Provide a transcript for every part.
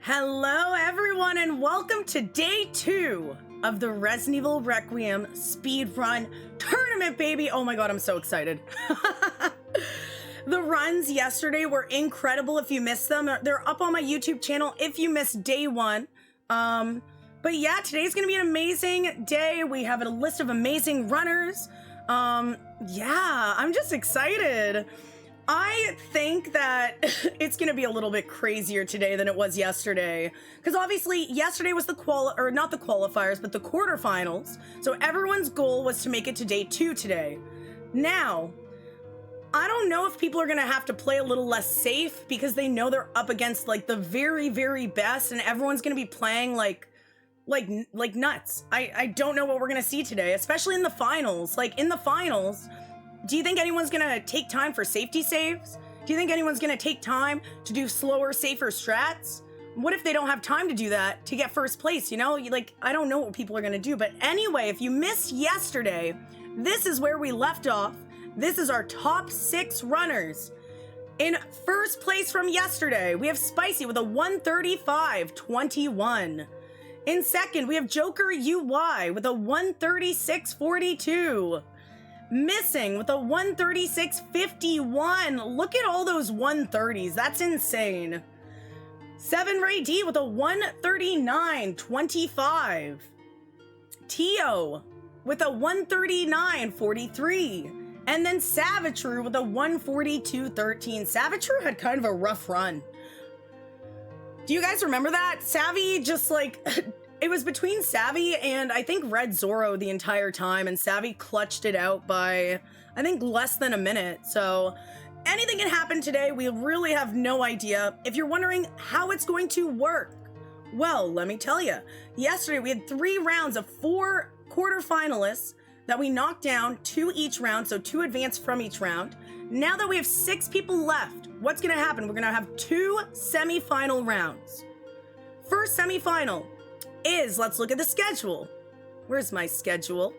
Hello everyone and welcome to day 2 of the Resident Evil Requiem Speedrun Tournament, baby! Oh my god, I'm so excited. The runs yesterday were incredible. If you missed them, they're up on my YouTube channel if you missed day 1. But yeah, today's gonna be an amazing day. We have a list of amazing runners. Yeah, I'm just excited. I think that it's going to be a little bit crazier today than it was yesterday. Because obviously, yesterday was not the qualifiers, but the quarterfinals. So everyone's goal was to make it to day 2 today. Now, I don't know if people are going to have to play a little less safe because they know they're up against like the very, very best and everyone's going to be playing like nuts. I don't know what we're going to see today, especially in the finals. Like in the finals, do you think anyone's gonna take time for safety saves? Do you think anyone's gonna take time to do slower, safer strats? What if they don't have time to do that to get first place, you know? I don't know what people are gonna do, but anyway, if you missed yesterday, this is where we left off. This is our top 6 runners. In first place from yesterday, we have Spicy with a 135.21. In second, we have Joker UY with a 136.42. Missing with a 136.51. Look at all those 130s. That's insane. 7 Ray D with a 139.25. Tio with a 139.43. And then Savitru with a 142.13. Savitru had kind of a rough run. Do you guys remember that? Savvy just like... It was between Savvy and I think Red Zorro the entire time, and Savvy clutched it out by, I think, less than a minute. So anything can happen today. We really have no idea. If you're wondering how it's going to work, well, let me tell you. Yesterday we had 3 rounds of 4 quarterfinalists that we knocked down, 2 each round, so 2 advanced from each round. Now that we have 6 people left, what's going to happen? We're going to have 2 semi-final rounds. First semi-final is, let's look at the schedule. Where's my schedule?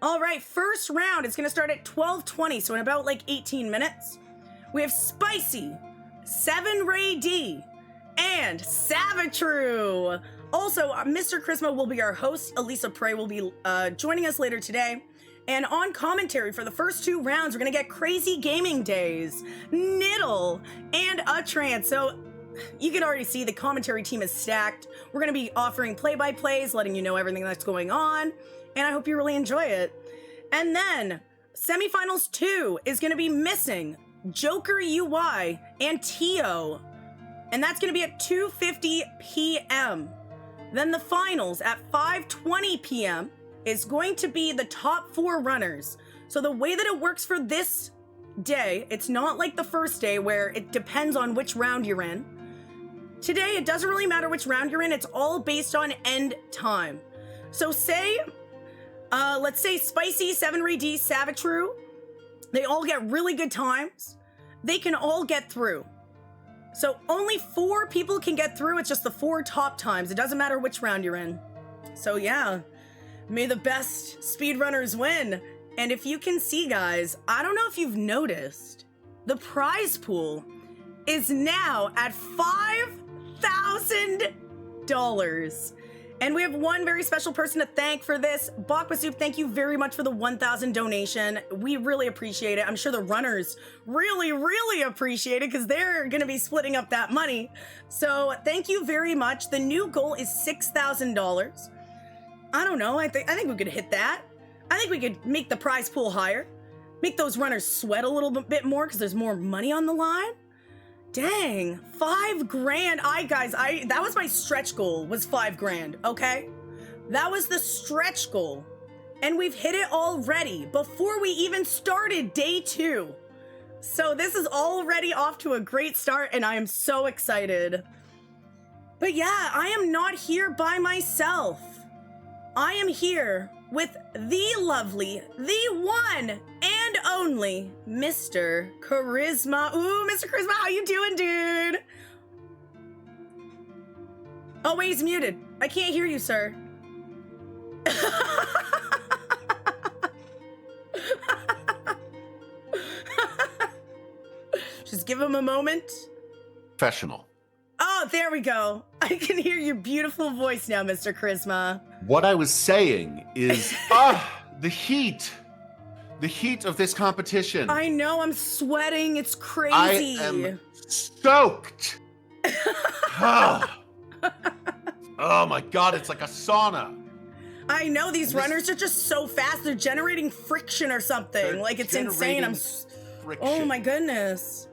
All right, first round is going to start at 12:20, so in about like 18 minutes. We have Spicy, 7 Ray D, and Savitru. Also, Mr. Charisma will be our host. Elisa Prey will be joining us later today. And on commentary for the first 2 rounds, we're going to get Crazy Gaming Days, Niddle, and Utrance. So you can already see the commentary team is stacked. We're going to be offering play-by-plays, letting you know everything that's going on, and I hope you really enjoy it. And then, semifinals 2 is going to be Missing, Joker UY, and Tio, and that's going to be at 2:50 p.m. Then the finals at 5:20 p.m. is going to be the top 4 runners. So the way that it works for this day, it's not like the first day where it depends on which round you're in. Today, it doesn't really matter which round you're in. It's all based on end time. So say, let's say Spicy, 7 Ray D, Savitru, they all get really good times. They can all get through. So only 4 people can get through. It's just the 4 top times. It doesn't matter which round you're in. So yeah, may the best speedrunners win. And if you can see, guys, I don't know if you've noticed, the prize pool is now at $5,000. And we have one very special person to thank for this. Bakwa Soup, thank you very much for the 1,000 donation. We really appreciate it. I'm sure the runners really, really appreciate it because they're going to be splitting up that money. So thank you very much. The new goal is $6,000. I don't know. I think we could hit that. I think we could make the prize pool higher. Make those runners sweat a little bit more because there's more money on the line. Dang, $5 grand. Guys, that was my stretch goal, was $5 grand, okay? That was the stretch goal. And we've hit it already before we even started day 2. So this is already off to a great start and I am so excited. But yeah, I am not here by myself. I am here with the lovely, the one and only Mr. Charisma. Ooh, Mr. Charisma, how you doing, dude? Oh, wait, he's muted. I can't hear you, sir. Just give him a moment. Professional. Oh, Oh, there we go. I can hear your beautiful voice now, Mr. Charisma. What I was saying is, the heat of this competition. I know, I'm sweating. It's crazy. I am stoked. Oh my God, it's like a sauna. I know, these runners are just so fast. They're generating friction or something. Like, it's insane. Oh my goodness.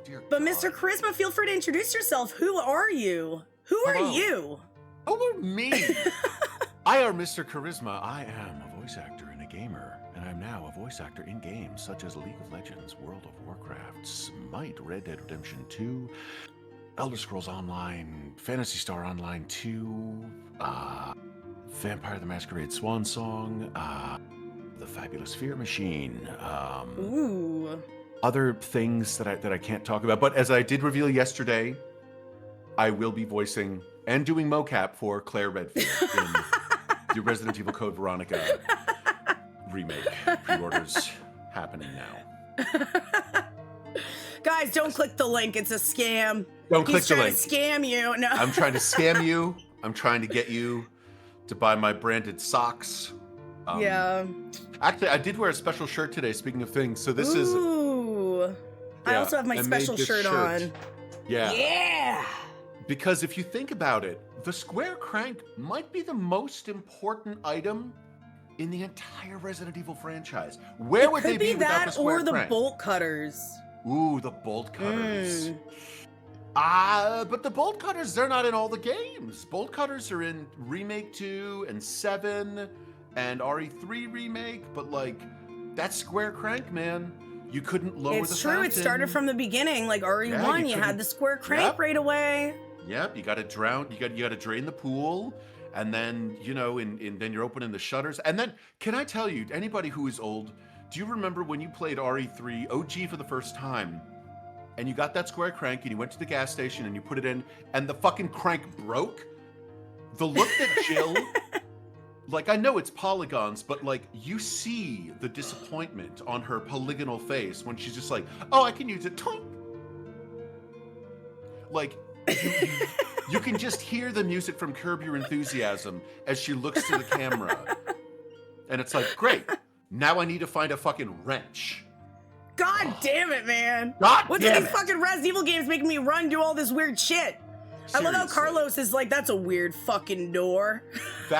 Dear But God. Mr. Charisma, feel free to introduce yourself. Who are you? Who are you? Who are me? I am Mr. Charisma. I am a voice actor and a gamer, and I'm now a voice actor in games such as League of Legends, World of Warcraft, Smite, Red Dead Redemption 2, Elder Scrolls Online, Phantasy Star Online 2, Vampire the Masquerade Swan Song, The Fabulous Fear Machine, Ooh. other things that I can't talk about. But as I did reveal yesterday, I will be voicing and doing mocap for Claire Redfield in the Resident Evil Code Veronica remake. Pre-orders happening now. Guys, don't click the link. It's a scam. Don't click the link. He's trying to scam you. No. I'm trying to scam you. I'm trying to get you to buy my branded socks. Yeah. Actually, I did wear a special shirt today, speaking of things. So this is... Ooh. I also have my special shirt on. Yeah. Yeah. Because if you think about it, the square crank might be the most important item in the entire Resident Evil franchise. Where would they be without the square or the crank? bolt cutters. Ooh, the bolt cutters. But the bolt cutters, they're not in all the games. Bolt cutters are in Remake 2 and 7 and RE3 Remake, but like, that square crank, man, you couldn't lower the fountain. It's true, it started from the beginning, like RE1, you had the square crank right away. Yep, you gotta drown, you gotta drain the pool, and then, you know, then you're opening the shutters. And then, can I tell you, anybody who is old, do you remember when you played RE3 OG for the first time, and you got that square crank, and you went to the gas station, and you put it in, and the fucking crank broke? The look that Jill, like, I know it's polygons, but, like, you see the disappointment on her polygonal face when she's just like, oh, I can use it, toink. Like, you can just hear the music from Curb Your Enthusiasm as she looks to the camera. And it's like, great, now I need to find a fucking wrench. God damn it, man. What's these fucking Resident Evil games making me run, do all this weird shit? Seriously. I love how Carlos is like, that's a weird fucking door. See,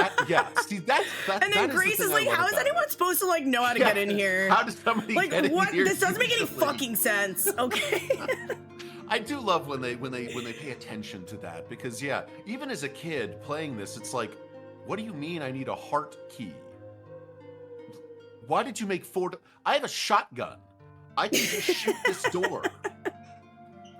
that and then Grace is like, how is anyone supposed to like know how to get in here? How does somebody get in here? This doesn't make any fucking sense, okay? I do love when they pay attention to that, because yeah, even as a kid playing this, it's like, what do you mean I need a heart key? Why did you make I have a shotgun. I can just shoot this door.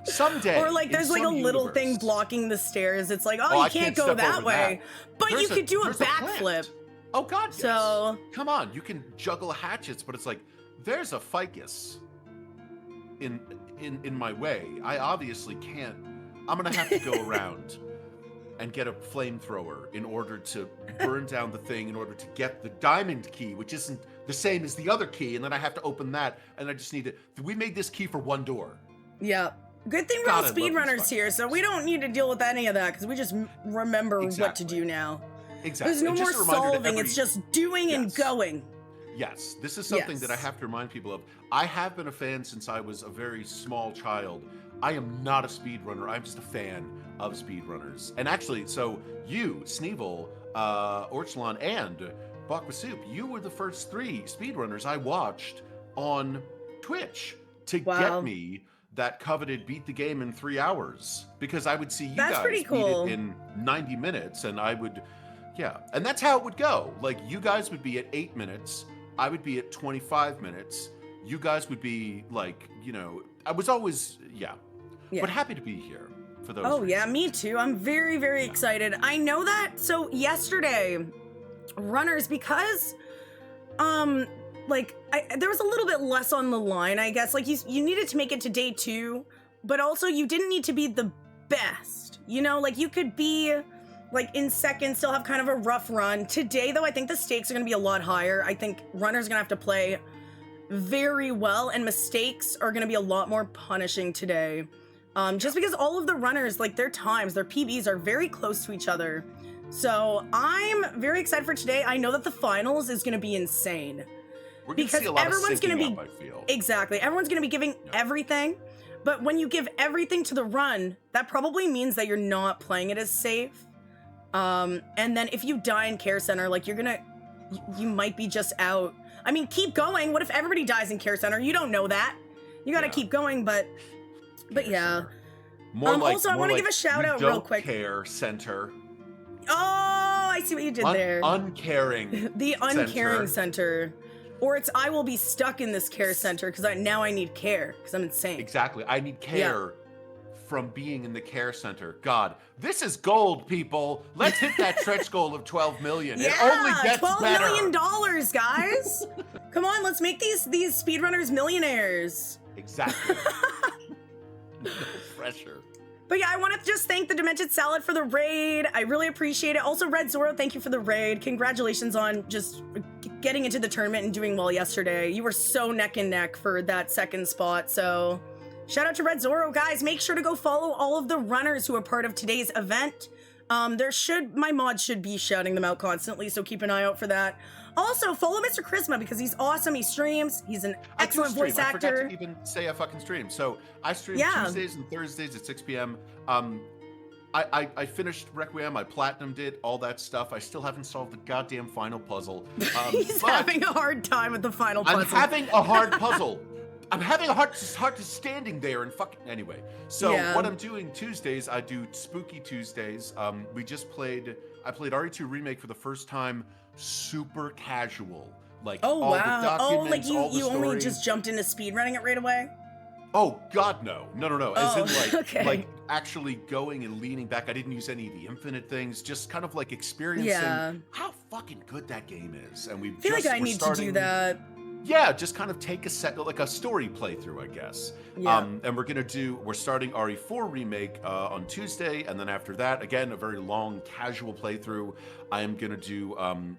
Someday. Or like there's like a little thing blocking the stairs. It's like, oh, you can't go that way. But you could do a backflip. Oh God, yes. So come on, you can juggle hatchets, but it's like, there's a ficus in my way. I obviously can't. I'm gonna have to go around and get a flamethrower in order to burn down the thing, in order to get the diamond key, which isn't the same as the other key, and then I have to open that, and I just need to. We made this key for one door. Yeah. Good thing we're all speedrunners here, so we don't need to deal with any of that, because we just remember what to do now. Exactly. There's no more solving, it's just doing and going. Yes, this is something that I have to remind people of. I have been a fan since I was a very small child. I am not a speedrunner, I'm just a fan of speedrunners. And actually, so you, Sneevil, Orchelon, and Bakwa Soup, you were the first 3 speedrunners I watched on Twitch to get me that coveted beat the game in 3 hours, because I would see you guys beat it in 90 minutes, and I would, and that's how it would go. Like, you guys would be at 8 minutes, I would be at 25 minutes, you guys would be like, you know, I was always, but happy to be here for those reasons. Yeah, me too. I'm very, very excited. I know that, so yesterday, runners, because, there was a little bit less on the line, I guess. Like, you needed to make it to day 2, but also you didn't need to be the best. You know, like, you could be, like, in second, still have kind of a rough run. Today, though, I think the stakes are going to be a lot higher. I think runners are going to have to play very well, and mistakes are going to be a lot more punishing today. Just because all of the runners, like their times, their PBs are very close to each other. So I'm very excited for today. I know that the finals is going to be insane. We're going to see a lot everyone's of syncing gonna be, up, I feel. Exactly. Everyone's going to be giving everything. But when you give everything to the run, that probably means that you're not playing it as safe. And then if you die in Care Center, like you might be just out. I mean, keep going. What if everybody dies in Care Center? You don't know that. You got to keep going, but yeah. Also, I want to give a shout out real quick. Care Center. Oh, I see what you did there. Uncaring. The uncaring center. Or it's I will be stuck in this care center because now I need care because I'm insane. Exactly. I need care from being in the care center. God, this is gold, people. Let's hit that stretch goal of 12 million. Yeah, it only gets $12 better. million, guys. Come on, let's make these speedrunners millionaires. Exactly. No pressure. But yeah, I want to just thank the Demented Salad for the raid. I really appreciate it. Also, Red Zoro, thank you for the raid. Congratulations on just getting into the tournament and doing well yesterday. You were so neck and neck for that second spot. So shout out to Red Zoro, guys. Make sure to go follow all of the runners who are part of today's event. My mod should be shouting them out constantly, so keep an eye out for that. Also, follow Mr. Charisma because he's awesome. He streams. He's an excellent voice actor. I forgot to even say I fucking stream. So I stream Tuesdays and Thursdays at 6 p.m. I finished Requiem. I platinumed it, all that stuff. I still haven't solved the goddamn final puzzle. He's having a hard time with the final puzzle. I'm having a hard puzzle. I'm having a hard time standing there and fucking... Anyway, so what I'm doing Tuesdays, I do Spooky Tuesdays. I played RE2 Remake for the first time, super casual. Like, all the documents, all the you only just jumped into speedrunning it right away? Oh, God, no. No. As in, like, okay. like, actually going and leaning back. I didn't use any of the infinite things. Just kind of, like, experiencing how fucking good that game is. And I feel like I need to do that. Yeah, just kind of take a story playthrough, I guess. Yeah. And we're starting RE4 Remake on Tuesday, and then after that, again, a very long, casual playthrough. I am gonna do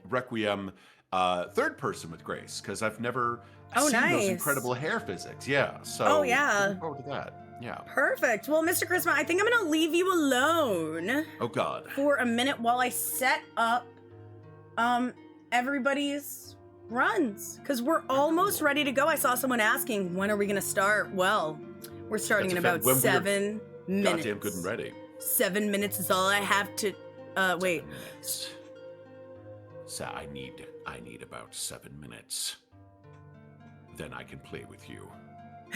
Requiem third person with Grace, because I've never seen those incredible hair physics. Yeah, so looking forward to that. Yeah. Perfect. Well, Mr. Charisma, I think I'm gonna leave you alone. Oh God. For a minute while I set up everybody's runs, because we're almost ready to go. I saw someone asking, when are we gonna start? Well, we're starting in about 7 minutes. Goddamn good and ready. 7 minutes is all I have to wait. 7 minutes. So I need about 7 minutes. Then I can play with you.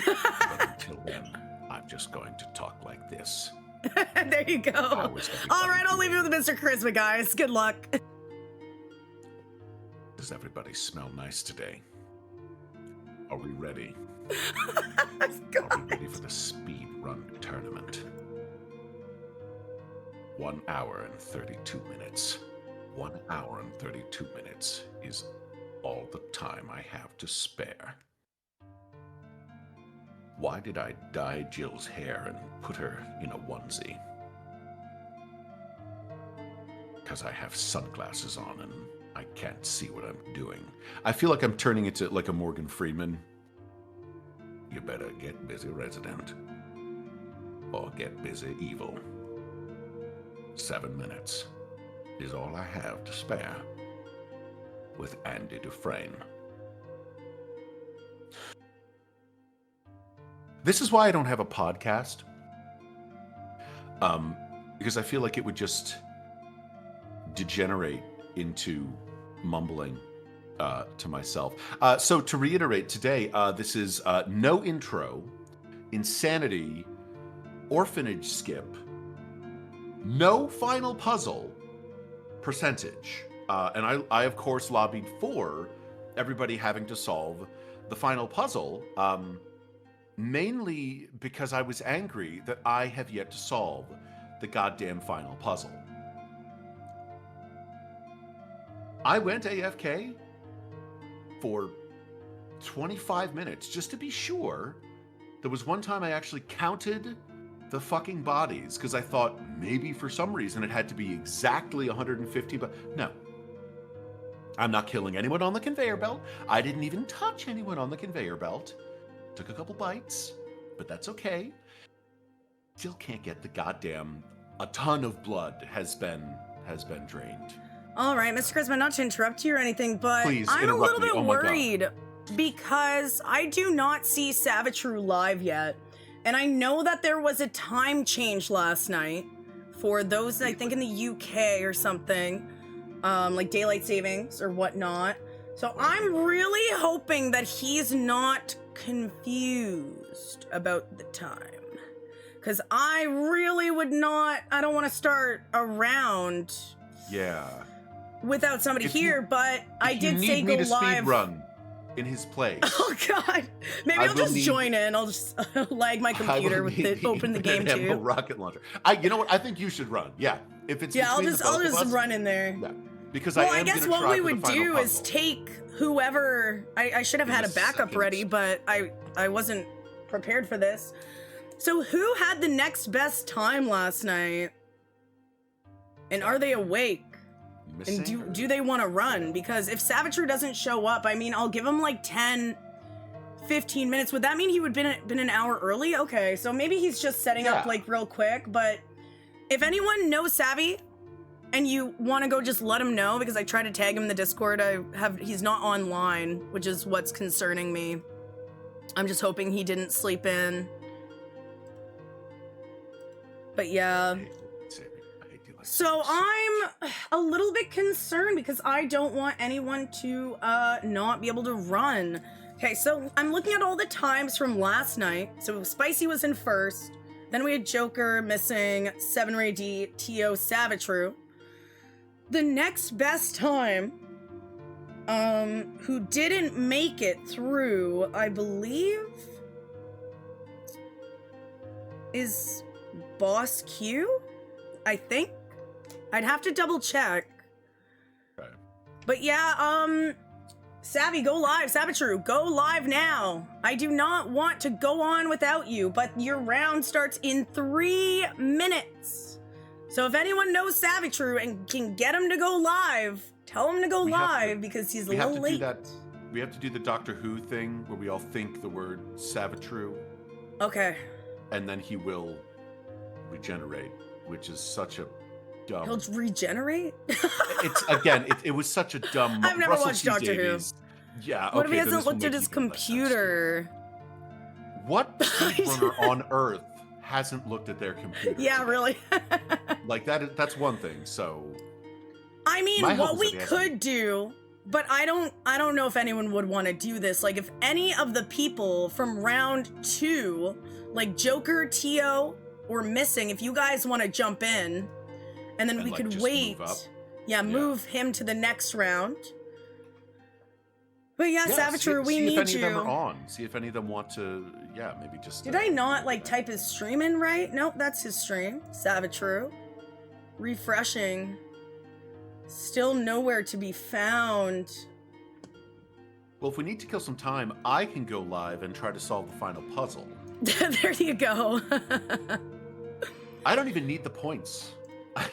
But until then, I'm just going to talk like this. There you go. All right, I'll leave you with Mr. Charisma, guys. Good luck. Does everybody smell nice today? Are we ready? Are we ready for the speed run tournament? 1 hour and 32 minutes. 1 hour and 32 minutes is all the time I have to spare. Why did I dye Jill's hair and put her in a onesie? Because I have sunglasses on and I can't see what I'm doing. I feel like I'm turning into like a Morgan Freeman. You better get busy, resident. Or get busy, evil. 7 minutes is all I have to spare. With Andy Dufresne. This is why I don't have a podcast. Because I feel like it would just degenerate into mumbling to myself. So to reiterate, today, this is no intro, insanity, orphanage skip, no final puzzle, percentage. And I of course, lobbied for everybody having to solve the final puzzle, mainly because I was angry that I have yet to solve the goddamn final puzzle. I went AFK for 25 minutes just to be sure. There was one time I actually counted the fucking bodies because I thought maybe for some reason it had to be exactly 150, but no. I'm not killing anyone on the conveyor belt. I didn't even touch anyone on the conveyor belt. Took a couple bites, but that's okay. still can't get the goddamn. A ton of blood has been drained. All right, Mr. Charisma, not to interrupt you or anything, but Please, I'm a little bit oh my God. worried because I do not see Savitru live yet. And I know that there was a time change last night for those, I think, in the UK or something, like daylight savings or whatnot. So I'm really hoping that he's not confused about the time. Because I really would not, I don't want to start a round without somebody here, but I did say go live. Speedrun in his place. Oh God! Maybe I'll just join in. I'll just lag my computer with it. Open the game too. Rocket launcher. You know what? I think you should run. Yeah, if it's I'll just run in there. Yeah, because well, I guess what we would do is take whoever. I should have had a backup ready, but I wasn't prepared for this. So who had the next best time last night? And are they awake? And do they want to run? Because if Savitru doesn't show up, I mean, I'll give him like 10, 15 minutes. Would that mean he would been an hour early? Okay, so maybe he's just setting up like real quick. But if anyone knows Savvy and you want to go, just let him know, because I tried to tag him in the Discord. He's not online, which is what's concerning me. I'm just hoping he didn't sleep in. But yeah. So I'm a little bit concerned because I don't want anyone to not be able to run. Okay, so I'm looking at all the times from last night. So Spicy was in first. Then we had Joker, Missing, 7 Ray D, T.O., Savitru. The next best time, who didn't make it through, I believe, is Boss Q, I think. I'd have to double check. Okay. But yeah, Savvy, go live. Savitru, go live now. I do not want to go on without you, but your round starts in 3 minutes. So if anyone knows Savitru and can get him to go live, tell him to go live because he's a little late. We have to do the Doctor Who thing where we all think the word Savitru. Okay. And then he will regenerate, which is such a dumb... He'll regenerate? It was such a dumb... I've never watched Doctor Who. Yeah, What if he hasn't looked at his computer? What speedrunner on Earth hasn't looked at their computer? Yeah, today? Really? Like, that's one thing, so... I mean, what we could do, but I don't know if anyone would want to do this. Like, if any of the people from round 2, like Joker, T.O., or Missing, if you guys want to jump in, and then we could wait. Move him to the next round. But yeah, Savitru, we need you. See if any of them are on. See if any of them want to, maybe just... Did I not, like, type his stream in right? Nope, that's his stream. Savitru. Refreshing. Still nowhere to be found. Well, if we need to kill some time, I can go live and try to solve the final puzzle. There you go. I don't even need the points.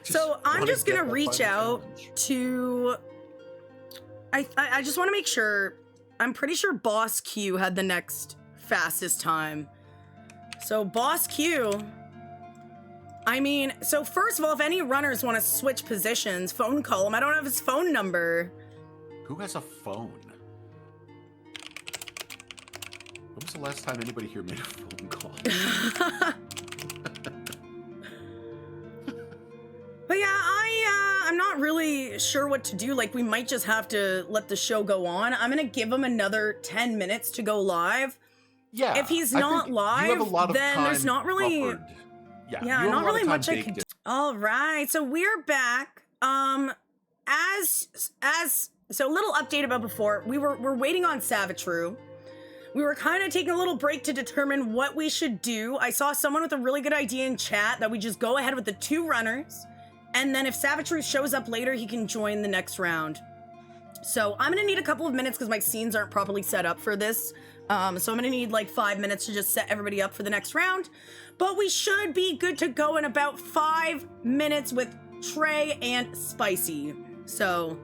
So I'm just gonna reach out to... I just want to make sure. I'm pretty sure Boss Q had the next fastest time. So Boss Q... I mean, so first of all, if any runners want to switch positions, phone call him. I don't have his phone number. Who has a phone? When was the last time anybody here made a phone call? But yeah, I'm not really sure what to do. Like, we might just have to let the show go on. I'm gonna give him another 10 minutes to go live. Yeah. If he's not live, then there's not really... Buffered. Yeah, not really much I can do. All right, so we're back. So a little update about before. We're waiting on Savitru. We were kind of taking a little break to determine what we should do. I saw someone with a really good idea in chat that we just go ahead with the 2 runners, and then if Savitru shows up later, he can join the next round. So I'm gonna need a couple of minutes because my scenes aren't properly set up for this. So I'm gonna need like 5 minutes to just set everybody up for the next round. But we should be good to go in about 5 minutes with Trey and Spicy. So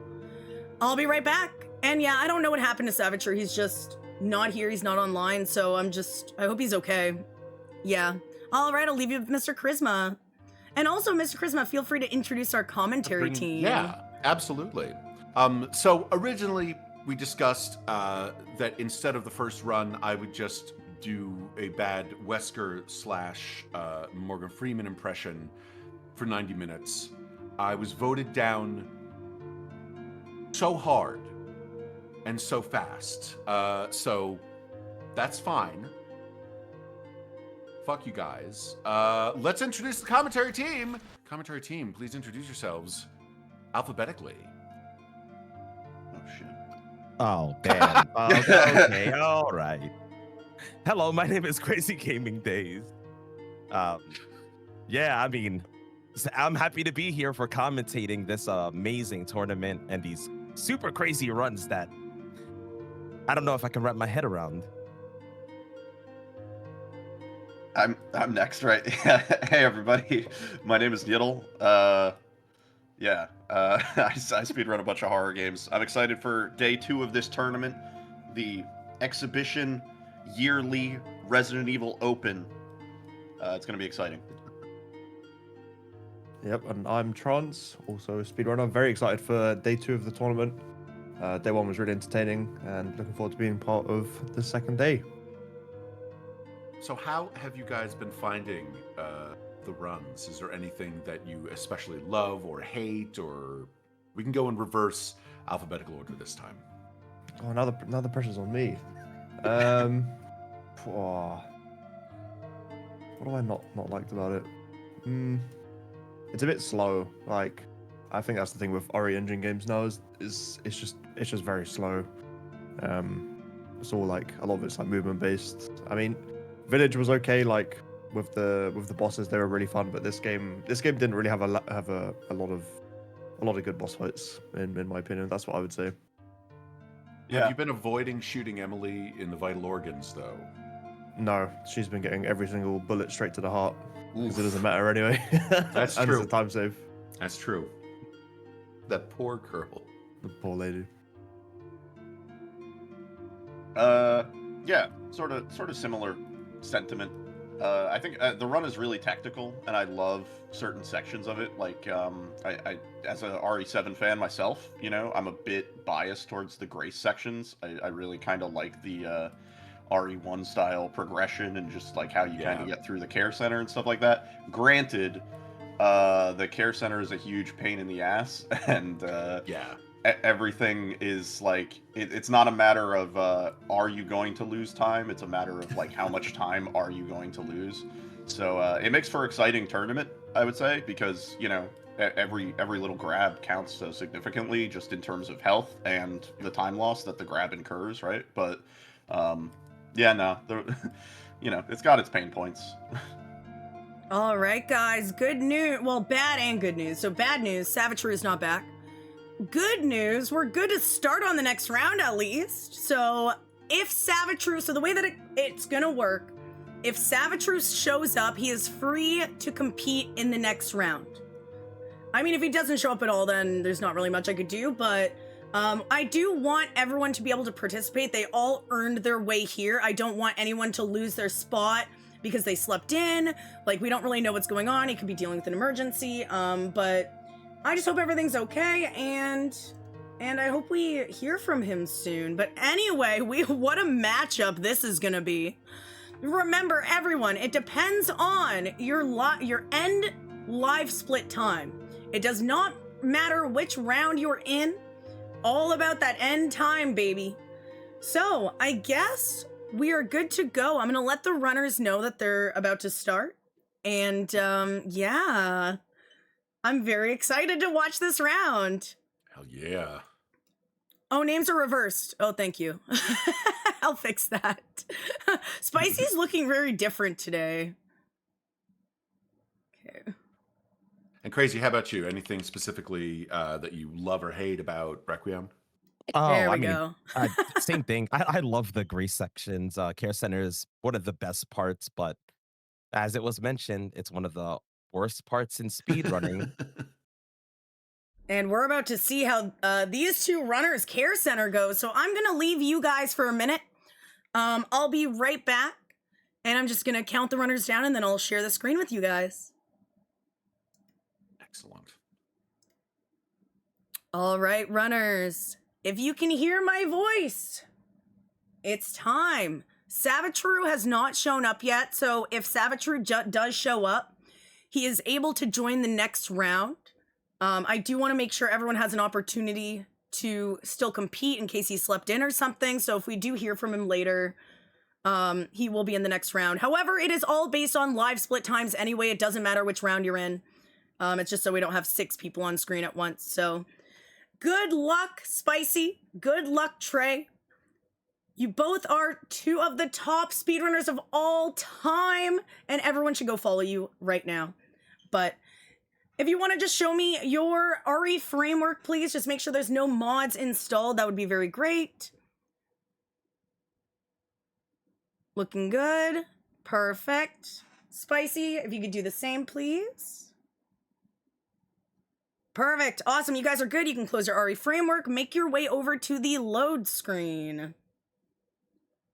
I'll be right back. And yeah, I don't know what happened to Savitru. He's just not here. He's not online. So I hope he's okay. Yeah. All right, I'll leave you with Mr. Charisma. And also, Mr. Charisma, feel free to introduce our commentary team. Yeah, absolutely. So originally we discussed that instead of the first run, I would just do a bad Wesker / Morgan Freeman impression for 90 minutes. I was voted down so hard and so fast. So that's fine. Fuck you guys. Let's introduce the commentary team. Commentary team, please introduce yourselves alphabetically. Oh, shit. Oh, damn. Okay, all right. Hello, my name is Crazy Gaming Days. Yeah, I mean, I'm happy to be here for commentating this amazing tournament and these super crazy runs that I don't know if I can wrap my head around. I'm next, right? Hey, everybody. My name is Yiddle. Yeah, I speedrun a bunch of horror games. I'm excited for day 2 of this tournament, the exhibition yearly Resident Evil Open. It's going to be exciting. Yep, and I'm Trance, also a speedrunner. I'm very excited for day 2 of the tournament. Day 1 was really entertaining, and looking forward to being part of the second day. So how have you guys been finding the runs? Is there anything that you especially love or hate, or we can go in reverse alphabetical order this time? Oh, now the pressure's on me. What do I not liked about it? It's a bit slow. Like, I think that's the thing with RE engine games now is it's just very slow. It's all like a lot of it's like movement based. I mean, Village was okay. Like with the bosses, they were really fun. But this game didn't really have a lot of good boss fights in my opinion. That's what I would say. Have you been avoiding shooting Emily in the vital organs though? No, she's been getting every single bullet straight to the heart. Because it Oof. doesn't matter anyway. That's and true. It's a time save. That's true. That poor girl. The poor lady. Yeah, sort of similar sentiment. I think the run is really tactical, and I love certain sections of it. Like, I as a RE7 fan myself, you know, I'm a bit biased towards the Grace sections. I really kind of like the RE1 style progression and just like how you kind of get through the care center and stuff like that. Granted, the care center is a huge pain in the ass, and everything is like it's not a matter of are you going to lose time, it's a matter of like how much time are you going to lose. So it makes for exciting tournament, I would say, because you know every little grab counts so significantly just in terms of health and the time loss that the grab incurs, right? But yeah, no, you know, it's got its pain points. All right, guys. Good news. Well, bad and good news. So bad news, Savatrue is not back. Good news, we're good to start on the next round at least. So if Savatrue, so the way that it's gonna work, if Savatrue shows up, he is free to compete in the next round. I mean, if he doesn't show up at all, then there's not really much I could do, but I do want everyone to be able to participate. They all earned their way here. I don't want anyone to lose their spot because they slept in. Like, we don't really know what's going on. He could be dealing with an emergency, but I just hope everything's okay, and I hope we hear from him soon. But anyway, what a matchup this is gonna be. Remember, everyone, it depends on your end live split time. It does not matter which round you're in. All about that end time, baby. So, I guess we are good to go. I'm gonna let the runners know that they're about to start. And, yeah. I'm very excited to watch this round. Hell yeah. Oh, names are reversed. Oh, thank you. I'll fix that. Spicy's looking very different today. Okay. And Crazy, how about you? Anything specifically that you love or hate about Requiem? Oh, There we I mean, go. same thing. I love the Grace sections. Care Center is one of the best parts, but as it was mentioned, it's one of the worst parts in speedrunning. And we're about to see how these two runners' care center goes. So I'm going to leave you guys for a minute. I'll be right back. And I'm just gonna count the runners down and then I'll share the screen with you guys. Excellent. All right, runners. If you can hear my voice, it's time. Savitru has not shown up yet, so if Savitru does show up, he is able to join the next round. I do want to make sure everyone has an opportunity to still compete in case he slept in or something, so if we do hear from him later, he will be in the next round. However, it is all based on live split times anyway. It doesn't matter which round you're in. It's just so we don't have 6 people on screen at once, so... Good luck, Spicy. Good luck, Trey. You both are 2 of the top speedrunners of all time, and everyone should go follow you right now. But if you want to just show me your RE framework, please, just make sure there's no mods installed. That would be very great. Looking good. Perfect. Spicy, if you could do the same, please. Perfect. Awesome. You guys are good. You can close your RE framework. Make your way over to the load screen.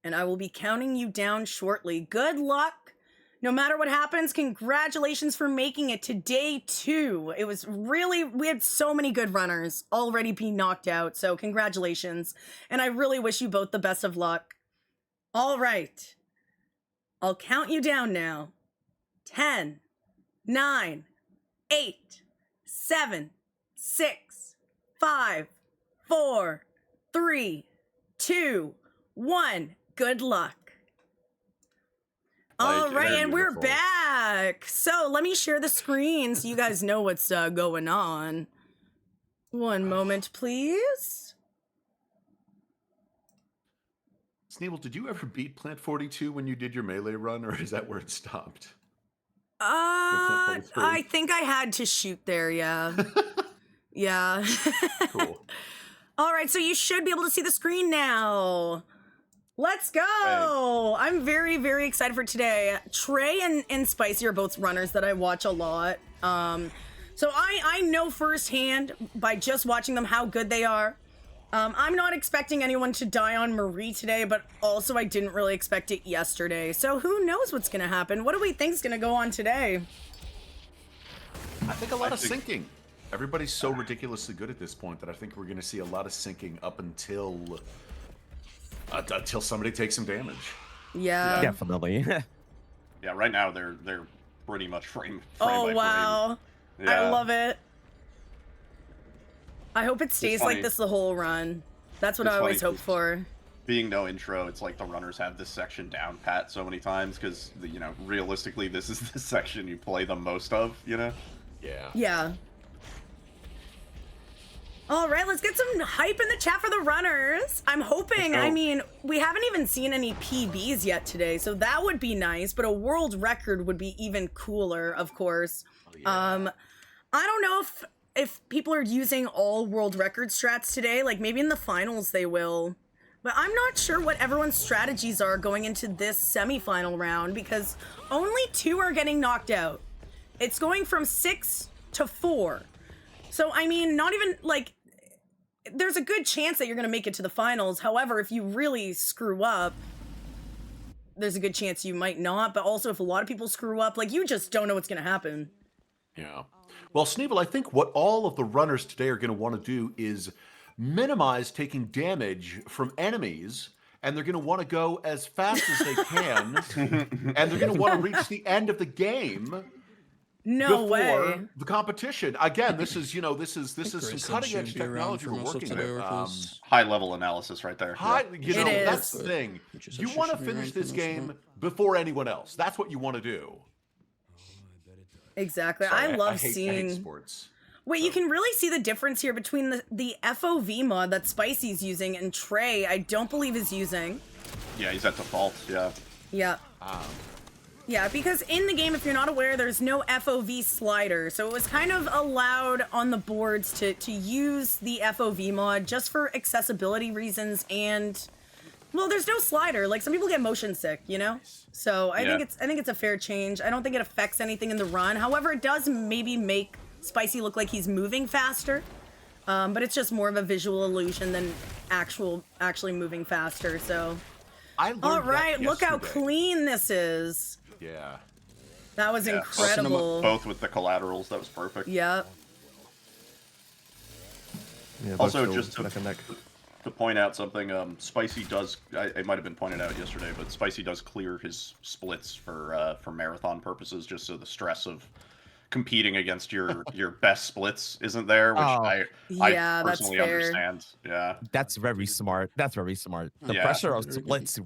And I will be counting you down shortly. Good luck. No matter what happens, congratulations for making it to day 2. It was really, we had so many good runners already being knocked out. So congratulations. And I really wish you both the best of luck. All right. I'll count you down now. 10, 9, 8, 7, 6, 5, 4, 3, 2, 1. Good luck. All right, and we're back. So let me share the screen so you guys know what's going on. One moment, please. Sneeble, did you ever beat Plant 42 when you did your melee run, or is that where it stopped? I think I had to shoot there, yeah. Yeah. Cool. All right, so you should be able to see the screen now. Let's go! Hey. I'm very, very excited for today. Trey and Spicy are both runners that I watch a lot. So I know firsthand by just watching them how good they are. I'm not expecting anyone to die on Marie today, but also I didn't really expect it yesterday. So who knows what's gonna happen? What do we think is gonna go on today? I think a lot of syncing. Everybody's so ridiculously good at this point that I think we're gonna see a lot of syncing up until somebody takes some damage. Yeah. Definitely. Yeah, right now they're pretty much frame oh, by wow. frame. Yeah. I love it. I hope it stays like this the whole run. That's what I always hope for. Being no intro, it's like the runners have this section down pat so many times because, you know, realistically, this is the section you play the most of, you know? Yeah. Yeah. All right, let's get some hype in the chat for the runners. I'm hoping, I mean, we haven't even seen any PBs yet today, so that would be nice, but a world record would be even cooler, of course. Oh, yeah. I don't know if people are using all world record strats today, like maybe in the finals they will. But I'm not sure what everyone's strategies are going into this semifinal round because only 2 are getting knocked out. It's going from 6 to 4. So, I mean, not even, like, there's a good chance that you're going to make it to the finals. However, if you really screw up, there's a good chance you might not. But also, if a lot of people screw up, like, you just don't know what's going to happen. Yeah. Well, Sneeble, I think what all of the runners today are going to want to do is minimize taking damage from enemies, and they're going to want to go as fast as they can, and they're going to want to reach the end of the game. No before way. The competition. Again, this is some cutting edge technology we're working with. High level analysis right there. That's the thing. You want to finish this game before anyone else. That's what you want to do. Exactly. Sorry, I love I hate seeing sports. Wait, you can really see the difference here between the FOV mod that Spicy's using and Trey, I don't believe is using. Yeah, he's at default, yeah. Yeah. Yeah, because in the game, if you're not aware, there's no FOV slider. So it was kind of allowed on the boards to use the FOV mod just for accessibility reasons and, well, there's no slider. Like, some people get motion sick, you know? So I think it's a fair change. I don't think it affects anything in the run. However, it does maybe make Spicy look like he's moving faster. But it's just more of a visual illusion than actually moving faster, so... I learned All that right, look how yesterday. clean this is. Yeah. That was Yeah, incredible. both with the collaterals, that was perfect. Yep. Yeah, both Also, still just to, neck and neck. to point out something, Spicy does, it might have been pointed out yesterday, but Spicy does clear his splits for marathon purposes, just so the stress of competing against your best splits isn't there, which Oh. I Yeah, that's personally fair. understand. Yeah. That's very smart. That's very smart. The Yeah. pressure of splits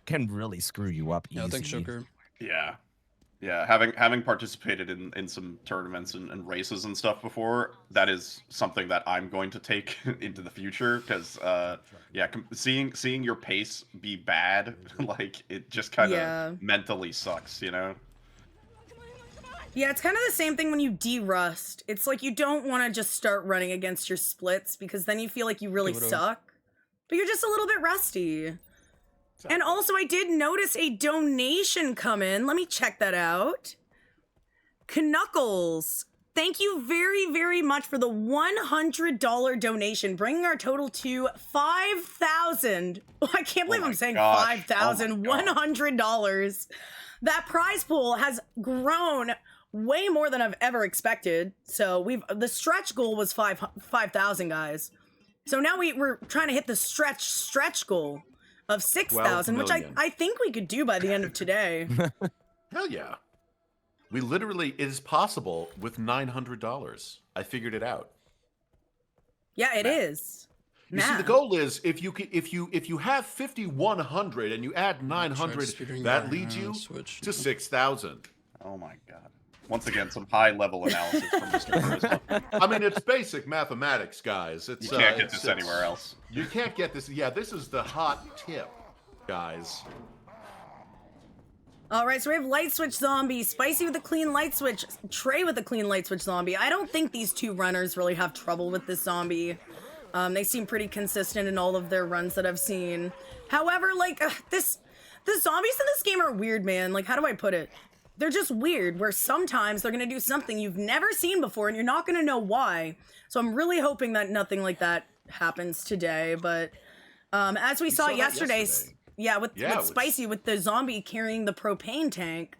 can really screw you up Yeah, thanks, easily. Joker. Yeah. Yeah, having participated in some tournaments and races and stuff before, that is something that I'm going to take into the future, because yeah, seeing your pace be bad, like, it just kind of Yeah. mentally sucks, you know? Yeah, it's kind of the same thing when you de-rust. It's like you don't want to just start running against your splits because then you feel like you really suck. But you're just a little bit rusty. And also, I did notice a donation come in. Let me check that out. Knuckles, thank you very, very much for the $100 donation, bringing our total to $5,000. Oh, I can't believe I'm saying $5,100. That prize pool has grown way more than I've ever expected. So the stretch goal was 5,000 guys. So now we're trying to hit the stretch goal of 6,000, which I think we could do by the end of today. Hell yeah. We literally, it is possible with $900. I figured it out. Yeah, it is. You see, the goal is if you have 5,100 and you add 900, that leads you to 6,000. Oh my god. Once again, some high-level analysis from Mr. Charisma. I mean, it's basic mathematics, guys. It's, You can't get this anywhere else. You can't get this. Yeah, this is the hot tip, guys. All right, so we have Light Switch Zombie, Spicy with a clean Light Switch, Trey with a clean Light Switch Zombie. I don't think these two runners really have trouble with this zombie. They seem pretty consistent in all of their runs that I've seen. However, like, the zombies in this game are weird, man. Like, how do I put it? They're just weird, where sometimes they're going to do something you've never seen before and you're not going to know why. So I'm really hoping that nothing like that happens today. But as we saw yesterday, yeah, with Spicy, with the zombie carrying the propane tank,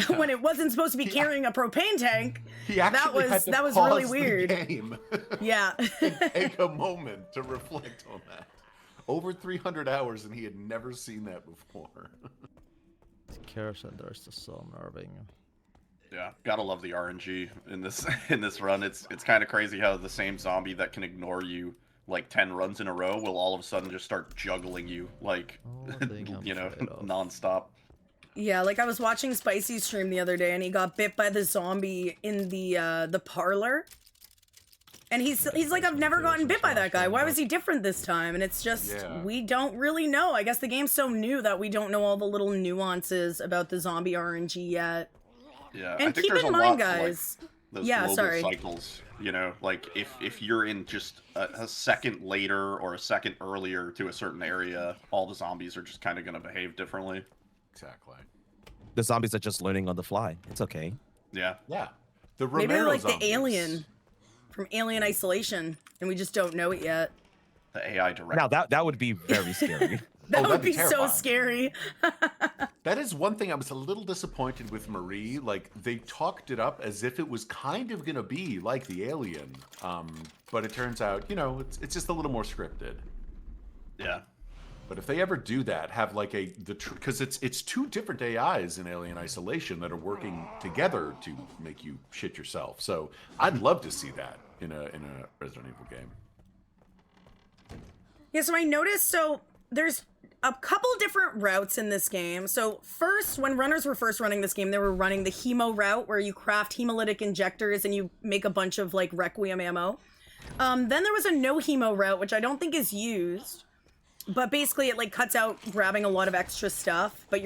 when it wasn't supposed to be carrying a propane tank, that was really weird. Game. Yeah. Take a moment to reflect on that. Over 300 hours and he had never seen that before. Kerosene, there's the so unnerving. Yeah, gotta love the RNG in this run. It's kind of crazy how the same zombie that can ignore you like 10 runs in a row will all of a sudden just start juggling you like you know, nonstop. Yeah, like I was watching Spicy's stream the other day and he got bit by the zombie in the parlor. And he's like, I've never gotten bit by that guy. Why was he different this time? And it's just, we don't really know. I guess the game's so new that we don't know all the little nuances about the zombie RNG yet. Yeah, and I think keep there's in a mind, lot guys. To, like, those global cycles, you know, like if you're in just a second later or a second earlier to a certain area, all the zombies are just kind of going to behave differently. Exactly. The zombies are just learning on the fly. It's okay. Yeah. Yeah. The Maybe they're like zombies. the alien from Alien Isolation, and we just don't know it yet. The AI director. Now that would be very scary. That would be terrifying. so scary. That is one thing I was a little disappointed with Marie. Like, they talked it up as if it was kind of gonna be like the alien, but it turns out, you know, it's just a little more scripted. Yeah. But if they ever do that, have like because it's two different AIs in Alien Isolation that are working together to make you shit yourself. So I'd love to see that in a Resident Evil game. Yeah, so I noticed, so there's a couple different routes in this game. So first, when runners were first running this game, they were running the hemo route where you craft hemolytic injectors and you make a bunch of like Requiem ammo. Then there was a no hemo route, which I don't think is used. But basically, it like cuts out grabbing a lot of extra stuff. But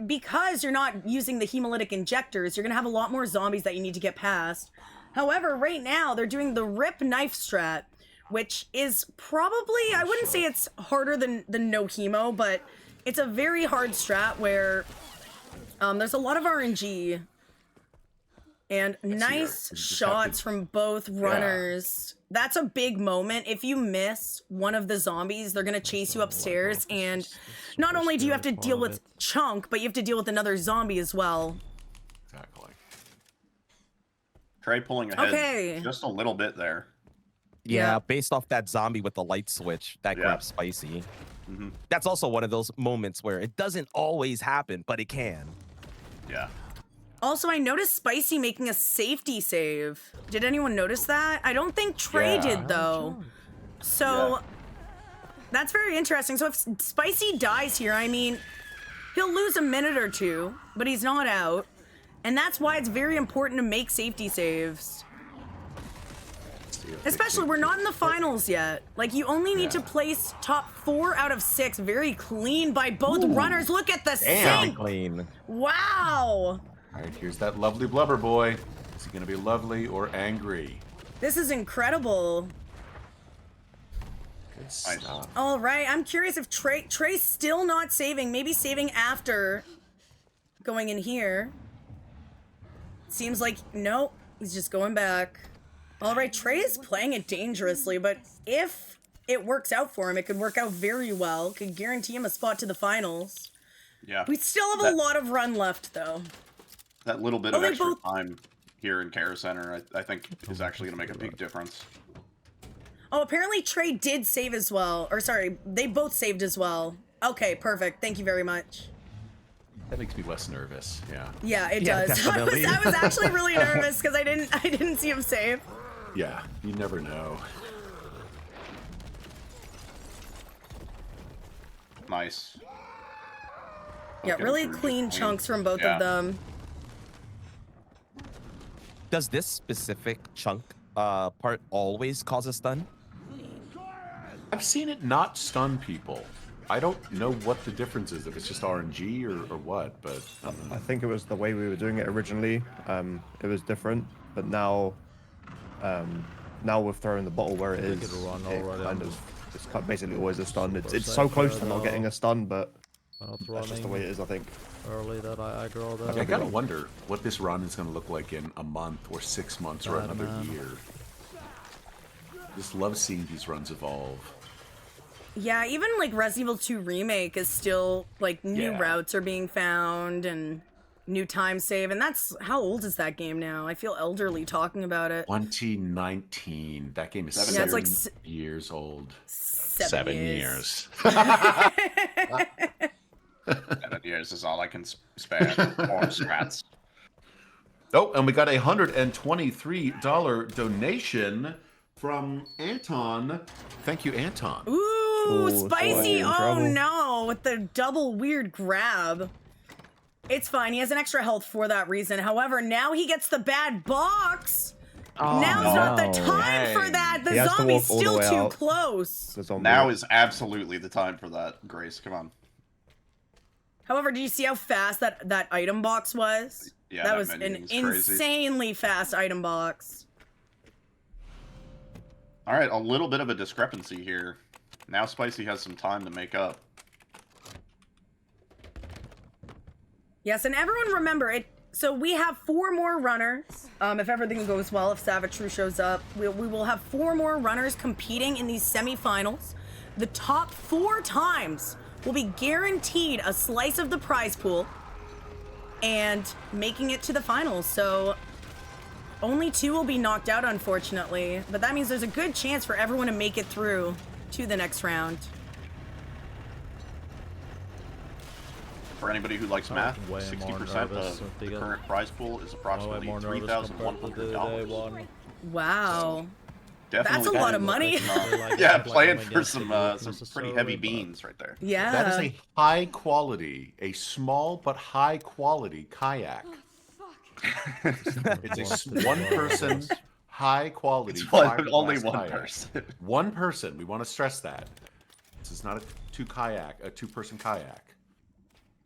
because you're not using the hemolytic injectors, you're gonna have a lot more zombies that you need to get past. However, right now they're doing the rip knife strat, which is probably, I wouldn't say it's harder than no hemo, but it's a very hard strat where there's a lot of RNG. And nice shots from both runners. That's a big moment. If you miss one of the zombies, they're going to chase you upstairs. And not only do you have to deal with Chunk, but you have to deal with another zombie as well. Exactly. Trey pulling ahead just a little bit there. Yeah, based off that zombie with the light switch, that grabs Spicy. That's also one of those moments where it doesn't always happen, but it can. Yeah. Also, I noticed Spicy making a safety save. Did anyone notice that? I don't think Trey did, though. So, that's very interesting. So if Spicy dies here, I mean, he'll lose a minute or two, but he's not out. And that's why it's very important to make safety saves. Especially, we're not in the finals yet. Like, you only need to place top 4 out of 6. Very clean by both runners. Look at the sync. Clean. Wow. All right, here's that lovely blubber boy. Is he going to be lovely or angry? This is incredible. Good stuff. All right, I'm curious if Trey's still not saving. Maybe saving after going in here. Seems like, no, he's just going back. All right, Trey is playing it dangerously, but if it works out for him, it could work out very well. Could guarantee him a spot to the finals. Yeah. We still have a lot of run left, though. That little bit of extra time here in Care Center, I think, is actually going to make a big difference. Oh, apparently Trey did save as well. Or sorry, they both saved as well. Okay, perfect. Thank you very much. That makes me less nervous. Yeah. Yeah, it does. I was actually really nervous because I didn't see him save. Yeah, you never know. Nice. Yeah, really clean chunks from both of them. Does this specific chunk part always cause a stun? I've seen it not stun people. I don't know what the difference is, if it's just RNG or what, but... I think it was the way we were doing it originally. It was different, but now we're throwing the bottle where it is. It's basically always a stun. It's so close to not getting a stun, but that's just the way it is, I think. Early that I aggro there. I gotta wonder what this run is gonna look like in a month or 6 months or another year. Just love seeing these runs evolve. Yeah, even like Resident Evil 2 Remake is still like new routes are being found and new time save, and that's how old is that game now? I feel elderly talking about it. 2019. That game is 7 years old. 7 years. 7 years is all I can spare. Or strats. Oh, and we got a $123 donation from Anton. Thank you, Anton. Ooh, Spicy! Oh no, with the double weird grab. It's fine, he has an extra health for that reason. However, now he gets the bad box. Now's not the time for that. The zombie's still too close. Now is absolutely the time for that, Grace. Come on. However, did you see how fast that item box was? Yeah, that was an insanely fast item box. All right, a little bit of a discrepancy here. Now Spicy has some time to make up. Yes, and everyone remember it. So we have 4 more runners. If everything goes well, if Savage shows up, we will have 4 more runners competing in these semifinals. The top 4 times will be guaranteed a slice of the prize pool and making it to the finals. So only 2 will be knocked out, unfortunately. But that means there's a good chance for everyone to make it through to the next round. For anybody who likes math, 60% of the current prize pool is approximately $3,100. Wow. Definitely that's a lot of money. Yeah, playing for some pretty heavy beans right there. Yeah. That is a high quality, a small but high quality kayak. It's a one-person, high quality. It's only one kayak. person. One person. We want to stress that. This is not a two-person kayak.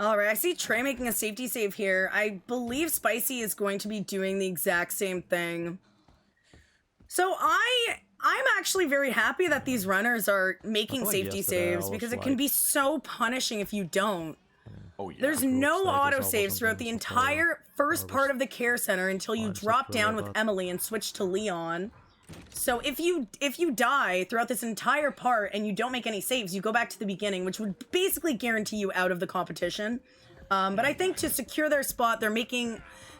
All right, I see Trey making a safety save here. I believe Spicy is going to be doing the exact same thing. So I'm actually very happy that these runners are making safety saves because it can be so punishing if you don't. Oh yeah. There's Group no stages, I autosaves wasn't throughout the being entire first I part was of the care center until you fine drop securely, down with but- Emily and switch to Leon. So if you die throughout this entire part and you don't make any saves, you go back to the beginning, which would basically guarantee you out of the competition. But I think to secure their spot, they're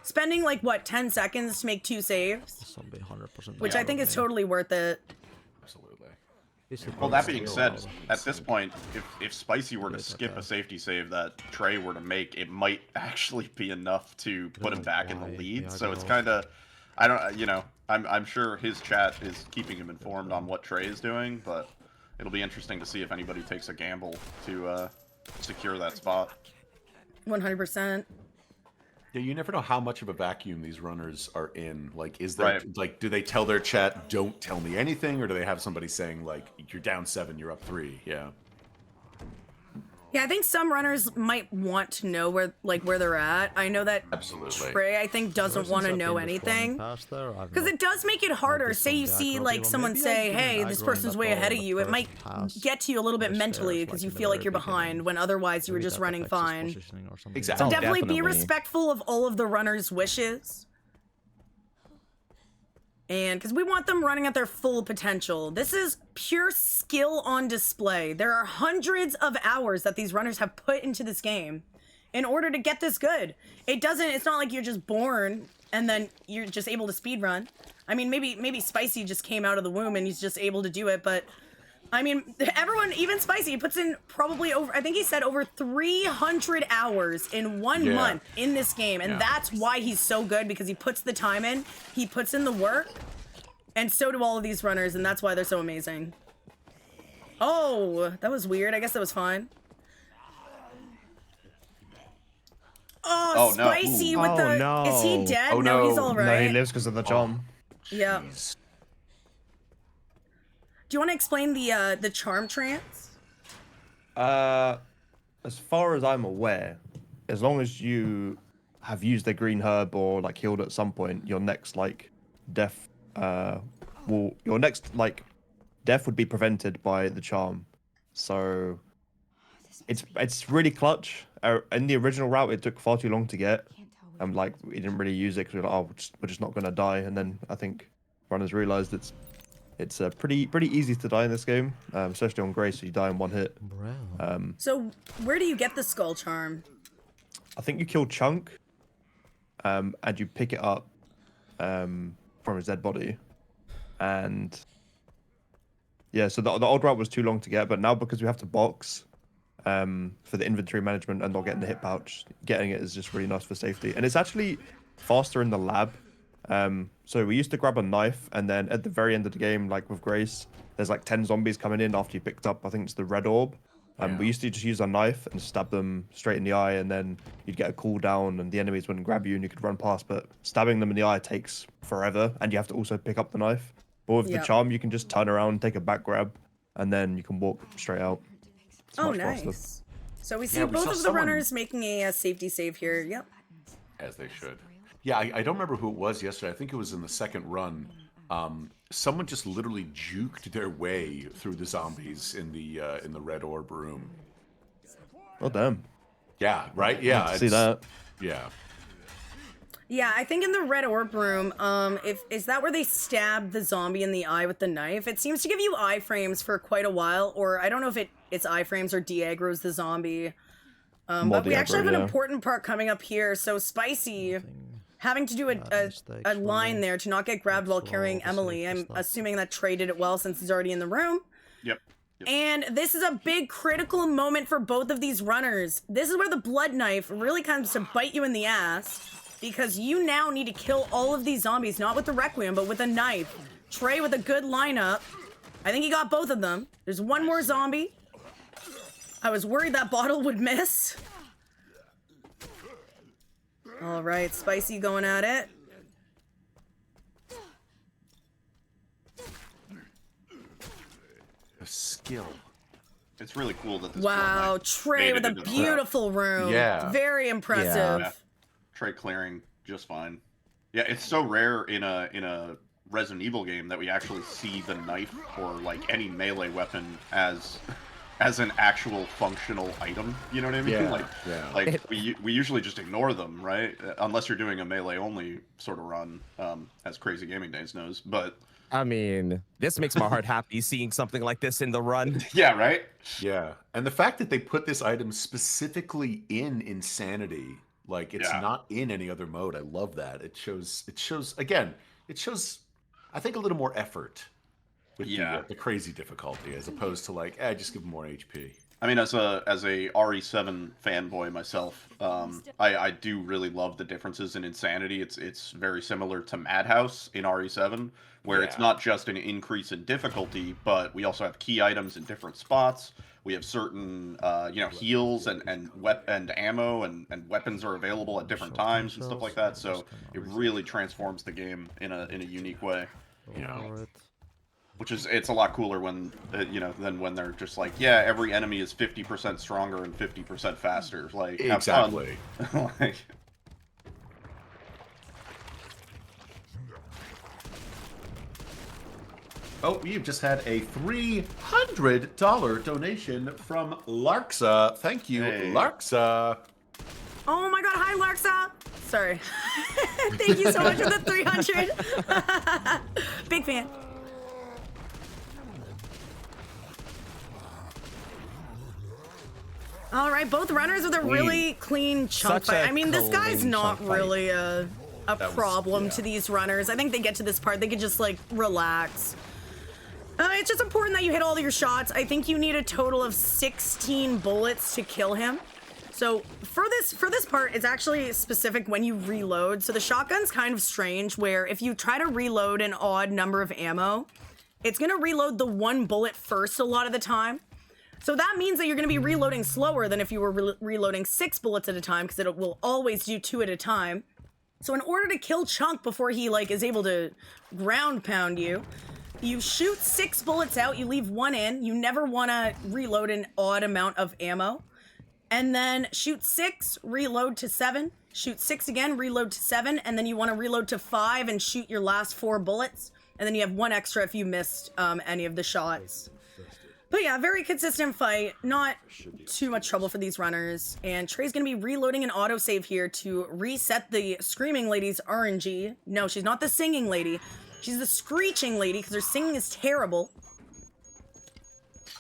spending like what 10 seconds to make 2 saves, Zombie 100%. which I think is totally worth it. Absolutely. Well, that being said, at this point, if Spicy were to skip a safety save that Trey were to make, it might actually be enough to put him back in the lead. So it's kind of, I don't, you know, I'm sure his chat is keeping him informed on what Trey is doing, but it'll be interesting to see if anybody takes a gamble to secure that spot. 100%. Yeah, you never know how much of a vacuum these runners are in. Like, is there like, do they tell their chat, "Don't tell me anything," or do they have somebody saying like, "You're down 7, you're up 3"? Yeah. Yeah, I think some runners might want to know where they're at. I know that Absolutely. Trey, I think, doesn't want to know anything. Because it does make it harder. Say you see like someone say, "Hey, this person's way ahead of you." It might get to you a little bit mentally because you feel like you're behind when otherwise you were just running fine. Exactly. So definitely be definitely. respectful of all of the runners' wishes. And because we want them running at their full potential. This is pure skill on display. There are hundreds of hours that these runners have put into this game in order to get this good. It's not like you're just born and then you're just able to speedrun. I mean, maybe Spicy just came out of the womb and he's just able to do it, but I mean, everyone, even Spicy, puts in probably over, I think he said over 300 hours in 1 month in this game. And that's why he's so good, because he puts the time in, he puts in the work, and so do all of these runners, and that's why they're so amazing. Oh, that was weird. I guess that was fine. Oh, Spicy no. with the, no. is he dead? Oh, no, no. he's all No, right. he lives because of the charm. Yeah. Do you want to explain the charm trance? As far as I'm aware, as long as you have used the green herb or like healed at some point, your next like death death would be prevented by the charm. So it's really clutch. In the original route, it took far too long to get. Like we didn't really use it because we were like, oh, we're just not gonna die. And then I think runners realized it's pretty easy to die in this game, especially on Grace. So you die in 1 hit. So where do you get the skull charm? I think you kill Chunk, and you pick it up from his dead body, and yeah. So the old route was too long to get, but now because we have to box for the inventory management and not getting the hit pouch, getting it is just really nice for safety, and it's actually faster in the lab. So we used to grab a knife, and then at the very end of the game, like with Grace, there's like 10 zombies coming in after you picked up, I think it's the red orb. We used to just use a knife and stab them straight in the eye, and then you'd get a cooldown and the enemies wouldn't grab you and you could run past, but stabbing them in the eye takes forever, and you have to also pick up the knife. But with the charm, you can just turn around, take a back grab, and then you can walk straight out. It's Oh, much nice. faster. So we see Yeah, we both saw of the someone- runners making a safety save here. Yep. As they should. Yeah, I don't remember who it was yesterday. I think it was in the second run. Someone just literally juked their way through the zombies in the red orb room. Oh damn. Yeah, right? Yeah. See that? Yeah. Yeah, I think in the red orb room, is that where they stabbed the zombie in the eye with the knife? It seems to give you iframes for quite a while, or I don't know if it's iframes or de-aggroes the zombie. But we actually have an important part coming up here. So Spicy having to do a line there to not get grabbed while carrying Emily. I'm assuming that Trey did it well since he's already in the room. Yep. And this is a big critical moment for both of these runners. This is where the blood knife really comes to bite you in the ass, because you now need to kill all of these zombies, not with the Requiem, but with a knife. Trey with a good lineup. I think he got both of them. There's one more zombie. I was worried that bottle would miss. All right, Spicy going at it. Skill. It's really cool that this Wow, blood knife Trey made with it a into the beautiful room. Yeah. Very impressive. Yeah. Trey clearing just fine. Yeah, it's so rare in a Resident Evil game that we actually see the knife or like any melee weapon as as an actual functional item. You know what I mean? Yeah, Like, yeah. like we usually just ignore them, right? Unless you're doing a melee only sort of run, as Crazy Gaming Days knows. But I mean, this makes my heart happy seeing something like this in the run. yeah, right. Yeah, and the fact that they put this item specifically in Insanity, like it's Yeah. not in any other mode. I love that. It shows again, it shows I think a little more effort with the crazy difficulty as opposed to like, just give them more HP. I mean, as a RE7 fanboy myself, I do really love the differences in Insanity. It's very similar to Madhouse in RE7, where it's not just an increase in difficulty, but we also have key items in different spots. We have certain, heals and ammo and weapons are available at different times and stuff like that. So it really transforms the game in a unique way. Yeah. Which is, it's a lot cooler when, than when they're just like, yeah, every enemy is 50% stronger and 50% faster. Like, Exactly. Have fun. Like, Oh, we've just had a $300 donation from Larksa. Thank you, Hey. Larksa. Oh my god, hi Larksa! Sorry. Thank you so much for the 300. Big fan. All right, both runners with a really clean chunk Such a fight. I mean, this guy's clean not chunk fight. really a problem to these runners. I think they get to this part, they could just like relax. It's just important that you hit all your shots. I think you need a total of 16 bullets to kill him. So for this part, it's actually specific when you reload. So the shotgun's kind of strange, where if you try to reload an odd number of ammo, it's gonna reload the one bullet first a lot of the time. So that means that you're gonna be reloading slower than if you were reloading 6 bullets at a time, because it will always do 2 at a time. So in order to kill Chunk before he like is able to ground pound you, you shoot 6 bullets out, you leave 1 in, you never wanna reload an odd amount of ammo. And then shoot 6, reload to 7, shoot 6 again, reload to 7, and then you wanna reload to 5 and shoot your last 4 bullets. And then you have 1 extra if you missed any of the shots. But yeah, very consistent fight, not too much trouble for these runners. And Trey's gonna be reloading an autosave here to reset the Screaming Lady's RNG. No, she's not the Singing Lady. She's the Screeching Lady, because her singing is terrible.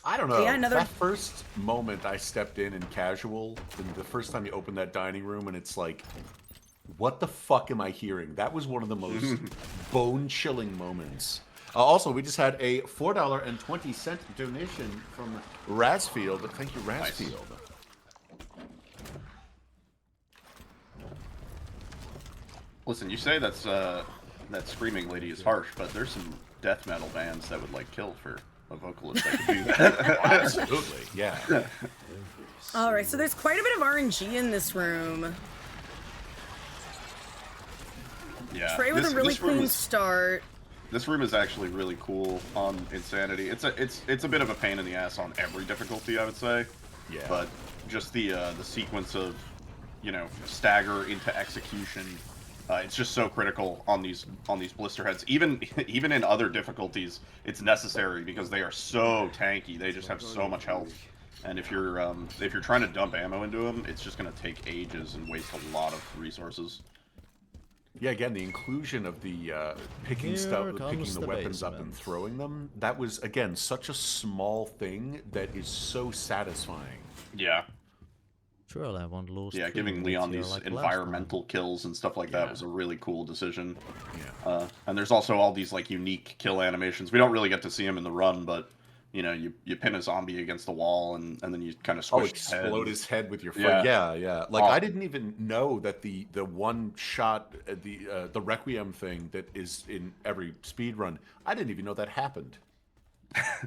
I don't know. Yeah, That first moment I stepped in casual, and the first time you open that dining room and it's like, what the fuck am I hearing? That was one of the most bone-chilling moments. Also, we just had a $4.20 donation from Rasfield. Thank you, Rasfield. listen, you say that Screaming Lady is harsh, but there's some death metal bands that would like kill for a vocalist that could do that. Absolutely, yeah. All right, so there's quite a bit of RNG in this room. Yeah. Trey with a really clean start. This room is actually really cool on Insanity. It's a bit of a pain in the ass on every difficulty, I would say. Yeah. But just the sequence of, you know, stagger into execution, it's just so critical on these blister heads. Even in other difficulties, it's necessary because they are so tanky. They just have so much health. And if you're trying to dump ammo into them, it's just going to take ages and waste a lot of resources. Yeah, again, the inclusion of the picking the weapons up and throwing them, that was, again, such a small thing that is so satisfying. Yeah. Surely I won't lose. Yeah, giving Leon these environmental kills and stuff like that was a really cool decision. Yeah. And there's also all these like unique kill animations. We don't really get to see them in the run, but you know, you pin a zombie against the wall and then you kind of squish explode his head with your foot. Yeah. Yeah. Like I didn't even know that the one shot, the Requiem thing that is in every speedrun, I didn't even know that happened.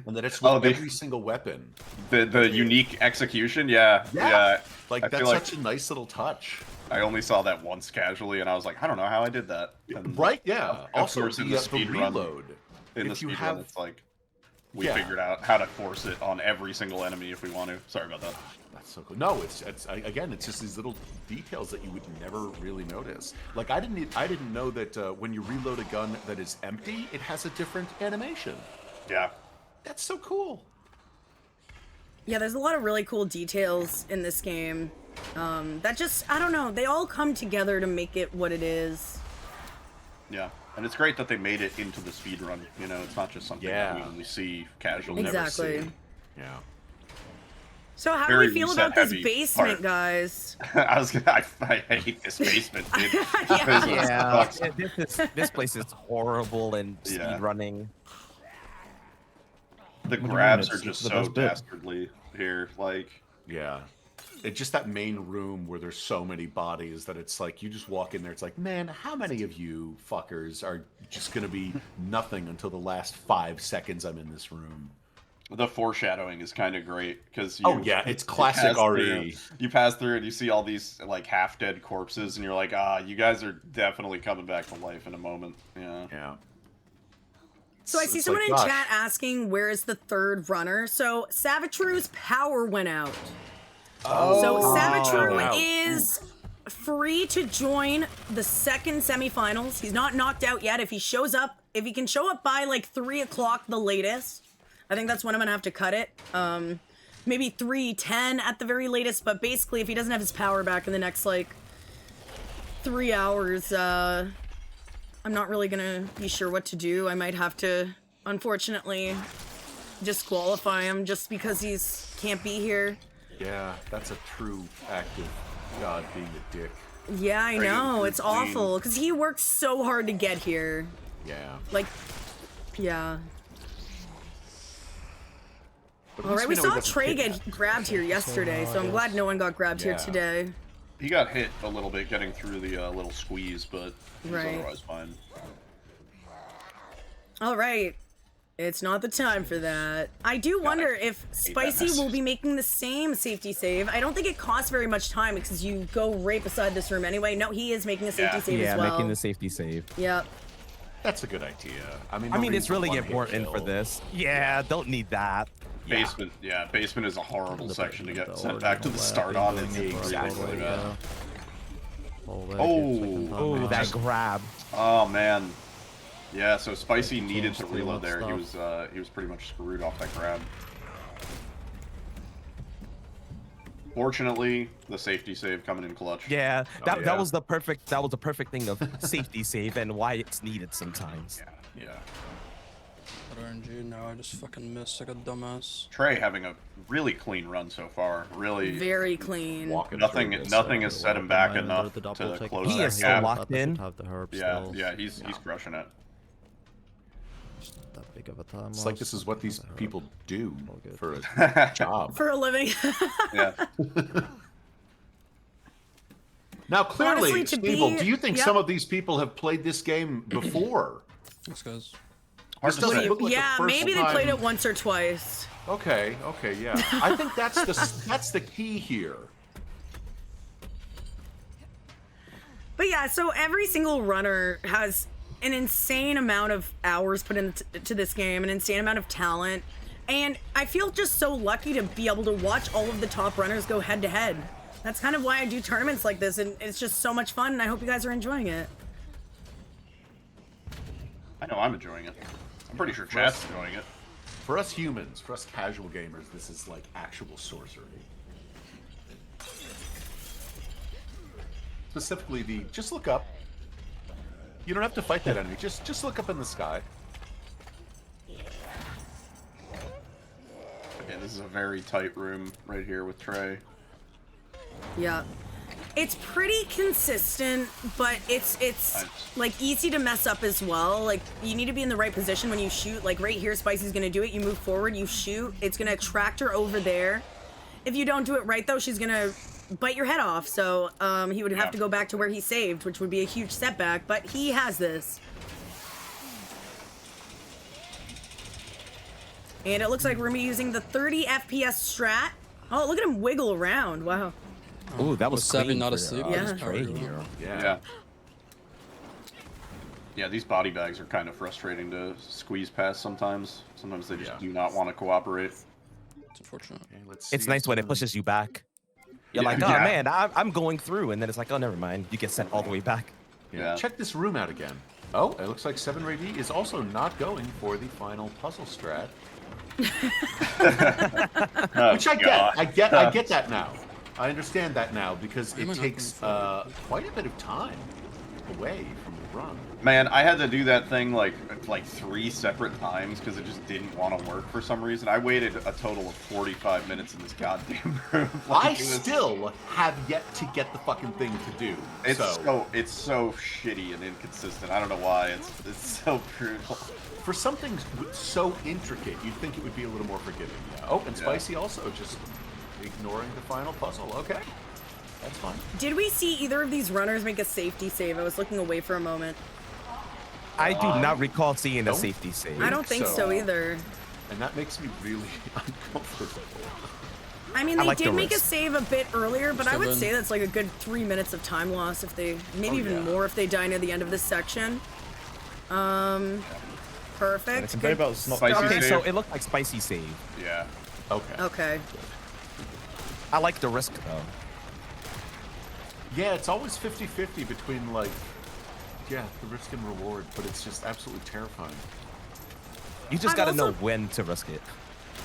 And that it's with every single weapon. The unique execution, yeah. Like that's such a nice little touch. I only saw that once casually, and I was like, I don't know how I did that. And right? Yeah. Of course, in the speed run, reload. In the speed run, it's like we figured out how to force it on every single enemy if we want to. Sorry about that. That's so cool. No, it's again, it's just these little details that you would never really notice. Like I didn't know that when you reload a gun that is empty, it has a different animation. Yeah. That's so cool. Yeah, there's a lot of really cool details in this game. That just, I don't know, they all come together to make it what it is. Yeah, and it's great that they made it into the speedrun. You know, it's not just something that we only see casually. Exactly. Never see. Yeah. So how do Very we feel about this reset-heavy basement, part. guys? I hate this basement, dude. Yeah. This place is horrible and Yeah. speedrunning. The do you mean? grabs are It's just the so best bit. dastardly here. Like, Yeah. It's just that main room where there's so many bodies that it's like you just walk in there. It's like, man, how many of you fuckers are just going to be nothing until the last 5 seconds I'm in this room? the foreshadowing is kind of great because Oh, yeah, it's classic RE. You pass through and you see all these like half dead corpses, and you're like, ah, you guys are definitely coming back to life in a moment. Yeah. Yeah. So I see It's someone like, in gosh. chat asking where is the third runner. So Savitru's power went out. So Savitru wow. is free to join the second semifinals. He's not knocked out yet. If he shows up, if he can show up by like 3 o'clock the latest, I think that's when I'm gonna have to cut it. Maybe 3:10 at the very latest. But basically, if he doesn't have his power back in the next like 3 hours, I'm not really gonna be sure what to do. I might have to, unfortunately, disqualify him just because he's can't be here. Yeah, that's a true act of God being a dick. Yeah, I Bring him know. through It's clean. awful because he worked so hard to get here. Yeah. Like, yeah. But at All least right, we know saw he wasn't Trey kidnapped. get grabbed here yesterday, so I'm glad no one got grabbed here Yeah. today. He got hit a little bit getting through the little squeeze, but he was Right. otherwise fine. All right. It's not the time for that. I do wonder if Spicy mess. will be making the same safety save. I don't think it costs very much time because you go right beside this room anyway. No, he is making a safety Yeah. save Yeah, as well. making the safety save. Yep. That's a good idea. I mean, I mean, it's really one-hit important for kill. this. Yeah, don't need that. Yeah. Basement is a horrible The section to bit- get the sent back to the original start way on. of It's doing it, but exactly like, bad. always Oh, second time Oh, around. that grab. Oh man, yeah. So Spicy Like, needed to change reload the there. stuff. He was pretty much screwed off that grab. Fortunately, the safety save coming in clutch. Yeah, that yeah. that was the perfect thing of safety save and why it's needed sometimes. Yeah. RNG, now I just fucking missed like a dumbass. Trey having a really clean run so far. Really, Very clean. Walking nothing through this. has set him back Mine enough the to double take close He that is so gap. locked in. Have the herb Yeah, still. yeah, he's crushing it. That big of a time. It's like this is what these people do All good. for a job. For a living. Yeah. Now, clearly, Honestly, to Steve, be- do you think yep. some of these people have played this game before? Thanks, guys. Hard This to doesn't say. look like the Yeah, first maybe they time- played it once or twice. Okay, yeah. I think that's the key here. But yeah, so every single runner has an insane amount of hours put into this game, an insane amount of talent. And I feel just so lucky to be able to watch all of the top runners go head to head. That's kind of why I do tournaments like this, and it's just so much fun, and I hope you guys are enjoying it. I know I'm enjoying it. I'm pretty sure chat's enjoying it. For us humans, for us casual gamers, this is like actual sorcery. Specifically, just look up. You don't have to fight that enemy. Just look up in the sky. Okay, this is a very tight room right here with Trey. Yeah. It's pretty consistent, but it's Nice. like easy to mess up as well. Like you need to be in the right position when you shoot. Like right here, Spicy's gonna do it. You move forward, you shoot. It's gonna attract her over there. If you don't do it right though, she's gonna bite your head off. So he would have Yeah. to go back to where he saved, which would be a huge setback. But he has this. And it looks like we're gonna be using the 30 FPS strat. Oh, look at him wiggle around. Wow. Ooh, that was Was Savvy clean not for, asleep? Yeah. Just Trey powered here. Yeah. Yeah, these body bags are kind of frustrating to squeeze past sometimes. Sometimes they just Yeah. do not want to cooperate. It's unfortunate. Okay, let's It's see nice if when it someone- pushes you back. You're Yeah, like, oh yeah. man, I'm going through, and then it's like, oh never mind, you get sent all the way back. Yeah. Check this room out again. Oh, it looks like 7 Ray D is also not going for the final puzzle strat. Oh, Which I get. God. I get that now. I understand that now because it takes quite a bit of time away from the run. Man, I had to do that thing like 3 separate times because it just didn't want to work for some reason. I waited a total of 45 minutes in this goddamn room. I still have yet to get the fucking thing to do. It's so shitty and inconsistent. I don't know why. It's so brutal. For something so intricate, you'd think it would be a little more forgiving. Yeah. Oh, and Spicy also just ignoring the final puzzle. Okay, that's fine. Did we see either of these runners make a safety save? I was looking away for a moment. I do not recall seeing a safety save. I don't think so either. And that makes me really uncomfortable. I mean, they did make a save a bit earlier, but I would 7. say that's like a good 3 minutes of time loss if they, maybe even more if they die near the end of this section. Perfect. Good about Spicy Okay, save. so it looked like Spicy save. Yeah. Okay. Okay. I like the risk though. Yeah, it's always 50-50 between like, yeah, the risk and reward, but it's just absolutely terrifying. You just I've gotta also- know when to risk it.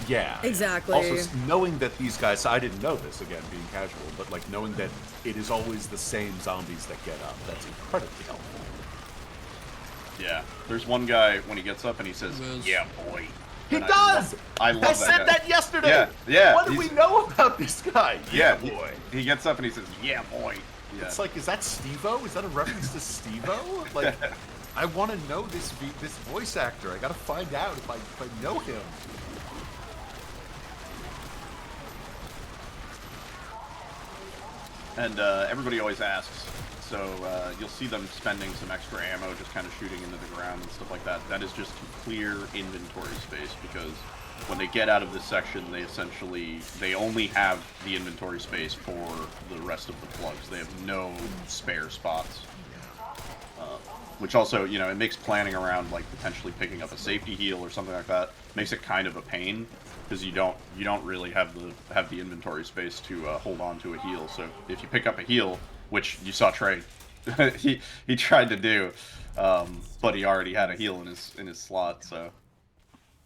Yeah. Exactly. Also, knowing that these guys, I didn't know this, again, being casual, but like knowing that it is always the same zombies that get up, that's incredibly helpful. Yeah. There's one guy when he gets up and he says, "Yeah, boy." He And does! I love I that said guy. that yesterday! Yeah, yeah, What do we he's- know about this guy? Yeah, boy. He gets up and he says, "Yeah, boy." Yeah. It's like, is that Steve-O? Is that a reference to Steve-O? Like, I want to know this voice actor. I gotta find out if I know him. And everybody always asks, so you'll see them spending some extra ammo just kind of shooting into the ground and stuff like that. That is just to clear inventory space because when they get out of this section, they only have the inventory space for the rest of the plugs. They have no spare spots. Which also, you know, it makes planning around like potentially picking up a safety heal or something like that makes it kind of a pain because you don't really have the inventory space to hold on to a heal. So if you pick up a heal, which you saw Trey, he tried to do, but he already had a heal in his slot. So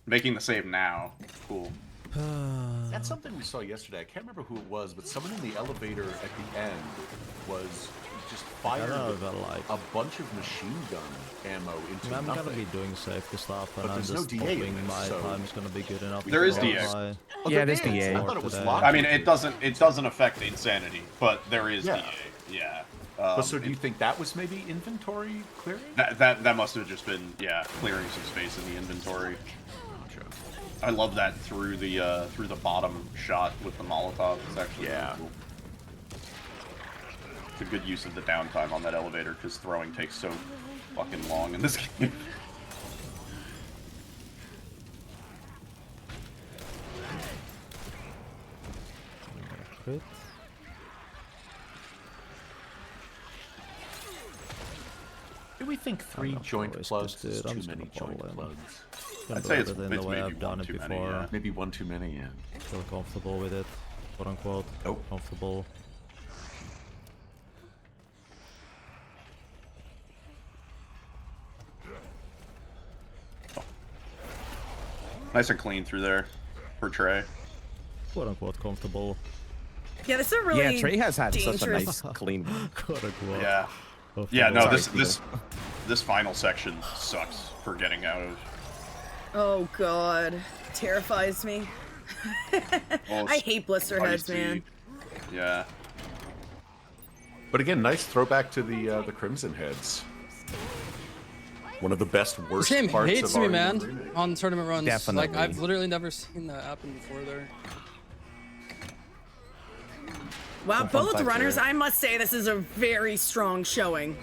making the save now, cool. That's something we saw yesterday. I can't remember who it was, but someone in the elevator at the end was just fired like, a bunch of machine gun ammo into I'm nothing. gonna be doing safety stuff, and But I'm there's no just DA in hoping this, my so- time is gonna be good enough. There is to DA. qualify. Oh, Yeah, there there's is. DA. I thought it was Today. locked. I mean, it doesn't affect insanity, but there is Yeah. DA. Yeah. But so do you think that was maybe inventory clearing? That must have just been clearing some space in the inventory. I love that through the bottom shot with the Molotov. It's actually really cool. It's a good use of the downtime on that elevator because throwing takes so fucking long in this game. Crit. Do we think 3 not joint always plugs just do is it. I'm too just many gonna joint follow in. plugs? Gonna I'd do say it's everything the way maybe I've done one it too many, before. yeah. Maybe one too many, yeah. Feel comfortable with it, quote unquote. Oh. Comfortable. Nice and clean through there for Trey. Quote unquote comfortable. Yeah, this is a really Yeah, Trey has had such a dangerous- nice clean. Quote unquote. Yeah. comfortable. Yeah, no, Sorry, this final section sucks for getting out of. Oh god, terrifies me. Well, I hate blister heads, spicy. man. Yeah. But again, nice throwback to the Crimson Heads. One of the best This worst game parts hates of me, RE9 man, remake. on tournament runs. Like, Definitely. I've literally never seen that happen before there. Wow, Some fun both facts runners, here. I must say this is a very strong showing.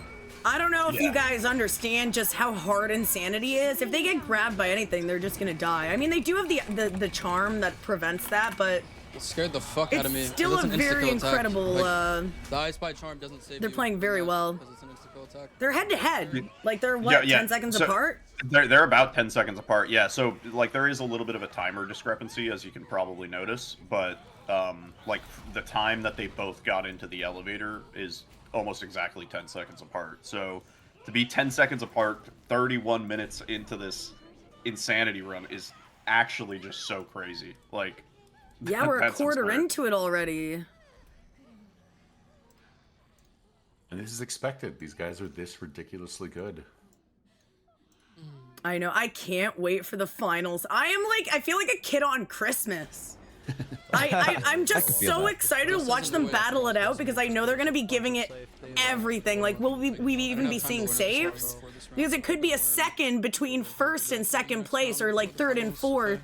I don't know if you guys understand just how hard insanity is. If they get grabbed by anything, they're just gonna die. I mean, they do have the charm that prevents that, but It scared the fuck out of me. it's still That's a an very insta-kill attack. incredible. Like, the Ice Spy charm doesn't save they're you playing from very that well. because it's an insta-kill attack. They're head to head. Like they're what, 10 seconds So, apart? They're about 10 seconds apart. Yeah, so like there is a little bit of a timer discrepancy, as you can probably notice, but like the time that they both got into the elevator is almost exactly 10 seconds apart. So to be 10 seconds apart, 31 minutes into this insanity run is actually just so crazy. Like, Yeah, we're a that's quarter absurd. into it already. And this is expected. These guys are this ridiculously good. I know. I can't wait for the finals. I feel like a kid on Christmas. I'm just feel so that. excited to watch them battle it out because I know they're going to be giving it everything. Like, will we even be seeing saves? Because it could be a second between first and second place, or like third and fourth.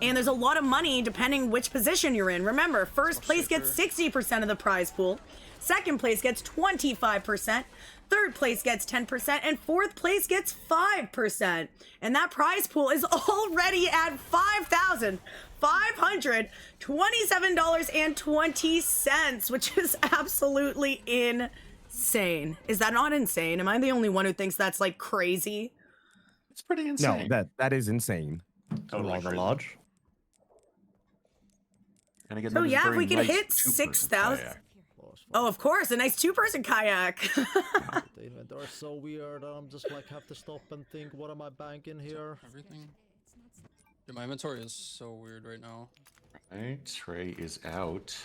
And there's a lot of money depending which position you're in. Remember, first place gets 60% of the prize pool. Second place gets 25%. Third place gets 10%, and fourth place gets 5%. And that prize pool is already at $5,527.20, which is absolutely insane. Is that not insane? Am I the only one who thinks that's like crazy? It's pretty insane. No, that is insane. Totally Rather crazy. large. And again, So that is a yeah, if very we can nice hit two-person 6,000. kayak. Oh, of course, a nice two-person kayak. The inventory is so weird. I'm just like have to stop and think, what am I banking here? Everything. Dude, my inventory is so weird right now. Right, Trey is out.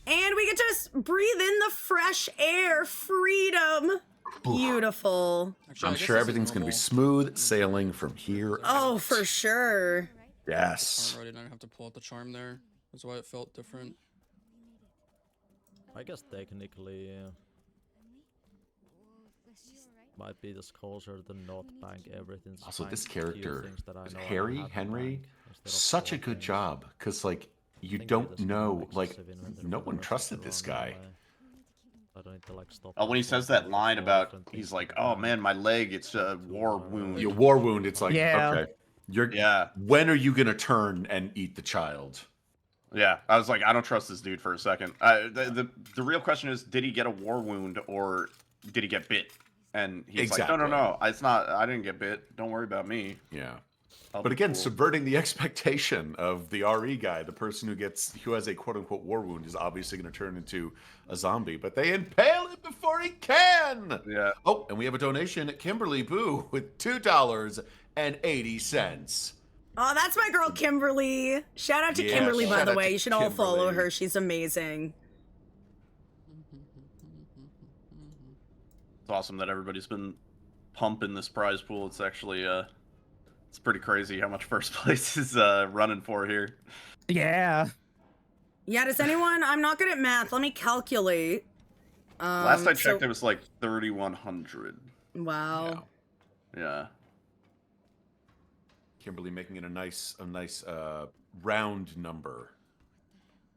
And we get to just breathe in the fresh air. Freedom. Beautiful. Actually, I I'm guess sure this is everything's going to be normal. smooth sailing from here. Oh, out. for sure. Yes. Already, I didn't have to pull out the charm there. That's why it felt different. I guess technically might be discloser to not bank everything. just Also, bank this the few character, things that I know I Harry, have to Henry, bank instead of such a all good things. job. Because, like, you I think don't there's know, like, excessive inventory no for the one rest of trusted the this run guy. anyway. I don't need to, like, stop Oh, when he and says think that about line all about, different he's things like, that oh bank. man, my leg, it's a war wound. Your war wound, it's like, Yeah. okay. You're, Yeah. When are you going to turn and eat the child? Yeah, I was like, I don't trust this dude for a second. The real question is, did he get a war wound or did he get bit? And he's like, no, Exactly. it's not. I didn't get bit. Don't worry about me. Yeah. I'll But be again, cool." subverting the expectation of the RE guy, the person who has a quote unquote war wound, is obviously going to turn into a zombie. But they impale him before he can. Yeah. Oh, and we have a donation at Kimberly Boo with $2.80. Oh, that's my girl, Kimberly. Shout out to Yeah, Kimberly, by shout the out way. to You should all follow Kimberly. her. She's amazing. It's awesome that everybody's been pumping this prize pool. It's actually it's pretty crazy how much first place is running for here. Yeah. Yeah, does anyone... I'm not good at math. Let me calculate. Last I checked, so- it was like 3,100. Wow. Yeah. Kimberly making it a nice round number.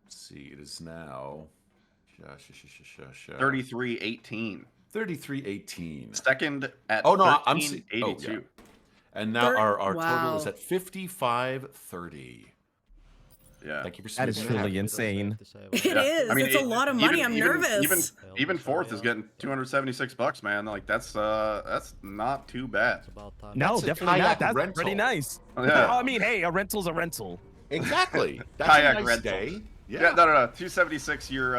Let's see, it is now 3318. 3318. Second at Oh no, I'm 1382. yeah. And now our total Wow. is at 5530. Yeah. Thank you for That is squeezing truly in. insane. It Yeah. is. I mean, It's a lot of money. I'm nervous. Even fourth is getting $276, man. Like that's not too bad. It's about time. No, That's a definitely kayak not. That's rental. pretty nice. Yeah. I mean, hey, a rental's a rental. Exactly. That's Kayak a nice rental. day. Yeah, no. 276. You're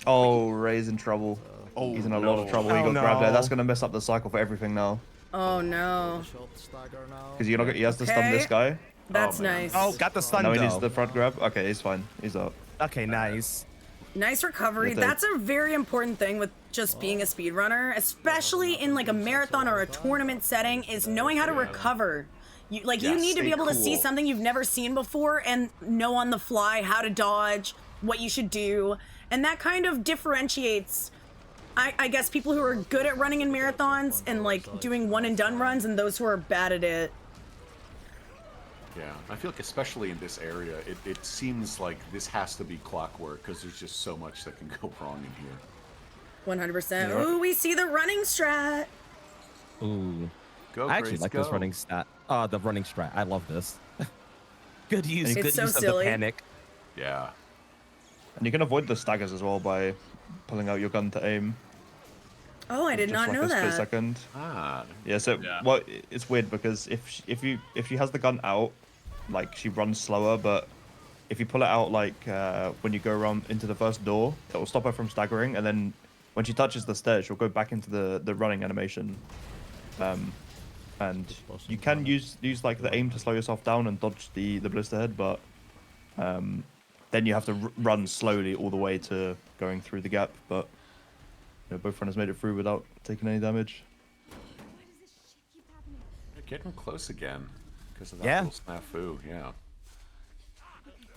Oh, Ray's in trouble. oh, He's in a lot of trouble. Oh, He got grabbed there. no. That's gonna mess up the cycle for everything now. Oh, no. Shot stagger now. Because he has to stun this Okay. guy. That's man. nice. Oh, got the stun Now he needs though. the front grab. Okay, he's fine. He's up. Okay, nice. Nice recovery. With the- That's a very important thing with just being a speedrunner, especially in like a marathon or a tournament setting, is knowing how to recover. You Yeah, need to be stay able to see cool. something you've never seen before and know on the fly how to dodge, what you should do, and that kind of differentiates, I guess, people who are good at running in marathons and like doing one and done runs and those who are bad at it. Yeah, I feel like especially in this area, it seems like this has to be clockwork because there's just so much that can go wrong in here. 100%. Yeah. Ooh, we see the running strat. Ooh. Go, I actually Grace, like go. this running stat. The running strat. I love this. Good use. It's Good so use silly. of the panic. Yeah. And you can avoid the staggers as well by pulling out your gun to aim. Oh, I did Just not like know a split that. second. Ah. Yeah. So Yeah. well, it's weird because if she has the gun out, like she runs slower, but if you pull it out like when you go around into the first door, it will stop her from staggering, and then when she touches the stairs, she'll go back into the running animation. And and This wasn't you can running. use like the aim to slow yourself down and dodge the blister head, but then you have to run slowly all the way to going through the gap. But both runners made it through without taking any damage. They're getting close again because of that Yeah. little snafu. Yeah.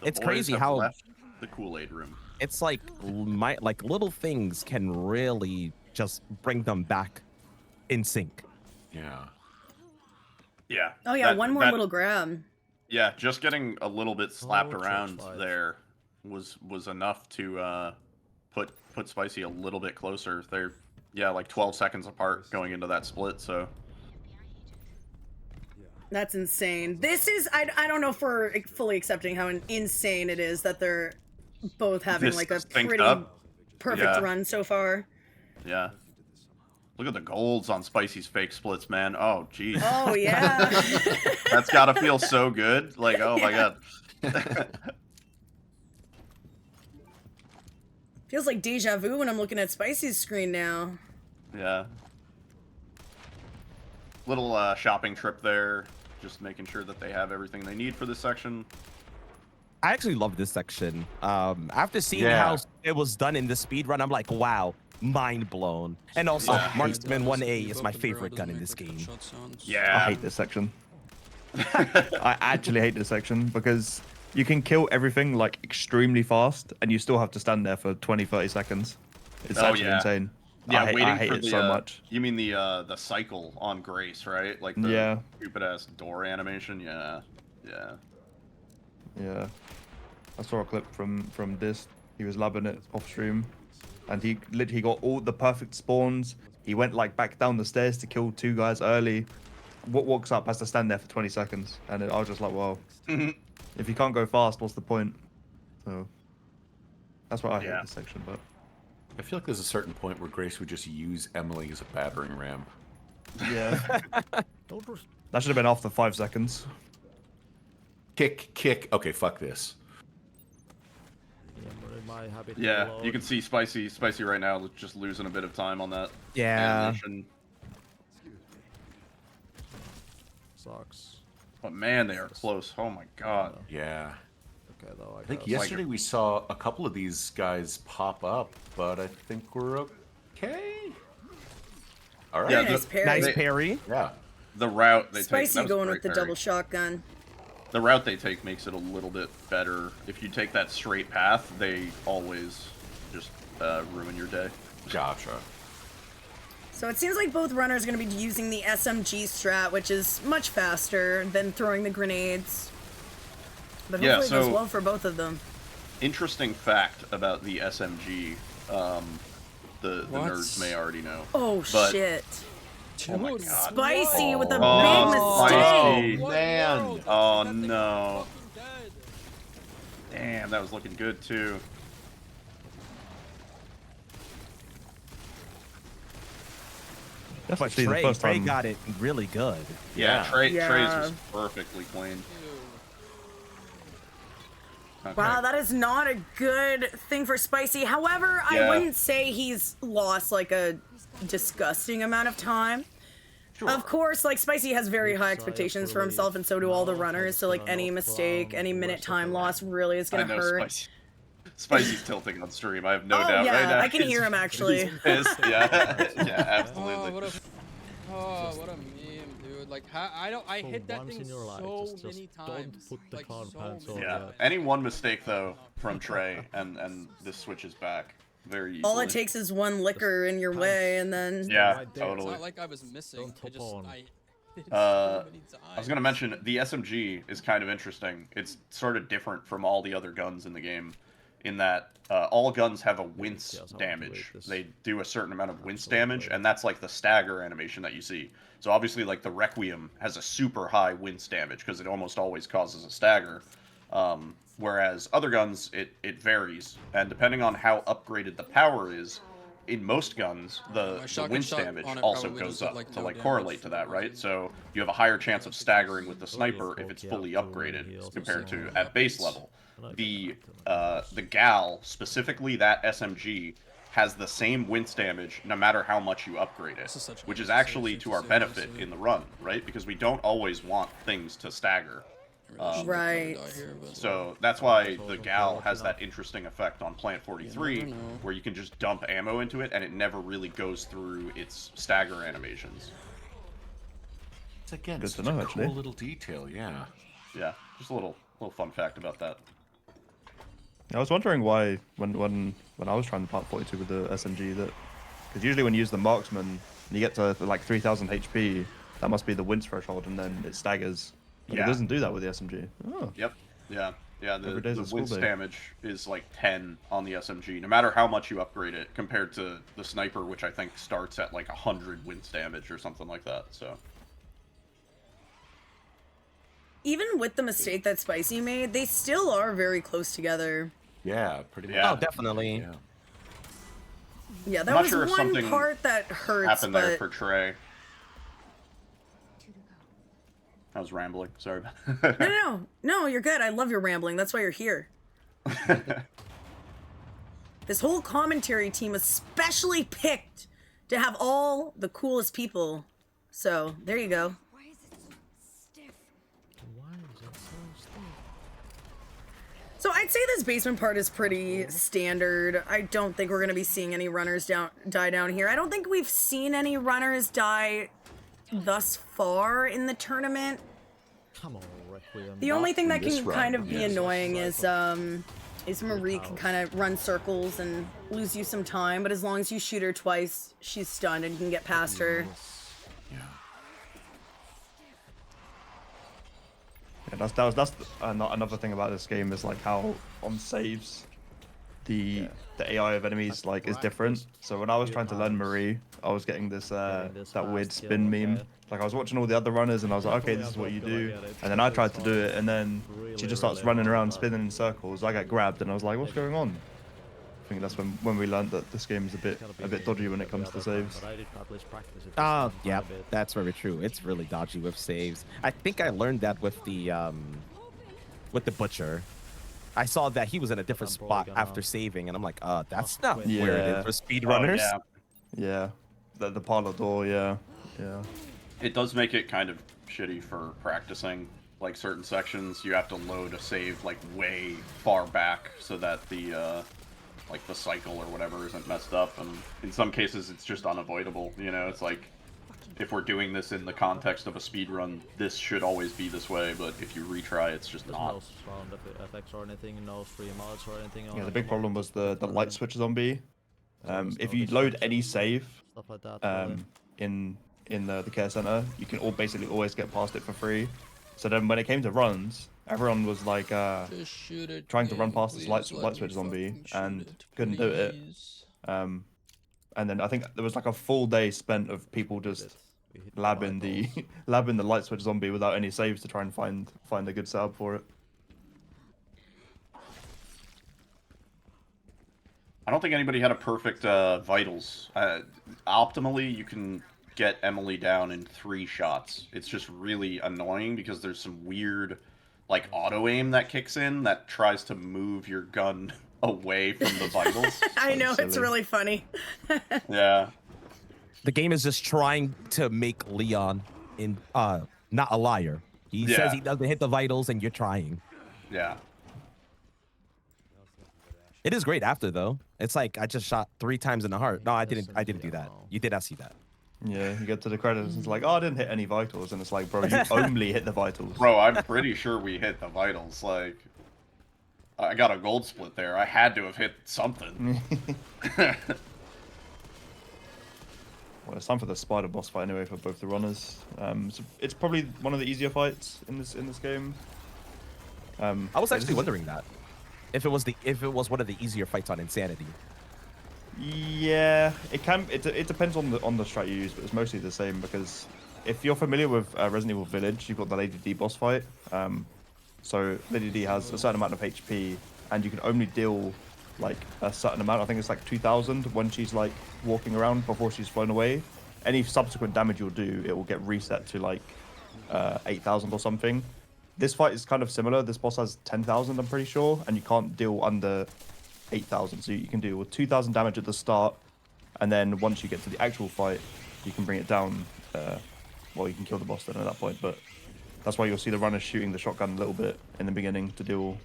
The It's boys crazy have how- left the Kool-Aid room. It's like little things can really just bring them back in sync. Yeah. Yeah. Oh yeah, one more that- little grab. Yeah, just getting a little bit slapped Oh, around church life. there was enough to put Spicy a little bit closer. They're like 12 seconds apart going into that split. So That's insane. This is I don't know if we're fully accepting how insane it is that they're both having This like a synced pretty up. perfect Yeah. run so far. yeah, look at the golds on Spicy's fake splits, man. Oh geez, Oh yeah. that's gotta feel so good. Like oh my Yeah. god. Feels like deja vu when I'm looking at Spicy's screen now. Yeah. Little shopping trip there, just making sure that they have everything they need for this section. I actually love this section. After seeing Yeah. how it was done in the speed run, I'm like, wow, mind blown. And also, Yeah. Marksman 1A is my favorite gun in this game. I Yeah. hate this section. I actually hate this section because you can kill everything like extremely fast and you still have to stand there for 20-30 seconds. It's Oh, actually yeah. insane. Yeah, I waiting hate for it the so much. You mean the cycle on Grace, right? Like the Yeah. stupid ass door animation. Yeah. Yeah. Yeah. I saw a clip from this. He was labbing it off stream, and he literally got all the perfect spawns. He went like back down the stairs to kill 2 guys early. What walks up has to stand there for 20 seconds, and I was just like, wow. If you can't go fast, what's the point? So that's why I hate Yeah. this section. But I feel like there's a certain point where Grace would just use Emily as a battering ram. yeah, Don't res- that should have been after 5 seconds. Kick. Okay, fuck this. Yeah, but in my habit to Yeah. load. You can see Spicy right now just losing a bit of time on that Yeah. animation. Sucks. But man, they are close. Oh my god. Yeah. Okay, though. I think guess. yesterday we saw a couple of these guys pop up, but I think we're okay. All right. Yeah, Nice parry. Nice They- parry. Yeah. The route they take. Spicy that was a going great with the parry. double shotgun. The route they take makes it a little bit better. If you take that straight path, they always just ruin your day. Gotcha. So it seems like both runners are going to be using the SMG strat, which is much faster than throwing the grenades. But Yeah, hopefully it goes so- well for both of them. Interesting fact about the SMG, the What? nerds may already know. Oh But- shit. Oh my Dude, god. Spicy with a Oh, big Spicy. mistake. What Man. world? Oh, That thing is no. fucking dead. Damn, that was looking good too. That's But actually the Trey first time. got it really good. Yeah, Yeah. Trey's Yeah. was perfectly clean. Okay. Wow, that is not a good thing for Spicy. However, I Yeah. wouldn't say he's lost like a disgusting amount of time. Of course, like Spicy has very high expectations for himself, and so do all the runners. So like any mistake, any minute time loss really is I gonna know hurt. Spicy. Spicy's tilting on stream. I have no Oh, doubt yeah, right now. I can hear him, He's- actually. he's pissed. Yeah, yeah, Oh, absolutely. what a meme, dude. Like, I For hit that once thing in your life, so just many don't times. put the like, car so pants many on. Yeah, Yeah. any one mistake though from Trey, and this switches back very easily. All it takes is one liquor in your way, and then Yeah, Right there. It's totally. not like I was missing. Don't I top just, on. I hit it Uh, so many times. I was gonna mention the SMG is kind of interesting. It's sort of different from all the other guns in the game, in that all guns have a wince Yes, I want to damage. rate this. They do a certain amount of wince Absolutely. damage, and that's like the stagger animation that you see. So obviously, like the Requiem has a super high wince damage because it almost always causes a stagger. Whereas other guns, it varies, and depending on how upgraded the power is, in most guns, the shotgun wince shot damage on it also probably goes just did, up like, to no like damage correlate to for that, no right? reason. So you have a higher chance of staggering with the sniper if it's fully upgraded compared to at base level. The gal, specifically that SMG, has the same wince damage no matter how much you upgrade it, which is actually to our benefit in the run, right? Because we don't always want things to stagger. Right. So that's why the Gal has that interesting effect on Plant 43, where you can just dump ammo into it and it never really goes through its stagger animations. It's again Good such to know, a actually. cool little detail, yeah. Yeah, just a little fun fact about that. I was wondering why when I was trying the Part 42 with the SMG that, because usually when you use the marksman and you get to like 3000 HP, that must be the wince threshold, and then it staggers. But it doesn't do that with the SMG. Oh. Yep. Yeah. Yeah. Every day's The a school wince day. damage is like 10 on the SMG, no matter how much you upgrade it, compared to the sniper, which I think starts at like 100 wince damage or something like that. So. Even with the mistake that Spicy made, they still are very close together. Yeah, pretty much. Yeah. Oh, definitely. Yeah. Yeah, I'm that not was sure if one something part that hurts, happened but there for Trey. I was rambling. Sorry. no, you're good. I love your rambling. That's why you're here. This whole commentary team was specially picked to have all the coolest people. So there you go. Why is it so stiff? So I'd say this basement part is pretty standard. I don't think we're going to be seeing any runners die down here. I don't think we've seen any runners die thus far in the tournament. Come on, Requiem. The only thing that this can run, kind of be yes. annoying is Marie can kind of run circles and lose you some time, but as long as you shoot her twice, she's stunned and you can get past her. Yeah. Yeah, that's another thing about this game is like how on saves the AI of enemies like is different. So when I was trying to learn Marie, I was getting this that weird spin meme. Like I was watching all the other runners and I was like, okay, this is what you do. And then I tried to do it and then she just starts running around spinning in circles. I get grabbed and I was like, what's going on? I think that's when we learned that this game is a bit dodgy when it comes to saves. Oh, yeah, that's very true. It's really dodgy with saves. I think I learned that with the butcher. I saw that he was in a different spot after saving, and I'm like, that's not where it is for speedrunners. Oh, Yeah, the parlor door, yeah. It does make it kind of shitty for practicing. Like certain sections, you have to load a save like way far back so that the like the cycle or whatever isn't messed up. And in some cases, it's just unavoidable. You know, it's like if we're doing this in the context of a speed run, this should always be this way. But if you retry, it's just There's not. no sound effects or anything, no free mods or anything. Yeah, the big problem was the light switch zombie. If you load any save Stuff like that. in the care center, you can basically always get past it for free. So then when it came to runs, everyone was like Just shoot it. trying to run please, past this light let switch me zombie fucking shoot and it, couldn't do it. please. And then I think there was like a full day spent of people just labbing the light switch zombie without any saves to try and find a good setup for it. I don't think anybody had a perfect vitals. Optimally, you can get Emily down in 3 shots. It's just really annoying because there's some weird, like, auto aim that kicks in that tries to move your gun away from the vitals. I know, it's silly. really funny. Yeah. The game is just trying to make Leon not a liar. He Yeah. says he doesn't hit the vitals, and you're trying. Yeah. It is great after though. It's like I just shot 3 times in the heart. No, I didn't do that. You did not see that. Yeah, you get to the credits and it's like, oh, I didn't hit any vitals, and it's like, bro, you only hit the vitals. Bro, I'm pretty sure we hit the vitals. Like, I got a gold split there. I had to have hit something. Well, it's time for the spider boss fight anyway for both the runners. So it's probably one of the easier fights in this game. I was actually wondering that if it was one of the easier fights on Insanity. Yeah, it can. It depends on the strat you use, but it's mostly the same because if you're familiar with Resident Evil Village, you've got the Lady D boss fight. So Lady D has a certain amount of HP, and you can only deal like a certain amount. I think it's like 2,000 when she's like walking around before she's flown away. Any subsequent damage you'll do, it will get reset to like 8,000 or something. This fight is kind of similar. This boss has 10,000, I'm pretty sure, and you can't deal under 8,000. So you can do 2,000 damage at the start, and then once you get to the actual fight, you can bring it down. Well, you can kill the boss then at that point, but that's why you'll see the runners shooting the shotgun a little bit in the beginning to deal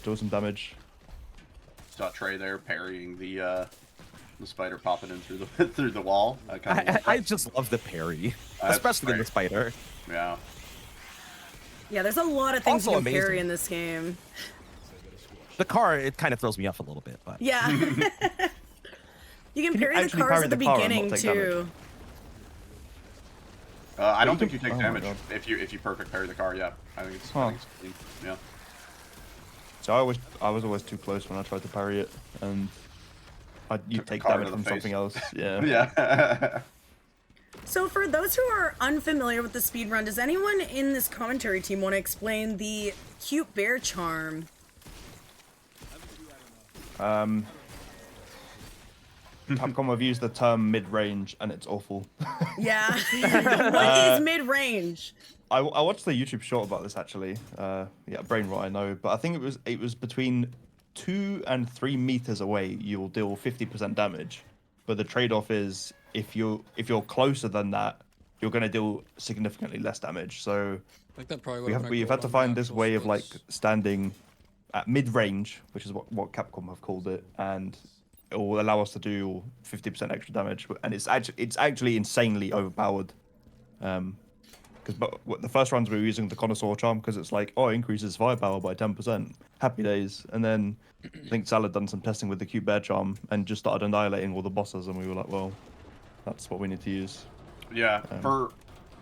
some damage. Saw Trey there parrying the spider popping in through the through the wall. I just love the parry, especially in the spider. Yeah. Yeah, there's a lot of things Also you can parry amazing. in this game. The car, it kind of throws me off a little bit, but Yeah. You can you parry the actually cars parry at the the car and not beginning take too. I don't you think you can- take oh my damage God. if you perfect parry the car. Yeah, I think it's clean. Yeah. So I was always too close when I tried to parry it, and you Took the take car damage to the from something face. else. Yeah. Yeah. So for those who are unfamiliar with the speedrun, does anyone in this commentary team want to explain the cute bear charm? Capcom have used the term mid-range, and it's awful. Yeah. What is mid-range? I watched the YouTube short about this actually. Yeah, brain rot, I know, but I think it was between 2 and 3 meters away, you will deal 50% damage. But the trade-off is if you're closer than that, you're going to deal significantly less damage. So I think that probably we've had to find this way of like standing at mid-range, which is what Capcom have called it, and it will allow us to do 50% extra damage. And it's actually insanely overpowered. Because the first runs we were using the connoisseur charm because it's like, oh, it increases firepower by 10%. Happy days. And then I think Sal had done some testing with the cute bear charm and just started annihilating all the bosses, and we were like, well, that's what we need to use. Yeah, for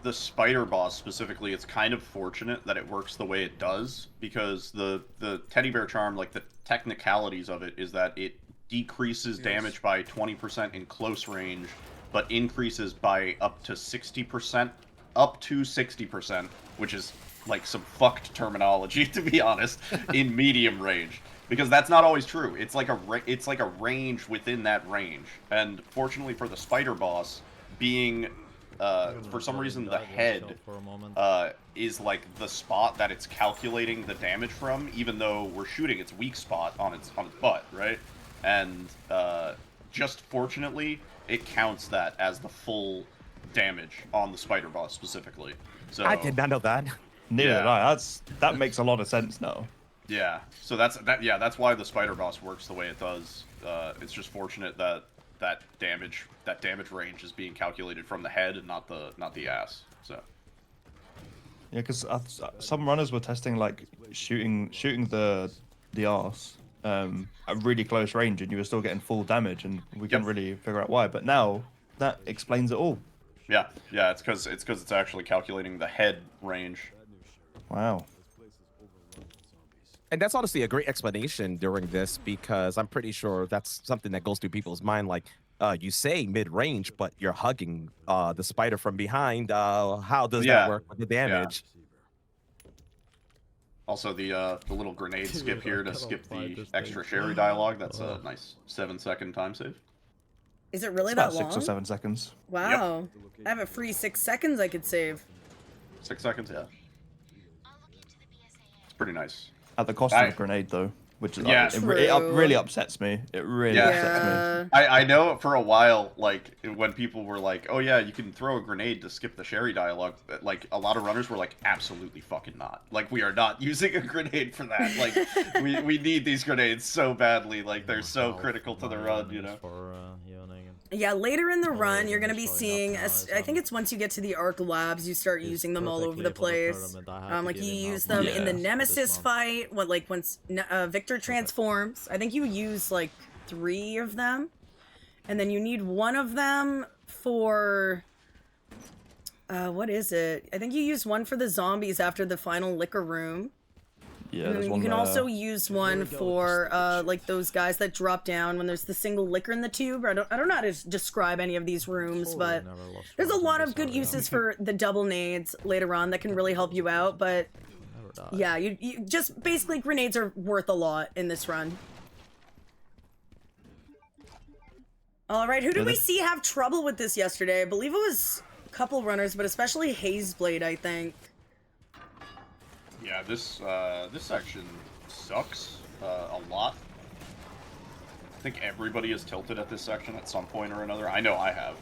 the spider boss specifically, it's kind of fortunate that it works the way it does, because the teddy bear charm, like the technicalities of it, is that it decreases damage by 20% in close range, but increases by up to 60%, which is like some fucked terminology, to be honest, in medium range. Because that's not always true. It's like a range within that range. And fortunately for the spider boss, being for some reason the head is like the spot that it's calculating the damage from, even though we're shooting its weak spot on its butt, right? And just fortunately, it counts that as the full damage on the spider boss specifically. So I did not know that. Neither Yeah. did I. That makes a lot of sense now. yeah, so that's why the spider boss works the way it does. It's just fortunate that that damage range is being calculated from the head and not the ass. So Yeah, because some runners were testing like shooting the arse at really close range, and you were still getting full damage, and we couldn't really figure out why. But now that explains it all. yeah, it's because it's actually calculating the head range. Wow. And that's honestly a great explanation during this, because I'm pretty sure that's something that goes through people's mind. Like, you say mid-range, but you're hugging the spider from behind. How does that work with the damage? Also, the little grenade skip here to skip the extra Sherry dialogue. That's a nice 7-second time save. Is it really It's that about long? 6 or 7 seconds. Wow. I have a free 6 seconds I could save. 6 seconds, yeah. It's pretty nice. At the cost of a grenade, though, which is Yeah. it True. really upsets me. It really upsets me. I know for a while, like, when people were like, oh yeah, you can throw a grenade to skip the Sherry dialogue, like, a lot of runners were like, absolutely fucking not. Like, we are not using a grenade for that. Like, we need these grenades so badly. Like, they're so critical to the run, you know? Yeah, later in the run, you're going to be seeing, I think it's once you get to the Arc Labs, you start using them all over the place. Like, you use them in the Nemesis fight, once Victor transforms. I think you use, like, 3 of them. And then you need 1 of them for... what is it? I think you use 1 for the zombies after the final liquor room. Yeah, And there's then one you can there. also use one for like those guys that drop down when there's the single liquor in the tube. I don't know how to describe any of these rooms, but there's a lot of good uses for the double nades later on that can really help you out. But yeah, you just basically grenades are worth a lot in this run. All right, who did we see have trouble with this yesterday? I believe it was a couple runners, but especially Hazeblade, I think. Yeah, this section sucks a lot. I think everybody is tilted at this section at some point or another. I know I have.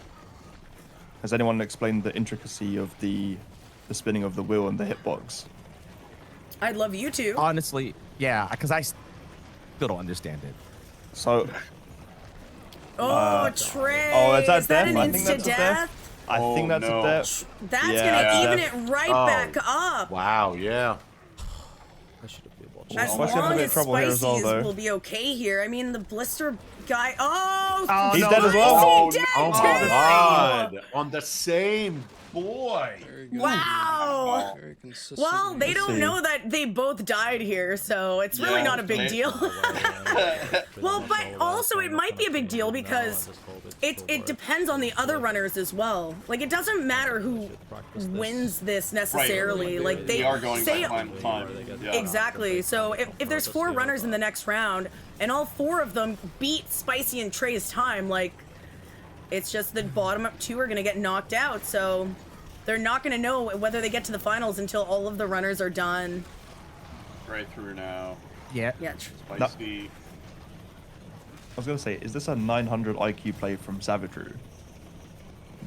Has anyone explained the intricacy of the spinning of the wheel and the hitbox? I'd love you to. Honestly, yeah, because I still don't understand it. So, Oh, Trey. oh, is that that death? an I think instant that's a death? death. I think that's no. a death. That's Yeah, gonna death. even it right Oh. back up. Wow, yeah. I should have been watching. As Spicy had a long bit as of trouble here as well, Spicy's though. will be okay here. I mean, the blister guy. Oh, He's no. dead as well. Oh, dead oh too. my God! On the same boy. Very good. Wow. Very consistent. Well, they Let's don't see. know that they both died here, so it's really Yeah, not a big they- deal. Well, but also it might be a big deal because it depends on the other runners as well. Like, it doesn't matter who wins this necessarily. Like, They they are going say by time to time. Yeah. exactly. So if there's 4 runners in the next round and all 4 of them beat Spicy and Trey's time, like, it's just the bottom 2 are gonna get knocked out. So they're not gonna know whether they get to the finals until all of the runners are done. Right through now. Yeah. Yeah. Spicy. I was gonna say, is this a 900 IQ play from Savageru?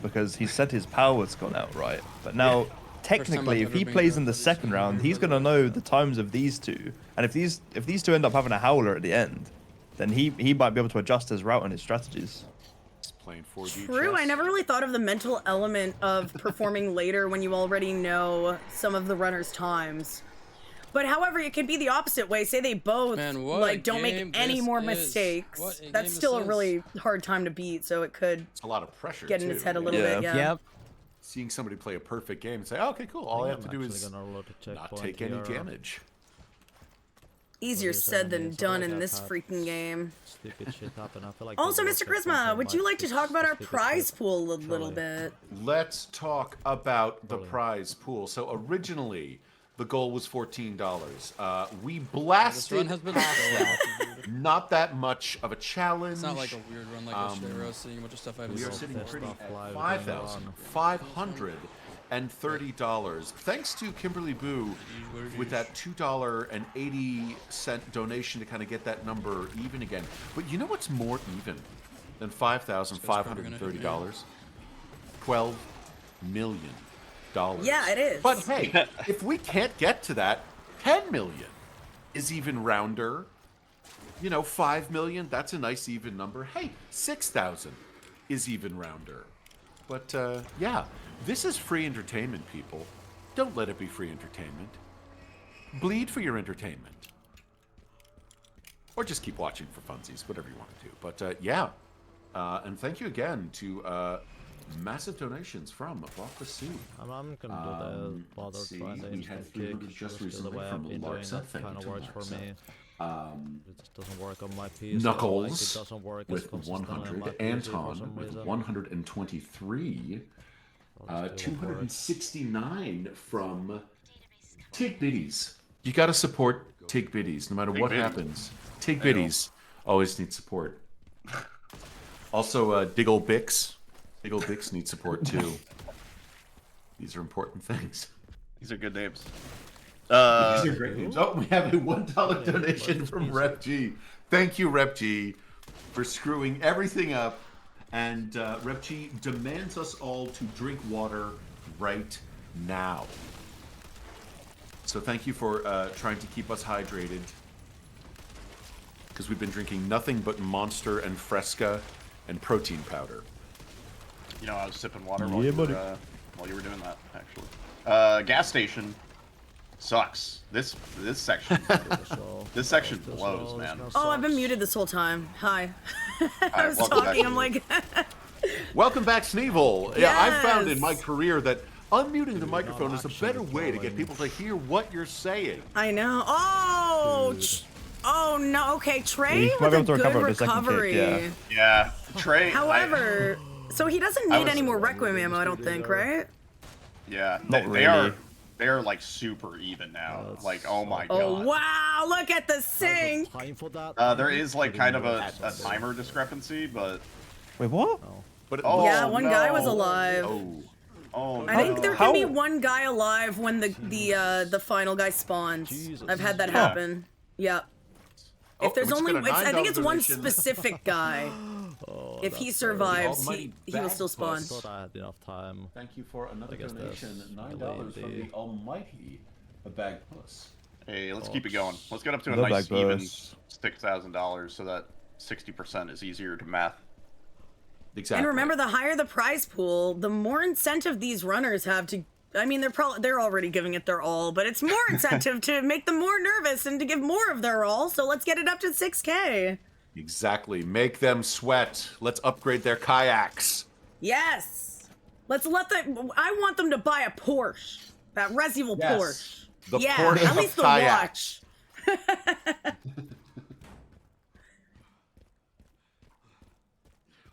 Because he said his power's gone out, right? But now, technically, I've if he ever been plays in the drafted as second round, he's gonna know the times of these two. And if these two end up having a howler at the end, then he might be able to adjust his route and his strategies. He's playing 4D True, I chess. never really thought of the mental element of performing later when you already know some of the runners' times. But however, it could be the opposite way. Say they both Man, what like a don't make game any this more is. mistakes. What a That's game still a this is. really hard time to beat, so it could It's a lot of pressure. get in too, his head a you little know? bit, yeah. Yep. Seeing somebody play a perfect game and say, "Okay, cool. All I have to do is not take any damage." Easier said than done in this freaking game. Also, Mr. Charisma, would you like to talk about our prize pool a little bit? Let's talk about the prize pool. So originally, the goal was $14. We This blasted run has been not that much of a challenge. It's not like a weird run like yesterday where I was seeing a bunch of stuff I We are was sitting pretty at $5,530. Thanks to Kimberly Boo with that $2.80 donation to kind of get that number even again. But you know what's more even than $5,530? $12 million. Yeah, it is. But hey, if we can't get to that, 10 million is even rounder. You know, 5 million, that's a nice even number. Hey, 6,000 is even rounder. But yeah, this is free entertainment, people. Don't let it be free entertainment. Bleed for your entertainment. Or just keep watching for funsies, whatever you want to do. But yeah, and thank you again to massive donations from Wafa Sue. I'm gonna do the bother see, trying to we had instant kick. 300 just Just the recently way from I've been doing Larsa. that Thank kind you of to works for Larsa. me. It just doesn't work on my PC. Knuckles Like, it doesn't work as with consistently on 100, my PC for Anton some with reason. 123, I'll just do what works. 269 from Tig Biddies. You got to support Tig Biddies no matter Tig what Biddies. happens. Tig Biddies always need support. Also, Diggle Bix. Diggle Bix needs support too. These are important things. These are good names. These are great names. Oh, we have a $1 donation from Rep G. Thank you, Rep G, for screwing everything up. And Rep G demands us all to drink water right now. So thank you for trying to keep us hydrated. Because we've been drinking nothing but Monster and Fresca and protein powder. You know, I was sipping water Yeah, while you buddy. while you were doing that, actually. Gas station sucks. This section, this section blows, man. Oh, I've been muted this whole time. Hi. I was welcome back, talking, I'm like... Welcome back, Sneevil. Yeah, I've found in Yes. my career that unmuting the microphone is a better way to get people to hear what you're saying. I know. Oh! Oh, no. Okay, Trey He might with be a able to good recover with the second kick, recovery. yeah. Yeah, Trey. However, so he doesn't I need was- any more Requiem ammo, I don't think, right? yeah, Not they really. are like super even now. That's Like, oh my Oh, god. wow! Look at the sing! Time for that. There is like kind of a timer discrepancy, but Wait, what? But Oh, Yeah, one guy was no. alive. Oh. oh I think there How- can be one guy alive when the final guy spawns. Jesus. I've had that Huh. happen. Yep. If there's we just only, got a I think $9 it's one donation. specific guy. Oh, If he that's survives, Almighty he will still spawn. I thought I had enough time. Thank you for another I guess donation. that's $9 from really the almighty Bag Puss. Hey, let's keep it going. Let's get up to a The nice bag even burst. $6,000 so that 60% is easier to math. Exactly. And remember, the higher the prize pool, the more incentive these runners have to. I mean, they're already giving it their all, but it's more incentive to make them more nervous and to give more of their all. So let's get it up to 6K. Exactly. Make them sweat. Let's upgrade their kayaks. Yes. Let's let them. I want them to buy a Porsche. That Res Evil Yes. Porsche. The yeah, Porsche at of least the kayaks. watch.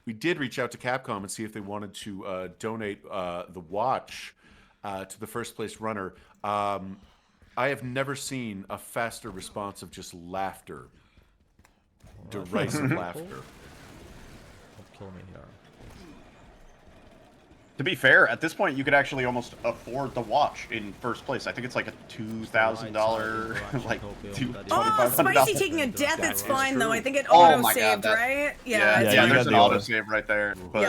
We did reach out to Capcom and see if they wanted to donate the watch to the first place runner. I have never seen a faster response of just laughter. Derisive laughter. Don't kill me here. To be fair, at this point, you could actually almost afford the watch in first place. I think it's like a $2,000, like Oh, Spicy $2,500. taking a death, that's That is fine, though. true. I think it Oh auto my God, saved, that- right? Yeah, it's you there's got an the auto auto. save right there. But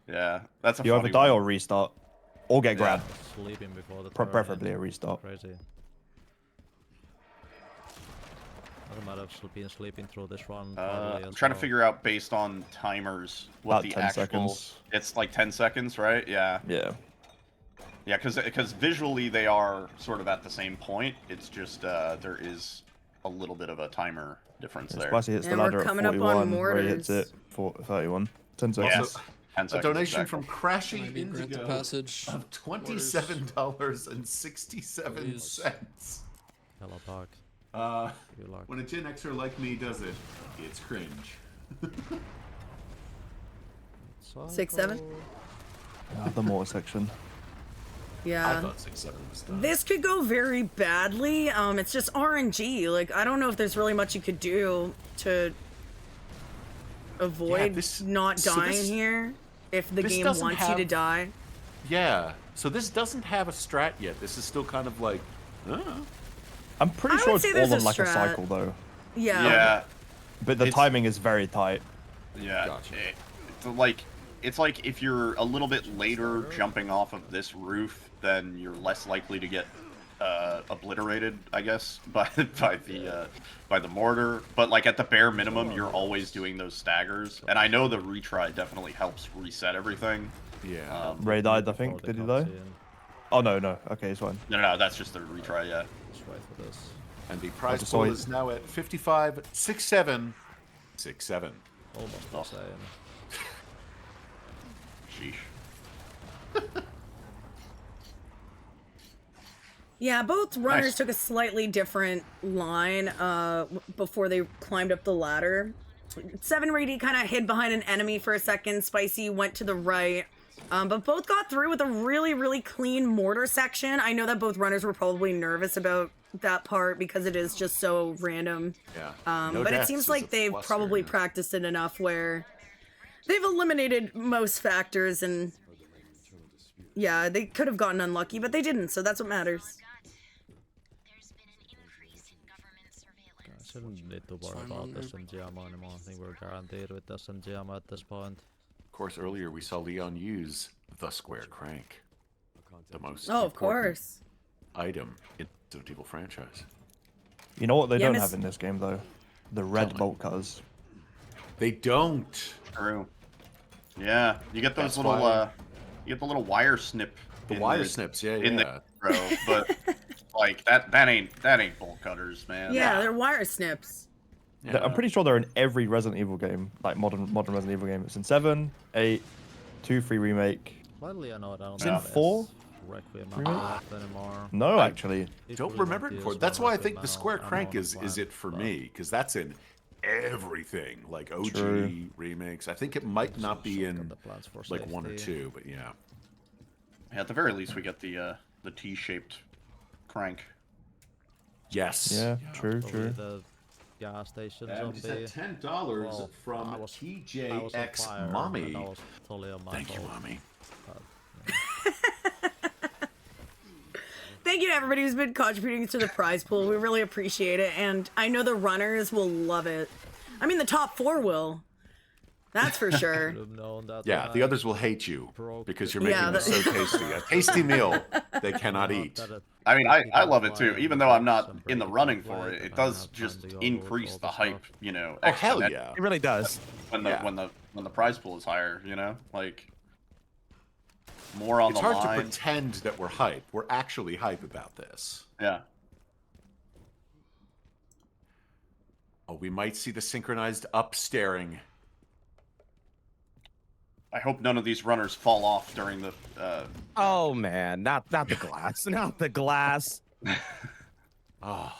Yeah. yeah, that's a You funny either die one. or restart, or get grabbed. Sleeping before the Preferably a restart. Crazy. Doesn't matter if been sleeping through this one. I'm trying to figure out based on timers what About the 10 actual. seconds. It's like 10 seconds, right? Yeah, Yeah. yeah, because visually they are sort of at the same point. It's just there is a little bit of a timer difference there. Spicy hits the And we're ladder at coming up on 41, where he hits mortars. it for 31. 10 seconds. Yes, 10 A seconds. donation exactly. from Crashing Maybe grant the Indigo passage. of $27.67. Hello, Park. Good luck. When a Gen Xer like me does it, it's cringe. 6, 7? The mortar section. I Yeah. thought 6-7 was done. This could go very badly. It's just RNG. Like, I don't know if there's really much you could do to avoid not so dying this- here if the this game doesn't wants you to have- die. Yeah. So this doesn't have a strat yet. This is still kind of like, I'm pretty I sure would it's say all there's on a like a strat. cycle though. Yeah. Yeah, But the It's- timing is very tight. yeah. Gotcha. It's like if you're a little bit later jumping off of this roof, then you're less likely to get obliterated, I guess, by the mortar. But like at the bare minimum, you're always doing those staggers. And I know the retry definitely helps reset everything. yeah. Ray died, I think. Did he die? Oh no, no. Okay, it's fine. No, that's just the retry. Yeah. Let's wait for this. And the prize just pool wait. is now at 55.67. 6-7. Almost the same. Sheesh. Yeah, both runners Nice. took a slightly different line before they climbed up the ladder. 7 Rady kind of hid behind an enemy for a second. Spicy went to the right. But both got through with a really, really clean mortar section. I know that both runners were probably nervous about that part because it is just so random. Yeah. No But it deaths seems is like a they've plus probably here. practiced it enough where they've eliminated most factors and yeah, they could have gotten unlucky, but they didn't, so that's what matters. I shouldn't need to worry about SMG ammo anymore. I think we're guaranteed with SMG ammo at this point. Of course, earlier we saw Leon use the square crank. The most Oh, of important course. item in the Resident Evil franchise. You know what they Yeah, don't Miss- have in this game though? The red me. bolt cutters. They don't. True. Yeah, you get those That's little why- you get the little wire snip. The in wire snips, yeah, in yeah. the bro, but like that ain't bolt cutters, man. Yeah, they're wire snips. I'm pretty sure they're in every Resident Evil game, like modern Resident Evil game. It's in 7, 8, 2, 3 remake. Slightly annoyed I don't It's in have 4? Requiem Remake? ammo left anymore. No, actually. Don't remember it before. That's why I think the square crank is it for me, because that's in everything, like OG True. remakes. I think it might not be Got in the plans for like 1 or safety. 2, but yeah. At the very least, we get the T-shaped crank. Yes. Yeah, true, Probably true. the gas station And we just zombie. had $10 Well, from I was on TJX fire, Mommy. and that was totally on my Thank you, fault. Mommy. Thank you to everybody who's been contributing to the prize pool. We really appreciate it, and I know the runners will love it. I mean, the top 4 will. That's for sure. Yeah, the others will hate you because you're making this so tasty. A tasty meal they cannot eat. I mean, I love it too. Even though I'm not in the running for it, it does just increase the hype, you know. Oh hell yeah! It really does. When the prize pool is higher, you know, like more on the line. It's hard to pretend that we're hype. We're actually hype about this. Yeah. Oh, we might see the synchronized up staring. I hope none of these runners fall off during the. Oh man, not the glass, not the glass. Oh.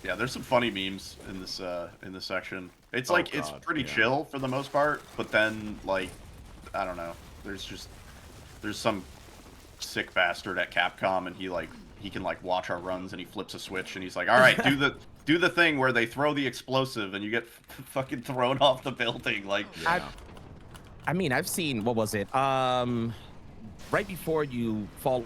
Yeah, there's some funny memes in this section. It's like it's pretty chill for the most part, but then like I don't know. There's some sick bastard at Capcom, and he can like watch our runs, and he flips a switch, and he's like, all right, do the thing where they throw the explosive and you get fucking thrown off the building. Like, I mean, I've seen, what was it? Right before you fall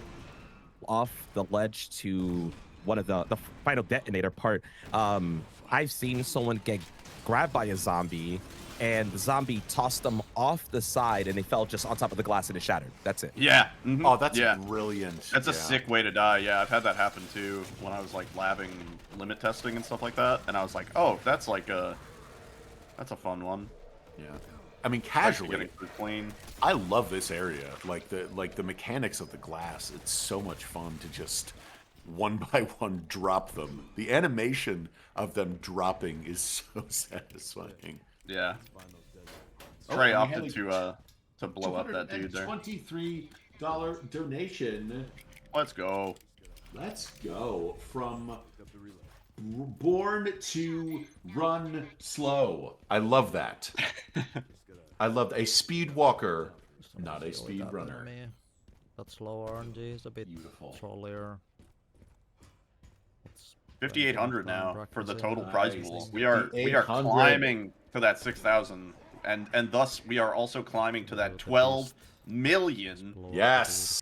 off the ledge to one of the final detonator part, I've seen someone get grabbed by a zombie, and the zombie tossed them off the side, and they fell just on top of the glass and it shattered. That's it. Yeah. Mm-hmm. Oh, that's brilliant. That's a sick way to die. Yeah, I've had that happen too when I was like labbing limit testing and stuff like that, and I was like, oh, that's a fun one. Yeah. I mean, casually, getting clean. I love this area. Like the mechanics of the glass. It's so much fun to just one by one drop them. The animation of them dropping is so satisfying. Yeah. Trey opted to blow up that dude there. $23 donation. Let's go. Let's go from Born to Run Slow. I love that. I love a speed walker, not a speed runner. That slow RNG is a bit trollier. 5,800 now for the total prize pool. We are climbing to that 6,000, and thus we are also climbing to that 12 million. Yes.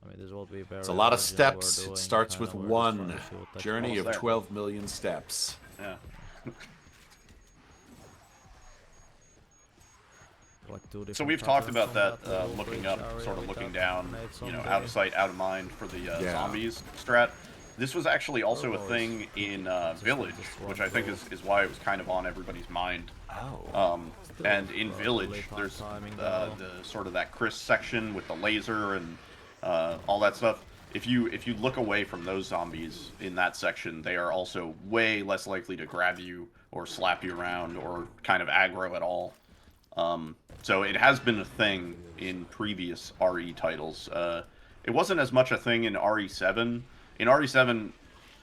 I mean, this will be very. It's a lot of steps. It starts with one journey of 12 million steps. Yeah. So we've talked about that looking up, sort of looking down, you know, out of sight, out of mind for the zombies strat. This was actually also a thing in Village, which I think is why it was kind of on everybody's mind. Oh. And in Village, there's the sort of that Chris section with the laser and all that stuff. If you look away from those zombies in that section, they are also way less likely to grab you or slap you around or kind of aggro at all. So it has been a thing in previous RE titles. It wasn't as much a thing in RE7. In RE7,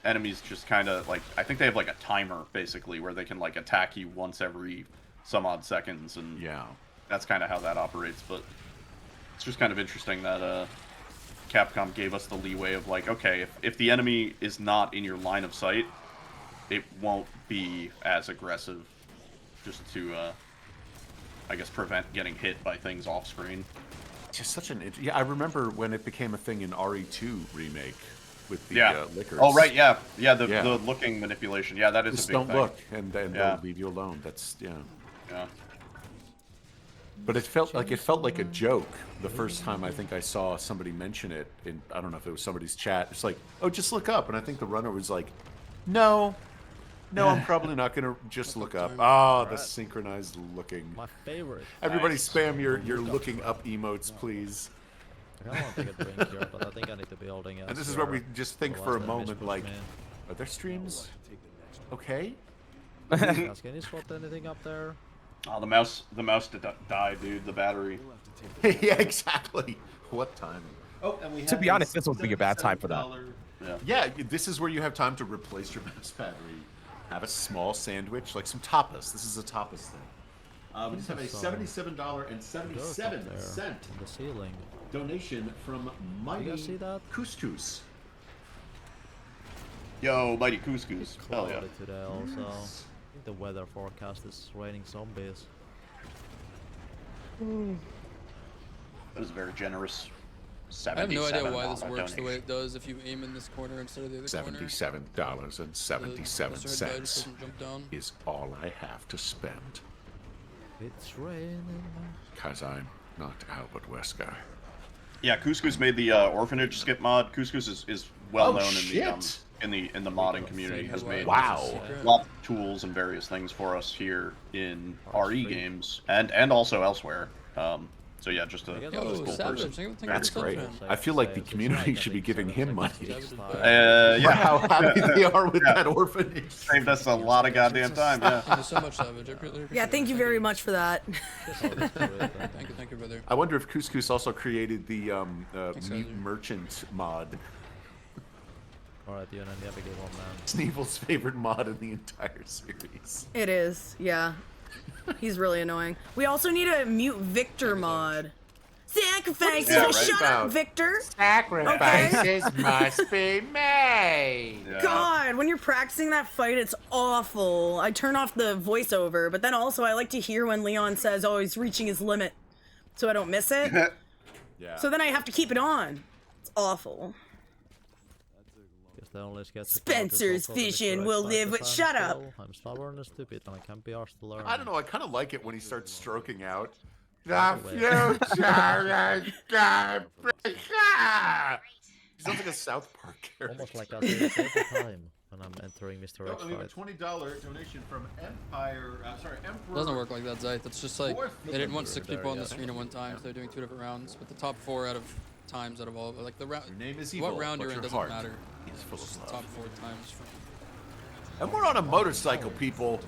enemies just kind of, like, I think they have, like, a timer, basically, where they can, like, attack you once every some odd seconds, and that's kind of how that operates. But it's just kind of interesting that Capcom gave us the leeway of, like, okay, if the enemy is not in your line of sight, it won't be as aggressive, just to, I guess, prevent getting hit by things off screen. Just such an I remember when it became a thing in RE2 remake with the liquors. Oh right, yeah, the looking manipulation. Yeah, that is just a big don't thing. look, and they'll leave you alone. That's Yeah. But it felt like a joke the first time I think I saw somebody mention it in, I don't know if it was somebody's chat. It's like, oh, just look up, and I think the runner was like, no, I'm probably not gonna just look up. Oh, the synchronized looking. My favorite. Everybody spam your looking up emotes, please. I want to take a drink here, but I think I need to be holding it. And this is where we just think for a moment, like, are there streams? Okay. Can you spot anything up there? Oh, the mouse died, dude. The battery. Yeah, exactly. What time? Oh, and we To be honest, this would be a bad time for that. Yeah, this is where you have time to replace your mouse battery. Have a small sandwich, like some tapas. This is a tapas thing. We just have a $77.77 the ceiling. donation from Mighty Couscous. Yo, Mighty Couscous. Hell yeah. Today also. I think the weather forecast is raining zombies. That was very generous. $77 I have no idea why this donation. works the way it does if you aim in this corner instead of the other corner. $77.77 doesn't jump down. is all I have to spend. It's raining. Because I'm not Albert Wesker. Yeah, Couscous made the orphanage skip mod. Couscous is well known shit. in the modding community. Has made Wow. lots of tools and various things for us here in RE games and also elsewhere. So yeah, just a cool person. That's great. I feel like the community should be giving him money. Yeah. How happy they are with that orphanage. Saved us a lot of goddamn time. Yeah. Thank you so much, Savage. I really appreciate Yeah, thank you very much for that. Thank you, brother. I wonder if Couscous also created the Thanks, Meat guys. Merchant mod. Alright, you and the other game on, man. Sneevel's favorite mod in the entire series. It is, yeah. He's really annoying. We also need a mute Victor mod. Sacrifices, Yeah, right. shut up, Victor. Sacrifices must be made. Yeah. God, when you're practicing that fight, it's awful. I turn off the voiceover, but then also I like to hear when Leon says, oh, he's reaching his limit, so I don't miss it. Yeah. So then I have to keep it on. It's awful. Spencer's vision will live with. Shut up. I'm stubborn and stupid, and I can't be arsed to learn. I don't know. I kind of like it when he starts stroking out. The future is gonna be. He sounds like a South Park character. Almost like I say it every time when I'm entering Mr. X We have a fight. $20 donation from Empire. Emperor. It doesn't work like that, Zeit. It's just like they didn't want 6 There, people on the yeah. screen at one time, so they're doing 2 different rounds. But the top 4 out of all, like the round, Your name is evil, what round but you're in your doesn't heart matter. is full It's of just the love. top 4 times from. And we're on a motorcycle, people.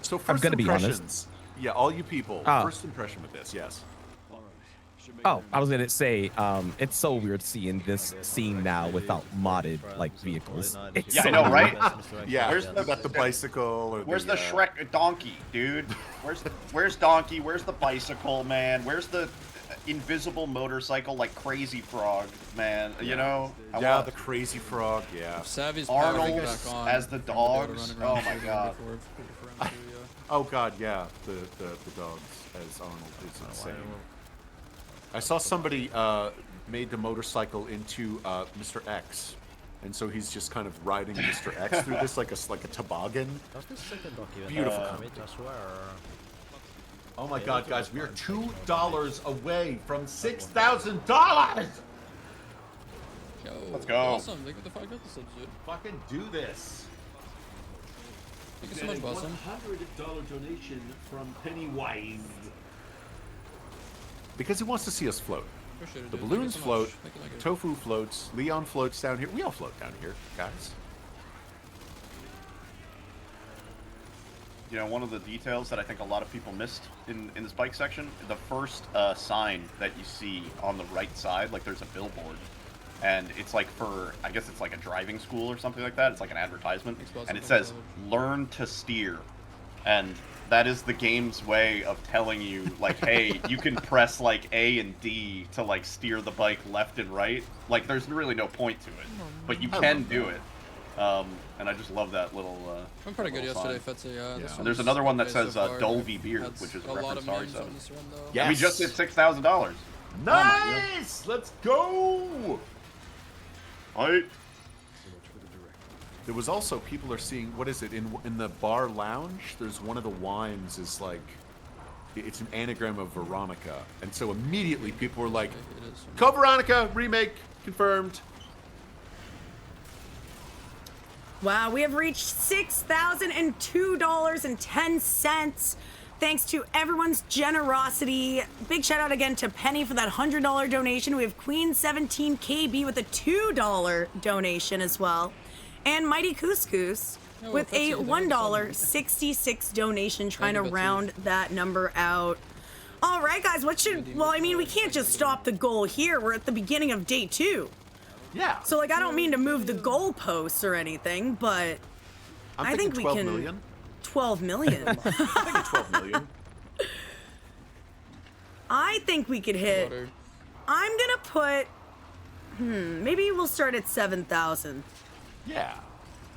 So first gonna be honest. impressions. Yeah, all you people. Ah. First impression with this, yes. Oh, I was gonna say, it's so weird seeing this scene now without modded like vehicles. It's Yeah, I so know, weird. right? Yeah, Where's you got the bicycle or Where's the Shrek donkey, dude? Where's donkey? Where's the bicycle, man? Where's the invisible motorcycle like Crazy Frog, man? You know? I Yeah, want the crazy frog. Yeah. Savvy's Arnold back on. as the dogs. Oh my god. Oh god, yeah. The dogs as Arnold is insane. I saw somebody made the motorcycle into Mr. X, and so he's just kind of riding Mr. X through this like a toboggan. Does this second document Beautiful damage, I swear? Oh my god, guys, we are $2 away from $6,000. Yo, Let's go. Awesome. Thank you for the 5 gifted subs, dude. Fucking do this. Thank you so much, Bossum. $100 donation from Pennywise. Because he wants to see us float. Appreciate it, The dude. balloons Thank you so much. float, Thank you, thank you. Tofu floats, Leon floats down here. We all float down here, guys. You know, one of the details that I think a lot of people missed in this bike section, the first sign that you see on the right side, like there's a billboard, and it's like for, I guess it's like a driving school or something like that. It's like an advertisement, and it says, "Learn to steer," and that is the game's way of telling you, like, hey, you can press like A and D to like steer the bike left and right. Like, there's really no point to it, but you can do it. And I just love that little. I'm pretty good little yesterday, sign. Fetzy. Yeah. This And there's one's another one that okay says so far. Dolby Beer, Had which is a a lot reference of to memes RE7. on this run, though. Yeah. We just hit $6,000. Nice! Let's go! Right? There was also, people are seeing, what is it, in the bar lounge, there's one of the wines is like, it's an anagram of Veronica. And so immediately people were like, It is. Code Veronica, remake, confirmed. Wow, we have reached $6,002.10. Thanks to everyone's generosity. Big shout out again to Penny for that $100 donation. We have Queen17KB with a $2 donation as well. And Mighty Couscous with that's a it. $1.66 donation, trying to Thank you, Betsy. round that number out. All right, guys, well, I mean, we can't just stop the goal here. We're at the beginning of day 2. Yeah. So, like, I don't mean to move the goalposts or anything, but I think we 12 can- million. 12 million. I think it's 12 million. I think we could hit. Water. I'm gonna put. Maybe we'll start at 7,000. Yeah.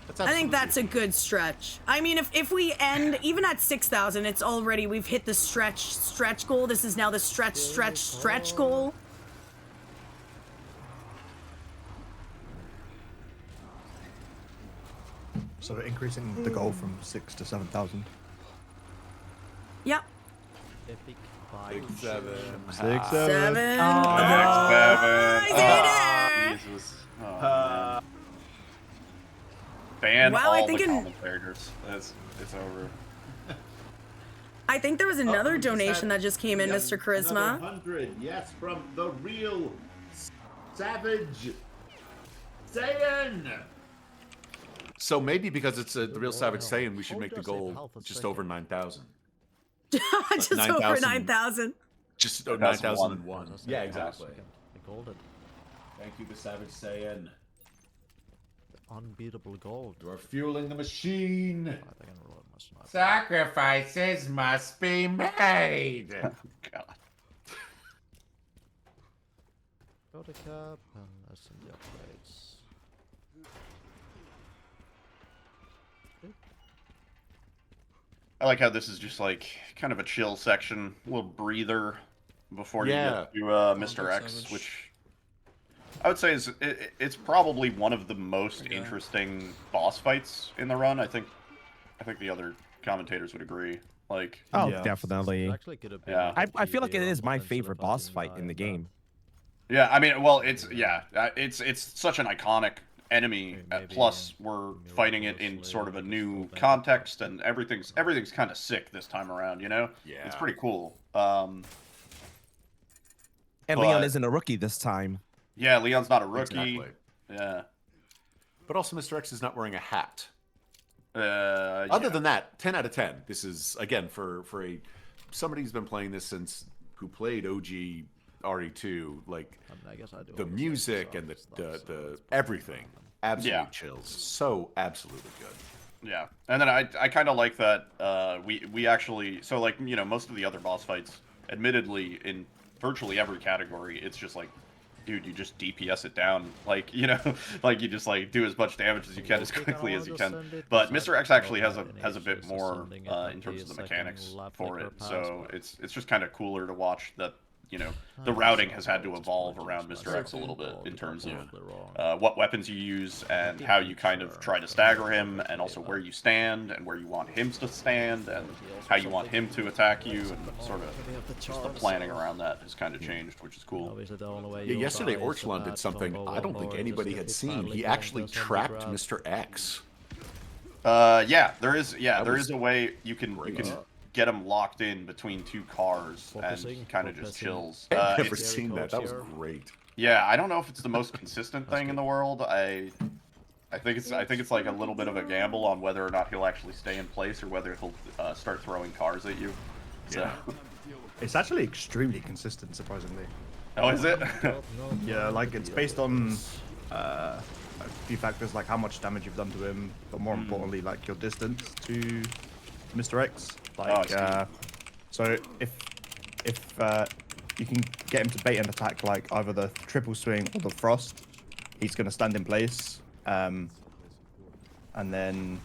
That's I think that's a good stretch. I mean, if we end even at 6,000, it's already, we've hit the stretch goal. This is now the stretch goal. So increasing the goal from 6 to 7,000. Yep. Epic Big 5. 7. 6, 7. 7. I did it. Jesus. Oh, man. Ban Wow, I all think the in- commentators. It's over. I think there was another donation that just came in, Mr. Charisma. 100, yes, from the real Savage Saiyan. So maybe because it's the real Savage Saiyan, we should make the goal just over 9,000. Just over 9,000. 9,000. Just 9,001. 9,001. Yeah, exactly. The golden. Thank you, the Savage Saiyan. Unbeatable gold. You are fueling the machine. I can roll my sniper. Sacrifices must be made. God. Go to cap and SMG upgrades. I like how this is just like kind of a chill section, a little breather before you get to Mr. X, Savage. which I would say is it's probably one of the most interesting boss fights in the run. I think the other commentators would agree. Like, Oh, Yeah. definitely. Actually could have been Yeah. like a I feel like it PvP is my instead favorite of boss an fight in the entire game. yeah, I mean, well, it's such an iconic enemy. Maybe Plus, we're fighting it in miraculously sort of a new something. context, and everything's kind of sick this time around. You know, Yeah. it's pretty cool. And But- Leon isn't a rookie this time. Yeah, Leon's not a rookie. Exactly. Yeah. But also, Mr. X is not wearing a hat. Yeah. Other than that, 10 out of 10. This is, again, for somebody who's been playing this since, who played OG RE2, like, I mean, I guess I do the all the music same and the stuff, so it's everything. Absolute Yeah. chills. So absolutely good. Yeah, and then I kind of like that we actually, so like, you know, most of the other boss fights, admittedly, in virtually every category, it's just like, dude, you just DPS it down, like, you know, like you just like do as much damage as you can as quickly as you can. But Mr. X actually has a bit more in terms of the mechanics for it, so it's just kind of cooler to watch that, you know, the routing has had to evolve around Mr. X a little bit in terms of what weapons you use and how you kind of try to stagger him, and also where you stand and where you want him to stand and how you want him to attack you, and sort of just the planning around that has kind of changed, which is cool. Yeah, yesterday Orchlon did something I don't think anybody had seen. He actually trapped Mr. X. Yeah, there is a way you can great. get him locked in between two cars Focusing, and kind of just chills. I've never It's- seen that. That was great. Yeah, I don't know if it's the most consistent thing in the world. I think it's like a little bit of a gamble on whether or not he'll actually stay in place or whether he'll start throwing cars at you. So. Yeah. It's actually extremely consistent, surprisingly. Oh, is it? Yeah, like it's based on a few factors, like how much damage you've done to him, but more importantly, like your distance to Mr. X. Like, so if you can get him to bait an attack, like either the triple swing or the frost, he's gonna stand in place, and then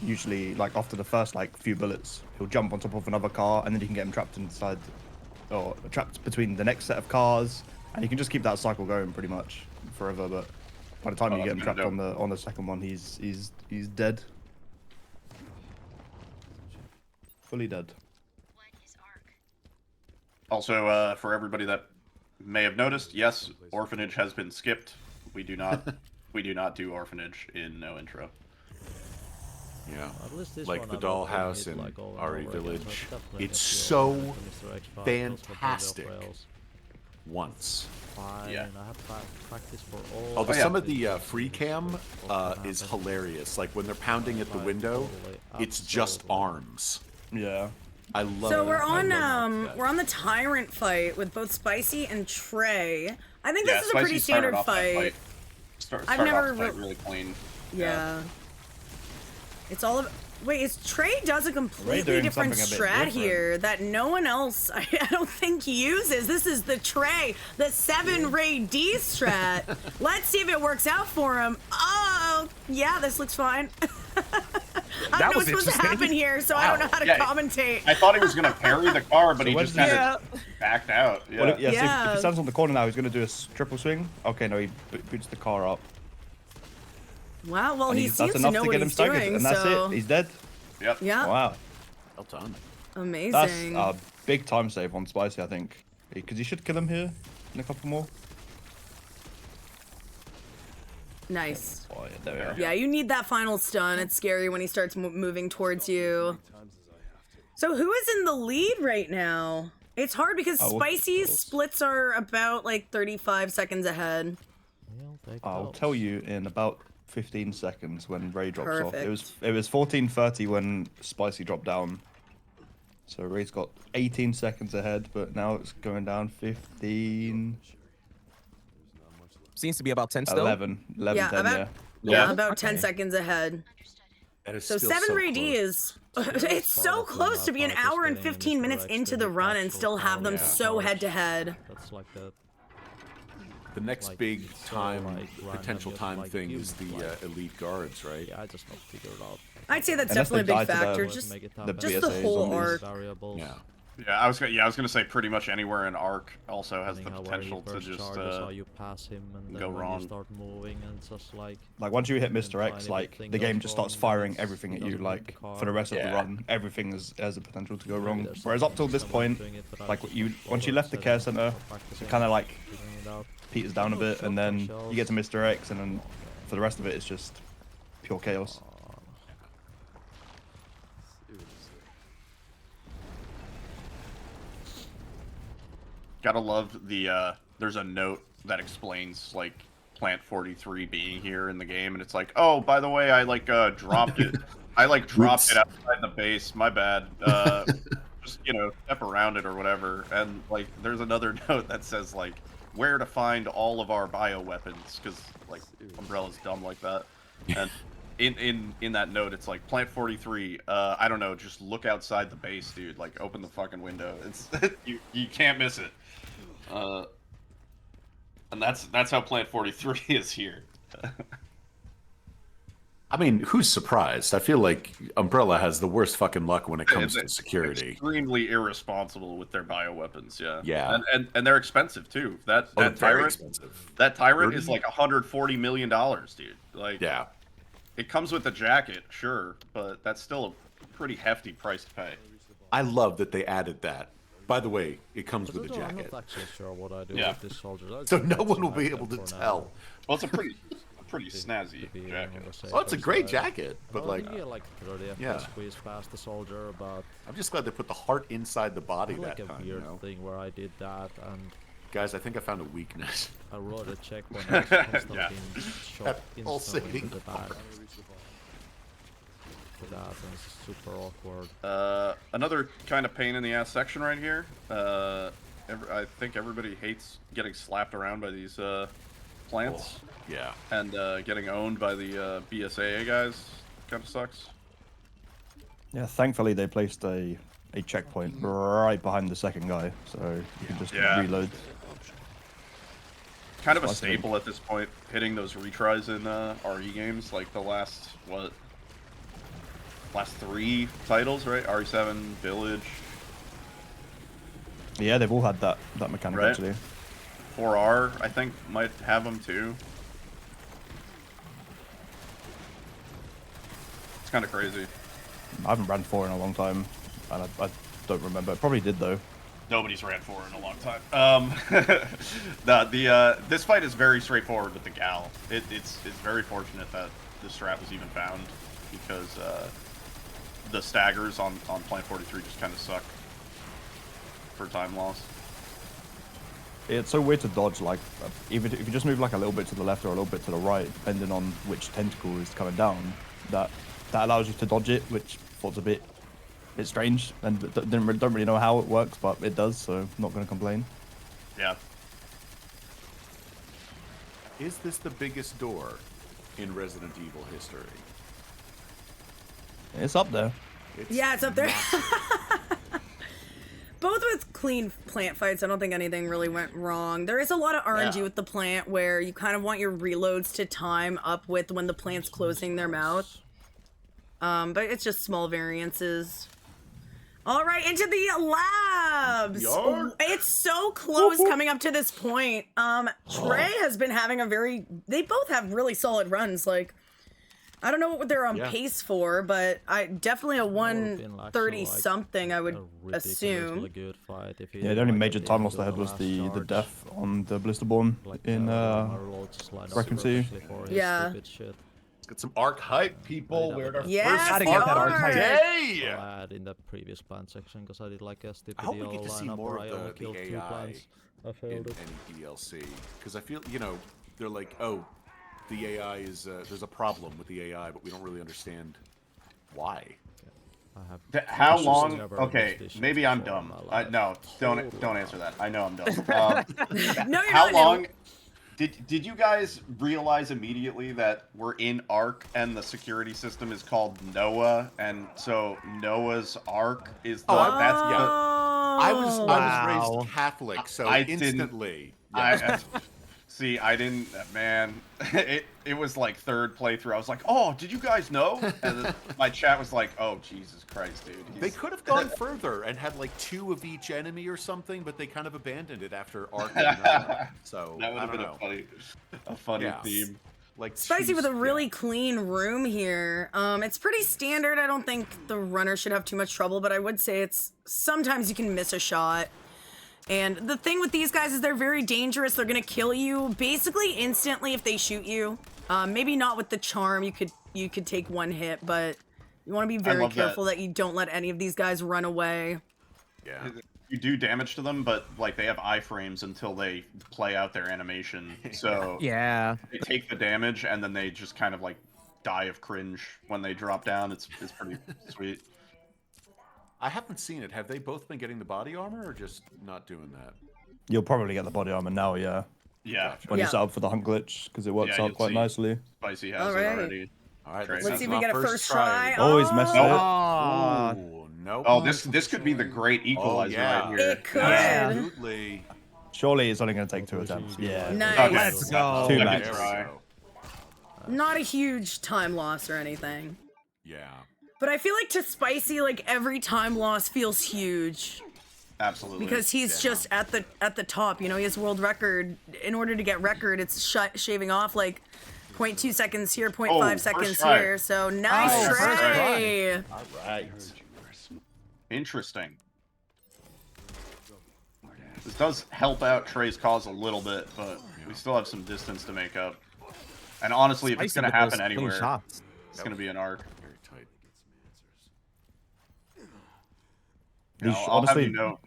usually, like after the first like few bullets, he'll jump on top of another car, and then you can get him trapped inside, or trapped between the next set of cars, and you can just keep that cycle going pretty much forever. But by the time you get him trapped on the second one, he's dead, fully dead. Also, for everybody that may have noticed, yes, Orphanage has been skipped. We do not do Orphanage in No Intro. Yeah. At least this Like one the I've not played dollhouse it, in like, over and RE over again, Village. so it's definitely It's gonna so feel like the Mr. X fight, also played fantastic. off rails. Once. Fine, Yeah. I have practice for all. Although yeah. some of the free cam is hilarious. Like when they're pounding at the window, it's just arms. Yeah. I love So it. we're I on love that. we're on the Tyrant fight with both Spicy and Trey. I think this is a Spicy pretty started standard off that fight. Started I've off never the fight re- really clean. Yeah. It's all of. Wait, is Trey does a completely doing different something a bit strat different. here that no one else I don't think uses. This is the Trey, the 7 Ray D strat. Let's see if it works out for him. Oh, yeah, this looks fine. I don't know was what's supposed to interesting. happen here, so I don't know how to Yeah. commentate. I thought he was gonna parry the car, but he when just did kind you- of backed out. Yeah. Well, yeah. So Yeah. if he stands on the corner now, he's gonna do a triple swing. Okay, no, he boots the car up. Wow, well, And he that's seems to enough know to what get him he's staggered, doing, and that's so... it. He's dead. Yep. Yeah, Wow. Well done. amazing. That's a big time save on Spicy, I think. Because you should kill him here in a couple more. Nice. Oh, yeah, there we are. Yeah, you need that final stun. It's scary when he starts moving towards you. So who is in the lead right now? It's hard because Spicy's splits are about like 35 seconds ahead. I'll tell you in about 15 seconds when Ray drops off. Perfect. It was 14:30 when Spicy dropped down. So Ray's got 18 seconds ahead, but now it's going down 15, Seems to be about 10 still. 11, Yeah, 10, about- yeah. Yeah, about 10 Okay. seconds ahead. That is So still 7 so Ray-D close. is... It's so close to be an hour and 15 minutes into the run and still have them so head-to-head. That's like the The next like, big so, time, like, run potential and just, time like, thing give, is the like- elite guards, right? yeah, I just not figured out. I'd say that's Unless definitely a they big die to factor. the- Just Make it the happen. just the BSA whole zombies. arc. Variables. Yeah. Yeah, I was gonna say pretty much anywhere in Arc also has the Depending how potential to first just charges, how you pass him, and then go when wrong. you start moving, and it's just like Like once you hit And Mr. X, tiny like bit thing the game goes just starts wrong, firing it's- everything it at you. doesn't hit Like the car. for the rest of the Yeah. run, everything has the potential to go maybe wrong. there's Whereas up till something this someone point, doing it, but I like just you don't once you bother left the care setting center, up or practicing it kind of like figuring it out. peters down a Oh, bit, and then shotgun you get to Mr. X, and then for the rest of it, it's just pure chaos. Gotta love the there's a note that explains like Plant 43 being here in the game, and it's like, oh, by the way, I like dropped it. I like dropped Oops. it outside the base. My bad. Just step around it or whatever. And like, there's another note that says like where to find all of our bioweapons, because like Umbrella's dumb like that. And in that note, it's like Plant 43. I don't know, just look outside the base, dude. Like, open the fucking window. It's you can't miss it. And that's how Plant 43 is here. I mean, who's surprised? I feel like Umbrella has the worst fucking luck when it comes It's to security. Extremely irresponsible with their bioweapons, yeah. Yeah. And they're expensive too. That Very tyrant expensive. that tyrant 30? is like $140 million, dude. Like, Yeah. it comes with a jacket, sure, but that's still a pretty hefty price to pay. I love that they added that. By the way, it comes with a I'm jacket. not actually sure what I do Yeah. with this soldier. I So just no got one some will be item able to for now. tell. Well, it's a pretty snazzy To be jacket. on the safe Oh, it's a great side. jacket, but Well, like, you get like 30 FPS yeah. squeeze past the soldier, but I'm just glad they put the heart inside the body I like that a time. weird thing where I did that, and Guys, I think I found a weakness. I wrote a checkpoint and I was constantly Yeah. being shot That instantly pulsating into the back. For that, and it's super awkward. Another kind of pain in the ass section right here. I think everybody hates getting slapped around by these plants, Yeah. and getting owned by the BSAA guys. Kind of sucks. Yeah, thankfully they placed a checkpoint right behind the second guy, so you can just Yeah. reload. Kind of a Awesome. staple at this point, hitting those retries in RE games, like the last three titles, right? RE7, Village, Yeah, they've all had that mechanic Right. actually. 4R, I think, might have them too. It's kind of crazy. I haven't ran 4 in a long time, and I don't remember. It probably did though. Nobody's ran 4 in a long time. This fight is very straightforward with the Gal. It's very fortunate that the strat was even found, because the staggers on Plant 43 just kind of suck for time loss. It's so weird to dodge, like, even if you just move like a little bit to the left or a little bit to the right, depending on which tentacle is coming down, that allows you to dodge it, which I thought's a bit strange, and don't really know how it works, but it does, so I'm not going to complain. Yeah. Is this the biggest door in Resident Evil history? It's up there. Yeah, it's up there. massive. Both with clean plant fights, I don't think anything really went wrong. There is a lot of RNG Yeah. with the plant where you kind of want your reloads to time up with when the plant's closing their mouth. But it's just small variances. All right, into the labs. Yark. It's so close coming up to this point. Trey has been having they both have really solid runs. Like, I don't know what they're on Yeah. pace for, but I definitely a Been, like, 130 so, like, something. I would a ridiculously assume. good fight. If Yeah, the only like, major at the time end loss of they had was last the charge, death on the Blisterborn like, in Rama will just line up Raccoon City. perfectly for his Yeah. stupid shit. Let's get some arc hype, people. Yeah, We're at our Yes, first the get that arc arc. hype. day. So I had in the previous plan section because I did like a stupid I hope we yellow get to see lineup more where I of only the killed 2 AI plants. I in failed it. any DLC because I feel they're like, oh, the AI is there's a problem with the AI, but we don't really understand why. I have How just long? never Okay, used this maybe shit I'm before in dumb. my life. No, don't Totally answer not. that. I know I'm dumb. No, you're How not. long? Did you guys realize immediately that we're in Ark and the security system is called Noah, and so Noah's Ark is the that's the I was Wow. raised Catholic, so I didn't- instantly. Yeah. See, I didn't, man. It was like third playthrough. I was like, oh, did you guys know? And then my chat was like, oh, Jesus Christ, dude. They could have gone further and had like 2 of each enemy or something, but they kind of abandoned it after Ark and Noah. So That would I have don't been know. a funny Yeah. theme. Like Spicy 2 with a really yeah. clean room here. It's pretty standard. I don't think the runner should have too much trouble, but I would say it's sometimes you can miss a shot. And the thing with these guys is they're very dangerous. They're gonna kill you basically instantly if they shoot you. Maybe not with the charm. You could take 1 hit, but you want to be very love careful that you don't let any of these guys run away. Yeah. You do damage to them, but like they have iframes until they play out their animation. So Yeah. they take the damage and then they just kind of like die of cringe when they drop down. It's pretty sweet. I haven't seen it. Have they both been getting the body armor or just not doing that? You'll probably get the body armor now, yeah, Yeah. when you Yeah. set up for the hunt glitch, because it works Yeah, out you'll quite see. nicely. Spicy has Alright. it already. All right, Let's Let's see if my we get a first try. Always mess it. Ah. Oh, no. Oh, this could be the great equalizer yeah. right here. It could. Absolutely. Surely it's only going to take 2 attempts. Yeah. Nice. Okay. Let's go. Two Second matches. try. Not a huge time loss or anything. Yeah. But I feel like to Spicy, like every time loss feels huge. Absolutely. Because he's Yeah. just at the top, you know, he has world record. In order to get record, it's shaving off like 0.2 seconds here, 0.5 first seconds try. here. So nice Oh, first try. All right. Interesting. This does help out Trey's cause a little bit, but we still have some distance to make up. And honestly, if it's Spicy going to with those happen clean anywhere, shots. it's going to be an arc. Very tight. These I'll honestly- have you know,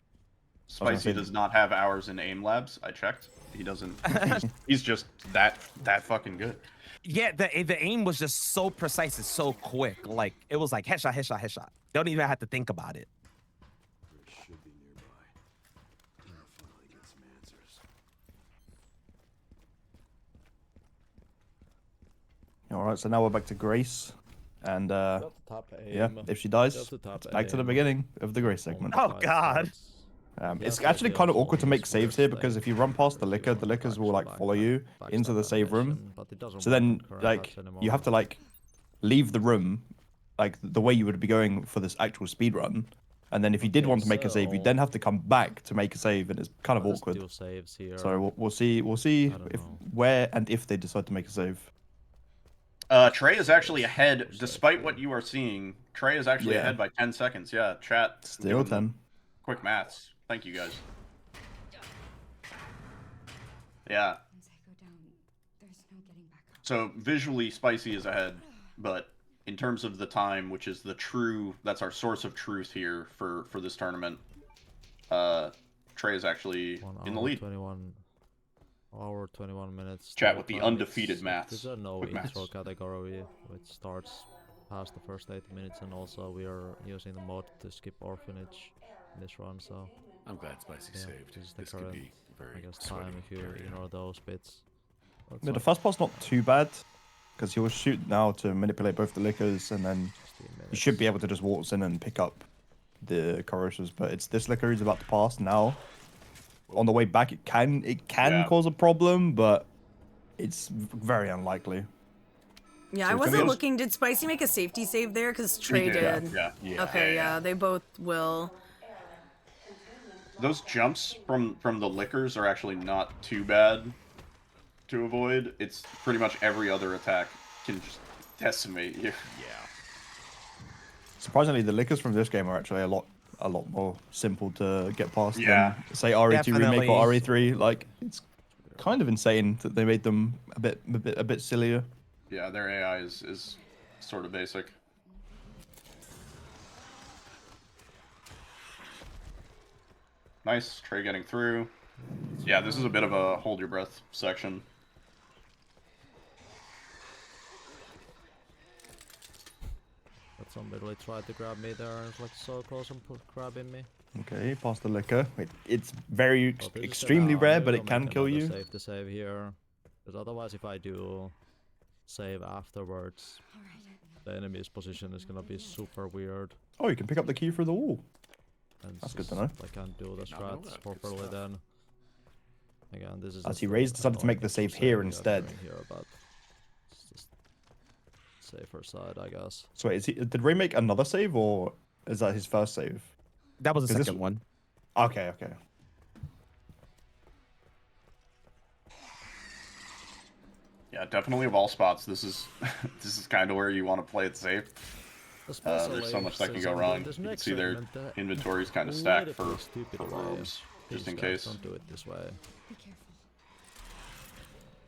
Spicy say- does not have hours in aim labs. I checked. He doesn't. He's just that fucking good. Yeah, the aim was just so precise and so quick. Like it was like headshot, headshot, headshot. Don't even have to think about it. All right, so now we're back to Grace, and Got the top yeah, aim. if she dies, Just the top it's back to the aim. beginning of the Grace segment. Oh, God. It's Yeah, actually like, kind of yeah, awkward to make it's saves here because if you run past the lickers will like follow you into the save room. So then like you have to like leave the room like the way you would be going for this actual speed run. And then if you did want to make a save, you then have to come back to make a save, and it's kind of awkward. Do saves here. So we'll see don't if know. where and if they decide to make a save. Trey is actually ahead, despite what you are seeing. Trey is actually Yeah. ahead by 10 seconds. Yeah, chat. Still doing the 10. Quick maths. Thank you guys. Yeah. As I go down, there's no getting back up. So visually, Spicy is ahead, but in terms of the time, which is the true, that's our source of truth here for this tournament. Trey is actually 1 in the hour, lead. 21 hour, 21 minutes. Chat with the time. undefeated It's- maths. There's a no Quick intro maths. category, which starts past the first 8 minutes, and also we are using the mod to skip orphanage in this run, so I'm glad Spicy yeah, saved. this is the This could current, be very I guess, sweaty time if you area. ignore those bits. But Yeah, the so, first part's not too bad because he'll shoot now to manipulate both the lickers, and then 16 you minutes. should be able to just waltz in and pick up the corrosives. But it's this liquor he's about to pass now. On the way back, it can Yeah. cause a problem, but it's very unlikely. Yeah, So I it's wasn't gonna be- looking. Did Spicy make a safety save there? Because Trey Yeah, did. yeah. Okay, yeah, they both will. Those jumps from the lickers are actually not too bad to avoid. It's pretty much every other attack can just decimate you. Yeah. Surprisingly, the lickers from this game are actually a lot more simple to get past Yeah. than say RE2 remake or Definitely. RE3. Like it's kind of insane that they made them a bit sillier. Yeah, their AI is sort of basic. Nice, Trey getting through. Yeah, this is a bit of a hold your breath section. But somebody really tried to grab me there and it's like so close and grabbing me. Okay, past the licker. It's very But this is extremely now, rare, I but will it can make kill another you. Save to save here. Because otherwise if I do save afterwards, the enemy's position is gonna be super weird. Oh, you can pick up the key through the wall. And That's it's good to know. just- I can't do the Did not know strats that. Good properly stuff. then. Again, this is As just he a raised, decided to make the annoying save thing here we are instead. doing Here, but it's just safer side, I guess. So wait, did Ray make another save or is that his first save? That was the 'Cause this- second one. Okay. Yeah, definitely of all spots, this is this is kind of where you want to play it safe. There's so much that can go wrong. You can see their inventory's kind of stacked for rooms, just in case. Don't do it this way. Be careful.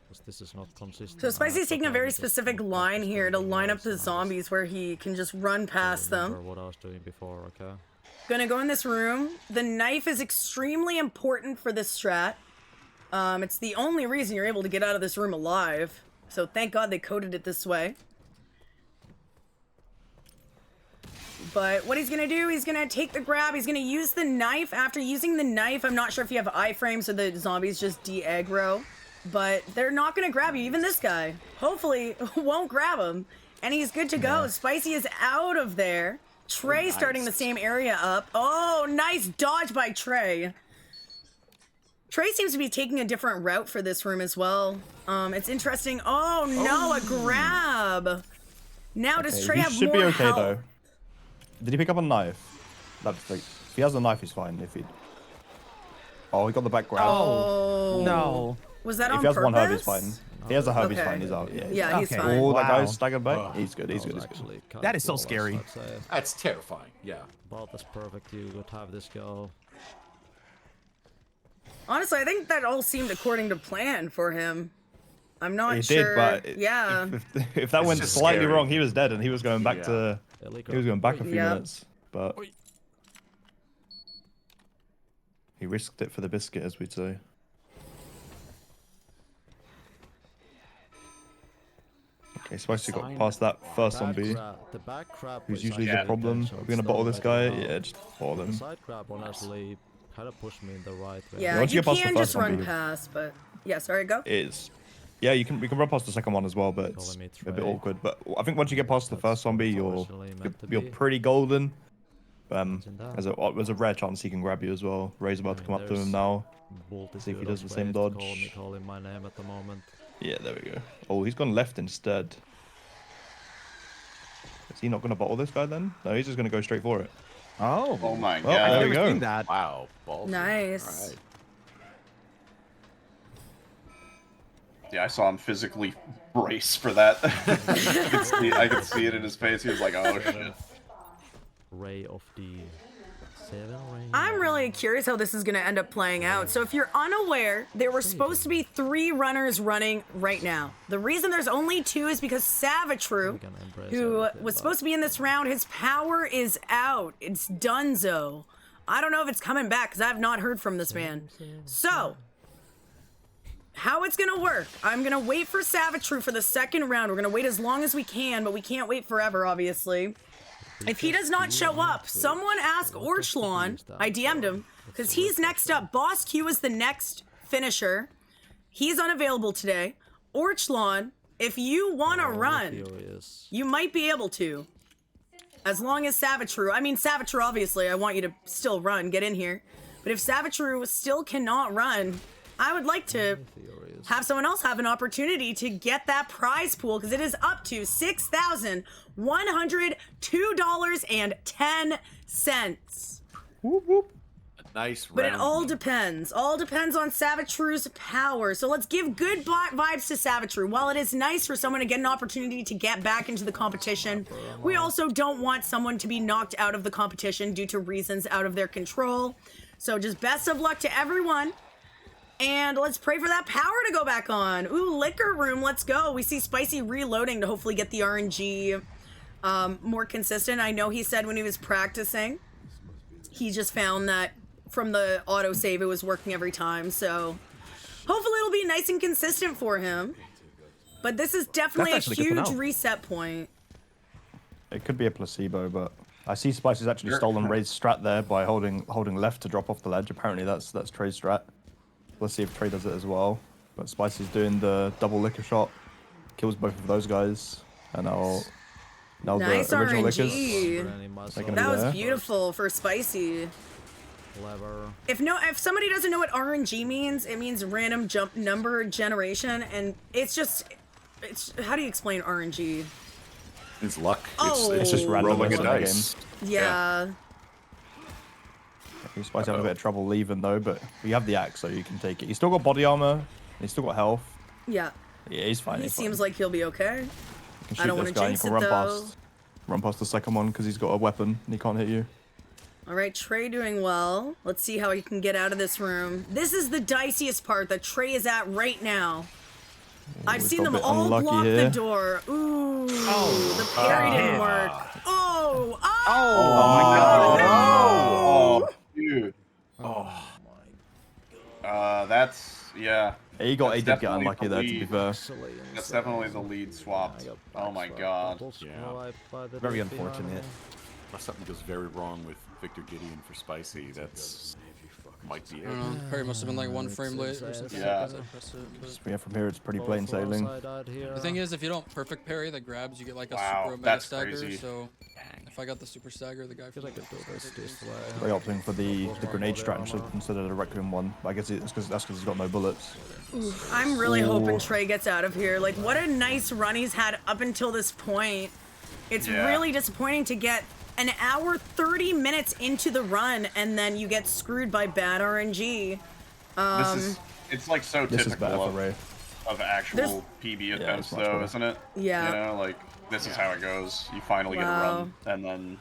Because this is not consistent. So Spicy's taking a very Just specific not line here to focusing line on up the this. zombies where he can just run past Remember them. what I was doing before, okay? Gonna go in this room. The knife is extremely important for this strat. It's the only reason you're able to get out of this room alive. So thank God they coded it this way. But what he's gonna do, he's gonna take the grab, he's gonna use the knife. After using the knife, I'm not sure if you have iframes or the zombies just de-aggro. But they're not gonna grab you, even this guy. Hopefully won't grab him. And he's good to go. Spicy is out of there. Trey nice. starting the same area up. Oh, nice dodge by Trey. Trey seems to be taking a different route for this room as well. It's interesting. Oh no, a grab. Now does Okay, Trey he have should more be okay health? though. Did he pick up a knife? That's like, if he has a knife, he's fine. If he, oh, he got the back grab. Oh No. Was that If on he has purpose? one herb, he's fine. If he has a herb, he's Okay. fine. He's out. Yeah. Yeah, he's Okay. fine. Oh, that Wow. guy's staggered back. He's good. He's That good. was He's good. actually kind That of is so flawless, scary. I'd say. That's terrifying. Yeah. About as perfect you would have this go. Honestly, I think that all seemed according to plan for him. I'm not He sure. did, but yeah. if that It's went just slightly scary. wrong, he was dead, and he was going back Yeah. to. He was going back a few Yep. minutes, but he risked it for the biscuit, as we'd say. Okay, Spicy got past that first zombie, The back grab who's was usually actually the problem. intentional, We're gonna it's bottle not this guy. right now. Yeah, just bottle The him. side grab honestly kind of pushed me in the right way. Yeah, once you you get past the can first just run zombie- past, but yeah, sorry, go. Is yeah, we can run past the second one as well, but it's Calling me a bit Trey. awkward. But I think once you get past the That's first zombie, unfortunately meant to you're be. pretty golden. Imagine that. There's a rare chance he can grab you as well. Ray's about to come up to him There's now. Multitude See if he does of the same ways to dodge. calling my name at the moment. Yeah, there we go. Oh, he's gone left instead. Is he not going to bottle this guy then? No, he's just going to go straight for it. Oh. Oh my Well, god. there I've we never go. seen that. Wow. Ballsy. Nice. All right. Yeah, I saw him physically brace for that. I could see it in his face. He was like, "Oh shit." Ray of the 7 ray. I'm really curious how this is going to end up playing out. So if you're unaware, there were supposed to be 3 runners running right now. The reason there's only 2 is because Savitru, who was supposed to be in this round, his power is out. It's donezo. I don't know if it's coming back because I have not heard from this man. So, how it's gonna work, I'm gonna wait for Savitru for the second round. We're gonna wait as long as we can, but we can't wait forever, obviously. If he does not show up, someone ask Orchlon. I DM'd him, because he's next up. Boss Q is the next finisher. He's unavailable today. Orchlon, if you want to run, you might be able to. As long as Savitru, Savitru, obviously, I want you to still run, get in here. But if Savitru still cannot run, I would like to have someone else have an opportunity to get that prize pool, because it is up to $6,102.10. Whoop whoop. Nice. But it round all number. depends. All depends on Savitru's power. So let's give good vibes to Savitru. While it is nice for someone to get an opportunity to get back into the competition, we also don't want someone to be knocked out of the competition due to reasons out of their control. So just best of luck to everyone. And let's pray for that power to go back on. Ooh, Liquor Room, let's go. We see Spicy reloading to hopefully get the RNG more consistent. I know he said when he was practicing, he just found that from the autosave it was working every time. So hopefully it'll be nice and consistent for him. But this is definitely a huge reset point. It could be a placebo, but I see Spicy's actually stolen Ray's strat there by holding left to drop off the ledge. Apparently that's Trey's strat. Let's see if Trey does it as well. But Spicy's doing the double liquor shot. Kills both of those guys. And now nice the original RNG. lickers. That was beautiful for Spicy. Clever. If somebody doesn't know what RNG means, it means random jump number generation, and it's how do you explain RNG? It's luck. Oh. It's just rolling a dice. Yeah. Spicy having a bit of trouble leaving though, but we have the axe, so you can take it. He's still got body armor. And he's still got health. Yeah. Yeah, he's fine. He he's seems fine. like he'll be okay. You can shoot I don't this want to guy. You jinx can it though. run past the second one because he's got a weapon and he can't hit you. All right, Trey doing well. Let's see how he can get out of this room. This is the diciest part that Trey is at right now. I've he's seen got a them bit all unlucky block here. the door. Ooh, the parry didn't work. Oh, my god! no! Oh, dude. That's yeah. He That's did get definitely unlucky the there, to be lead. fair. That's definitely the lead swapped. Oh my god. Very unfortunate. Unless something goes very wrong with Victor Gideon for Spicy, that's might be it. I don't know. Parry must have been like 1 frame late or something. Yeah. Yeah, from here it's pretty plain sailing. The thing is, if you don't perfect parry that grabs, you get like a Wow, super mega that's stagger. crazy. So if I got the super stagger, the guy feels like They're opting for the grenade strat instead of the Requiem one. I guess that's because he's got no bullets. I'm really hoping Trey gets out of here. Like, what a nice run he's had up until this point. It's really disappointing to get an hour 30 minutes into the run and then you get screwed by bad RNG. It's like so This is bad typical for Ray. of actual PB events, much though, better. isn't it? Yeah. You know, like this is how it goes. You finally get a run and then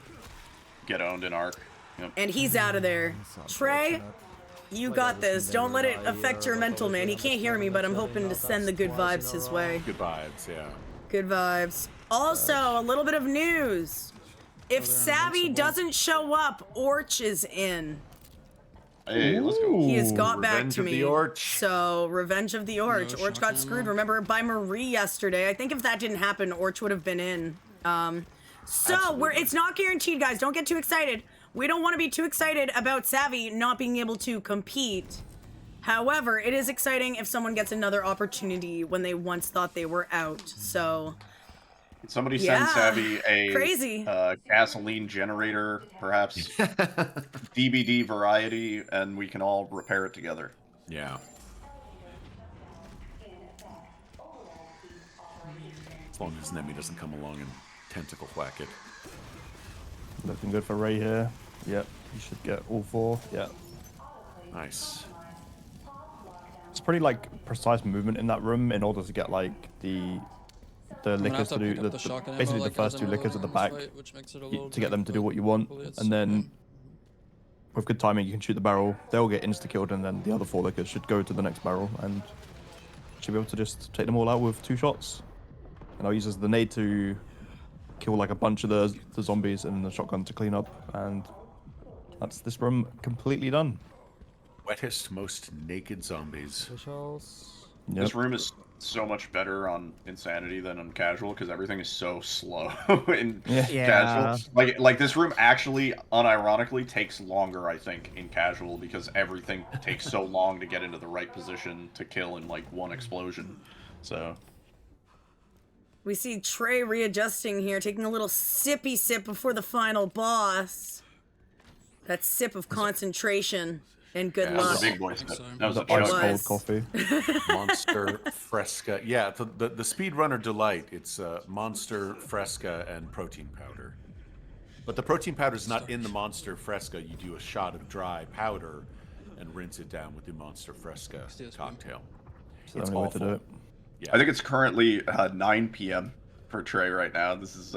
get owned in arc. Yep. And he's out of there. Trey, you got this. Don't let it affect your mental, man. He can't hear me, but I'm hoping to send the good vibes his way. Good vibes, yeah. Good vibes. Also, a little bit of news. If Savvy doesn't show up, Orch is in. Hey, let's go. He has got back Revenge to of me. the Orch. So, Revenge of the Orch. No Orch got shocking screwed, enough. remember, by Marie yesterday. I think if that didn't happen, Orch would have been in. It's not guaranteed, guys. Don't get too excited. We don't want to be too excited about Savvy not being able to compete. However, it is exciting if someone gets another opportunity when they once thought they were out. So, Somebody send Savvy a crazy. Gasoline generator, perhaps DBD variety, and we can all repair it together. Yeah. As long as Nemi doesn't come along and tentacle whack it. Looking good for Ray here. Yep, he should get all 4. Yeah. Nice. It's pretty like precise movement in that room in order to get like the lickers to do basically the first 2 lickers at the back to get them to do what you want, and then with good timing you can shoot the barrel. They'll get insta killed, and then the other 4 lickers should go to the next barrel and should be able to just take them all out with 2 shots. And I'll use as the nade to kill like a bunch of the zombies and the shotgun to clean up, and that's this room completely done. Wettest, most naked zombies. Yep. This room is so much better on Insanity than on Casual because everything is so slow in Casual. Like this room actually, unironically, takes longer, I think, in Casual because everything takes so long to get into the right position to kill in like 1 explosion. So We see Trey readjusting here, taking a little sippy sip before the final boss. That sip of concentration and good that was luck. a big boy. That was a Ice chug. cold coffee. Monster Fresca. Yeah, the Speedrunner Delight. It's Monster Fresca and protein powder. But the protein powder is not in the Monster Fresca. You do a shot of dry powder and rinse it down with the Monster Fresca cocktail. It's the only way to do it. Yeah. I think it's currently 9 p.m. for Trey right now. This is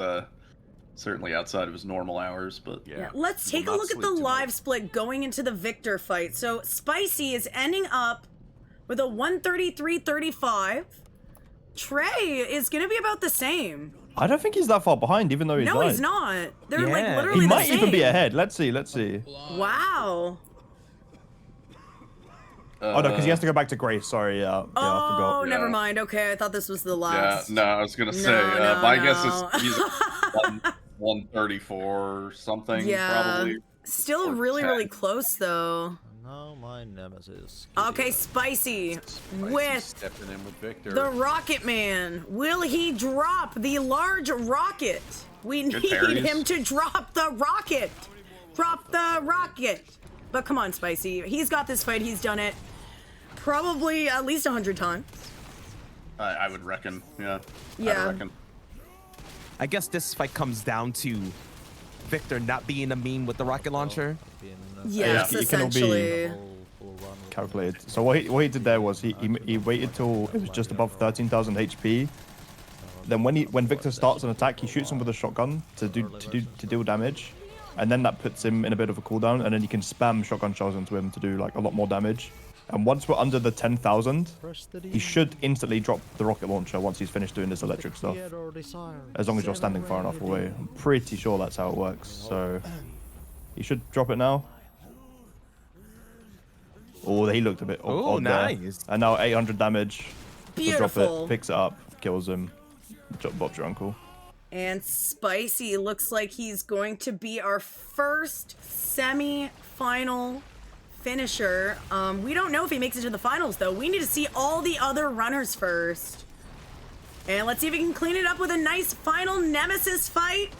certainly outside of his normal hours, but Yeah. Let's take a look at the live split going into the Victor fight. So Spicy is ending up with a 133.35. Trey is gonna be about the same. I don't think he's that far behind, even though he's No, died. he's not. They're like Yeah. literally He the might same. even be ahead. Let's see. Let's see. Wow. Oh no, because he has to go back to Grace. Sorry, yeah, I forgot. Oh, never mind. Okay, I thought this was the yeah. last. No, I was gonna say. No, my no. guess is he's 134 or something. Yeah. Probably. Still Or really, 10. really close though. Now my nemesis. Okay, Spicy with Stepping in with Victor. the Rocket Man. Will he drop the large rocket? We need parries. him to drop the rocket. Drop the rocket. But come on, Spicy. He's got this fight. He's done it probably at least 100 times. I would reckon. Yeah. Yeah. I reckon. I guess this fight comes down to Victor not being a meme with the rocket launcher. Yes, it can all be- essentially. Calculated. So what he did there was he waited till it was just above 13,000 HP. Then when Victor starts an attack, he shoots him with a shotgun to deal damage, and then that puts him in a bit of a cooldown, and then you can spam shotgun shells into him to do like a lot more damage. And once we're under the 10,000, he should instantly drop the rocket launcher once he's finished doing this electric stuff. As long as you're standing far enough away. I'm pretty sure that's how it works. So he should drop it now. Oh, he looked a bit Oh, odd there. nice. And now 800 damage. So drop Beautiful. it, picks it up, kills him. Bob's your uncle. And Spicy looks like he's going to be our first semi-final finisher. We don't know if he makes it to the finals, though. We need to see all the other runners first. And let's see if he can clean it up with a nice final Nemesis fight.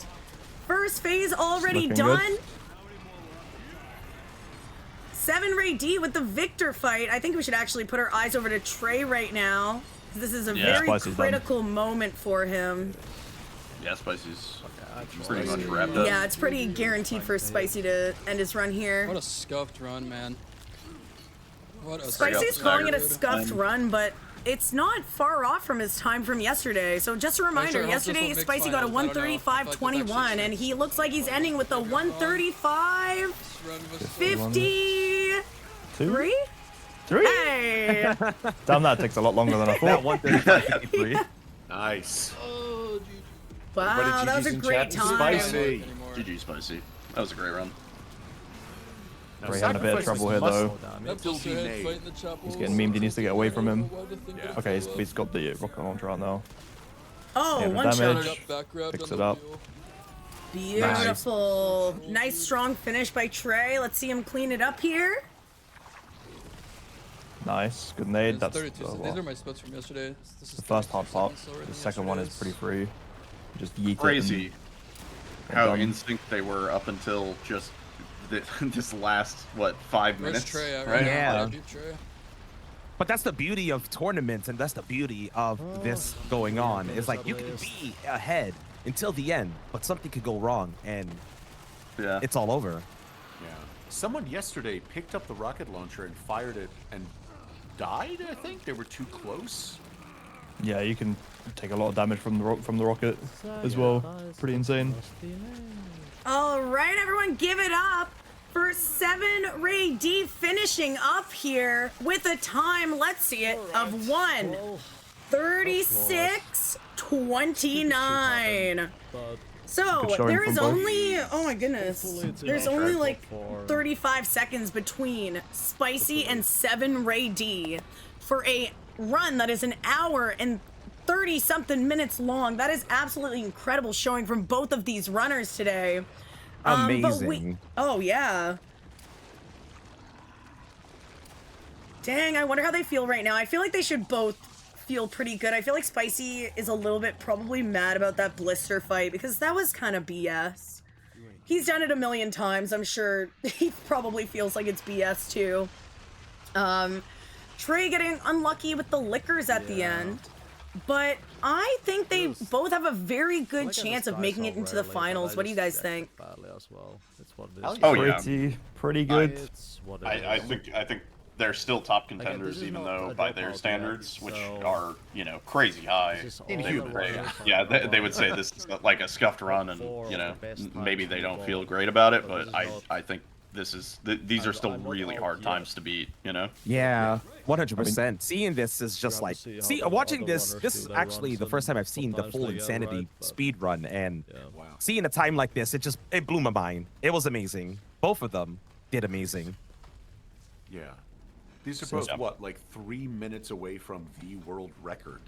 First phase already Looking done. good. 7 Ray D with the Victor fight. I think we should actually put our eyes over to Trey right now. This is a very Spicy's done. critical moment for him. Yeah, Spicy's pretty much wrapped up. Yeah, it's pretty guaranteed for Spicy to end his run here. What a scuffed run, man. What a Spicy's scuffed calling it a run. scuffed run, but it's not far off from his time from yesterday. So just a reminder, sure hope this yesterday will make Spicy got a finals. I don't know. I feel like 135.21, that's and he looks like he's ending with a 135.53. This run was 3? Hey! Damn, that takes a lot longer than I That thought. 135.53. Nice. Oh, Wow, Everybody, that was a GG's in great chat to time. Spicy. GG Spicy. That was a great run. Now, Ray had a bit of sacrifices trouble here, must though. still be made. He's getting memed. He needs to get away from him. Yeah. Okay, he's got the rocket launcher out now. Oh, Yeah, one damage. shot. Picks it up. Beautiful. Nice strong finish by Trey. Let's see him clean it up here. Nice. Good nade. That's These are my splits from yesterday. This is the first hard 32 part. slower The than second one is yesterday's. pretty free. Just yeet it Crazy and how done. in sync they were up until just this last 5 Where's minutes, Trey at right? right Yeah. now? Deep Trey. But that's the beauty of tournaments, and that's the beauty of this going on. It's like you can be ahead until the end, but something could go wrong, and Yeah. it's all over. Yeah. Someone yesterday picked up the rocket launcher and fired it and died, I think. They were too close. Yeah, you can take a lot of damage from the rocket as well. Pretty insane. All right, everyone, give it up for 7 Ray D finishing up here with a time, let's see it, of 1:36.29. So Good showing there is from both. only, oh my goodness, there's only like 35 seconds between Spicy and 7 Ray D for a run that is an hour and 30 something minutes long. That is absolutely incredible showing from both of these runners today. Amazing. Oh yeah. Dang, I wonder how they feel right now. I feel like they should both feel pretty good. I feel like Spicy is a little bit probably mad about that blister fight because that was kind of BS. He's done it a million times. I'm sure he probably feels like it's BS too. Trey getting unlucky with the liquors at the end. but I think they Yes. both have a very good Like I chance of disguise making so it into the rarely, but finals. I What do you just guys reacted think? badly as well. It's what it Oh, is. yeah. Oh, yeah. Pretty good. It's what it I is. think they're still top Again, contenders, this is even not though a by dropout their yet, standards, which so are, you know, crazy high. this is all Inhuman. the They, runners yeah, from they would say Hawaii. this is like a scuffed run, and Four you of know, the best maybe times they in don't the feel world. great about it, But but this is not- I think these are still I'm not really out hard yet. times to beat. You know. Yeah, 100%. Seeing this is just have to like, see how see, the watching other this. runners This do is their actually runs, the first time and I've seen the sometimes full they get it Insanity right, but- speed run, and Yeah. Wow. seeing a time like this, it blew my mind. It was amazing. Both of them did amazing. Yeah. These are So- both, what, like 3 minutes away from the world record?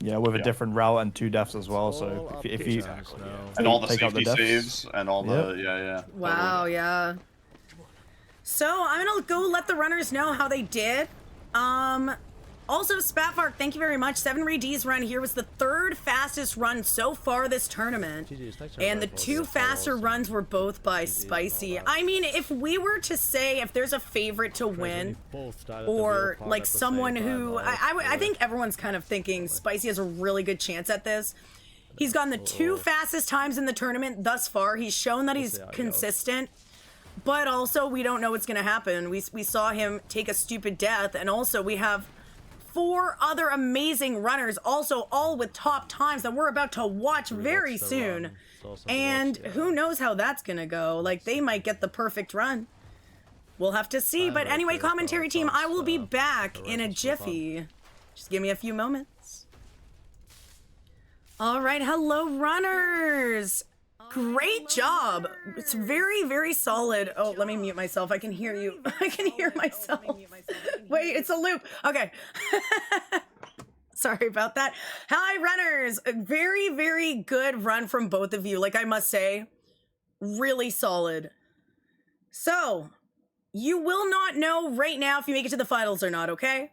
Yeah, with a Yeah. different route and 2 deaths as well. All So up if to you chance now. And all the take out the safety deaths. saves and all the yeah. Wow, yeah. So I'm gonna go let the runners know how they did. Also, Spatfark, thank you very much. 7 Reed's run here was the 3rd fastest run so far this tournament. GG's, thanks And the everybody for 2 the faster follows. runs were both by GG's and Spicy. all that. I mean, if we were to say if there's a favorite to Crazy, win, we both died at the or wheel part like at the someone same time, who though. I think everyone's kind of thinking Spicy has a really good chance at this. He's gotten the 2 fastest times in the tournament thus far. He's shown that he's see how it goes. consistent, but also we don't know what's going to happen. We saw him take a stupid death, and also we have 4 other amazing runners, also all with top times that we're about to watch very watched the soon. run. It's awesome to And watch, yeah. who knows how that's going to go. Like, they might get the perfect run. We'll have to see. I'm But very anyway, curious commentary about team, I thoughts, will be the back in a rest was fun. jiffy. Just give me a few moments. All right, hello, runners. Great job. It's very, very solid. Oh, let me mute myself. I can hear you. I can hear myself. Wait, it's a loop. Okay. Sorry about that. Hi, runners. A very, very good run from both of you. Like, I must say, really solid. So, you will not know right now if you make it to the finals or not, okay?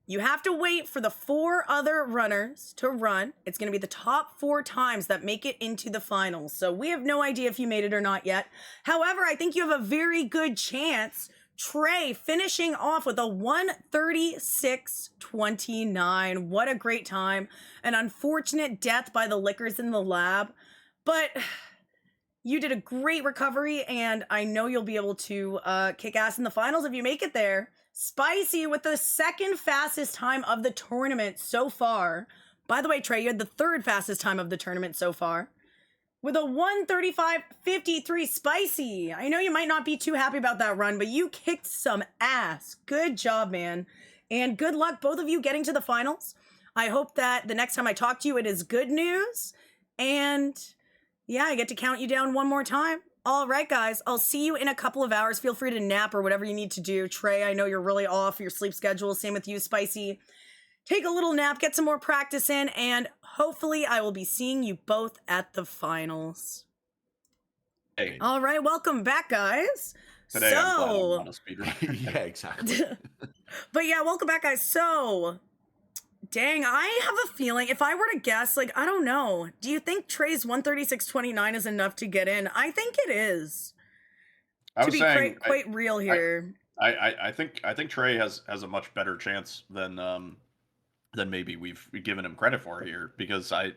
You have to wait for the 4 other runners to run. It's going to be the top 4 times that make it into the finals. So we have no idea if you made it or not yet. However, I think you have a very good chance. Trey finishing off with a 1:36.29. What a great time. An unfortunate death by the liquors in the lab. But you did a great recovery, and I know you'll be able to kick ass in the finals if you make it there. Spicy with the 2nd fastest time of the tournament so far. By the way, Trey, you had the 3rd fastest time of the tournament so far. With a 1:35.53. Spicy. I know you might not be too happy about that run, but you kicked some ass. Good job, man. And good luck, both of you, getting to the finals. I hope that the next time I talk to you, it is good news. And yeah, I get to count you down one more time. All right, guys, I'll see you in a couple of hours. Feel free to nap or whatever you need to do. Trey, I know you're really off your sleep schedule. Same with you, Spicy. Take a little nap, get some more practice in, and hopefully I will be seeing you both at the finals. Hey, All right, welcome back, guys. today I'm glad I'm not a speedrunner. Yeah, exactly. But yeah, welcome back, guys. So, dang, I have a feeling, if I were to guess, like, I don't know. Do you think Trey's 1:36.29 is enough to get in? I think it is. I To was be saying, quite real here. I think Trey has a much better chance than maybe we've given him credit for here, because I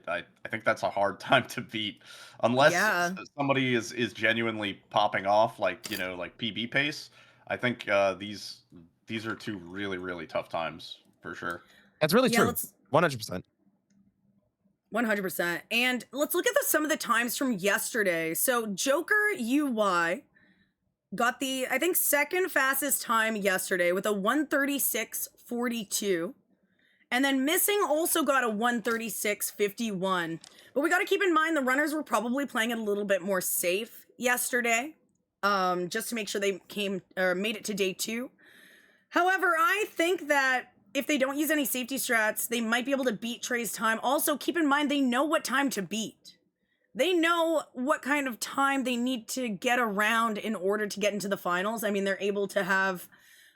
think that's a hard time to beat unless Yeah. somebody is genuinely popping off, like, you know, like PB pace. I think these are 2 really, really tough times for sure. That's really Yeah, true. let's 100%. 100%. And let's look at some of the times from yesterday. So Joker UY got the, I think, 2nd fastest time yesterday with a 1:36.42. And then Missing also got a 1:36.51. But we got to keep in mind the runners were probably playing it a little bit more safe yesterday, just to make sure they made it to day 2. However, I think that if they don't use any safety strats, they might be able to beat Trey's time. Also, keep in mind they know what time to beat. They know what kind of time they need to get around in order to get into the finals. I mean, they're able to have,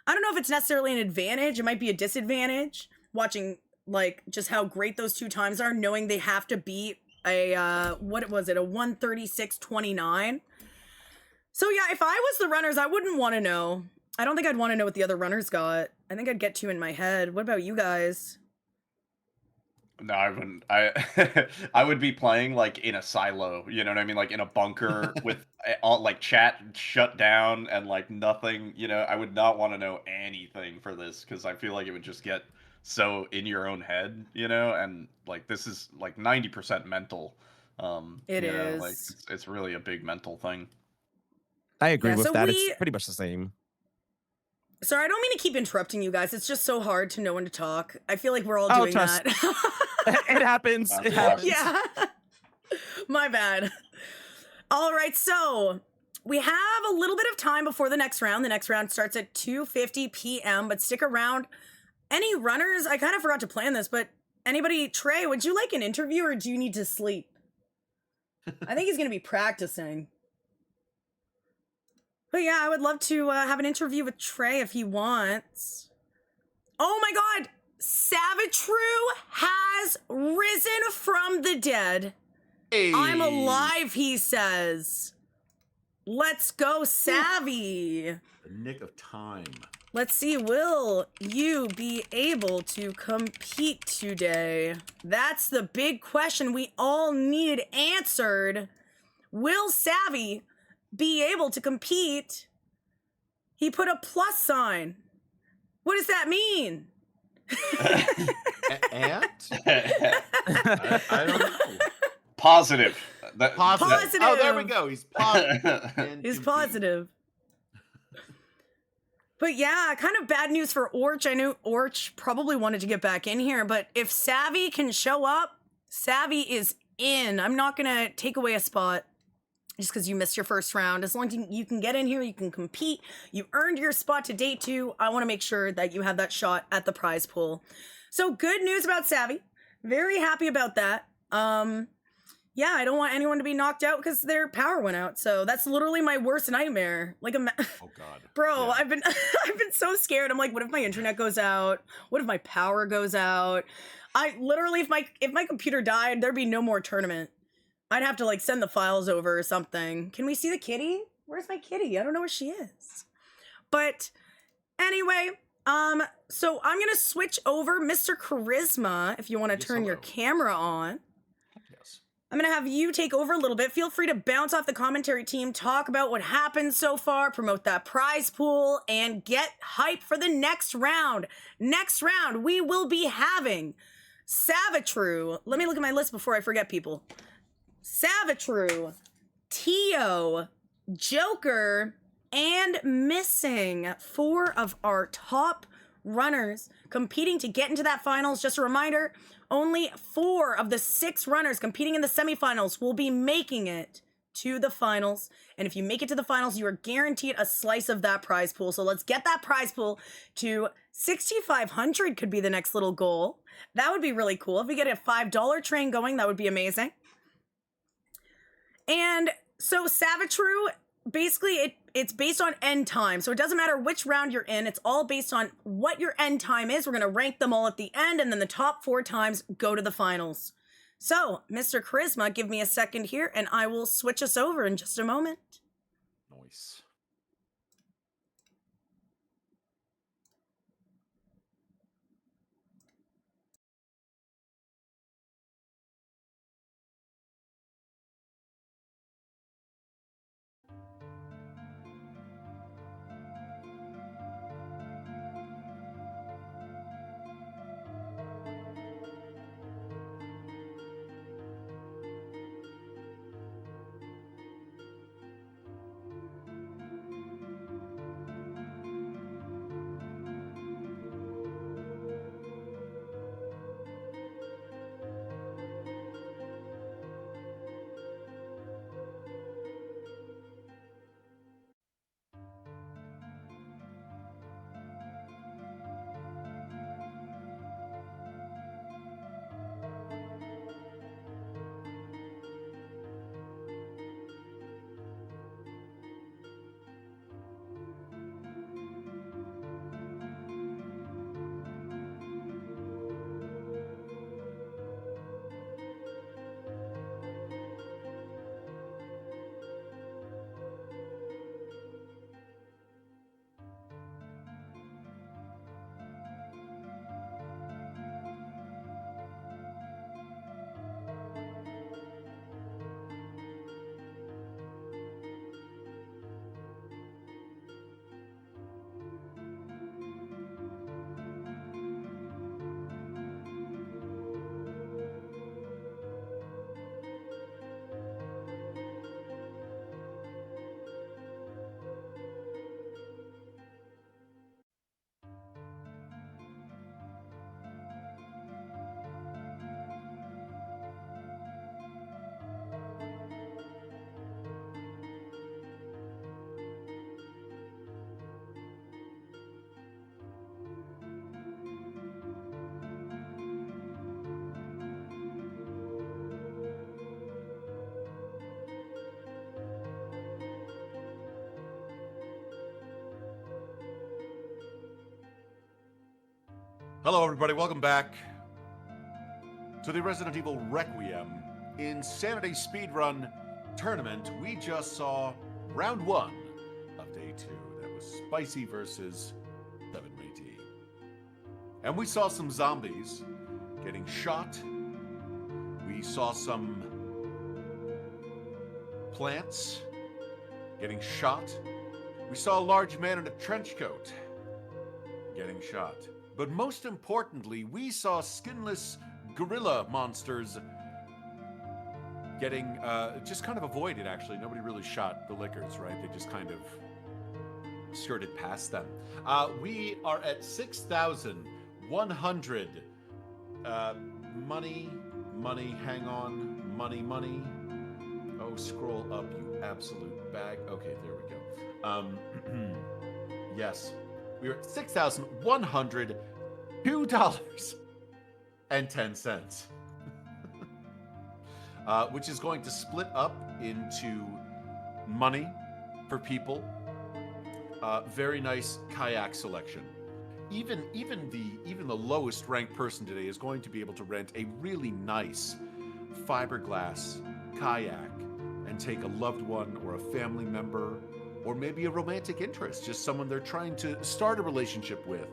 I don't know if it's necessarily an advantage, it might be a disadvantage, watching like just how great those 2 times are, knowing they have to beat a, what was it, a 1:36.29. So yeah, if I was the runners, I wouldn't want to know. I don't think I'd want to know what the other runners got. I think I'd get 2 in my head. What about you guys? No, I wouldn't. I I would be playing like in a silo. You know what I mean? Like in a bunker with all like chat shut down and like nothing. You know, I would not want to know anything for this because I feel like it would just get so in your own head. You know, and like this is like 90% mental. It You know, like is. it's really a big mental thing. I agree Yeah, with so that. It's we pretty much the same. Sorry, I don't mean to keep interrupting you guys. It's just so hard to know when to talk. I feel like we're all Oh, doing trust. that. It happens. It happens. Yeah. My bad. All right, so we have a little bit of time before the next round. The next round starts at 2:50 p.m., but stick around. Any runners? I kind of forgot to plan this, but anybody, Trey, would you like an interview or do you need to sleep? I think he's going to be practicing. But yeah, I would love to have an interview with Trey if he wants. Oh my god! Savitru has risen from the dead. Hey. I'm alive, he says. Let's go, Savvy. The nick of time. Let's see, will you be able to compete today? That's the big question we all need answered. Will Savvy be able to compete? He put a plus sign. What does that mean? And? I don't know. Positive. Positive. Oh, there we go. He's positive. And He's compete. positive. But yeah, kind of bad news for Orch. I knew Orch probably wanted to get back in here, but if Savvy can show up, Savvy is in. I'm not going to take away a spot just because you missed your first round. As long as you can get in here, you can compete. You earned your spot to day 2. I want to make sure that you have that shot at the prize pool. So good news about Savvy. Very happy about that. Yeah, I don't want anyone to be knocked out because their power went out. So that's literally my worst nightmare. Like, Oh god, bro, yeah. I've been so scared. I'm like, what if my internet goes out? What if my power goes out? I literally, if my computer died, there'd be no more tournament. I'd have to like send the files over or something. Can we see the kitty? Where's my kitty? I don't know where she is. But anyway, so I'm gonna switch over, Mr. Charisma, if you want to Yes, turn your hello. camera on. Yes. I'm going to have you take over a little bit. Feel free to bounce off the commentary team, talk about what happened so far, promote that prize pool, and get hype for the next round. Next round, we will be having Savitru. Let me look at my list before I forget people. Savitru, Tio, Joker, and Missing. 4 of our top runners competing to get into that finals. Just a reminder, only 4 of the 6 runners competing in the semifinals will be making it to the finals. And if you make it to the finals, you are guaranteed a slice of that prize pool. So let's get that prize pool to 6,500 could be the next little goal. That would be really cool. If we get a $5 train going, that would be amazing. And so Savitru, basically it's based on end time. So it doesn't matter which round you're in. It's all based on what your end time is. We're going to rank them all at the end, and then the top 4 times go to the finals. So, Mr. Charisma, give me a second here, and I will switch us over in just a moment. Nice. Hello, everybody. Welcome back to the Resident Evil Requiem Insanity Speedrun Tournament. We just saw round 1 of day 2. That was Spicy versus 7AT. And we saw some zombies getting shot. We saw some plants getting shot. We saw a large man in a trench coat getting shot. But most importantly, we saw skinless gorilla monsters getting just kind of avoided, actually. Nobody really shot the lickers, right? They just kind of skirted past them. We are at 6,100 money, hang on, money. Oh, scroll up, you absolute bag. Okay, there we go. Yes, we are at $6,102.10. Which is going to split up into money for people. Very nice kayak selection. Even the lowest ranked person today is going to be able to rent a really nice fiberglass kayak and take a loved one or a family member or maybe a romantic interest, just someone they're trying to start a relationship with,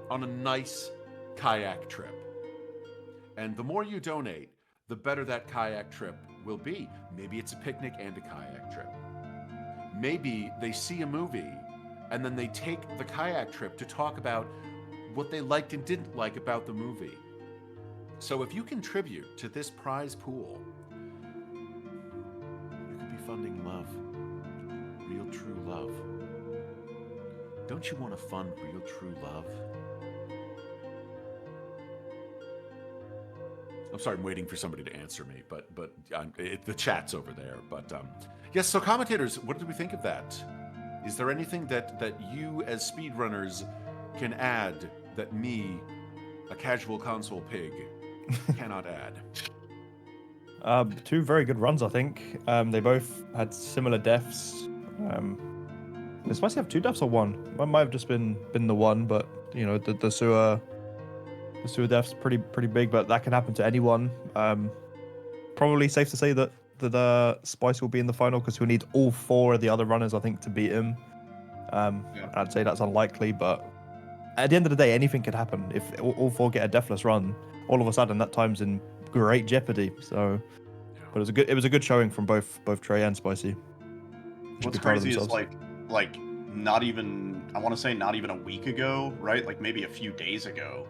on a nice kayak trip. And the more you donate, the better that kayak trip will be. Maybe it's a picnic and a kayak trip. Maybe they see a movie and then they take the kayak trip to talk about what they liked and didn't like about the movie. So if you contribute to this prize pool, you could be funding love. Real true love. Don't you want to fund real true love? I'm sorry, I'm waiting for somebody to answer me, but the chat's over there. But yes, so commentators, what did we think of that? Is there anything that you as speedrunners can add that me, a casual console pig, cannot add? Two very good runs, I think. They both had similar deaths. They supposed to have 2 deaths or 1. One might have just been the one, but you know the sewer death's pretty big, but that can happen to anyone. Probably safe to say that Spice will be in the final because we'll need all 4 of the other runners, I think, to beat him. I'd say that's unlikely, but at the end of the day, anything could happen. If all 4 get a deathless run, all of a sudden that time's in great jeopardy. So, but it was a good showing from both Trey and Spicy. What's crazy is like not even, I want to say not even a week ago, right? Like maybe a few days ago,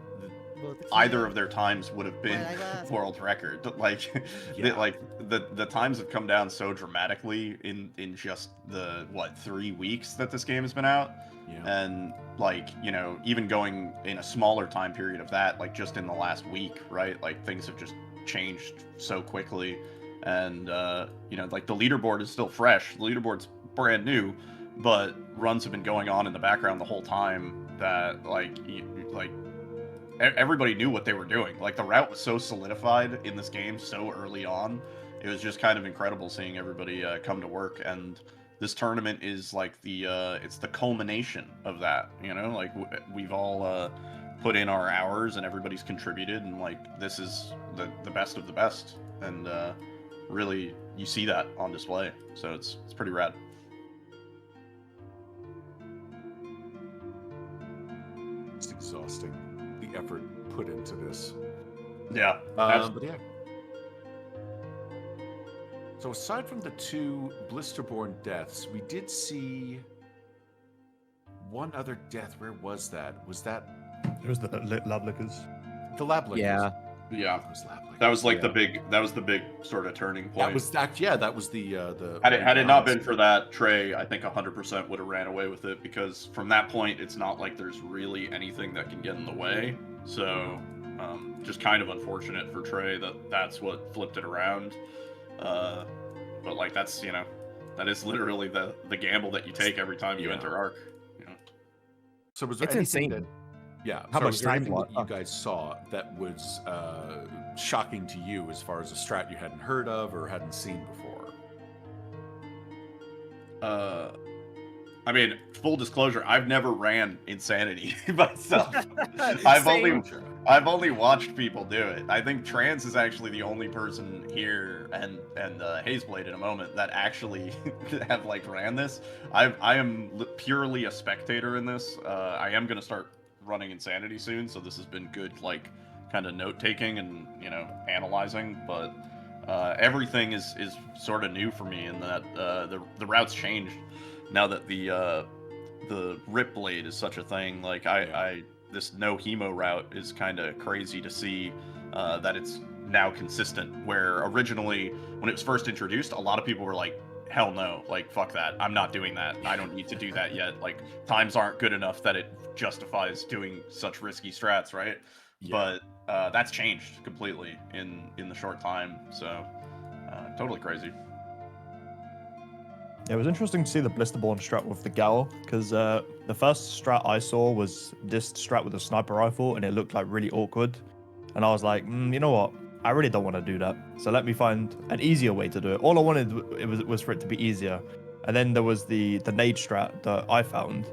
either of their times would have been world record. Like, the times have come down so dramatically in just the 3 weeks that this game has been out. Yeah. And like, you know, even going in a smaller time period of that, like just in the last week, right? Like things have just changed so quickly. And you know, like the leaderboard is still fresh. The leaderboard's brand new, but runs have been going on in the background the whole time that like everybody knew what they were doing. Like the route was so solidified in this game so early on. It was just kind of incredible seeing everybody come to work. And this tournament is like it's the culmination of that, you know, like we've all put in our hours and everybody's contributed, and like this is the best of the best. And really you see that on display, so it's pretty rad. It's exhausting, the effort put into this. Yeah, but yeah. So aside from the 2 blisterborn deaths, we did see one other death. Where was that? Was that? It was the lab lickers. The lab lickers. Yeah. That was like the big sort of turning point. That was that. Yeah, that was the. Had it not been for that, Trey, I think 100% would have ran away with it, because from that point, it's not like there's really anything that can get in the way. So, just kind of unfortunate for Trey that's what flipped it around. But like that's, you know, that is literally the gamble that you take every time you enter Arc. You know? So was there anything that? Yeah. How much time that you guys saw that was shocking to you as far as a strat you hadn't heard of or hadn't seen before? I mean, full disclosure, I've never ran Insanity myself. I've only watched people do it. I think Trans is actually the only person here, and Hazeblade in a moment, that actually have like ran this. I am purely a spectator in this. I am gonna start running Insanity soon, so this has been good, like kind of note taking and analyzing. But everything is sort of new for me in that the routes changed. Now that the Rip Blade is such a thing, like this no hemo route is kind of crazy to see that it's now consistent. Where originally, when it was first introduced, a lot of people were like, "Hell no! Like fuck that! I'm not doing that. I don't need to do that yet. Like times aren't good enough that it justifies doing such risky strats, right?" Yeah. But that's changed completely in the short time. So totally crazy. It was interesting to see the Blisterborn strat with the Gal, because the first strat I saw was this strat with a sniper rifle, and it looked like really awkward. And I was like, you know what? I really don't want to do that. So let me find an easier way to do it. All I wanted was for it to be easier. And then there was the nade strat that I found,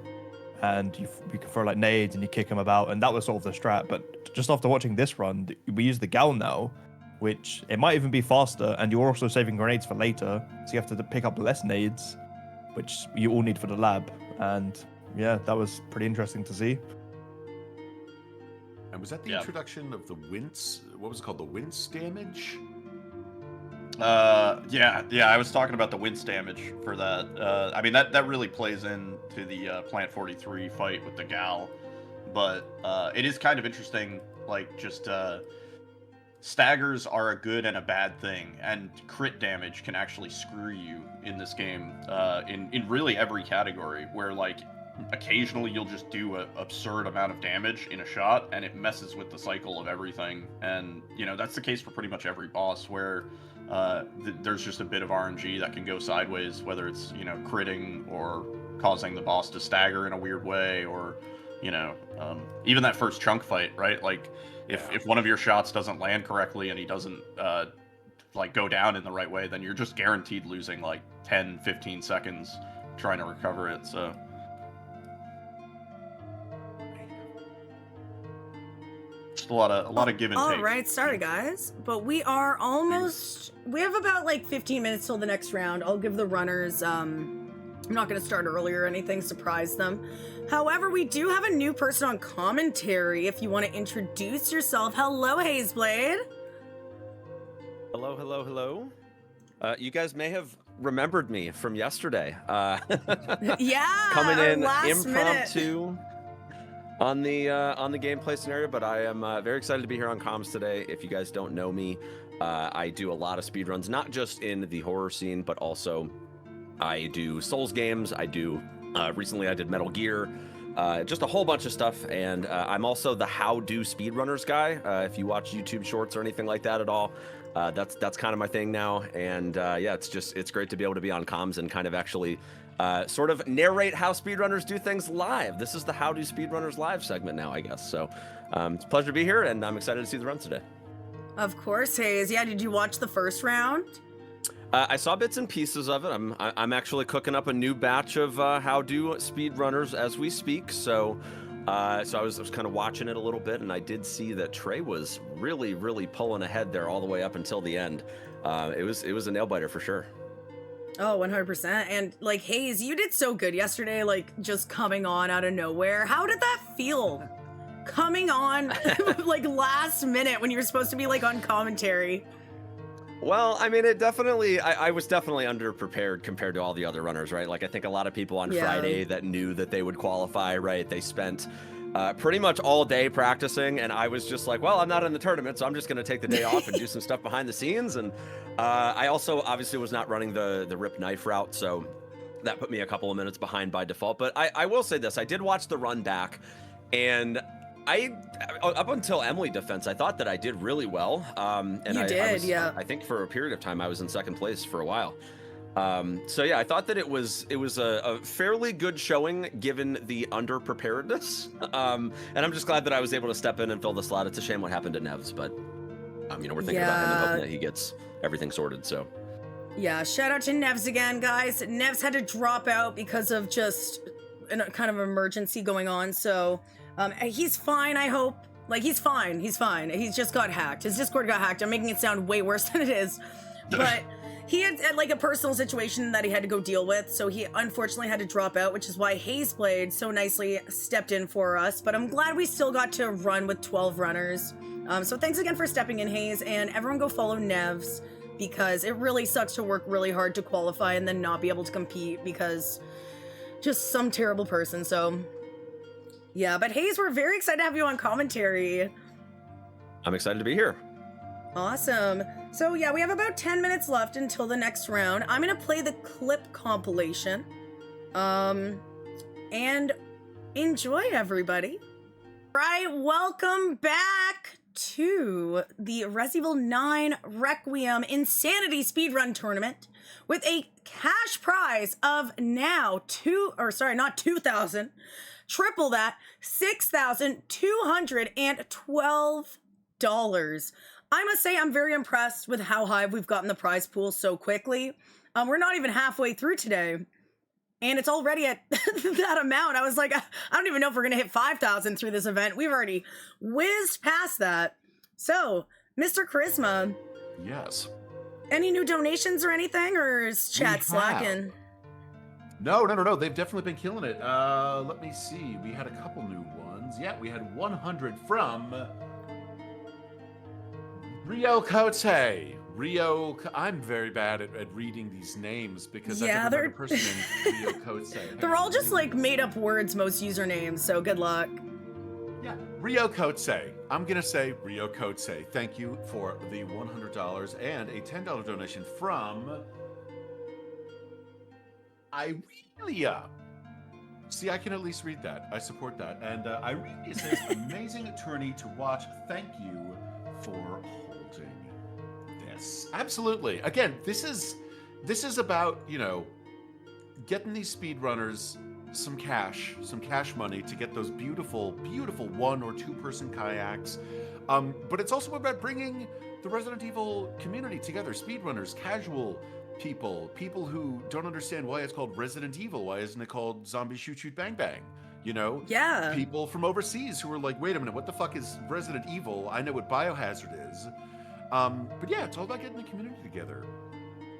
and you can throw like nades and you kick them about, and that was sort of the strat. But just after watching this run, we use the Gal now, which it might even be faster, and you're also saving grenades for later, so you have to pick up less nades, which you all need for the lab. And yeah, that was pretty interesting to see. And was that the introduction of the wince? What was it called? The wince damage? Yeah, I was talking about the wince damage for that. I mean, that really plays into the Plant 43 fight with the Gal, but it is kind of interesting, like just staggers are a good and a bad thing, and crit damage can actually screw you in this game in really every category, where like occasionally you'll just do an absurd amount of damage in a shot and it messes with the cycle of everything. And that's the case for pretty much every boss, where there's just a bit of RNG that can go sideways, whether it's critting or causing the boss to stagger in a weird way, or even that first chunk fight, right? Like if one of your shots doesn't land correctly and he doesn't like go down in the right way, then you're just guaranteed losing like 10-15 seconds trying to recover it. So just a lot of give and take. All right, sorry guys, but we are almost, we have about like 15 minutes till the next round. I'll give the runners I'm not going to start early or anything, surprise them. However, we do have a new person on commentary. If you want to introduce yourself. Hello, Hazeblade. Hello. You guys may have remembered me from yesterday. Yeah, coming in last impromptu on the gameplay scenario, but I am very excited to be here on comms today. If you guys don't know me, I do a lot of speedruns, not just in the horror scene, but also I do Souls games. I do recently I did Metal Gear, just a whole bunch of stuff. And I'm also the how do speedrunners guy. If you watch YouTube shorts or anything like that at all, that's kind of my thing now. And yeah, it's great to be able to be on comms and kind of actually sort of narrate how speedrunners do things live. This is the how do speedrunners live segment now, I guess. So it's a pleasure to be here, and I'm excited to see the runs today. Of course, Hayes. Yeah, did you watch the first round? I saw bits and pieces of it. I'm actually cooking up a new batch of how do speedrunners as we speak. So I was kind of watching it a little bit, and I did see that Trey was really pulling ahead there all the way up until the end. It was a nail biter for sure. Oh, 100%. And like, Hayes, you did so good yesterday, like just coming on out of nowhere. How did that feel? Coming on like last minute when you were supposed to be like on commentary. Well, I mean, I was definitely underprepared compared to all the other runners, right? Like, I think a lot of people on Friday that knew that they would qualify, right? They spent pretty much all day practicing, and I was just like, well, I'm not in the tournament, so I'm just going to take the day off and do some stuff behind the scenes. And I also obviously was not running the Rip Knife route, so that put me a couple of minutes behind by default. But I will say this, I did watch the run back, and up until Emily defense, I thought that I did really well. And I think for a period of time I was in second place for a while. So yeah, I thought that it was a fairly good showing given the underpreparedness. And I'm just glad that I was able to step in and fill the slot. It's a shame what happened to Nevs, but we're thinking about him and hoping that he gets everything sorted. So Yeah, shout out to Nevs again, guys. Nevs had to drop out because of just a kind of emergency going on, so he's fine, I hope. Like, he's fine. He's just got hacked. His Discord got hacked. I'm making it sound way worse than it is. But he had like a personal situation that he had to go deal with, so he unfortunately had to drop out, which is why Hazeblade so nicely stepped in for us. But I'm glad we still got to run with 12 runners. So thanks again for stepping in, Haze, and everyone go follow Nevs, because it really sucks to work really hard to qualify and then not be able to compete because just some terrible person. So yeah, but Haze, we're very excited to have you on commentary. I'm excited to be here. Awesome. So yeah, we have about 10 minutes left until the next round. I'm gonna play the clip compilation. And enjoy, everybody. Right, welcome back to the Resident Evil 9 Requiem Insanity Speedrun Tournament with a cash prize of now triple that, $6,212. I must say I'm very impressed with how high we've gotten the prize pool so quickly. We're not even halfway through today, and it's already at that amount. I was like, I don't even know if we're gonna hit 5,000 through this event. We've already whizzed past that. So, Mr. Charisma. Yes. Any new donations or anything, or is chat slacking? No. They've definitely been killing it. Let me see. We had a couple new ones. Yeah, we had 100 from Rio Cote. I'm very bad at reading these names because I've never met a person named Rio Cote. They're all just like made up words, most usernames, so good luck. Yeah, Rio Cote. I'm gonna say Rio Cote. Thank you for the $100 and a $10 donation from Irelia. See, I can at least read that. I support that. And Irelia says, amazing attorney to watch. Thank you for holding this. Absolutely. Again, this is about, getting these speedrunners some cash money to get those beautiful 1 or 2 person kayaks. But it's also about bringing the Resident Evil community together. Speedrunners, casual people who don't understand why it's called Resident Evil. Why isn't it called Zombie Shoot Shoot Bang Bang? Yeah. People from overseas who are like, wait a minute, what the fuck is Resident Evil? I know what Biohazard is. But yeah, it's all about getting the community together.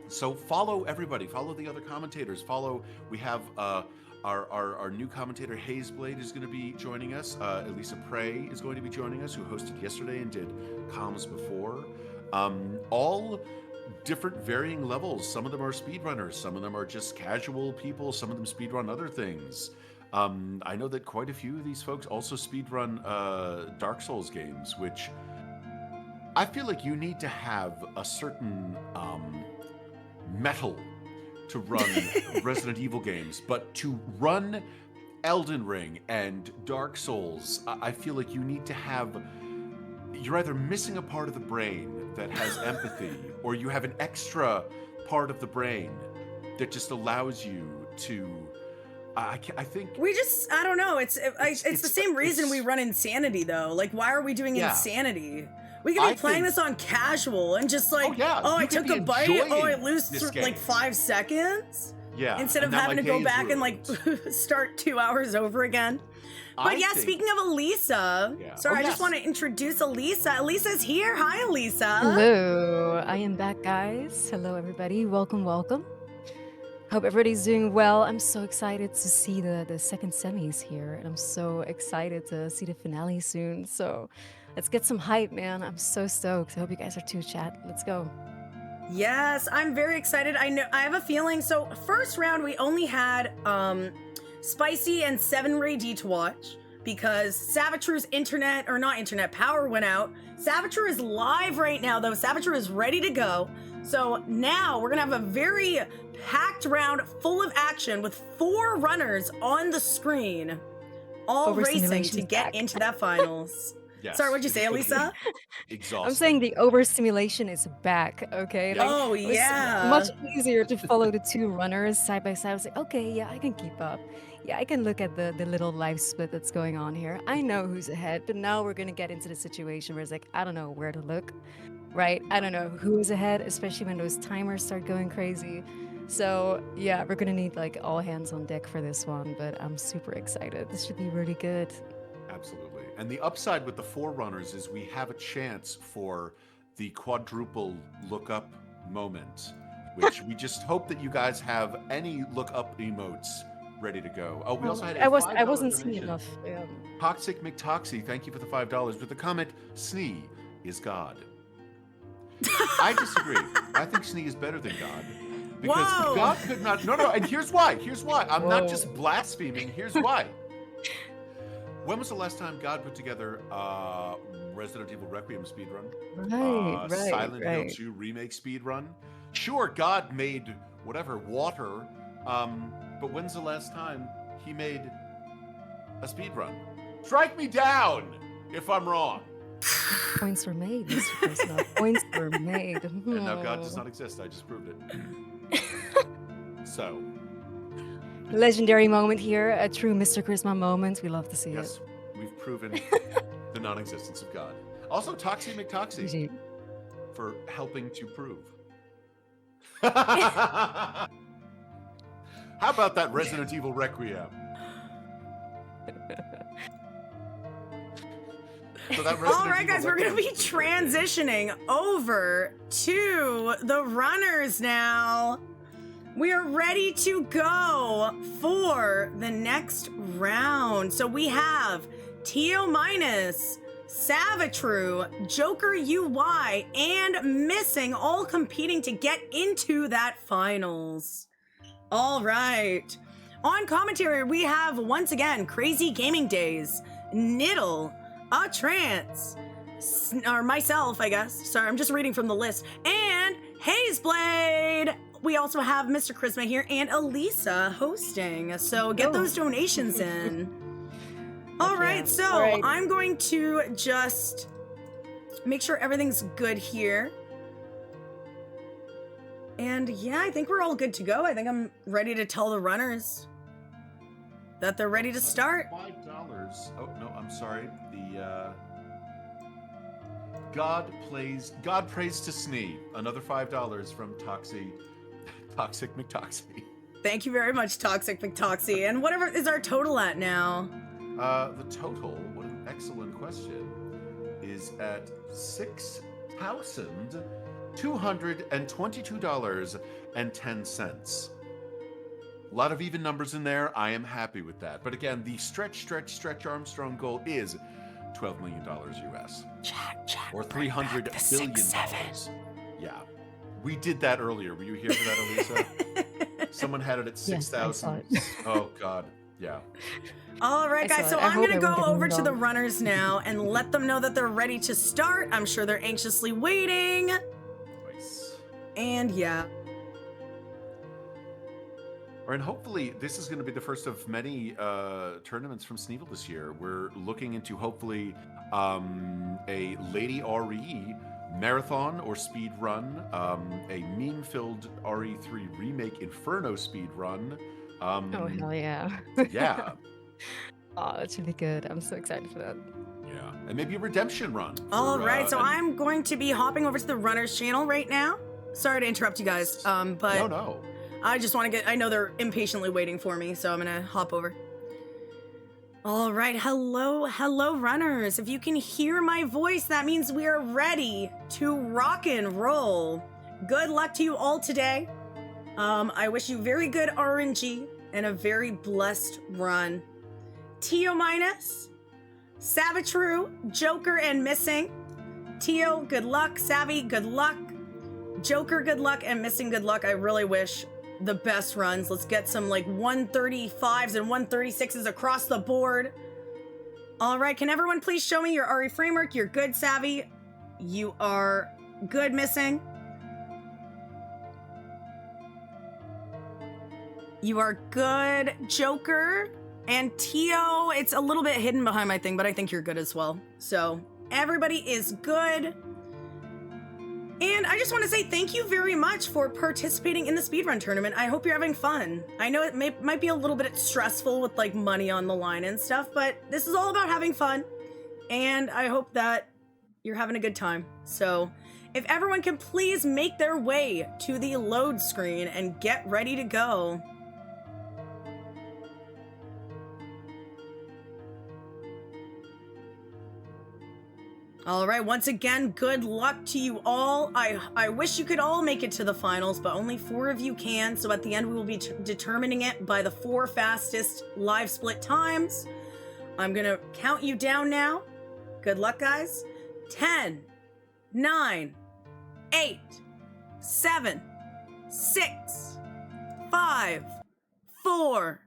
So follow everybody, follow the other commentators, we have our new commentator Hazeblade is going to be joining us. Elisa Prey is going to be joining us, who hosted yesterday and did comms before. All different varying levels. Some of them are speedrunners, some of them are just casual people, some of them speedrun other things. I know that quite a few of these folks also speedrun Dark Souls games, which I feel like you need to have a certain metal to run Resident Evil games, but to run Elden Ring and Dark Souls, I feel like you need to have, you're either missing a part of the brain that has empathy, or you have an extra part of the brain that just allows you to, I think... I don't know, it's the same reason we run Insanity, though. Like, why are we doing Insanity? We could be playing this on casual and just like, I took a bite, I lose like 5 seconds. Yeah. Instead of having to go back and like start 2 hours over again. But speaking of Elisa, I just want to introduce Elisa. Elisa's here. Hi, Elisa. Hello. I am back, guys. Hello, everybody. Welcome. Hope everybody's doing well. I'm so excited to see the second semis here, and I'm so excited to see the finale soon. So let's get some hype, man. I'm so stoked. I hope you guys are too, chat. Let's go. Yes, I'm very excited. I have a feeling. So first round, we only had Spicy and 7RayD to watch because Savitru's power went out. Savitru is live right now, though. Savitru is ready to go. So now we're gonna have a very packed round full of action with 4 runners on the screen, all racing to get into that finals. Yes. Sorry, what'd you say, Elisa? Exhausting. I'm saying the overstimulation is back, okay? Yeah. Oh, yeah. Much easier to follow the 2 runners side by side. I was like, okay, yeah, I can keep up. Yeah, I can look at the little life split that's going on here. I know who's ahead, but now we're going to get into the situation where it's like, I don't know where to look. right? I don't know who is ahead, especially when those timers start going crazy. So yeah, we're gonna need like all hands on deck for this one, but I'm super excited. This should be really good. Absolutely. And the upside with the Forerunners is we have a chance for the quadruple lookup moment, which we just hope that you guys have any lookup emotes ready to go. Oh, we also had a I $5 wasn't seeing donation. enough. Toxic McToxy, thank you for the $5 with the comment, Snee is God. I disagree. I think Snee is better than God. Because Whoa. God could not. No, and here's why. Here's why. I'm not just blaspheming. Here's why. When was the last time God put together Resident Evil Requiem speedrun? Right, Silent Hill 2 remake speedrun? Sure, God made whatever, water, but when's the last time he made a speedrun? Strike me down if I'm wrong. Points were made, Mr. Prisma. Points were made. And now God does not exist. I just proved it. So. Legendary moment here, a true Mr. Charisma moment. We love to see Yes, we've proven the non-existence of God. Also, Toxie McToxie it. for helping to prove. How about that Resident Evil Requiem? So that All right, guys, we're going to be transitioning over to the runners now. We are ready to go for the next round. So we have Tio Minus, Savitru, Joker UI, and Missing all competing to get into that finals. All right. On commentary, we have once again Crazy Gaming Days, Niddle, A Trance, or myself, I guess. Sorry, I'm just reading from the list. And Hazeblade. We also have Mr. Charisma here and Elisa hosting. So get those donations in. All right, so I'm going to just make sure everything's good here. And yeah, I think we're all good to go. I think I'm ready to tell the runners that they're ready to start. $5. Oh, no, I'm sorry. The God Prays to Snee. Another $5 from Toxic McToxie. Thank you very much, Toxic McToxie. And whatever is our total at now? The total, what an excellent question, is at $6,222.10. A lot of even numbers in there. I am happy with that. But again, the stretch Armstrong goal is $12 million US. Or $300 billion. Yeah. We did that earlier. Were you here for that, Elisa? Someone had it at 6,000. Oh, God. Yeah. All right, guys. So I'm going to go over to the runners now and let them know that they're ready to start. I'm sure they're anxiously waiting. Nice. And yeah. And hopefully this is going to be the first of many tournaments from Sneevil this year. We're looking into hopefully a Lady RE marathon or speed run, a meme-filled RE3 remake Inferno speed run. Oh hell yeah! Yeah. Oh, that should be good. I'm so excited for that. Yeah, and maybe a redemption run. All right, so I'm going to be hopping over to the runners channel right now. Sorry to interrupt you guys, but no. I just want to I know they're impatiently waiting for me, so I'm gonna hop over. All right, hello runners. If you can hear my voice, that means we are ready to rock and roll. Good luck to you all today. I wish you very good RNG and a very blessed run. Tio Minus, Savitru, Joker, and Missing. Tio, good luck. Savvy, good luck. Joker, good luck. And Missing, good luck. I really wish the best runs. Let's get some like 135s and 136s across the board. All right, can everyone please show me your RE framework? You're good, Savvy. You are good, Missing. You are good, Joker. And Tio, it's a little bit hidden behind my thing, but I think you're good as well. So everybody is good. And I just want to say thank you very much for participating in the speedrun tournament. I hope you're having fun. I know it might be a little bit stressful with like money on the line and stuff, but this is all about having fun. And I hope that you're having a good time. So If everyone can please make their way to the load screen and get ready to go. All right, once again, good luck to you all. I wish you could all make it to the finals, but only 4 of you can. So at the end, we will be determining it by the 4 fastest live split times. I'm going to count you down now. Good luck, guys. 10, 9, 8, 7, 6, 5, 4,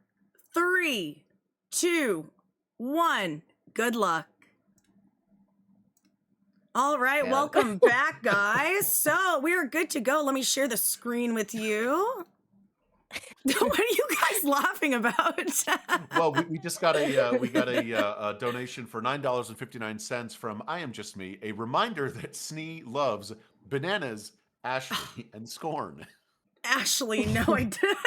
3, 2, 1. Good luck. All right, welcome back, guys. So we are good to go. Let me share the screen with you. What are you guys laughing about? Well, we just got a donation for $9.59 from I Am Just Me. A reminder that Snee loves bananas, Ashley, and Scorn. Ashley, no, I didn't.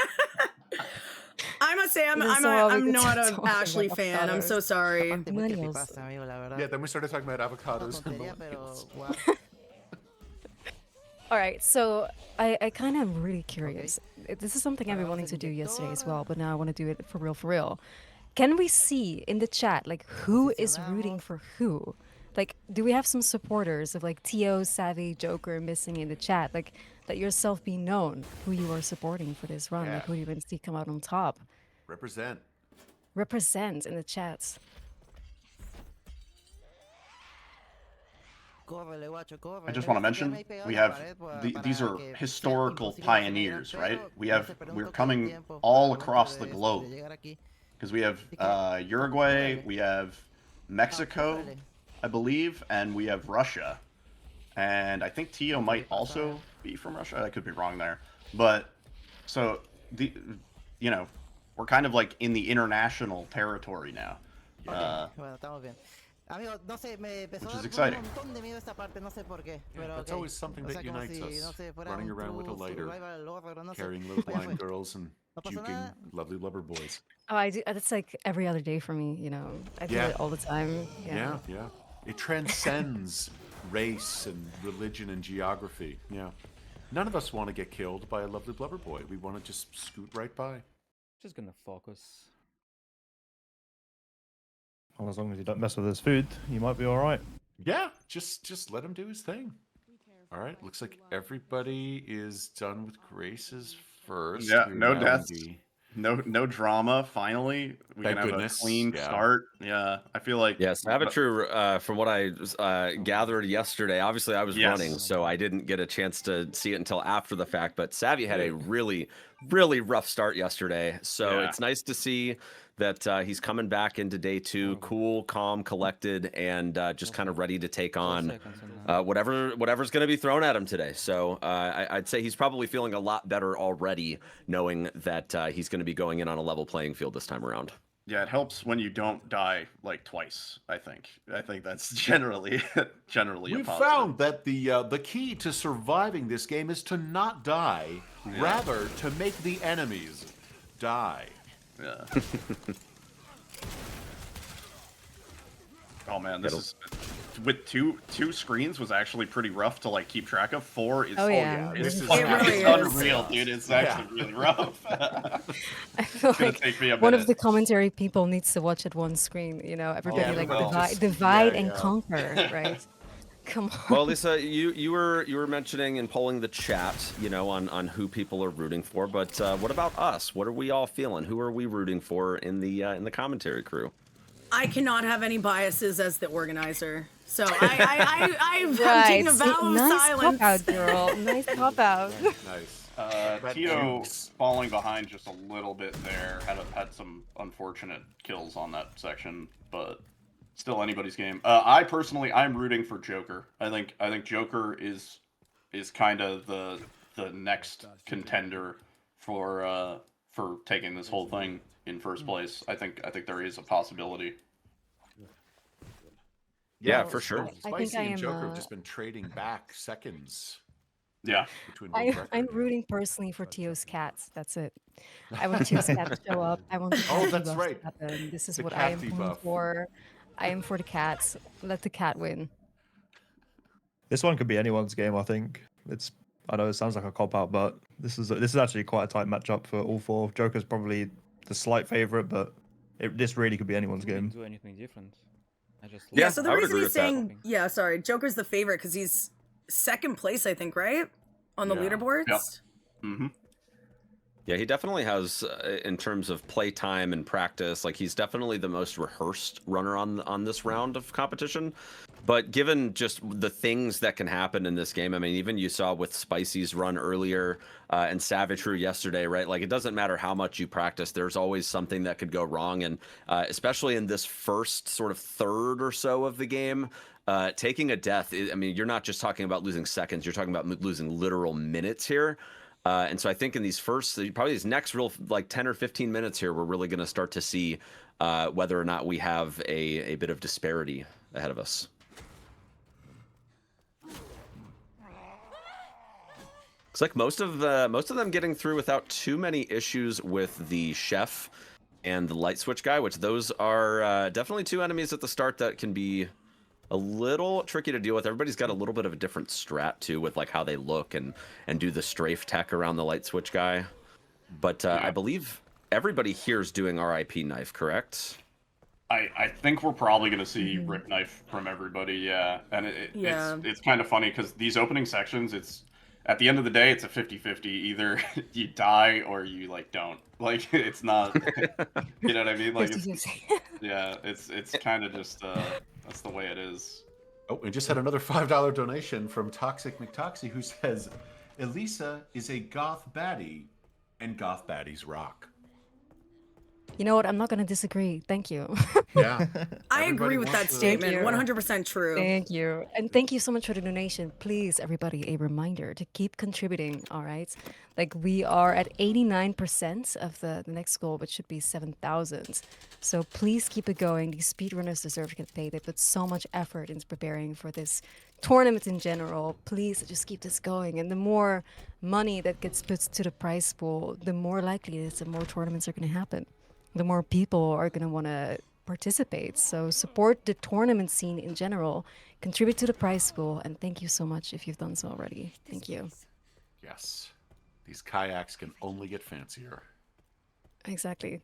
I must say, I'm not an Ashley fan. I'm so sorry. Yeah, then we started talking about avocados and millennials. All right, so I kind of am really curious. This is something I've been wanting to do yesterday as well, but now I want to do it for real, for real. Can we see in the chat, like, who is rooting for who? Like, do we have some supporters of, like, Tio, Savvy, Joker missing in the chat? Like, let yourself be known who you are supporting for this run. Yeah. Like, who do you want to see come out on top? Represent. Represent in the chats. I just want to mention we have these are historical pioneers, right? We're coming all across the globe because we have Uruguay, we have Mexico, I believe, and we have Russia, and I think Tio might also be from Russia. I could be wrong there, but so we're kind of like in the international territory now. Which is exciting. That's always something that unites us. Running around with a lighter, carrying little blind girls and juking lovely lover boys. Oh, I do. That's like every other day for me, I do it all the time. Yeah. It transcends race and religion and geography. Yeah. None of us want to get killed by a lovely blubber boy. We want to just scoot right by. Just gonna focus. Well, as long as you don't mess with his food, you might be all right. Yeah, just let him do his thing. All right, looks like everybody is done with Grace's first. Yeah, We're no now deaths. in No drama. Finally, we Thank can have goodness, a clean yeah. start. Yeah, I feel like Savatrue, from what I gathered yesterday, obviously I was Yes. running, so I didn't get a chance to see it until after the fact. But Savvy had a really, really rough start yesterday, so Yeah. it's nice to see that he's coming back into day 2, cool, calm, collected, and just kind of ready to take on whatever's going to be thrown at him today. So I'd say he's probably feeling a lot better already, knowing that he's going to be going in on a level playing field this time around. Yeah, it helps when you don't die like twice. I think that's generally a We've positive. found that the key to surviving this game is to not die, rather to make the enemies die. Yeah. Oh man, this is with two screens was actually pretty rough to like keep track of. 4 is This is it's unreal, dude. It's actually really rough. I feel It's gonna like take me a one of minute. the commentary people needs to watch it one screen. Everybody divide and conquer, right? Come on. Well, Lisa, you were mentioning and polling the chat, on who people are rooting for. But what about us? What are we all feeling? Who are we rooting for in the commentary crew? I cannot have any biases as the organizer, so I'm taking a vow of nice silence. Pop out, girl. Nice pop out. Nice. Tito falling behind just a little bit there had some unfortunate kills on that section, but still anybody's game. I'm rooting for Joker. I think Joker is kind of the next contender for taking this whole thing in first place. I think there is a possibility. Yeah, for sure. Spicy and Joker have just been trading back seconds. Yeah. I'm rooting personally for Tio's cats. That's it. I want Tio's cat to show up. I want the cat that's debuff right. to happen. This is The what cat I am rooting debuff. for. I am for the cats. Let the cat win. This one could be anyone's game. I think I know it sounds like a cop out, but this is actually quite a tight matchup for all four. Joker's probably the slight favorite, but this really could be anyone's I didn't game. do anything different. I just Yeah, Yeah, so the I would reason agree he's with that. saying, yeah, sorry, Joker's the favorite because he's second place, I think, right? On the Yeah. leaderboards? Yep. Mm-hmm. Yeah, he definitely has, in terms of play time and practice, like he's definitely the most rehearsed runner on this round of competition. But given just the things that can happen in this game, I mean, even you saw with Spicy's run earlier and Savitru yesterday, right? Like it doesn't matter how much you practice, there's always something that could go wrong. And especially in this first sort of third or so of the game, taking a death, I mean, you're not just talking about losing seconds, you're talking about losing literal minutes here. And so I think in these probably these next real like 10 or 15 minutes here, we're really going to start to see whether or not we have a bit of disparity ahead of us. Looks like most of them getting through without too many issues with the chef and the light switch guy, which those are definitely two enemies at the start that can be a little tricky to deal with. Everybody's got a little bit of a different strat too with like how they look and do the strafe tech around the light switch guy. But I believe everybody here is doing RIP knife, correct? I think we're probably going to see rip knife from everybody, yeah. And it's kind of funny because these opening sections, it's at the end of the day, it's a 50-50. Either you die or you like don't. Like it's not, you know what I mean? Like it's kind of just that's the way it is. Oh, we just had another $5 donation from Toxic McToxy who says, Elisa is a goth baddie and goth baddies rock. You know what? I'm not going to disagree. Thank you. Yeah. I agree with that statement. 100% true. Thank you. And thank you so much for the donation. Please, everybody, a reminder to keep contributing, all right? Like, we are at 89% of the next goal, which should be 7,000. So please keep it going. These speedrunners deserve to get paid. They put so much effort into preparing for this tournament in general. Please just keep this going. And the more money that gets put to the prize pool, the more likely it is that more tournaments are going to happen. The more people are going to want to participate. So support the tournament scene in general, contribute to the prize pool, and thank you so much if you've done so already. Thank you. Yes. These kayaks can only get fancier. Exactly.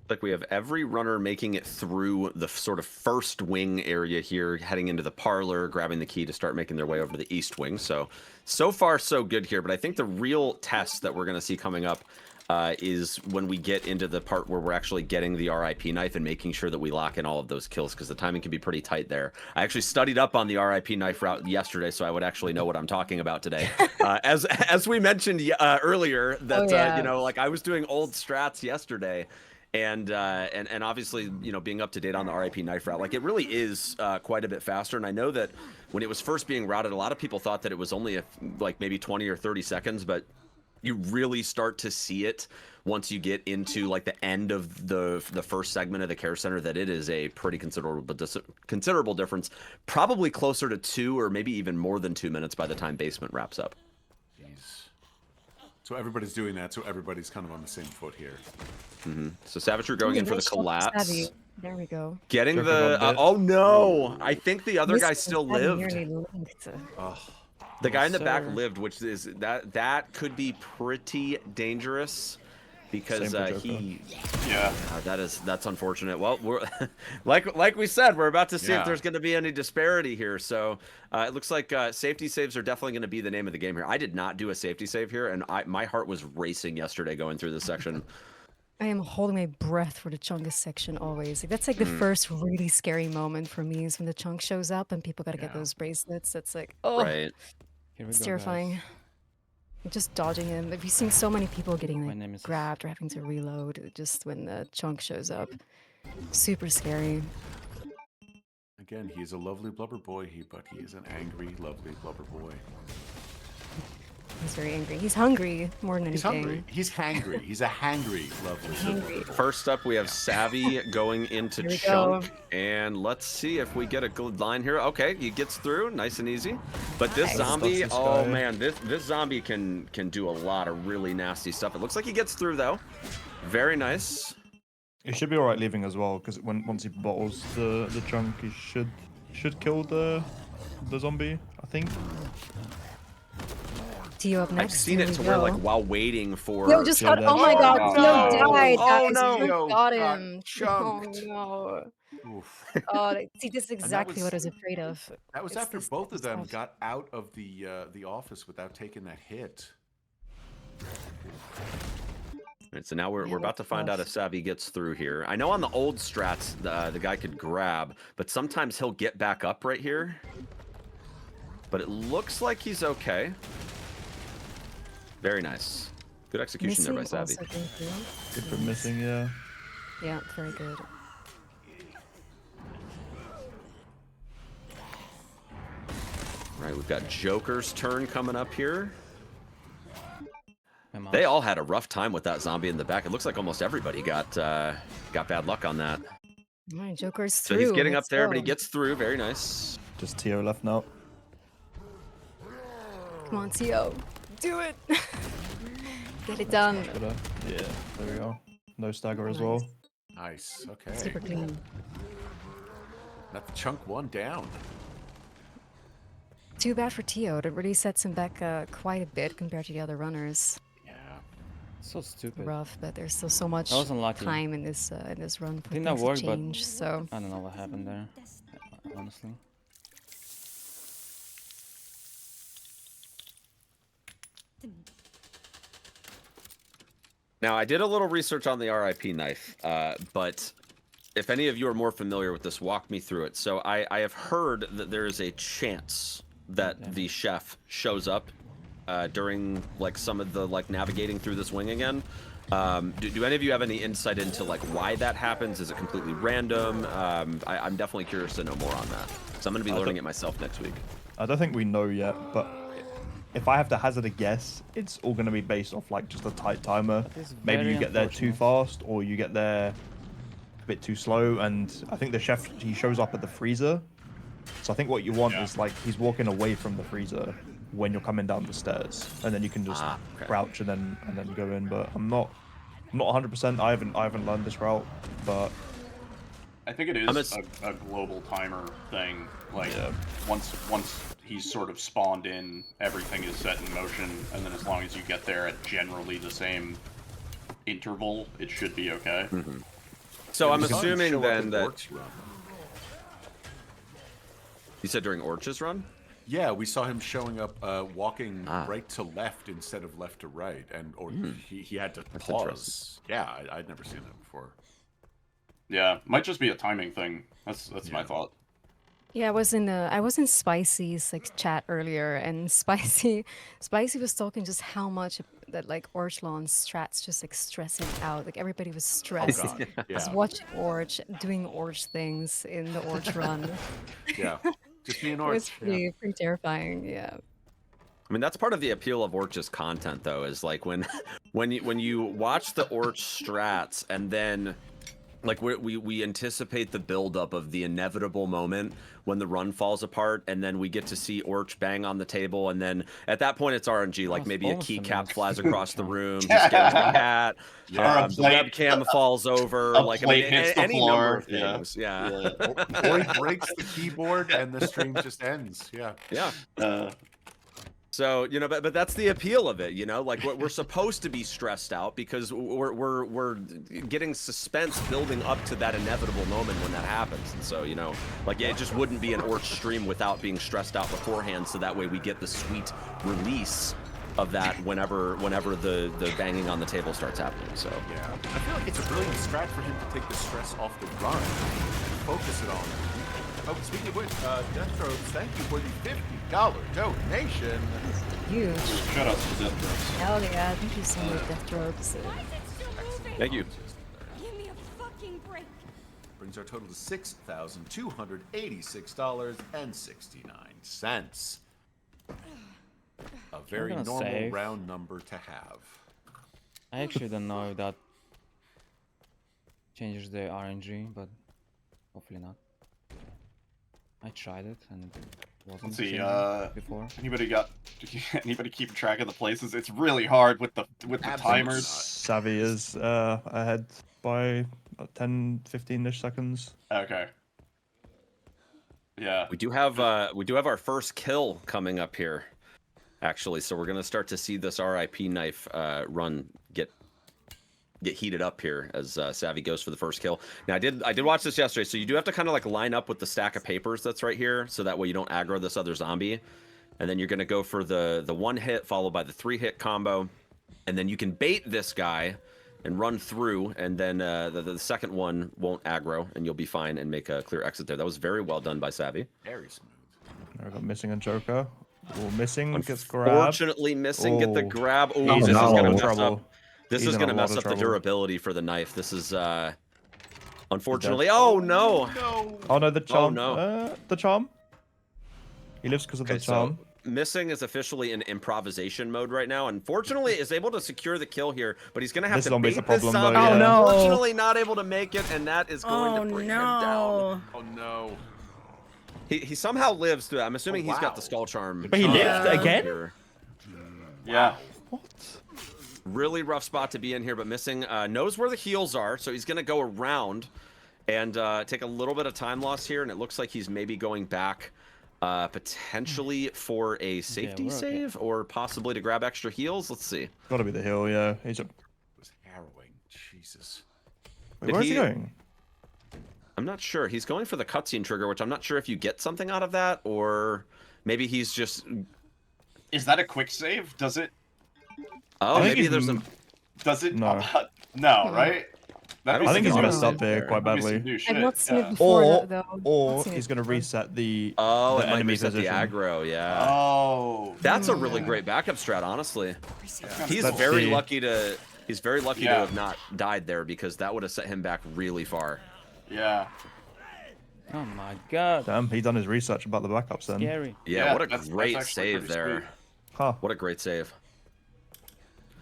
Like we have every runner making it through the sort of first wing area here, heading into the parlor, grabbing the key to start making their way over to the east wing. So far, so good here. But I think the real test that we're going to see coming up is when we get into the part where we're actually getting the RIP knife and making sure that we lock in all of those kills, because the timing can be pretty tight there. I actually studied up on the RIP knife route yesterday, so I would actually know what I'm talking about today. As we mentioned earlier, that you know, like I was doing old strats yesterday. And obviously, you know, being up to date on the RIP knife route, like it really is quite a bit faster. And I know that when it was first being routed, a lot of people thought that it was only like maybe 20 or 30 seconds, but you really start to see it once you get into like the end of the first segment of the care center, that it is a pretty considerable difference, probably closer to 2 or maybe even more than 2 minutes by the time basement wraps up. Jeez. So everybody's doing that, so everybody's kind of on the same foot here. So Savitru going in for the collapse. There we go. Getting the oh no, I think the other guy still lived. The guy in the back lived, which is that could be pretty dangerous because that's unfortunate. Well, we're like we said, we're about to see if there's going to be any disparity here. So it looks like safety saves are definitely going to be the name of the game here. I did not do a safety save here, and my heart was racing yesterday going through this section. I am holding my breath for the Chungus section always. Like, that's like the first really scary moment for me is when the chunk shows up and people got to get those bracelets. That's like, oh. Right. It's terrifying. Just dodging him. We've seen so many people getting like grabbed or having to reload just when the chunk shows up. Super scary. Again, he's a lovely blubber boy, but he is an angry, lovely blubber boy. He's very angry. He's hungry more than anything. He's hungry. He's hangry. He's a hangry, lovely. First up, we have Savvy going into Chunk. And let's see if we get a good line here. Okay, he gets through nice and easy. But this zombie, oh man, this zombie can do a lot of really nasty stuff. It looks like he gets through though. Very nice. He should be alright leaving as well, because once he bottles the chunk, he should should kill the zombie, I think. Tio up next. I've seen it to where like while waiting for. Yo, just got. Oh my god, Tio died, guys. Tio got him. Oh no. Oh, see, this is exactly what I was afraid of. That was after both of them got out of the office without taking that hit. All right, so now we're about to find out if Savvy gets through here. I know on the old strats, the guy could grab, but sometimes he'll get back up right here. But it looks like he's okay. Very nice. Good execution there by Savvy. Good for missing, yeah. Yeah, very good. All right, we've got Joker's turn coming up here. They all had a rough time with that zombie in the back. It looks like almost everybody got bad luck on that. All right, Joker's through. So he's getting up there, but he gets through. Very nice. Just Tio left now. Come on, Tio. Do it. Get it done. Yeah, there we go. No stagger as well. Nice. Okay. Super clean. Got the chunk one down. Too bad for Tio. It really sets him back quite a bit compared to the other runners. Yeah. So stupid. Rough, but there's still so much time in this run for Didn't things work, to change. So I don't know what happened there, honestly. Now, I did a little research on the RIP knife, but if any of you are more familiar with this, walk me through it. So I have heard that there is a chance that the chef shows up during like some of the like navigating through this wing again. Do any of you have any insight into like why that happens? Is it completely random? I'm definitely curious to know more on that. So I'm going to be learning it myself next week. I don't think we know yet, but if I have to hazard a guess, it's all going to be based off like just a tight timer. Maybe you get there too fast, or you get there a bit too slow. And I think the chef, he shows up at the freezer. So I think what you want is like he's walking away from the freezer when you're coming down the stairs, and then you can just crouch and then go in. But I'm not 100%. I haven't learned this route, but I think it is a global timer thing. Like once he's sort of spawned in, everything is set in motion, and then as long as you get there at generally the same interval, it should be okay. Mm-hmm. So I'm assuming then that you said during Orch's run. Yeah, we saw him showing up, walking right to left instead of left to right, and he had to pause. Yeah, I'd never seen that before. Yeah, might just be a timing thing. That's my thought. yeah, I was in Spicy's like chat earlier, and Spicy was talking just how much that like Orchlon's strats just like stressing out. Like everybody was stressed. Oh, God. I was watching Orch doing Orch things in the Orch run. Yeah, just being It Orch. was pretty terrifying. Yeah. I mean, that's part of the appeal of Orch's content, though, is like when you watch the Orch strats and then like we anticipate the buildup of the inevitable moment when the run falls apart, and then we get to see Orch bang on the table, and then at that point it's RNG. Like maybe a keycap flies across the room, just gets the hat, the webcam falls over, like hits the any floor. number of things. Yeah. Or he breaks the keyboard and the stream just ends. Yeah. Yeah. So, you know, but that's the appeal of it, you know, like we're supposed to be stressed out because we're getting suspense building up to that inevitable moment when that happens. And so, you know, like it just wouldn't be an Orch stream without being stressed out beforehand. So that way we get the sweet release of that whenever the banging on the table starts happening. So yeah, I feel like it's a brilliant strat for him to take the stress off the run and focus it on. Oh, speaking of which, Death Robes, thank you for the $50 donation. Huge. Shout out to Death Robes. Hell yeah, thank you so much, Death Robes. Thank you. Give me a fucking break. Brings our total to $6,286.69. A very normal save. round number to have. I actually don't know if that changes the RNG, but hopefully not. I tried it and it wasn't. Let's see. Before. Anybody keep track of the places? It's really hard with the timers. Savvy is ahead by 10, 15-ish seconds. Okay. Yeah. We do have our first kill coming up here, actually. So we're gonna start to see this RIP knife run get heated up here as Savvy goes for the first kill. Now I did watch this yesterday, so you do have to kind of like line up with the stack of papers that's right here, so that way you don't aggro this other zombie. And then you're gonna go for the 1 hit followed by the 3-hit combo, and then you can bait this guy and run through, and then the second one won't aggro, and you'll be fine and make a clear exit there. That was very well done by Savvy. Very smooth. I got missing and Joker. Ooh, missing gets grabbed. Unfortunately, missing get the grab. Ooh, He's this is gonna in mess trouble. up. This He's is in gonna a lot mess of up the trouble. durability for the knife. This is unfortunately. Oh no! Oh no, the charm. no. The charm. He lives because of the charm. So missing is officially in improvisation mode right now. Unfortunately, is able to secure the kill here, but he's gonna have This to zombie's bait a problem, this though, zombie. yeah. Oh, no. Unfortunately, not able to make it, and that is going to bring him down. Oh no. He somehow lives through that. I'm assuming he's got the skull charm. But he lived again? Here. Yeah. What? Really rough spot to be in here, but missing knows where the heals are, so he's gonna go around and take a little bit of time loss here, and it looks like he's maybe going back potentially for a safety save or possibly to grab extra heals. Let's see. Gotta be the hill, yeah. He's a... It was harrowing. Jesus. Wait, where's he going? I'm not sure. He's going for the cutscene trigger, which I'm not sure if you get something out of that, or maybe he's just... Is that a quick save? Does it? Oh, maybe there's some... Does it? No. No, right? I think he's messed up there quite badly. I've not seen it before, though. Or he's going to reset the Oh, the it might enemy reset the position. aggro, yeah. Oh. That's a really great backup strat, honestly. He's Let's very see. lucky to... He's very lucky to have not died there, because that would have set him back really far. Yeah. Oh my god. Damn, he done his research about the backups then. Scary. Yeah, what a that's great actually save pretty there. sweet. Huh. What a great save.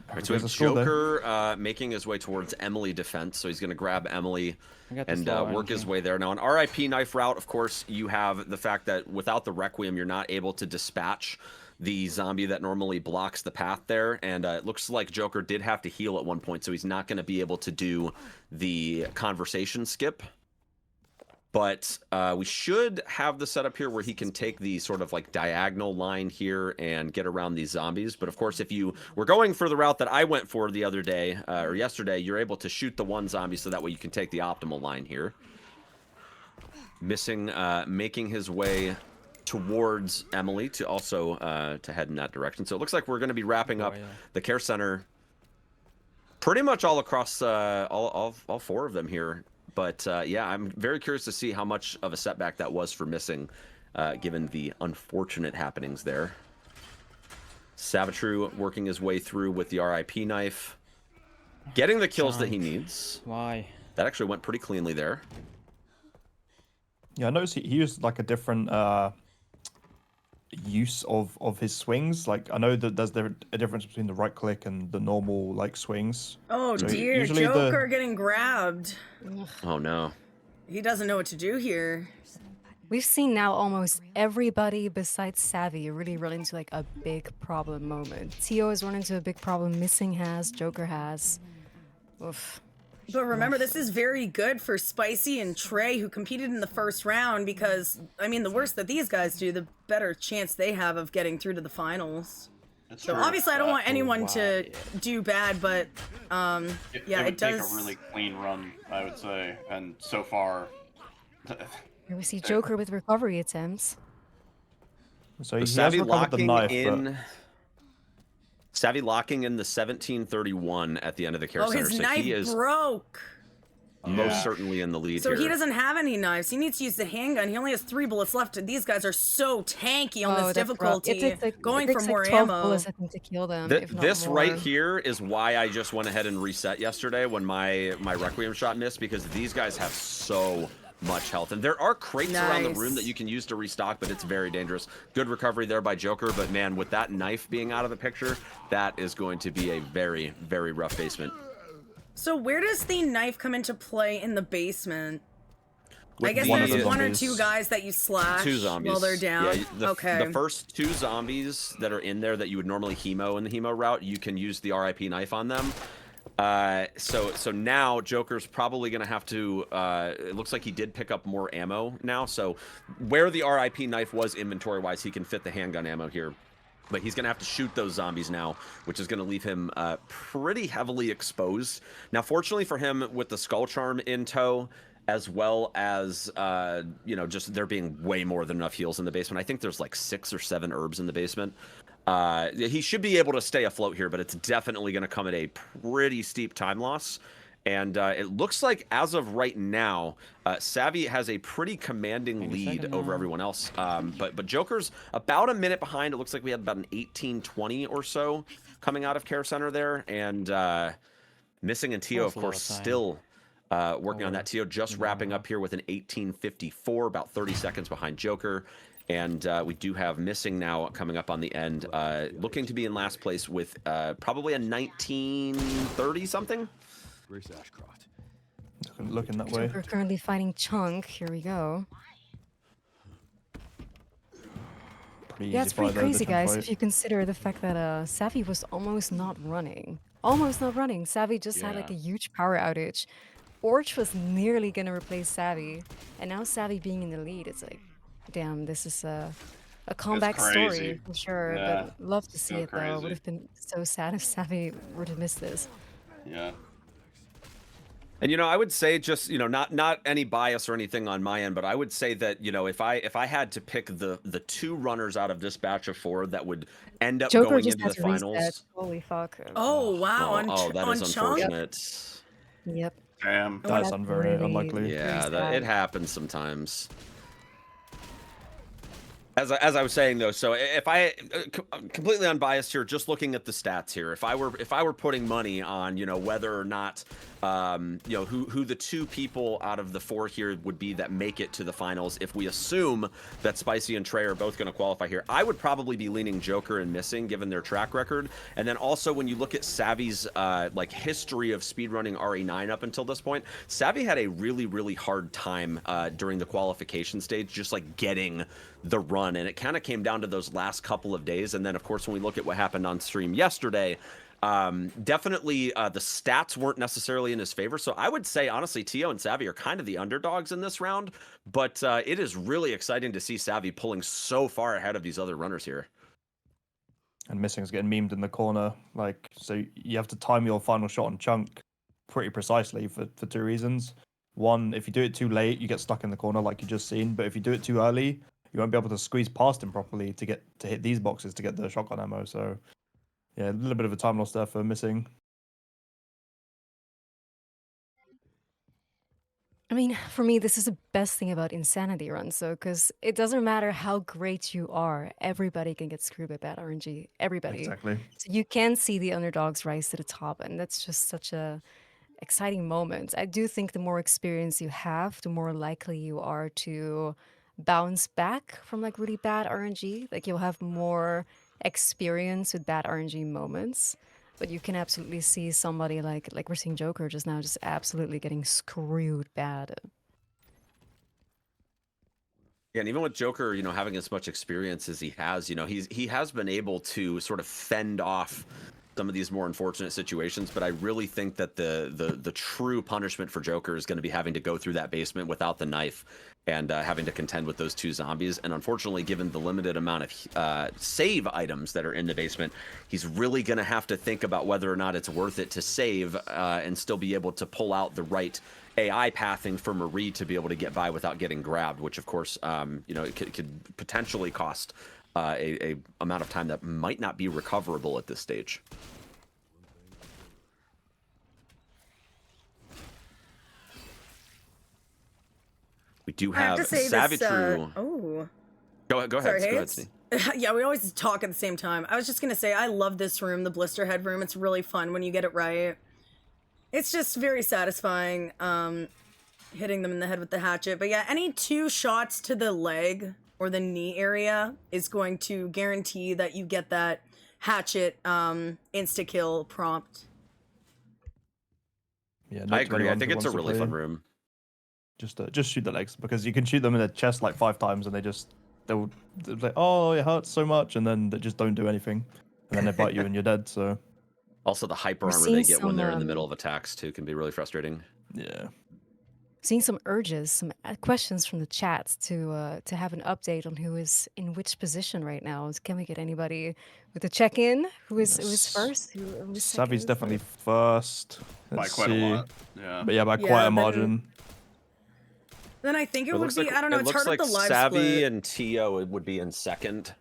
All right, so we There's have a score there. Joker making his way towards Emily defense, so he's going to grab Emily I got the and slow work his engine. way there. Now, on RIP knife route, of course, you have the fact that without the Requiem, you're not able to dispatch the zombie that normally blocks the path there, and it looks like Joker did have to heal at one point, so he's not going to be able to do the conversation skip. But we should have the setup here where he can take the sort of like diagonal line here and get around these zombies. But of course, if you were going for the route that I went for the other day or yesterday, you're able to shoot the one zombie so that way you can take the optimal line here. Missing, making his way towards Emily to also to head in that direction. So it looks like we're going to be wrapping up the care center pretty much all across all 4 of them here. But yeah, I'm very curious to see how much of a setback that was for missing, given the unfortunate happenings there. Savitru working his way through with the RIP knife, getting the kills that he needs. Why? That actually went pretty cleanly there. Yeah, I noticed he used like a different use of his swings. Like I know that there's a difference between the right click and the normal like swings. Oh So dear, usually Joker getting grabbed. Oh no. He doesn't know what to do here. We've seen now almost everybody besides Savvy really run into like a big problem moment. Tio has run into a big problem, Missing has, Joker has. Oof. But remember, this is very good for Spicy and Trey, who competed in the first round, because, I mean, the worse that these guys do, the better chance they have of getting through to the finals. That's So true. obviously I don't want anyone to do bad, but, yeah, it would it does... take a really clean run, I would say. And so far... Here we see Joker with recovery attempts. So he has Savvy recovered the locking knife, in. Savvy locking in the 1731 at the end of the care Oh, center. his So knife he is broke! most certainly in the lead So here. he doesn't have any knives. He needs to use the handgun. He only has 3 bullets left. And these guys are so tanky on this that's rough. difficulty. It takes like, Going it for takes more like 12 ammo. bullets, I think, to kill them. if not This more. right here is why I just went ahead and reset yesterday when my Requiem shot missed, because these guys have so much health. And there are crates around the room that you can use to restock, but it's very dangerous. Good recovery there by Joker, but man, with that knife being out of the picture, that is going to be a very, very rough basement. So where does the knife come into play in the basement? With I guess the- there's 1 or 2 guys that you slash 2 zombies while they're down. Yeah, Okay. The first 2 zombies that are in there that you would normally hemo in the hemo route, you can use the RIP knife on them. So now Joker's probably going to have to, it looks like he did pick up more ammo now. So where the RIP knife was inventory-wise, he can fit the handgun ammo here. But he's going to have to shoot those zombies now, which is going to leave him pretty heavily exposed. Now, fortunately for him, with the Skull Charm in tow, as well as, you know, just there being way more than enough heals in the basement. I think there's like 6 or 7 herbs in the basement. He should be able to stay afloat here, but it's definitely going to come at a pretty steep time loss. And it looks like, as of right now, Savvy has a pretty commanding lead over everyone else. But Joker's about a minute behind. It looks like we had about an 18:20 or so coming out of Care Center there. And Missing and Tio, of course, still working on that. Tio just wrapping up here with an 18:54, about 30 seconds behind Joker. And we do have Missing now coming up on the end, looking to be in last place with probably a 19:30 something. Looking that way. Joker currently fighting Chunk. Here we go. Yeah, it's pretty crazy, guys, if you consider the fact that Savvy was almost not running. Almost not running. Savvy just had like a huge power outage. Orch was nearly going to replace Savvy. And now Savvy being in the lead, it's like, damn, this is a comeback story for sure. Yeah. But love to see it, though. Would have been so sad if Savvy were to miss this. Yeah. And, you know, I would say, just, you know, not any bias or anything on my end, but I would say that, you know, if I had to pick the 2 runners out of this batch of 4 that would end up Joker going just into the finals. Reset. Holy fuck. Oh, wow. That is unfortunate. Yep. Damn. That's very unlikely. Yeah, it happens sometimes. As I was saying, though, so if I completely unbiased here, just looking at the stats here, if I were putting money on, you know, whether or not, you know, who the 2 people out of the 4 here would be that make it to the finals, if we assume that Spicy and Trey are both going to qualify here, I would probably be leaning Joker and Missing, given their track record. And then also, when you look at Savvy's like history of speedrunning RE9 up until this point, Savvy had a really hard time during the qualification stage, just like getting the run, and it kind of came down to those last couple of days. And then, of course, when we look at what happened on stream yesterday, definitely the stats weren't necessarily in his favor. So I would say, honestly, Tio and Savvy are kind of the underdogs in this round, but it is really exciting to see Savvy pulling so far ahead of these other runners here. And Missing's getting memed in the corner. Like, so you have to time your final shot on Chunk pretty precisely for 2 reasons. One, if you do it too late, you get stuck in the corner like you just seen. But if you do it too early, you won't be able to squeeze past him properly to hit these boxes to get the shotgun ammo. So, yeah, a little bit of a time loss there for Missing. I mean, for me, this is the best thing about Insanity Run. So, because it doesn't matter how great you are, everybody can get screwed by bad RNG. Everybody. Exactly. So you can see the underdogs rise to the top, and that's just such a exciting moment. I do think the more experience you have, the more likely you are to bounce back from like really bad RNG. Like, you'll have more experience with bad RNG moments. But you can absolutely see somebody like we're seeing Joker just now, just absolutely getting screwed bad. Yeah, and even with Joker, you know, having as much experience as he has, you know, he has been able to sort of fend off some of these more unfortunate situations. But I really think that the true punishment for Joker is going to be having to go through that basement without the knife and having to contend with those 2 zombies. And unfortunately, given the limited amount of save items that are in the basement, he's really going to have to think about whether or not it's worth it to save and still be able to pull out the right AI pathing for Marie to be able to get by without getting grabbed, which of course, you know, it could potentially cost a amount of time that might not be recoverable at this stage. We do have Savage True. Oh. Go ahead. Sorry, Go ahead, Steve. Yeah, we always talk at the same time. I was just gonna say, I love this room, the blister head room. It's really fun when you get it right. It's just very satisfying, hitting them in the head with the hatchet. But yeah, any 2 shots to the leg or the knee area is going to guarantee that you get that hatchet insta-kill prompt. Yeah, I agree. I think it's a really fun room. Just shoot the legs, because you can shoot them in the chest like 5 times and they'll like, oh, it hurts so much, and then they just don't do anything, and then they bite you and you're dead. So Also, the hyper We're armor seeing they get when some, they're in the middle of attacks too can be really frustrating. Yeah. seeing some urges, some questions from the chats to have an update on who is in which position right now. Can we get anybody with a check-in? Who is first? Who is second? Savvy's definitely first. By Let's quite see. a lot. Yeah. But yeah, by Yeah, quite a then- margin. Then I think it would looks be, like, I don't know, it it's looks hard like with the live Savvy split. and Tio would be in second.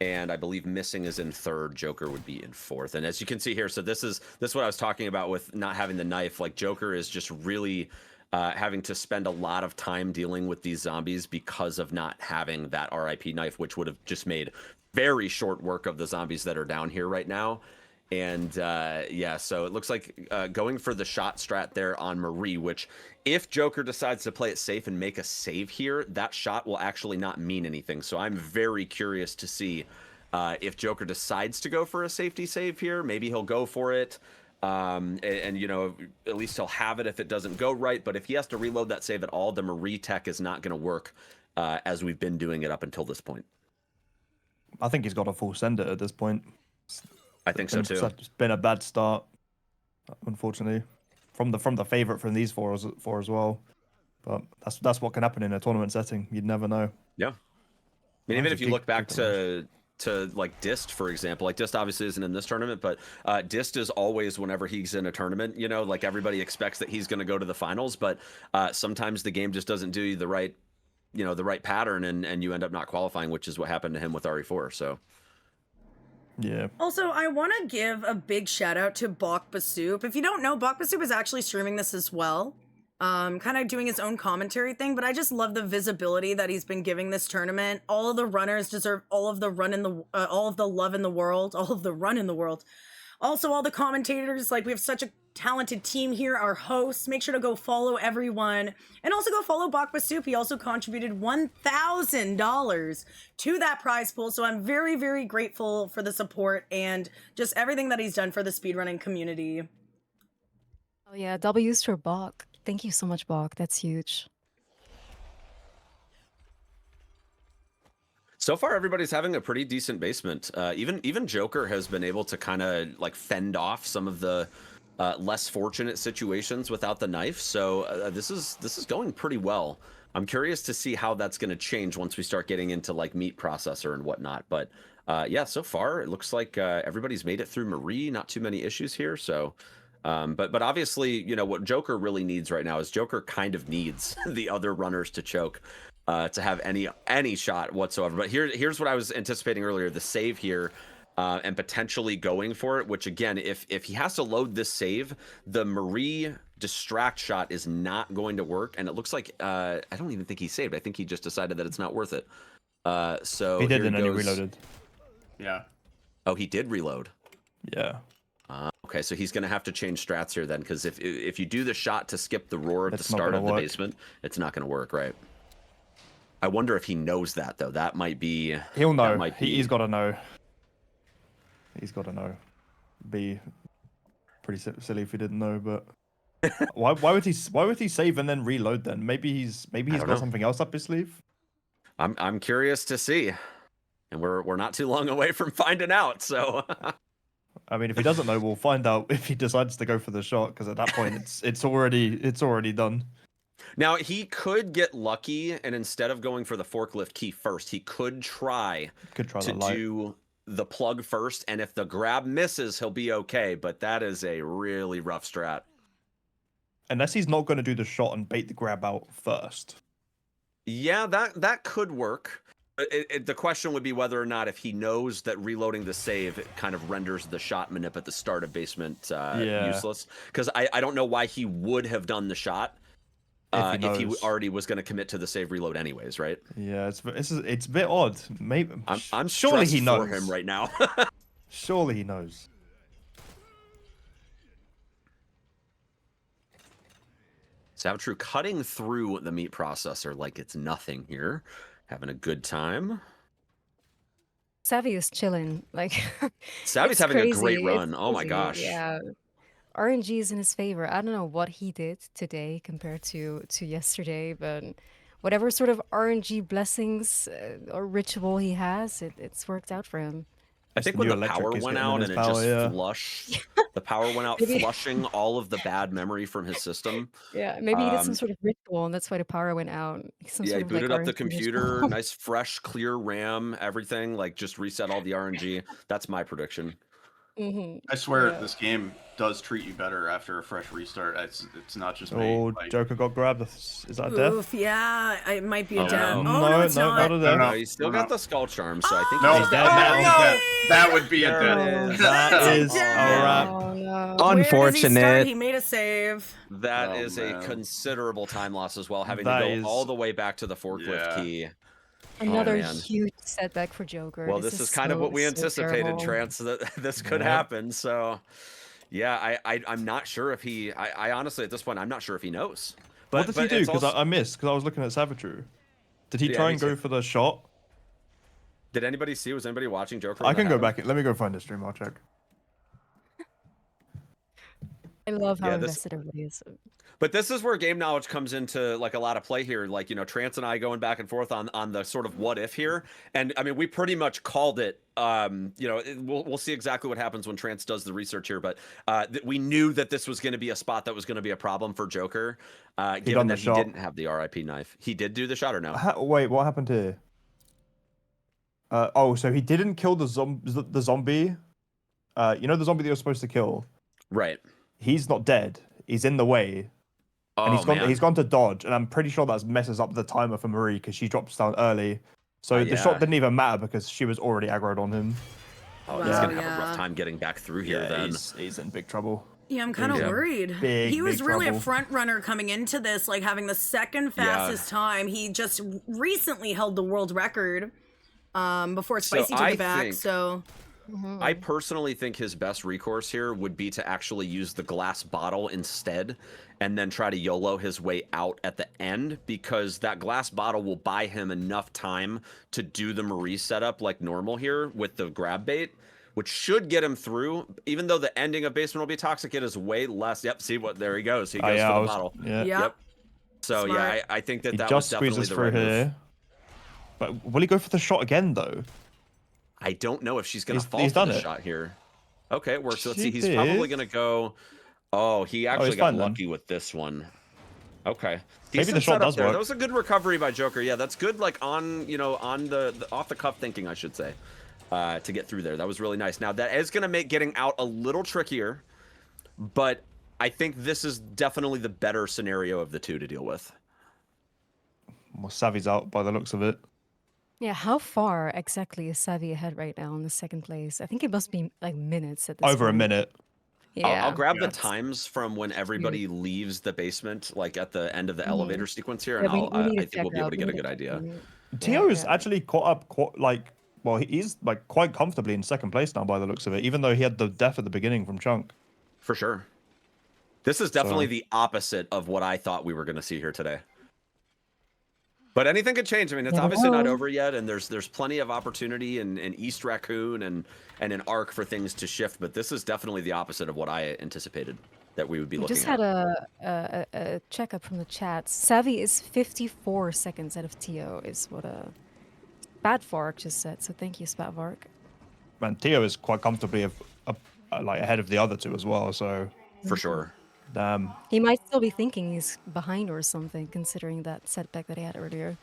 And I believe Missing is in third. Joker would be in fourth. And as you can see here, so this is what I was talking about with not having the knife. Like Joker is just really having to spend a lot of time dealing with these zombies because of not having that RIP knife, which would have just made very short work of the zombies that are down here right now. And yeah, so it looks like going for the shot strat there on Marie, which if Joker decides to play it safe and make a save here, that shot will actually not mean anything. So I'm very curious to see if Joker decides to go for a safety save here. Maybe he'll go for it. And you know, at least he'll have it if it doesn't go right. But if he has to reload that save at all, the Marie tech is not going to work as we've been doing it up until this point. I think he's got a full send it at this point. I think so too. It's been a bad start, unfortunately, from the favorite from these four as well. But that's what can happen in a tournament setting. You'd never know. Yeah. I mean, even if you look back to like Dist, for example, like Dist obviously isn't in this tournament, but Dist is always, whenever he's in a tournament, you know, like everybody expects that he's going to go to the finals, but sometimes the game just doesn't do you the right, you know, the right pattern, and you end up not qualifying, which is what happened to him with RE4. So. Yeah. Also, I want to give a big shout out to Bok Basoup. If you don't know, Bok Basoup is actually streaming this as well. Kind of doing his own commentary thing, but I just love the visibility that he's been giving this tournament. All of the runners deserve all of the run in the all of the love in the world, all of the run in the world. Also, all the commentators, like we have such a talented team here, our hosts. Make sure to go follow everyone. And also go follow Bok Basoup. He also contributed $1,000 to that prize pool. So I'm very, very grateful for the support and just everything that he's done for the speedrunning community. Oh yeah, W's for Bok. Thank you so much, Bok. That's huge. So far, everybody's having a pretty decent basement. Even Joker has been able to kind of like fend off some of the less fortunate situations without the knife. So this is going pretty well. I'm curious to see how that's going to change once we start getting into like meat processor and whatnot. But yeah, so far it looks like everybody's made it through Marie. Not too many issues here. So. But obviously, you know, what Joker really needs right now is Joker kind of needs the other runners to choke to have any shot whatsoever. But here's what I was anticipating earlier: the save here, and potentially going for it. Which again, if he has to load this save, the Marie distract shot is not going to work. And it looks like I don't even think he saved. I think he just decided that it's not worth it. So he did, here and then he reloaded. Yeah. Oh, he did reload. Yeah. Okay, so he's going to have to change strats here then, because if you do the shot to skip the roar at the It's not start gonna of the work. basement, it's not going to work, right? I wonder if he knows that, though. That might be... He'll know. That might be... He's got to know. He's got to know. Be pretty silly if he didn't know, but why would he save and then reload then? Maybe he's got know. something else up his sleeve. I'm curious to see, and we're not too long away from finding out. So I mean, if he doesn't know, we'll find out if he decides to go for the shot, because at that point it's already done. now he could get lucky, and instead of going for the forklift key first, he could try to do the plug first, and if the grab misses, he'll be okay. But that is a really rough strat. Unless he's not going to do the shot and bait the grab out first. Yeah, that could work. The question would be whether or not, if he knows that reloading the save kind of renders the shot manip at the start of basement useless. Because I don't know why he would have done the shot if he already was going to commit to the save reload anyways, right? Yeah, it's a bit odd. Maybe I'm surely he knows for him right now. Surely he knows. Savtrue cutting through the meat processor like it's nothing here. Having a good time. Savvy is chilling. Like Savvy's having a great run. Oh my gosh. Yeah. RNG is in his favor. I don't know what he did today compared to yesterday, but whatever sort of RNG blessings or ritual he has, it's worked out for him. I think when the power went out and it just flushed, the power went out, flushing all of the bad memory from his system. Yeah, maybe he did some sort of ritual, and that's why the power went out. Some Yeah, sort he of, booted like, up the RNG computer, ritual. nice, fresh, clear RAM, everything. Like, just reset all the RNG. That's my prediction. I swear this game does treat you better after a fresh restart. It's not just me. Oh, Like, Joker got grabbed. Is that a death? Oof, yeah, it might be a death. No. Oh, No, no, it's no, not. not a death. No, he's still got the skull charm, so I think no, he's dead that, now. that would be a death. That is a wrap. Oh, no. Where does he start? Unfortunate. He made a save. That is a considerable time loss as well, having That to go is- all the way back to the forklift key. Another man. huge setback for Joker. Well, this is kind of what we anticipated, terrible. Trance, that this could happen. So, yeah, I'm not sure if he. I honestly, at this point, I'm not sure if he knows. What did he do? it's Because also- I missed, because I was looking at Savitru. Did he Yeah, try me and go too. for the shot? Did anybody see? Was anybody watching Joker? I when can that go happened? back. Let me go find the stream. I'll check. I love how Yeah, this- invested everybody is. But this is where game knowledge comes into like a lot of play here. Like, you know, Trance and I going back and forth on the sort of what if here. And I mean, we pretty much called it. You know, we'll see exactly what happens when Trance does the research here. But we knew that this was going to be a spot that was going to be a problem for Joker, given that he didn't have the RIP knife. He did do the shot or no? Wait, what happened here? Oh, so he didn't kill the zombie. You know the zombie that you're supposed to kill? Right. He's not dead. He's in the way. And Oh, he's gone to dodge, and I'm pretty sure that messes up the timer for Marie because she drops down early. So the shot didn't even matter because she was already aggroed on him. Oh, he's gonna have a rough time getting back through here. Then he's in big trouble. Yeah, I'm kind of worried. He was really a front runner coming into this, like having the second fastest time. He just recently held the world record before Spicy took it back. So I personally think his best recourse here would be to actually use the glass bottle instead and then try to YOLO his way out at the end, because that glass bottle will buy him enough time to do the Marie setup like normal here with the grab bait, which should get him through. Even though the ending of Basement will be toxic, it is way less. Yep, see what, there he goes. He goes for the bottle. Yep. So Smart. yeah, I think that He that just was definitely squeezes the through right move. here. But will he go for the shot again though? I don't know if she's going to fall he's for done the it. shot here. Okay, it works. Let's She see. He's probably did. going to go. Oh, he actually he's got fine then. lucky with this one. Okay. Maybe the Decent shot setup does there. work. That was a good recovery by Joker. Yeah, that's good. Like on, you know, on the off the cuff thinking, I should say, to get through there. That was really nice. Now that is going to make getting out a little trickier, but I think this is definitely the better scenario of the two to deal with. Well, Savvy's out by the looks of it. Yeah, how far exactly is Savvy ahead right now in the second place? I think it must be like minutes at this Over a point. minute. Yeah. I'll grab the times from when everybody leaves the basement, like at the end of the elevator sequence here, and Yeah, we need I to think we'll be check able to out- get a we good need to idea. Tio is actually caught up well, he's like quite comfortably in second place now by the looks of it, even though he had the death at the beginning from Chunk. For sure. This is definitely So- the opposite of what I thought we were going to see here today. But anything could change. I mean, it's obviously not over yet, and there's plenty of opportunity in East Raccoon and in Arc for things to shift. But this is definitely the opposite of what I anticipated that we would be We looking just at. had a checkup from the chat. Savvy is 54 seconds out of Tio, is what Spatvark just said. So thank you, Spatvark. Man, Tio is quite comfortably like ahead of the other two as well. So For sure. damn. He might still be thinking he's behind or something, considering that setback that he had earlier.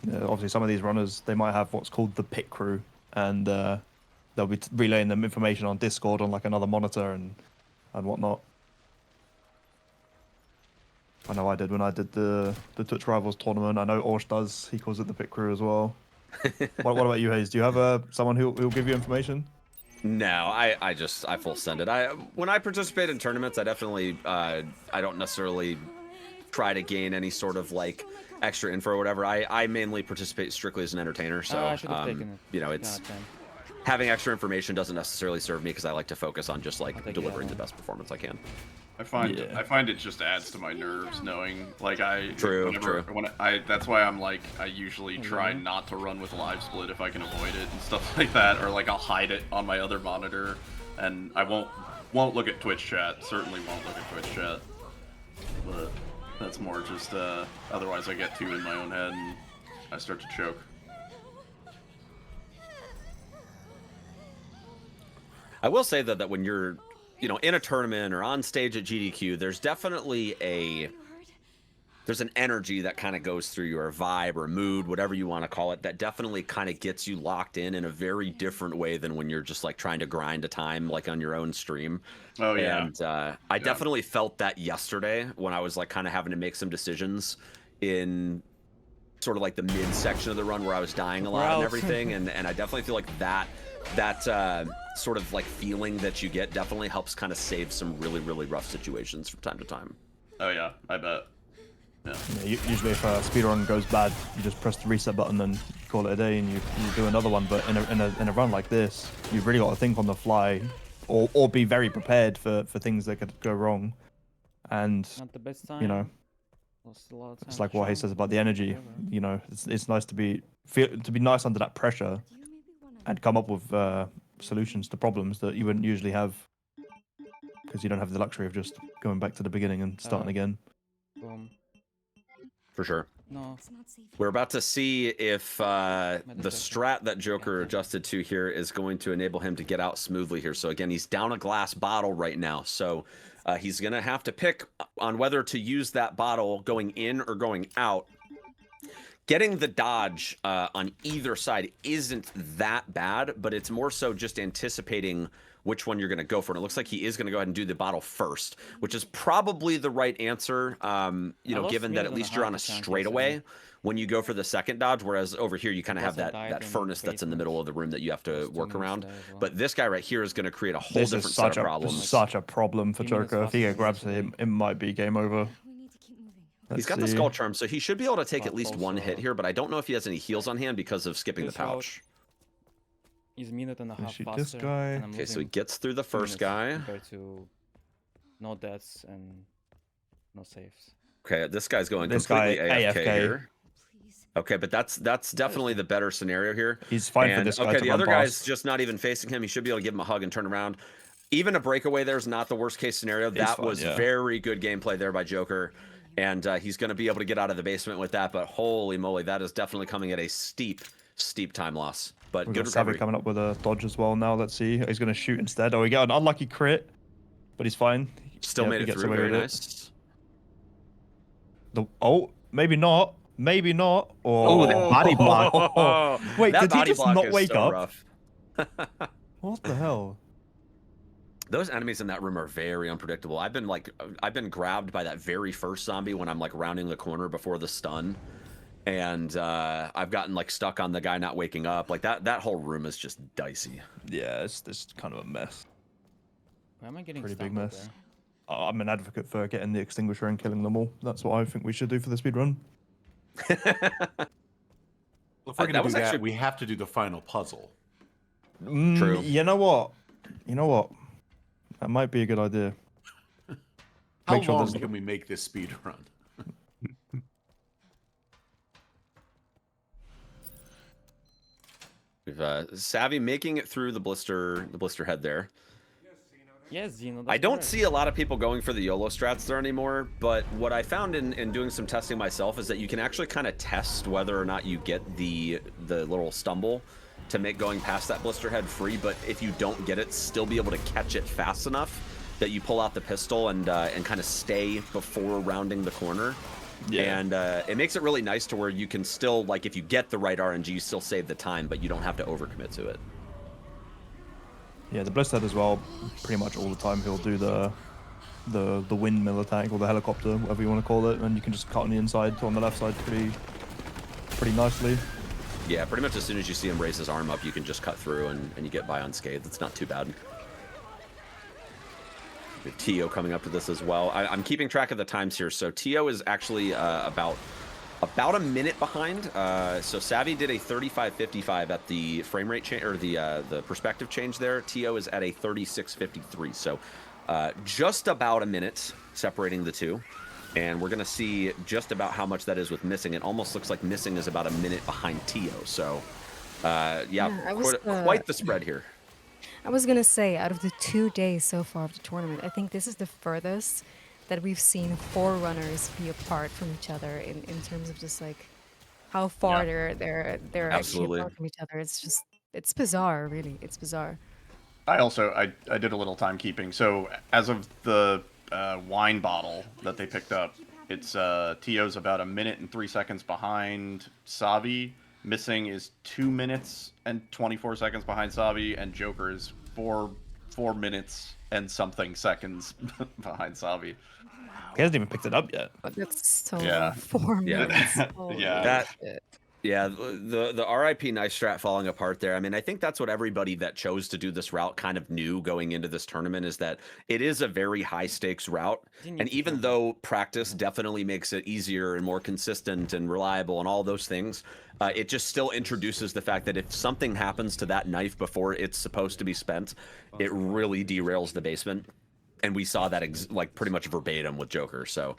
Yeah, obviously, some of these runners they might have what's called the pit crew, and they'll be relaying them information on Discord on like another monitor and whatnot. I know I did when I did the Twitch Rivals tournament. I know Orsh does. He calls it the pit crew as well. what about you, Hayes? Do you have someone who'll give you information? No, I full send it. When I participate in tournaments, I definitely I don't necessarily try to gain any sort of like extra info or whatever. I mainly participate strictly as an entertainer, so I should have taken it. you know, it's having extra information doesn't necessarily serve me because I like to focus on just like delivering the best performance I can. I find it just adds to my nerves knowing like True. That's why I'm like I usually try not to run with live split if I can avoid it and stuff like that, or like I'll hide it on my other monitor and I won't look at Twitch chat. Certainly won't look at Twitch chat. But that's more just otherwise I get too in my own head and I start to choke. I will say that when you're, you know, in a tournament or on stage at GDQ, there's definitely there's an energy that kind of goes through your vibe or mood, whatever you want to call it, that definitely kind of gets you locked in a very different way than when you're just like trying to grind a time like on your own stream. Oh yeah. And I definitely felt that yesterday when I was like kind of having to make some decisions in sort of like the mid section of the run where I was dying a lot and everything. And I definitely feel like that sort of like feeling that you get definitely helps kind of save some really, really rough situations from time to time. Oh yeah, I bet. Yeah. Usually if a speedrun goes bad, you just press the reset button and call it a day and you do another one. But in a run like this, you've really got to think on the fly or be very prepared for things that could go wrong. And, Not the best time. you know, it's like what he says about the energy. You know, it's nice to be nice under that pressure and come up with solutions to problems that you wouldn't usually have because you don't have the luxury of just going back to the beginning and starting again. For sure. No. We're about to see if the strat that Joker adjusted to here is going to enable him to get out smoothly here. So again, he's down a glass bottle right now. So he's going to have to pick on whether to use that bottle going in or going out. Getting the dodge on either side isn't that bad, but it's more so just anticipating which one you're going to go for. And it looks like he is going to go ahead and do the bottle first, which is probably the right answer, you know, given that at least you're on a straightaway when you go for the second dodge, whereas over here you kind of have that furnace that's in the middle of the room that you have to work around. But this guy right here is going to create a whole different set of problems. This is such a problem for Joker. If he grabs him, it might be game over. He's got the skull charm, so he should be able to take at least one hit here, but I don't know if he has any heals on hand because of skipping the pouch. He's a minute and a half shoot faster. this guy. Okay, so he gets through the first guy. Compared to no deaths and no saves. Okay, this guy's going completely AFK here. Okay, but that's definitely the better scenario here. He's fine for this guy. Okay, the other guy's just not even facing him. He should be able to give him a hug and turn around. Even a breakaway there is not the worst case scenario. That was very good gameplay there by Joker. And he's going to be able to get out of the basement with that, but holy moly, that is definitely coming at a steep time loss. But good recovery. Coming up with a dodge as well now. Let's see. He's going to shoot instead. Oh, he got an unlucky crit, but he's fine. Still made it through. Very nice. Maybe not. Maybe not. Oh, the body block. Wait, did he just not wake up? What the hell? Those enemies in that room are very unpredictable. I've been grabbed by that very first zombie when I'm like rounding the corner before the stun. And I've gotten like stuck on the guy not waking up. Like that whole room is just dicey. Yeah, it's kind of a mess. Why am I getting pretty big mess? I'm an advocate for getting the extinguisher and killing them all. That's what I think we should do for the speedrun. Well, if we're gonna do that, we have to do the final puzzle. True. You know what? That might be a good idea. How long can we make this speed run? We've Savvy making it through the blister head there. Yes, Zeno. I don't see a lot of people going for the YOLO strats there anymore, but what I found in doing some testing myself is that you can actually kind of test whether or not you get the little stumble to make going past that blister head free, but if you don't get it, still be able to catch it fast enough that you pull out the pistol and kind of stay before rounding the corner. Yeah. And it makes it really nice to where you can still, like, if you get the right RNG, you still save the time, but you don't have to overcommit to it. Yeah, the blister head as well, pretty much all the time he'll do the windmill attack or the helicopter, whatever you want to call it, and you can just cut on the inside to on the left side pretty nicely. Yeah, pretty much as soon as you see him raise his arm up, you can just cut through and you get by unscathed. It's not too bad. We have Tio coming up to this as well. I'm keeping track of the times here. So Tio is actually about a minute behind. So Savvy did a 35.55 at the frame rate change, or the perspective change there. Tio is at a 36.53. So just about a minute separating the two. And we're going to see just about how much that is with missing. It almost looks like missing is about a minute behind Tio. So, quite the spread here. I was going to say, out of the 2 days so far of the tournament, I think this is the furthest that we've seen 4 runners be apart from each other in terms of just like how far they're actually Absolutely. apart from each other. It's bizarre, really. It's bizarre. I did a little timekeeping. So as of the wine bottle that they picked up, it's Tio's about 1 minute and 3 seconds behind Savi. Missing is 2 minutes and 24 seconds behind Savi, and Joker is 4 minutes and something seconds behind Savi. He hasn't even picked it up yet. But that's so Yeah. 4 minutes. Yeah. Yeah, the RIP nice strat falling apart there. I mean, I think that's what everybody that chose to do this route kind of knew going into this tournament, is that it is a very high stakes route. And even though practice definitely makes it easier and more consistent and reliable and all those things, it just still introduces the fact that if something happens to that knife before it's supposed to be spent, it really derails the basement. And we saw that like pretty much verbatim with Joker. So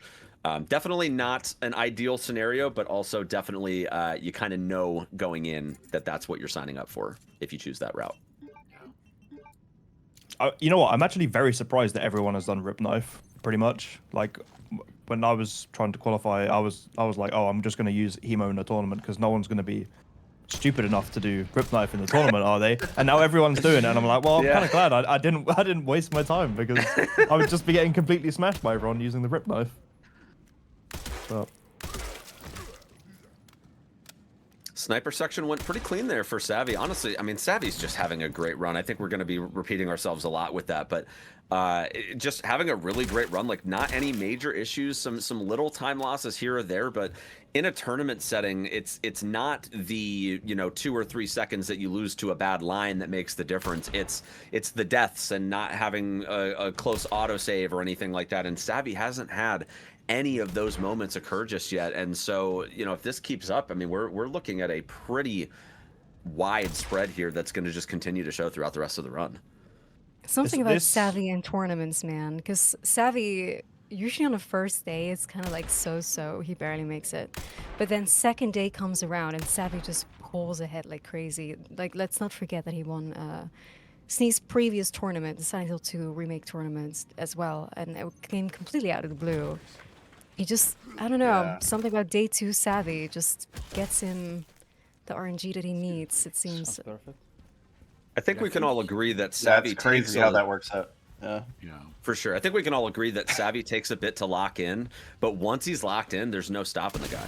definitely not an ideal scenario, but also definitely you kind of know going in that that's what you're signing up for if you choose that route. You know what? I'm actually very surprised that everyone has done Rip Knife, pretty much. Like, when I was trying to qualify, I was like, oh, I'm just going to use Hemo in the tournament because no one's going to be stupid enough to do Rip Knife in the tournament, are they? And now everyone's doing it, and I'm like, well, I'm kind of glad I didn't waste my time, because I would just be getting completely smashed by everyone using the Rip Knife. But Sniper section went pretty clean there for Savvy. Honestly, I mean, Savvy's just having a great run. I think we're going to be repeating ourselves a lot with that, but just having a really great run. Like, not any major issues, some little time losses here or there, but in a tournament setting, it's not the 2 or 3 seconds that you lose to a bad line that makes the difference. It's the deaths and not having a close autosave or anything like that. And Savvy hasn't had any of those moments occur just yet. And so, if this keeps up, I mean, we're looking at a pretty wide spread here that's going to just continue to show throughout the rest of the run. Something about Savvy in tournaments, man, because Savvy, usually on the first day, it's kind of like so-so. He barely makes it. But then second day comes around and Savvy just pulls ahead like crazy. Like, let's not forget that he won Sneez's previous tournament, the Silent Hill 2 remake tournaments as well. And it came completely out of the blue. He just, I don't know, something about day 2 Savvy just gets him the RNG that he needs, it seems. I think we can all agree that Savvy That's crazy how that works out. Yeah. For sure. I think we can all agree that Savvy takes a bit to lock in, but once he's locked in, there's no stopping the guy.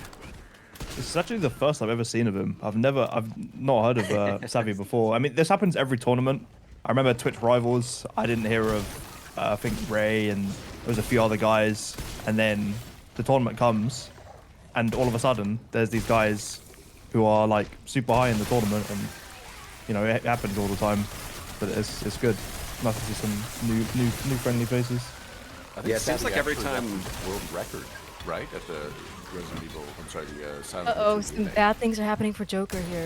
This is actually the first I've ever seen of him. I've not heard of Savvy before. I mean, this happens every tournament. I remember Twitch Rivals. I didn't hear of, I think, Ray, and there was a few other guys. And then the tournament comes, and all of a sudden, there's these guys who are like super high in the tournament, and it happens all the time. But it's good. Nice to see some new friendly faces. Yeah, it seems like every time world record, right, at the Resident Evil. I'm sorry, the Silent Hill. Uh-oh, some bad things are happening for Joker here.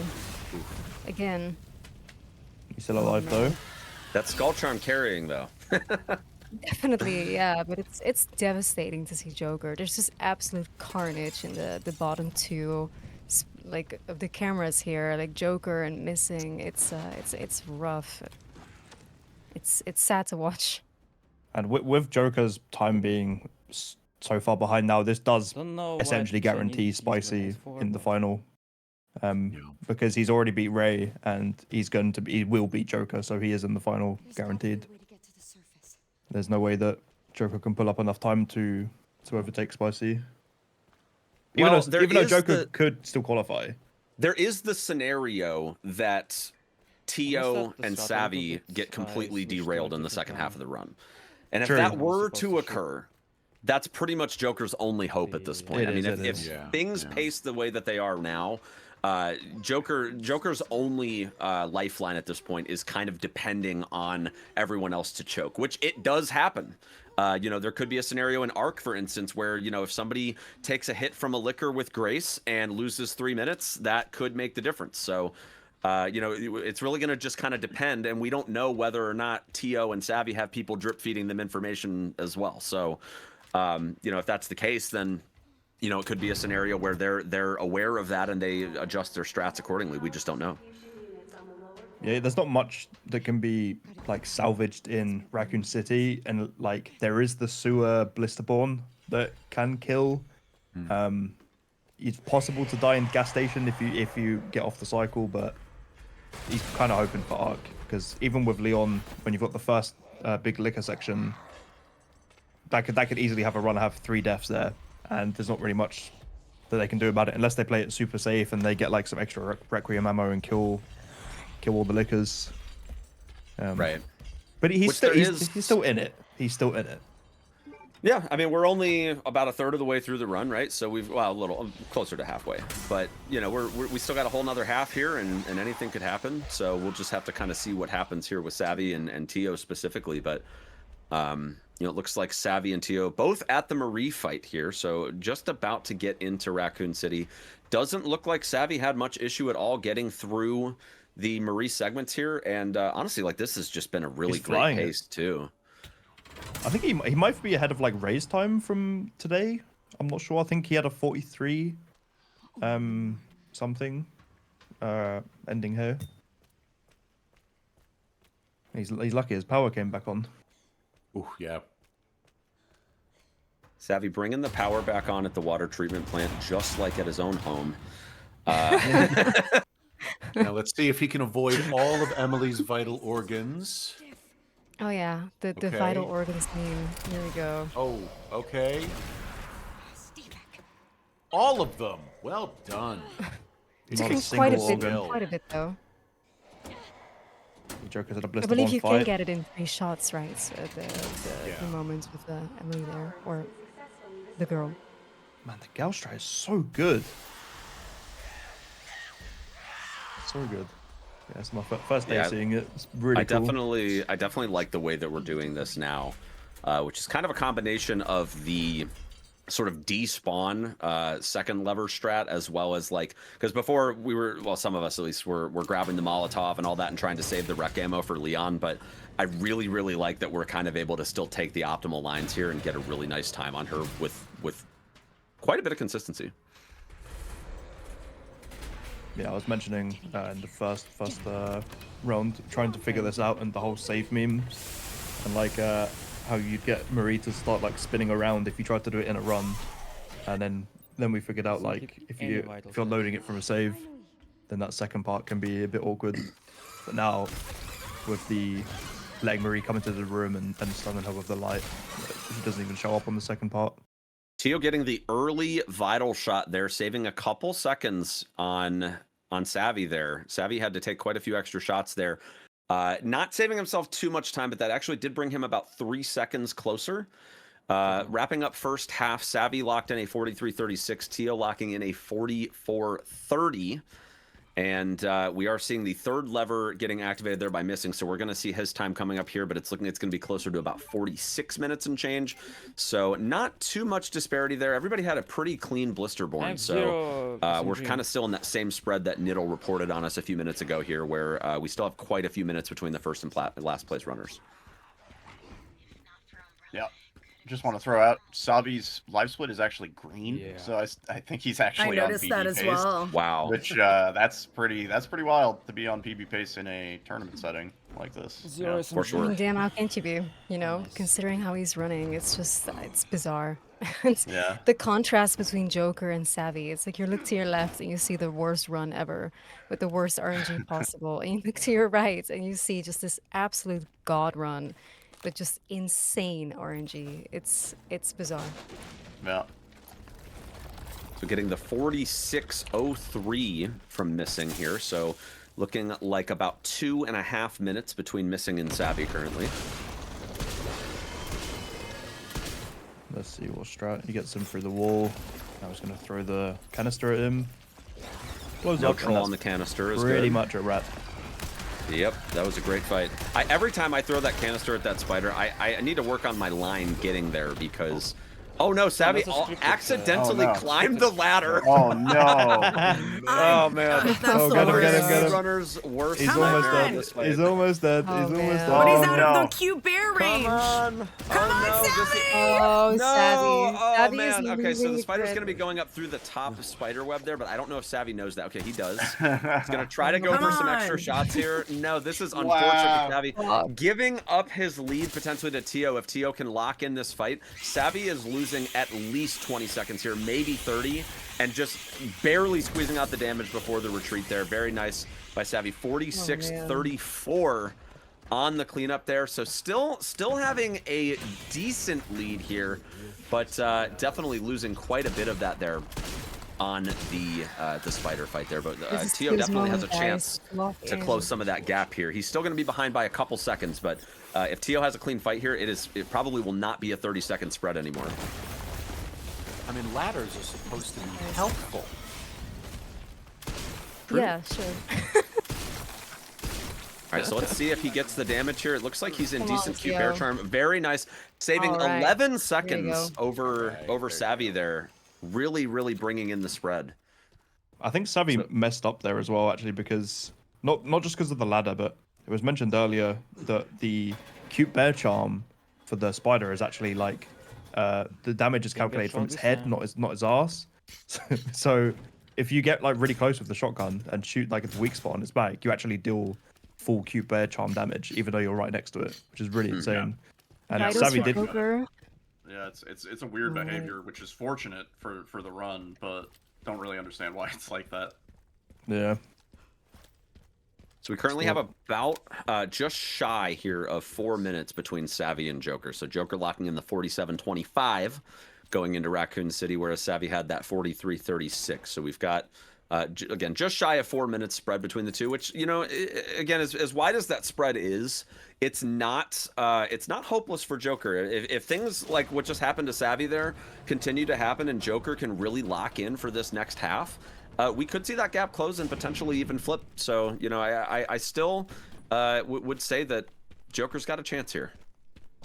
Oof. Again. He's still alive though. That skull charm carrying though. Definitely, yeah, but it's devastating to see Joker. There's just absolute carnage in the bottom 2, like, of the cameras here, like Joker and missing. It's rough. It's sad to watch. And with Joker's time being so far behind now, this does essentially guarantee Spicy in the final. Because he's already beat Ray, and he will beat Joker, so he is in the final guaranteed. There's no way that Joker can pull up enough time to overtake Spicy. Even though Joker could still qualify. There is the scenario that Tio and Savvy get completely derailed in the second half of the run. And if that were to occur, that's pretty much Joker's only hope at this point. If things pace the way that they are now, Joker's only lifeline at this point is kind of depending on everyone else to choke, which it does happen. There could be a scenario in Arc, for instance, where, if somebody takes a hit from a liquor with grace and loses 3 minutes, that could make the difference. So, it's really going to just kind of depend, and we don't know whether or not Tio and Savvy have people drip feeding them information as well. So, if that's the case, then it could be a scenario where they're aware of that and they adjust their strats accordingly. We just don't know. Yeah, there's not much that can be like salvaged in Raccoon City, and like there is the sewer Blisterborn that can kill. it's possible to die in gas station if you get off the cycle, but he's kind of hoping for arc, because even with Leon, when you've got the first big liquor section, that could easily have a run, have 3 deaths there, and there's not really much that they can do about it unless they play it super safe and they get like some extra requiem ammo and kill all the liquors. Right. But he's still in it. He's still in it. Yeah, I mean, we're only about a third of the way through the run, right? So we've, well, a little closer to halfway. But, you know, we still got a whole nother half here, and anything could happen. So we'll just have to kind of see what happens here with Savvy and Tio specifically. But, you know, it looks like Savvy and Tio both at the Marie fight here. So just about to get into Raccoon City. Doesn't look like Savvy had much issue at all getting through the Marie segments here. And honestly, like, this has just been a really great pace, too. I think he might be ahead of like raise time from today. I'm not sure. I think he had a 43 something ending here. He's lucky his power came back on. Ooh, yeah. Savvy bringing the power back on at the water treatment plant, just like at his own home. Now let's see if he can avoid all of Emily's vital organs. Oh yeah, the vital organs meme. Here we go. Oh, okay. All of them. Well done. It's been quite a bit though. The Joker's at a I blister believe you fight. can get it in 3 shots, right? So the moments with Emily there, or the girl. Man, the Gaustrite is so good. So good. Yeah, it's my first day seeing it. It's really cool. I definitely like the way that we're doing this now, which is kind of a combination of the sort of despawn second lever strat, as well as like, because before we were, well, some of us at least were grabbing the Molotov and all that and trying to save the rec ammo for Leon, but I really like that we're kind of able to still take the optimal lines here and get a really nice time on her with quite a bit of consistency. Yeah, I was mentioning in the first round, trying to figure this out, and the whole save meme, and like how you'd get Marie to start like spinning around if you tried to do it in a run, and then we figured out like if you're loading it from a save, then that second part can be a bit awkward. But now with the letting Marie come into the room and stunning her with the light, he doesn't even show up on the second part. Tio getting the early vital shot there, saving a couple seconds on Savvy there. Savvy had to take quite a few extra shots there. Not saving himself too much time, but that actually did bring him about 3 seconds closer. Wrapping up first half, Savvy locked in a 43.36, Tio locking in a 44.30. And we are seeing the third lever getting activated there by missing, so we're going to see his time coming up here, but it's going to be closer to about 46 minutes and change. So not too much disparity there. Everybody had a pretty clean Blisterborn, so we're kind of still in that same spread that Niddle reported on us a few minutes ago here, where we still have quite a few minutes between the first and last place runners. Yeah. Just want to throw out Sabi's live split is actually green, so I think he's actually on PB pace. I noticed that as well. Wow, which that's pretty wild to be on PB pace in a tournament setting like this. Yeah, for sure. I mean, damn, how can't you be? You know, considering how he's running, it's bizarre. Yeah. The contrast between Joker and Savvy, it's like you look to your left and you see the worst run ever with the worst RNG possible, and you look to your right and you see just this absolute god run. But just insane RNG. It's bizarre. Yeah. So getting the 46.03 from missing here. So looking like about 2.5 minutes between missing and Savvy currently. Let's see what strat. He gets him through the wall. I was going to throw the canister at him. Blows up. Neutral on the canister is pretty good. much a rat. Yep, that was a great fight. Every time I throw that canister at that spider, I need to work on my line getting there because... Oh no, Savvy accidentally climbed the ladder. Oh no. Oh man. Get him. Runner's worst He's almost dead. He's almost dead. Oh, He's almost dead. But he's out of the cute bear range. Come on, Savvy! Oh, Savvy. Oh Savvy man. is Okay, so the losing spider's it. gonna be going up through the top spider web there, but I don't know if Savvy knows that. Okay, he does. He's gonna try to go for some extra shots here. No, this is unfortunate for Savvy. Giving up his lead potentially to Tio. If Tio can lock in this fight, Savvy is losing losing at least 20 seconds here, maybe 30, and just barely squeezing out the damage before the retreat there. Very nice by Savvy. 46-34 on the cleanup there. So still having a decent lead here, but definitely losing quite a bit of that there on the spider fight there. But Tio definitely has a chance to close some of that gap here. He's still going to be behind by a couple seconds, but if Tio has a clean fight here, it probably will not be a 30-second spread anymore. I mean, ladders are supposed to be helpful. True. Yeah, sure. All right, so let's see if he gets the damage here. It looks like he's in decent Q bear charm. Very nice, saving 11 seconds over Savvy there. Really, really bringing in the spread. I think Savvy messed up there as well, actually, because not just because of the ladder, but it was mentioned earlier that the cute bear charm for the spider is actually like the damage is calculated from its head, not its ass. So if you get like really close with the shotgun and shoot like at the weak spot on its back, you actually deal full cute bear charm damage, even though you're right next to it, which is really insane. And Savvy did. Yeah, it's a weird behavior, which is fortunate for the run, but don't really understand why it's like that. Yeah. So we currently have about just shy here of 4 minutes between Savvy and Joker. So Joker locking in the 47-25 going into Raccoon City, whereas Savvy had that 43-36. So we've got, again, just shy of 4 minutes spread between the two, which, you know, again, as wide as that spread is, it's not hopeless for Joker. If things like what just happened to Savvy there continue to happen and Joker can really lock in for this next half, we could see that gap close and potentially even flip. So, you know, I still would say that Joker's got a chance here.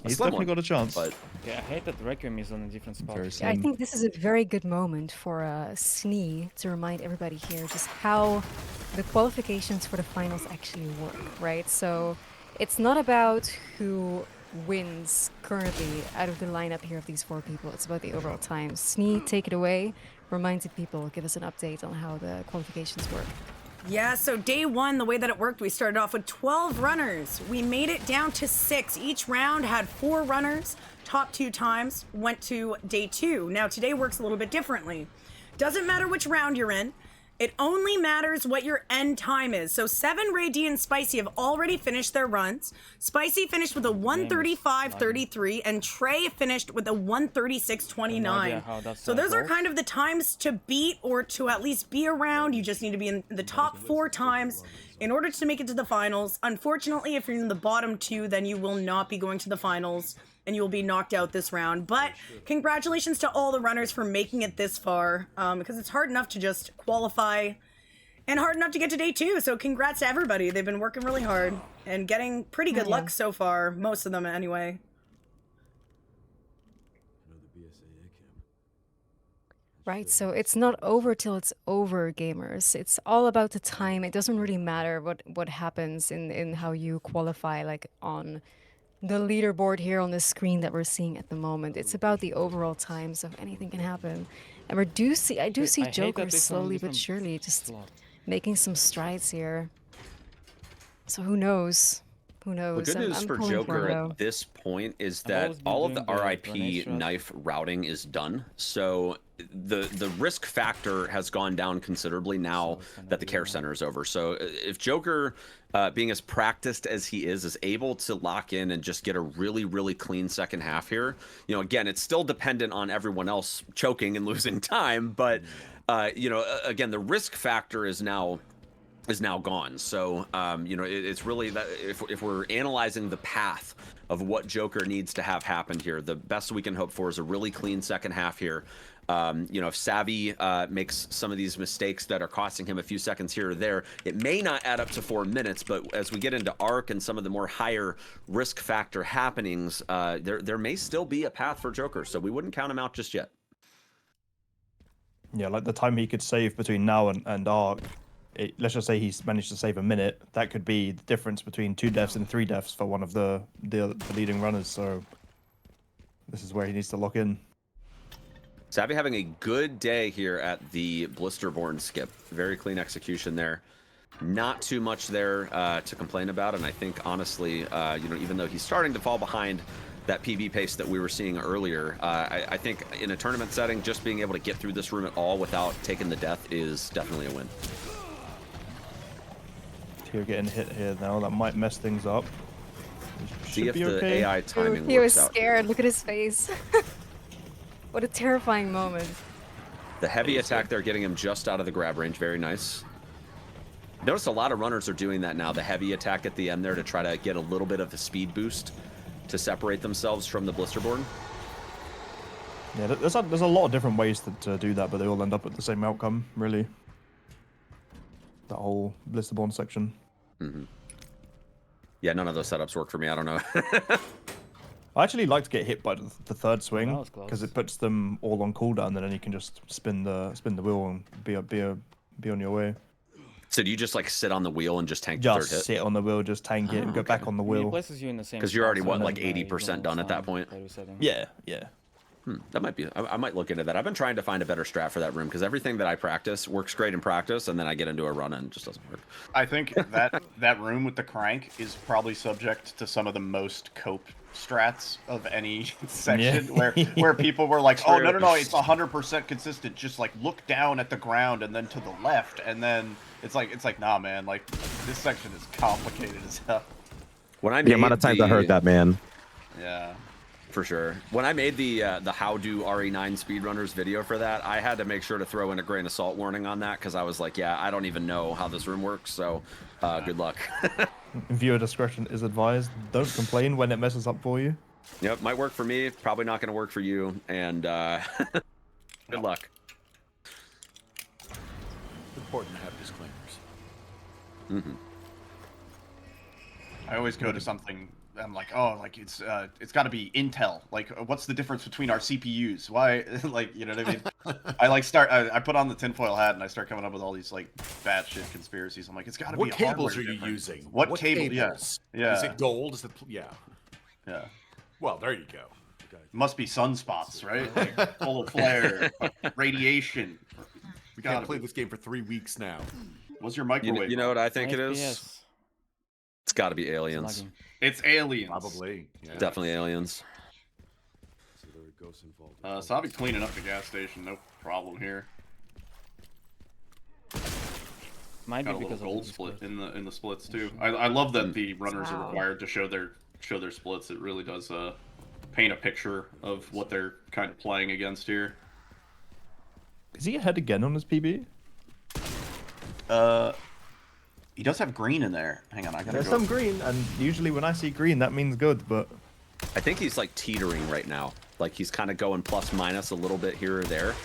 He's definitely got a chance. But yeah, I hate that Requiem is on a different spot. I think this is a very good moment for Snee to remind everybody here just how the qualifications for the finals actually work, right? So it's not about who wins currently out of the lineup here of these 4 people. It's about the overall time. Snee, take it away. Remind the people, give us an update on how the qualifications work. Yeah, so day 1, the way that it worked, we started off with 12 runners. We made it down to 6. Each round had 4 runners. Top 2 times went to day 2. Now, today works a little bit differently. Doesn't matter which round you're in. It only matters what your end time is. So 7, Ray D, and Spicy have already finished their runs. Spicy finished with a 1:35.33, and Trey finished with a 1:36.29. So those are kind of the times to beat or to at least be around. You just need to be in the top 4 times in order to make it to the finals. Unfortunately, if you're in the bottom 2, then you will not be going to the finals and you will be knocked out this round. But congratulations to all the runners for making it this far, because it's hard enough to just qualify and hard enough to get to day 2. So congrats to everybody. They've been working really hard and getting pretty good luck so far, most of them anyway. Right, so it's not over till it's over, gamers. It's all about the time. It doesn't really matter what happens in how you qualify, like on the leaderboard here on the screen that we're seeing at the moment. It's about the overall time, so anything can happen. And I do see Joker slowly but surely just making some strides here. So who knows? Who knows? The good news for Joker at this point is that all of the RIP knife routing is done. So the risk factor has gone down considerably now that the care center is over. So if Joker, being as practiced as he is able to lock in and just get a really, really clean second half here, you know, again, it's still dependent on everyone else choking and losing time. But, you know, again, the risk factor is now gone. So, you know, it's really that if we're analyzing the path of what Joker needs to have happen here, the best we can hope for is a really clean second half here. You know, if Savvy makes some of these mistakes that are costing him a few seconds here or there, it may not add up to 4 minutes, but as we get into Arc and some of the more higher risk factor happenings, there may still be a path for Joker, so we wouldn't count him out just yet. Yeah, like the time he could save between now and Arc, let's just say he's managed to save a minute, that could be the difference between 2 deaths and 3 deaths for one of the leading runners, so this is where he needs to lock in. Savvy having a good day here at the Blisterborn skip. Very clean execution there. Not too much there to complain about, and I think honestly, you know, even though he's starting to fall behind that PB pace that we were seeing earlier. I think in a tournament setting, just being able to get through this room at all without taking the death is definitely a win. You're getting hit here now. That might mess things up. See if the okay. AI timing He was works out. scared. Look at his face. What a terrifying moment. The heavy attack there, getting him just out of the grab range. Very nice. Notice a lot of runners are doing that now. The heavy attack at the end there to try to get a little bit of a speed boost to separate themselves from the blisterboard. Yeah, there's a lot of different ways to do that, but they all end up at the same outcome, really. That whole blisterborn section. Mm-hmm. Yeah, none of those setups work for me. I don't know. I actually like to get hit by the third swing That was close. because it puts them all on cooldown, and then you can just spin the wheel and be on your way. So do you just like sit on the wheel and just tank the third Just hit? sit on the wheel, just tank it, and go back on the He wheel. places you in the same. Because you're already, spot, what, so like then, 80% done at that point? Yeah, yeah. That might be. I might look into that. I've been trying to find a better strat for that room because everything that I practice works great in practice, and then I get into a run and it just doesn't work. I think that room with the crank is probably subject to some of the most cope strats of any section, where people were like, "Oh no, it's 100% consistent. Just like look down at the ground and then to the left, and then it's like, nah, man. Like this section is complicated as hell." When I The amount of times I heard that, man. Yeah. For sure. When I made the how do RE9 speedrunners video for that, I had to make sure to throw in a grain of salt warning on that because I was like, yeah, I don't even know how this room works, so good luck. Viewer discretion is advised. Don't complain when it messes up for you. Yep, might work for me, probably not going to work for you, and good luck. Important to have disclaimers. Mm-hmm. I always go to something. I'm like, oh, like it's got to be Intel. Like, what's the difference between our CPUs? Why, like, you know what I mean? I put on the tinfoil hat and I start coming up with all these like batshit conspiracies. I'm like, it's got to be. What cables hardware are you difference. using? What cable? Cables? Yeah. Is it gold? Is it? Yeah. Yeah. Well, there you go. Must be sunspots, right? Like solar flare, radiation. We can't play this game for 3 weeks now. What's your microwave? You know what I think it is? FPS. It's got to be aliens. It's aliens. Probably. Yeah. Definitely aliens. So there are ghosts involved. So I'll be cleaning up the gas station, no problem here. Might Got be a little because gold of the split in the splits too. I love that the runners are required to show their splits. It really does paint a picture of what they're kind of playing against here. Is he ahead again on his PB? He does have green in there. Hang on, I gotta There's go. some green, and usually when I see green, that means good, but... I think he's like teetering right now. Like he's kind of going plus minus a little bit here or there.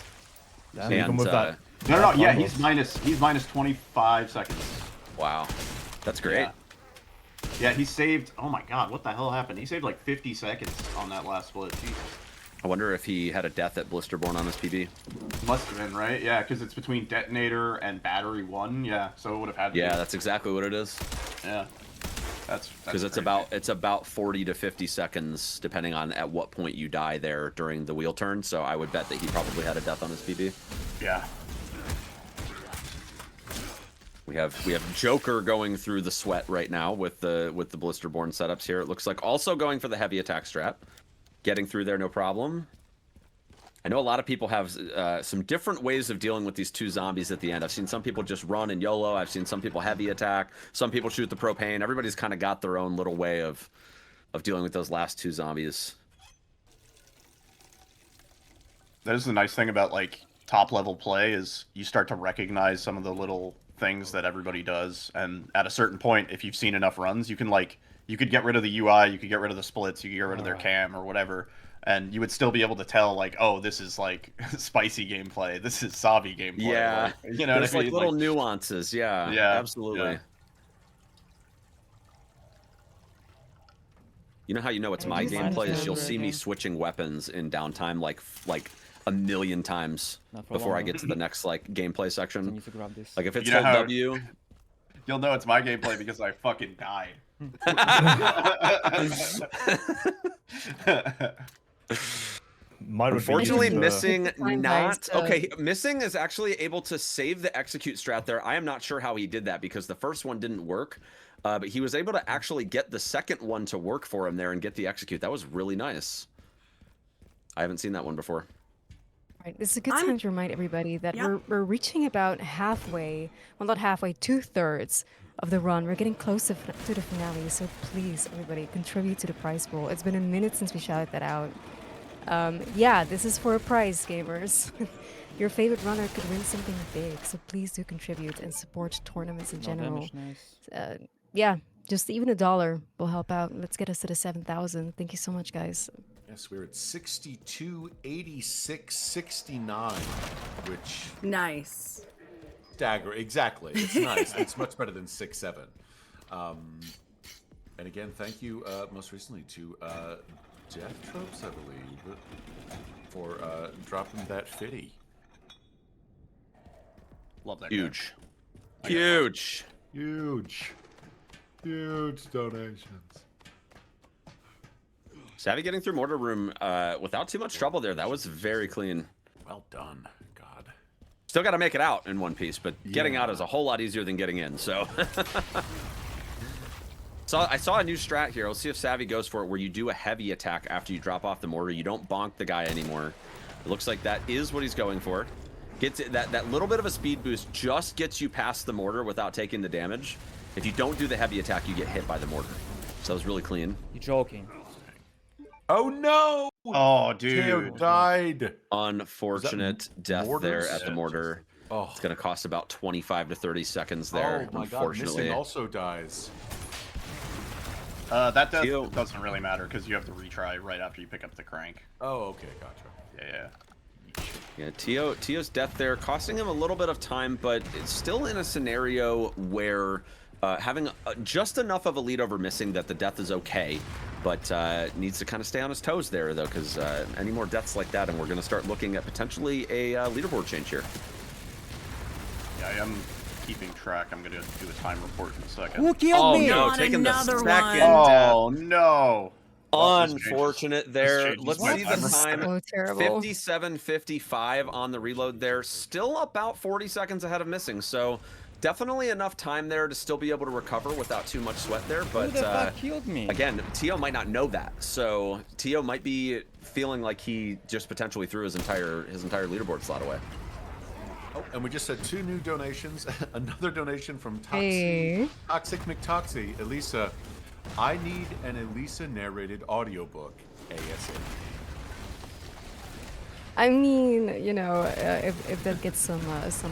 Yeah, even with that... No, yeah, he's minus 25 seconds. Wow. That's great. Yeah, he saved, oh my god, what the hell happened? He saved like 50 seconds on that last split. Jesus. I wonder if he had a death at Blisterborn on his PB. Must have been, right? Yeah, because it's between detonator and battery 1. Yeah, so it would have had to Yeah, be. that's exactly what it is. Yeah. That's because it's about 40 to 50 seconds depending on at what point you die there during the wheel turn. So I would bet that he probably had a death on his PB. Yeah. We have Joker going through the sweat right now with the Blisterborn setups here. It looks like also going for the heavy attack strat. Getting through there, no problem. I know a lot of people have some different ways of dealing with these two zombies at the end. I've seen some people just run and YOLO. I've seen some people heavy attack. Some people shoot the propane. Everybody's kind of got their own little way of dealing with those last two zombies. That is the nice thing about like top level play is you start to recognize some of the little things that everybody does, and at a certain point, if you've seen enough runs, you could get rid of the UI, you could get rid of the splits, you could get rid of their cam or whatever, and you would still be able to tell like, oh, this is like spicy gameplay, this is Savi gameplay. Yeah, like, you know, there's what I like mean? little nuances. Yeah, absolutely. Yeah. You know how you know it's my gameplay is you'll see me switching weapons in downtime like a million times before I get to the next like gameplay section. Like if it's hold W, you'll know it's my gameplay because I fucking died. Mine would Unfortunately, be missing Time not heist, okay. Missing is actually able to save the execute strat there. I am not sure how he did that because the first one didn't work, but he was able to actually get the second one to work for him there and get the execute. That was really nice. I haven't seen that one before. Right, this is a good time to remind everybody that Yep. we're reaching about halfway, well not halfway, 2/3 of the run. We're getting close to the finale, so please, everybody, contribute to the prize pool. It's been a minute since we shouted that out. Yeah, this is for a prize, gamers. Your favorite runner could win something big, so please do contribute and support tournaments in No general. damage, nice. Yeah, just even $1 will help out. Let's get us to the 7,000. Thank you so much, guys. Yes, we're at 62, 86, 69, which Nice. dagger exactly. It's nice. It's much better than 6-7. And again, thank you most recently to Jeff Tropes, I believe, for dropping that fitty. Love that. Huge, huge, huge donations. Savvy getting through mortar room without too much trouble there. That was very clean. Well done. God. Still got to make it out in one piece, but getting out is a whole lot easier than getting in. So, I saw a new strat here. Let's see if Savvy goes for it, where you do a heavy attack after you drop off the mortar. You don't bonk the guy anymore. It looks like that is what he's going for. Gets that little bit of a speed boost just gets you past the mortar without taking the damage. If you don't do the heavy attack, you get hit by the mortar. So that was really clean. You're joking. Oh no! Oh, dude. Teo died. Unfortunate death mortars? there at the mortar. Oh, it's going to cost about 25 to 30 seconds there, oh my unfortunately. God, Missing also dies. That doesn't really matter because you have to retry right after you pick up the crank. Oh, okay, gotcha. Yeah. Yeah, Teo's death there costing him a little bit of time, but it's still in a scenario where having just enough of a lead over missing that the death is okay, but needs to kind of stay on his toes there, though, because any more deaths like that, and we're going to start looking at potentially a leaderboard change here. Yeah, I am keeping track. I'm going to do a time report in a second. Who killed me? Oh, no, taking the second death. Oh, no. Unfortunate there. Let's see the time. So terrible. 57:55 on the reload there. Still about 40 seconds ahead of missing. So definitely enough time there to still be able to recover without too much sweat there. But Who the fuck killed me? Again, Teo might not know that. So Teo might be feeling like he just potentially threw his entire leaderboard slot away. Oh, and we just had 2 new donations. Another donation from Hey. Toxic McToxy. Elisa, I need an Elisa narrated audiobook ASAP. I mean, you know, if that gets some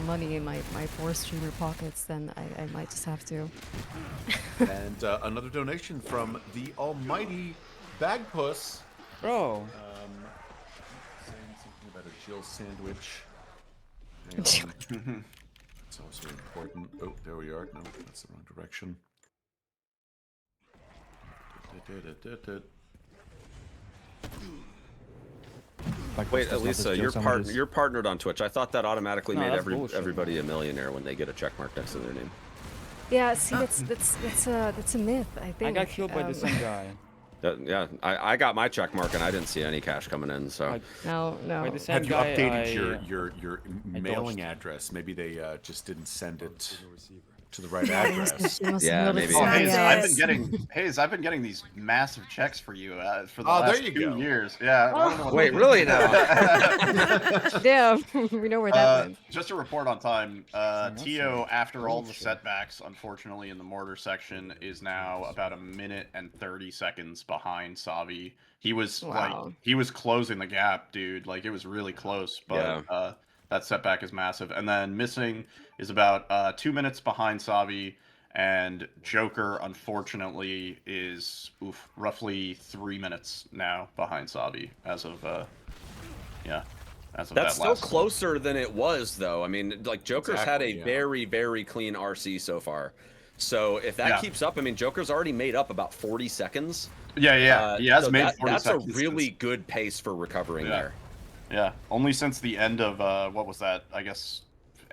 money in my 4 streamer pockets, then I might just have to. And another donation from the almighty Bagpuss. Bro. Saying something about a Jill sandwich. It's also important. Oh, there we are. No, that's the wrong direction. Wait, Elisa, you're partnered on Twitch. I thought that automatically made everybody a millionaire when they get a check mark next to their name. Yeah, see, that's a myth. I think. I got killed by the same guy. Yeah, I got my check mark and I didn't see any cash coming in. So no. Have you updated your mailing address? Maybe they just didn't send it to the right address. Yeah, maybe. Oh, Hayes, I've been getting these massive checks for you for the last 2 years. Yeah. Wait, really now? Yeah, we know where that went. Just to report on time, Teo, after all the setbacks, unfortunately, in the mortar section, is now about 1 minute and 30 seconds behind Savi. He was he was closing the gap, dude. Like, it was really close, but that setback is massive. And then missing is about 2 minutes behind Savi, and Joker, unfortunately, is roughly 3 minutes now behind Savi as of That's still closer than it was, though. I mean, like, Joker's had a very, very clean RC so far. So if that keeps up, I mean, Joker's already made up about 40 seconds. Yeah. He has made 40 that's seconds. That's a really good pace for recovering there. Yeah, only since the end of, what was that, I guess,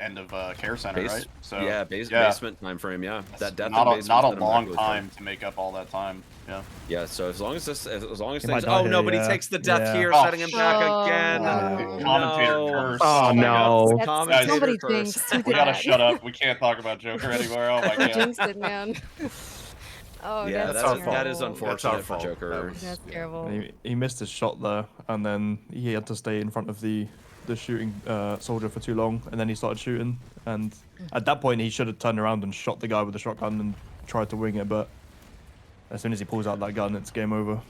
end of care center, right? So yeah, basement time frame. Yeah, that death not in not a basement's long been time to make up all that time. Yeah. Yeah. So as long as He things. might die Oh here, no! But he yeah. takes the death Yeah. here, Oh, setting him back again. Commentator No. curse. Oh, my no. God. Commentator Somebody curse. jinxed. Who We did gotta that? shut up. We can't talk about Joker anymore. Oh my Who god. jinxed it, man? Oh, Yeah, that's our terrible. that is That's our unfortunate for fault. Joker. That's terrible. He missed his shot there, and then he had to stay in front of the shooting soldier for too long, and then he started shooting. And at that point, he should have turned around and shot the guy with the shotgun and tried to wing it. But as soon as he pulls out that gun, it's game over.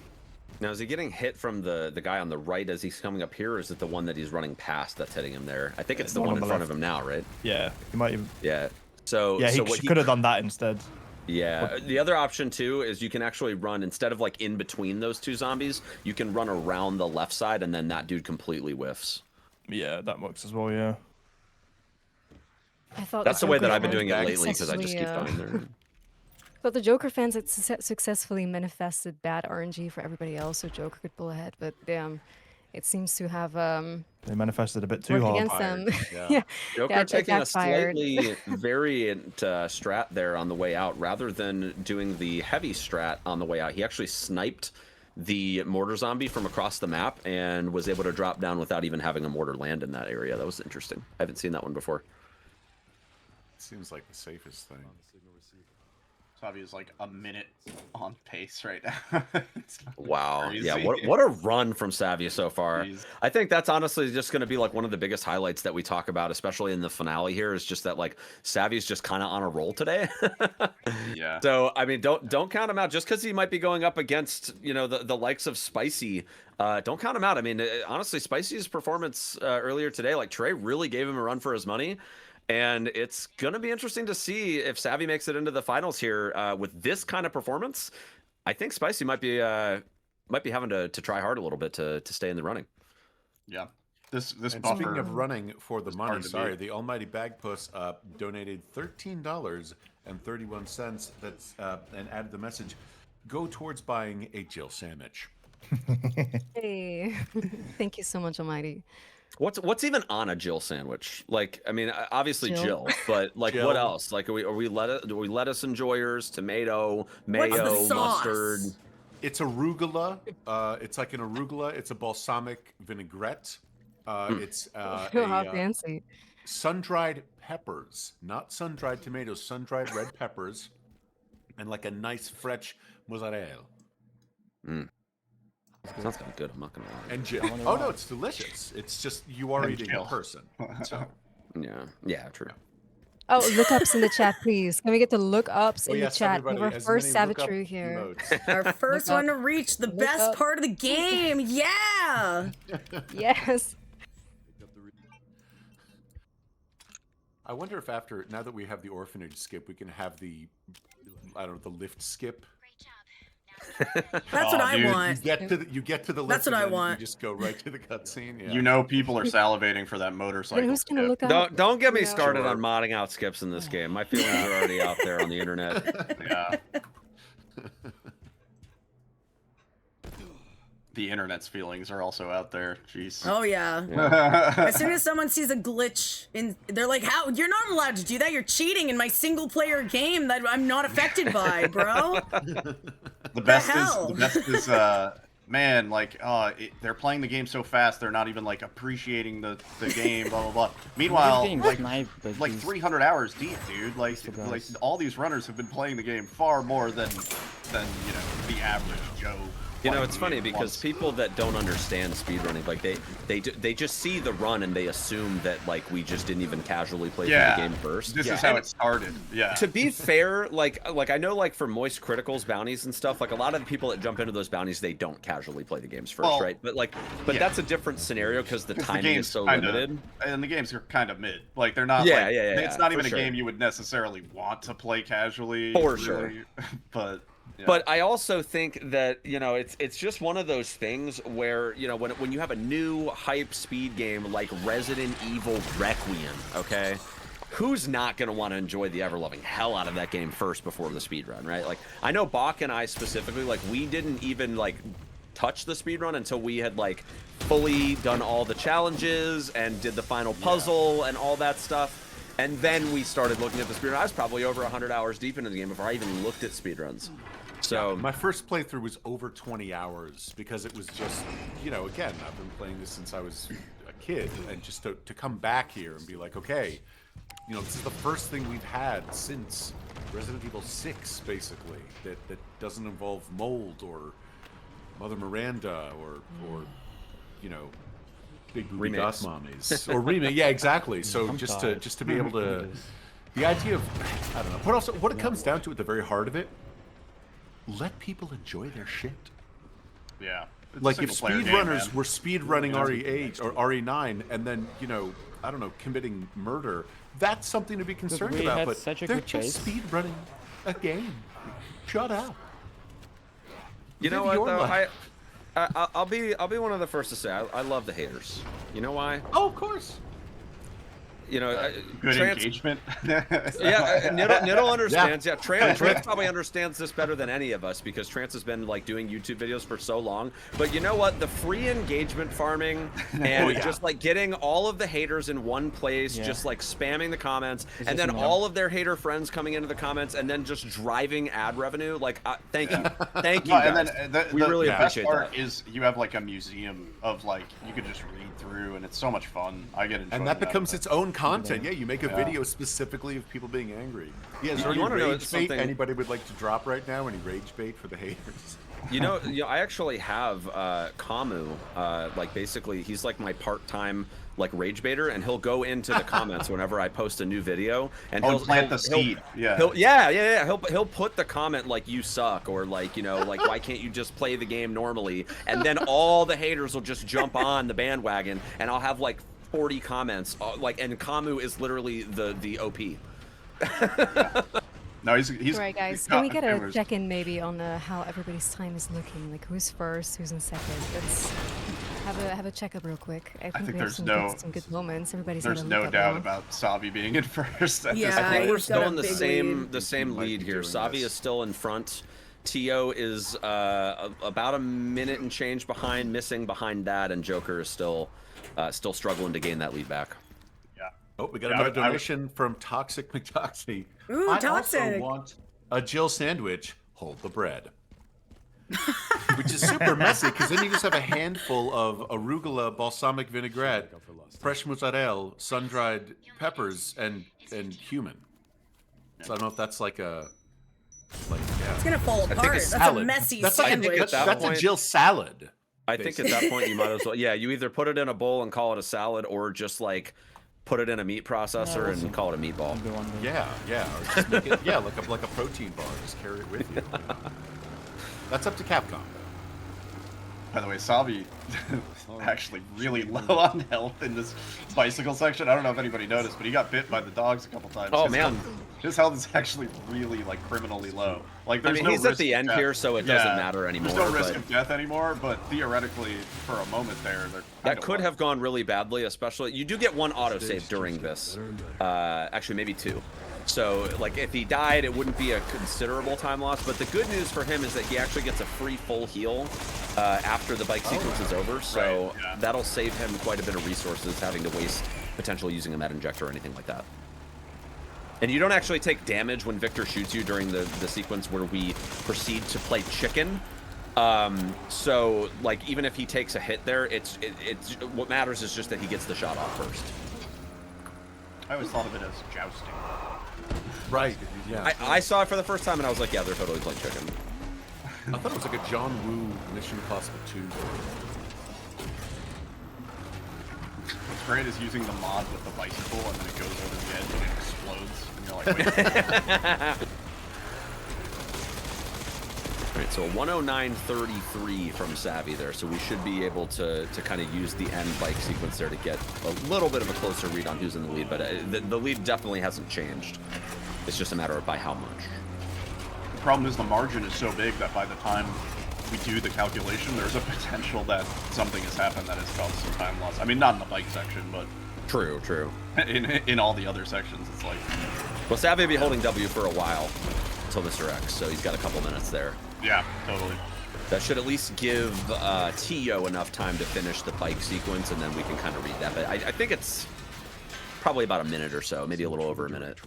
Now, is he getting hit from the guy on the right as he's coming up here, or is it the one that he's running past that's hitting him there? I think it's the one in front of him now, right? Yeah, he might even. Yeah. So Yeah, so he could have done that instead. Yeah, the other option too is you can actually run, instead of like in between those two zombies, you can run around the left side and then that dude completely whiffs. Yeah, that works as well, yeah. I thought That's the way that Joker I've been fans doing it lately because I just keep successfully, dying there. But the Joker fans had successfully manifested bad RNG for everybody else, so Joker could pull ahead. But damn, it seems to have They manifested a bit too worked hard. against them. Yeah. Yeah, Joker yeah, it taking a backfired. slightly variant strat there on the way out, rather than doing the heavy strat on the way out. He actually sniped the mortar zombie from across the map and was able to drop down without even having a mortar land in that area. That was interesting. I haven't seen that one before. Seems like the safest thing. Savi is like a minute on pace right now. Wow. Crazy. Yeah, what a run from Savia so far. Jeez. I think that's honestly just going to be like one of the biggest highlights that we talk about, especially in the finale here, is just that like Savia's just kind of on a roll today. Yeah. So, I mean, don't count him out just because he might be going up against, you know, the likes of Spicy. Don't count him out. I mean, honestly, Spicy's performance earlier today, like Trey really gave him a run for his money. And it's going to be interesting to see if Savvy makes it into the finals here with this kind of performance. I think Spicy might be having to try hard a little bit to stay in the running. Yeah. This And buffer. speaking of running for the money, hard to sorry, beat. the Almighty Bagpuss donated $13.31. That's and added the message: go towards buying a Jill sandwich. Hey, thank you so much, Almighty. What's even on a Jill sandwich? Like, I mean, obviously Jill, but like, Jill. what else? Like, are we lettuce enjoyers, tomato, mayo, sauce? mustard? It's arugula. It's like an arugula. It's a balsamic vinaigrette. It's How a fancy. sun-dried peppers, not sun-dried tomatoes, sun-dried red peppers, and like a nice fresh mozzarella. Sounds kind of good. I'm not gonna lie. And Jill. Oh no, it's delicious. It's just you are And eating Jill. a person. So Yeah, true. Oh, lookups in the chat, please. Can we get the lookups in yes, the chat? everybody, Our as first many lookup Savatrue here. emotes. Our first Look one to up. reach the Look best up. part of the game. Yeah. Yes. I wonder if after now that we have the orphanage skip, we can have the the lift skip. That's what I dude. want. You get to the lift. That's what and I then want. You just go right to the cutscene. Yeah. You know, people are salivating for that Then motorcycle. who's gonna skip. look up? Don't get me Yeah. started Sure. on modding out skips in this game. My feelings are already out there on the internet. Yeah. The internet's feelings are also out there. Jeez. Oh yeah. As soon as someone sees a glitch they're like, "How? You're not allowed to do that. You're cheating in my single-player game that I'm not affected by, bro." The best hell? is man, like they're playing the game so fast they're not even like appreciating the game, blah blah blah. Meanwhile, getting like sniped, but like he's 300 hours deep, dude. Like Surprise. all these runners have been playing the game far more than you know the average Joe. You know, playing it's the funny game because once. people that don't understand speedrunning, like they just see the run and they assume that like we just didn't even casually play through the game first. This is how it started. Yeah. To be fair, like I know like for Moist Criticals bounties and stuff, like a lot of the people that jump into those bounties, they don't casually play the games first, Well, right? But yeah. that's a different scenario because the timing game's is so kinda- limited. And the games are kind of mid. Like they're not. Yeah, like, yeah, It's not for even a sure. game you would necessarily want to play casually. For really, sure. But. Yeah. But I also think that, you know, it's just one of those things where, you know, when you have a new hype speed game like Resident Evil Requiem, okay? Who's not going to want to enjoy the ever-loving hell out of that game first before the speedrun, right? Like, I know Bach and I specifically, like, we didn't even, like, touch the speedrun until we had, like, fully done all the challenges and did the final puzzle and all that stuff. And then we started looking at the speedrun. I was probably over 100 hours deep into the game before I even looked at speedruns. So my first playthrough was over 20 hours because it was just, you know, again, I've been playing this since I was a kid, and just to come back here and be like, okay, you know, this is the first thing we've had since Resident Evil 6, basically, that doesn't involve mold or Mother Miranda or you know, big booby goth mommies or remake. Yeah, exactly. So just to be able to, the idea of, I don't know, but also what it comes down to at the very heart of it, let people enjoy their shit. Yeah. Like if speedrunners were speedrunning RE8 or RE9 and then, you know, I don't know, committing murder, that's something to be concerned about, but they're just speedrunning a game. Shut up. You know what though? I'll be one of the first to say I love the haters. You know why? Oh, of course. You know, good engagement. Yeah, Niddle understands. Yeah, Trance probably understands this better than any of us because Trance has been like doing YouTube videos for so long. But you know what? The free engagement farming and just like getting all of the haters in one place, just like spamming the comments, and then all of their hater friends coming into the comments, and then just driving ad revenue. Like, thank you, thank you. Guys. And then we really appreciate best part that. is you have like a museum of like you could just read through, and it's so much fun. I get enjoyed. And that becomes its own content. Yeah, you make a video specifically of people being angry. Yeah, is there any rage bait anybody would like to drop right now? Any rage bait for the haters? You know, I actually have Kamu. Like basically, he's like my part-time like rage baiter, and he'll go into the comments whenever I post a new video, and he'll plant the seed. He'll put the comment like "you suck" or like, you know, like why can't you just play the game normally? And then all the haters will just jump on the bandwagon, and I'll have like 40 comments, like, and Kamu is literally the OP. No, he's right, guys. Can we get a check-in maybe on how everybody's time is looking? Like who's first, who's in second? Let's have a checkup real quick. I think we have some good moments. Everybody's there's no doubt about Savi being in first. I think we're still in the same lead here. Savi is still in front. Tio is about a minute and change behind, missing behind that, and Joker is still struggling to gain that lead back. Yeah. Oh, we got another donation from Toxic McToxy. Ooh, I Toxic. also want a Jill sandwich. Hold the bread. Which is super messy because then you just have a handful of arugula, balsamic vinaigrette, fresh mozzarella, sun-dried peppers, and human. So I don't know if that's like a It's gonna fall apart. That's a messy sandwich. That's a Jill salad. I think at that point you might as well, you either put it in a bowl and call it a salad, or just like put it in a meat processor and call it a meatball. Yeah. Or just make it, like a protein bar. Just carry it with you. That's up to Capcom. By the way, Savi actually really low on health in this bicycle section. I don't know if anybody noticed, but he got bit by the dogs a couple times. Oh man, his health is actually really like criminally low. Like there's he's at the end here, so it doesn't matter anymore. There's no risk of death anymore, but theoretically, for a moment there, that could have gone really badly. Especially, you do get one autosave during this. Actually, maybe two. So, like, if he died, it wouldn't be a considerable time loss. But the good news for him is that he actually gets a free full heal after the bike sequence is over. So that'll save him quite a bit of resources, having to waste potentially using a med injector or anything like that. And you don't actually take damage when Victor shoots you during the sequence where we proceed to play chicken. So, like, even if he takes a hit there, it's what matters is just that he gets the shot off first. I always thought of it as jousting. Right, yeah. I saw it for the first time and I was like, yeah, they're totally playing chicken. I thought it was like a John Woo Mission Impossible 2. What's great is using the mod with the bicycle and then it goes over the edge and it explodes. And you're like, wait. Alright, so a 109.33 from Savvy there, so we should be able to kind of use the end bike sequence there to get a little bit of a closer read on who's in the lead, but the lead definitely hasn't changed. It's just a matter of by how much. The problem is the margin is so big that by the time we do the calculation, there's a potential that something has happened that has caused some time loss. I mean, not in the bike section, but... True. In all the other sections, it's like... Well, Savvy will be holding W for a while until Mr. X, so he's got a couple minutes there. Yeah, totally. That should at least give Tio enough time to finish the bike sequence, and then we can kind of read that. But I think it's probably about a minute or so, maybe a little over a minute.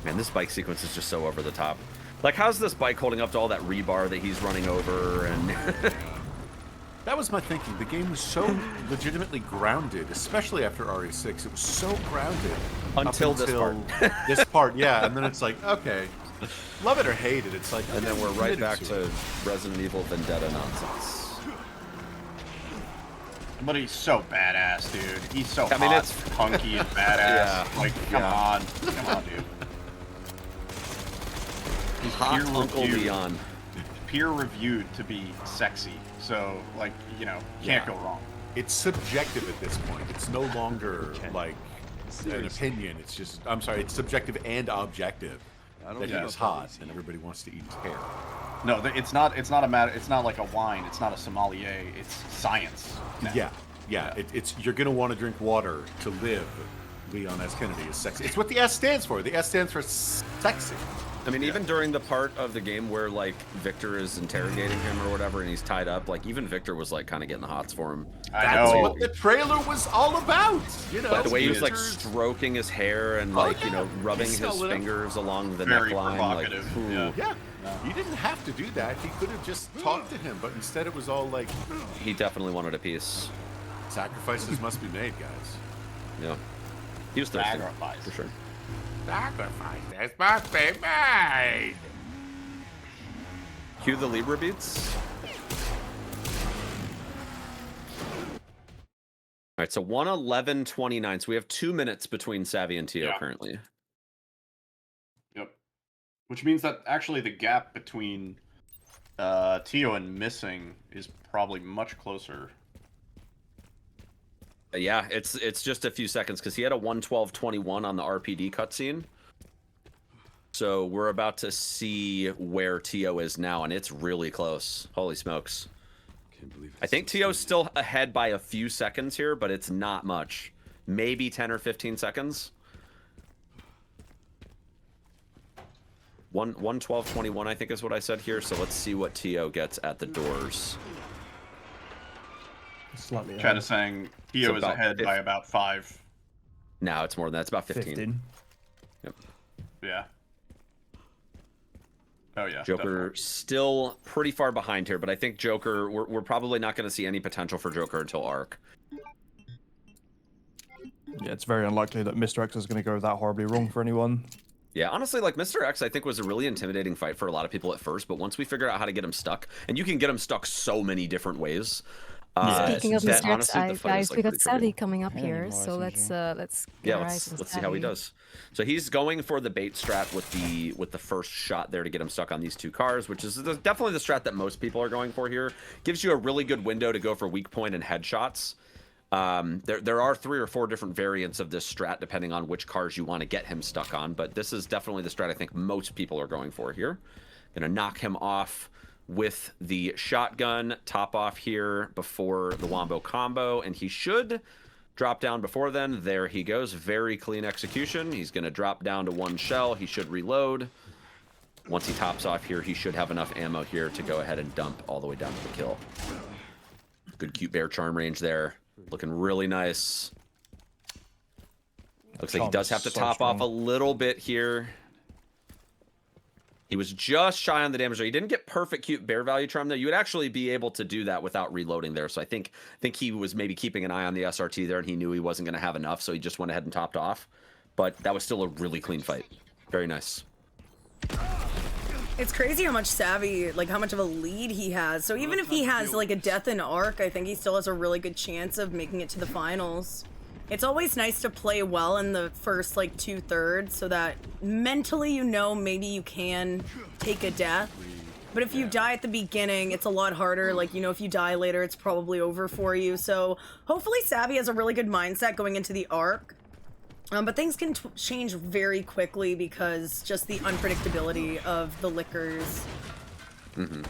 Man, this bike sequence is just so over the top. Like, how's this bike holding up to all that rebar that he's running over? And that was my thinking. The game was so legitimately grounded, especially after RE6. It was so grounded until this part. This part, yeah. And then it's like, okay, love it or hate it. It's like, and then we're right back to Resident Evil Vendetta nonsense. But he's so badass, dude. He's so I mean, hot, it's punky, and badass. Yeah. Like, come on, dude. He's hot Uncle Leon. Peer reviewed to be sexy, so like, you know, can't go wrong. It's subjective at this point. It's no longer like an opinion. It's just, I'm sorry, it's subjective and objective. That he's hot and everybody wants to eat his hair. No, it's not a matter. It's not like a wine. It's not a sommelier. It's science. now. Yeah. It's you're gonna want to drink water to live. Leon S. Kennedy is sexy. It's what the S stands for. The S stands for sexy. I mean, even during the part of the game where, like, Victor is interrogating him or whatever, and he's tied up, like, even Victor was, like, kind of getting the hots for him. That's what the trailer was all about, you know? Like, the way he was, like, stroking his hair and, like, you know, rubbing his fingers along the neckline. Like, yeah. You didn't have to do that. He could have just talked to him, but instead it was all, like... He definitely wanted a piece. Sacrifices must be made, guys. Yeah. He was thirsty, for sure. Sacrifices must be made. Cue the Libra beats. All right, so 1:11:29. So we have 2 minutes between Savvy and Tio currently. Yep. Which means that actually the gap between Tio and Missing is probably much closer. Yeah, it's just a few seconds because he had a 1:12:21 on the RPD cutscene. So we're about to see where Tio is now, and it's really close. Holy smokes. I think Tio's still ahead by a few seconds here, but it's not much. Maybe 10 or 15 seconds. 1:12:21, I think is what I said here. So let's see what Tio gets at the doors. Slightly Chad is saying Tio is ahead by about 5. No, it's more than that. It's about 15. Yep. Yeah. Oh, yeah. Joker still pretty far behind here, but I think Joker, we're probably not going to see any potential for Joker until Arc. Yeah, it's very unlikely that Mr. X is going to go that horribly wrong for anyone. Yeah, honestly, like, Mr. X, I think, was a really intimidating fight for a lot of people at first, but once we figure out how to get him stuck, and you can get him stuck so many different ways. Speaking of Mr. X, guys, we got pretty Savvy coming up here, so let's see how he does. So he's going for the bait strat with the first shot there to get him stuck on these 2 cars, which is definitely the strat that most people are going for here. Gives you a really good window to go for weak point and headshots. There are 3 or 4 different variants of this strat depending on which cars you want to get him stuck on, but this is definitely the strat I think most people are going for here. Gonna knock him off with the shotgun, top off here before the Wombo combo, and he should drop down before then. There he goes. Very clean execution. He's going to drop down to 1 shell. He should reload. Once he tops off here, he should have enough ammo here to go ahead and dump all the way down to the kill. Good cute bear charm range there. Looking really nice. Looks like he does have to top off a little bit here. He was just shy on the damage there. He didn't get perfect cute bear value charm there. You would actually be able to do that without reloading there. So I think he was maybe keeping an eye on the SRT there, and he knew he wasn't going to have enough, so he just went ahead and topped off. But that was still a really clean fight. Very nice. It's crazy how much Savvy, like how much of a lead he has. So even if he has like a death in Arc, I think he still has a really good chance of making it to the finals. It's always nice to play well in the first, like, 2/3 so that mentally you know maybe you can take a death. But if you die at the beginning, it's a lot harder. Like, you know, if you die later, it's probably over for you. So hopefully Savvy has a really good mindset going into the Arc. But things can change very quickly because just the unpredictability of the liquors. Mm-hmm.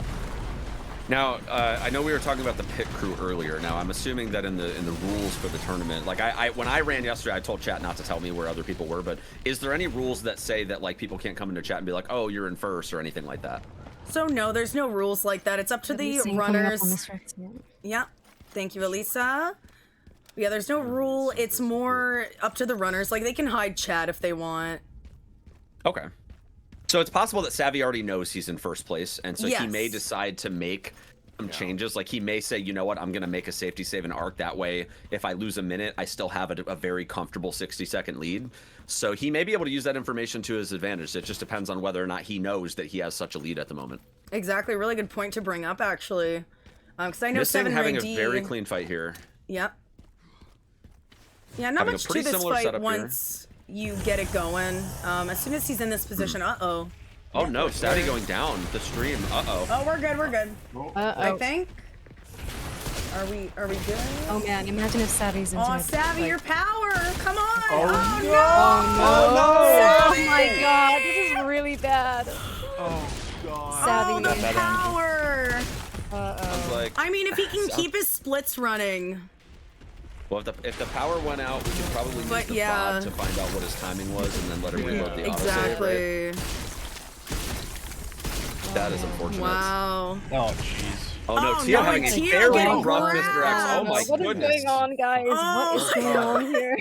Now, I know we were talking about the pit crew earlier. Now, I'm assuming that in the rules for the tournament, like when I ran yesterday, I told chat not to tell me where other people were. But is there any rules that say that like people can't come into chat and be like, "Oh, you're in first" or anything like that? So no, there's no rules like that. It's up to the runners. Yeah. Thank you, Elisa. Yeah, there's no rule. It's more up to the runners. Like, they can hide chat if they want. Okay. So it's possible that Savvy already knows he's in first place, and so he may Yes. decide to make some changes. Like, he may say, you know what, I'm going to make a safety save and arc. That way, if I lose a minute, I still have a very comfortable 60-second lead. So he may be able to use that information to his advantage. It just depends on whether or not he knows that he has such a lead at the moment. Exactly. Really good point to bring up, actually. Because I know Missing 7 having Ray a very clean fight here. Yep. Yeah, not Having a much to pretty this similar fight setup here. once you get it going. As soon as he's in this position, uh-oh. Oh no, Savvy going down the stream. Uh-oh. Oh, we're good, we're good. I think. Are we good? Oh man, imagine if Savvy's into Oh, Savvy, your power! Come on! Oh, no! Oh no! Savvy! Oh my god, this is really bad. Oh god. Savvy. Oh, the power! Like, I mean, if he can keep his splits running. Well, if the power went out, we could probably use But the yeah. VOD to find out what his timing was and then let him reload the autosave, Exactly. right? That is unfortunate. Wow. Oh, jeez. Oh no, Oh, Tio no, having a Tio very getting rough Mr. X. Oh my What goodness. is going on, guys? Oh What is going on here?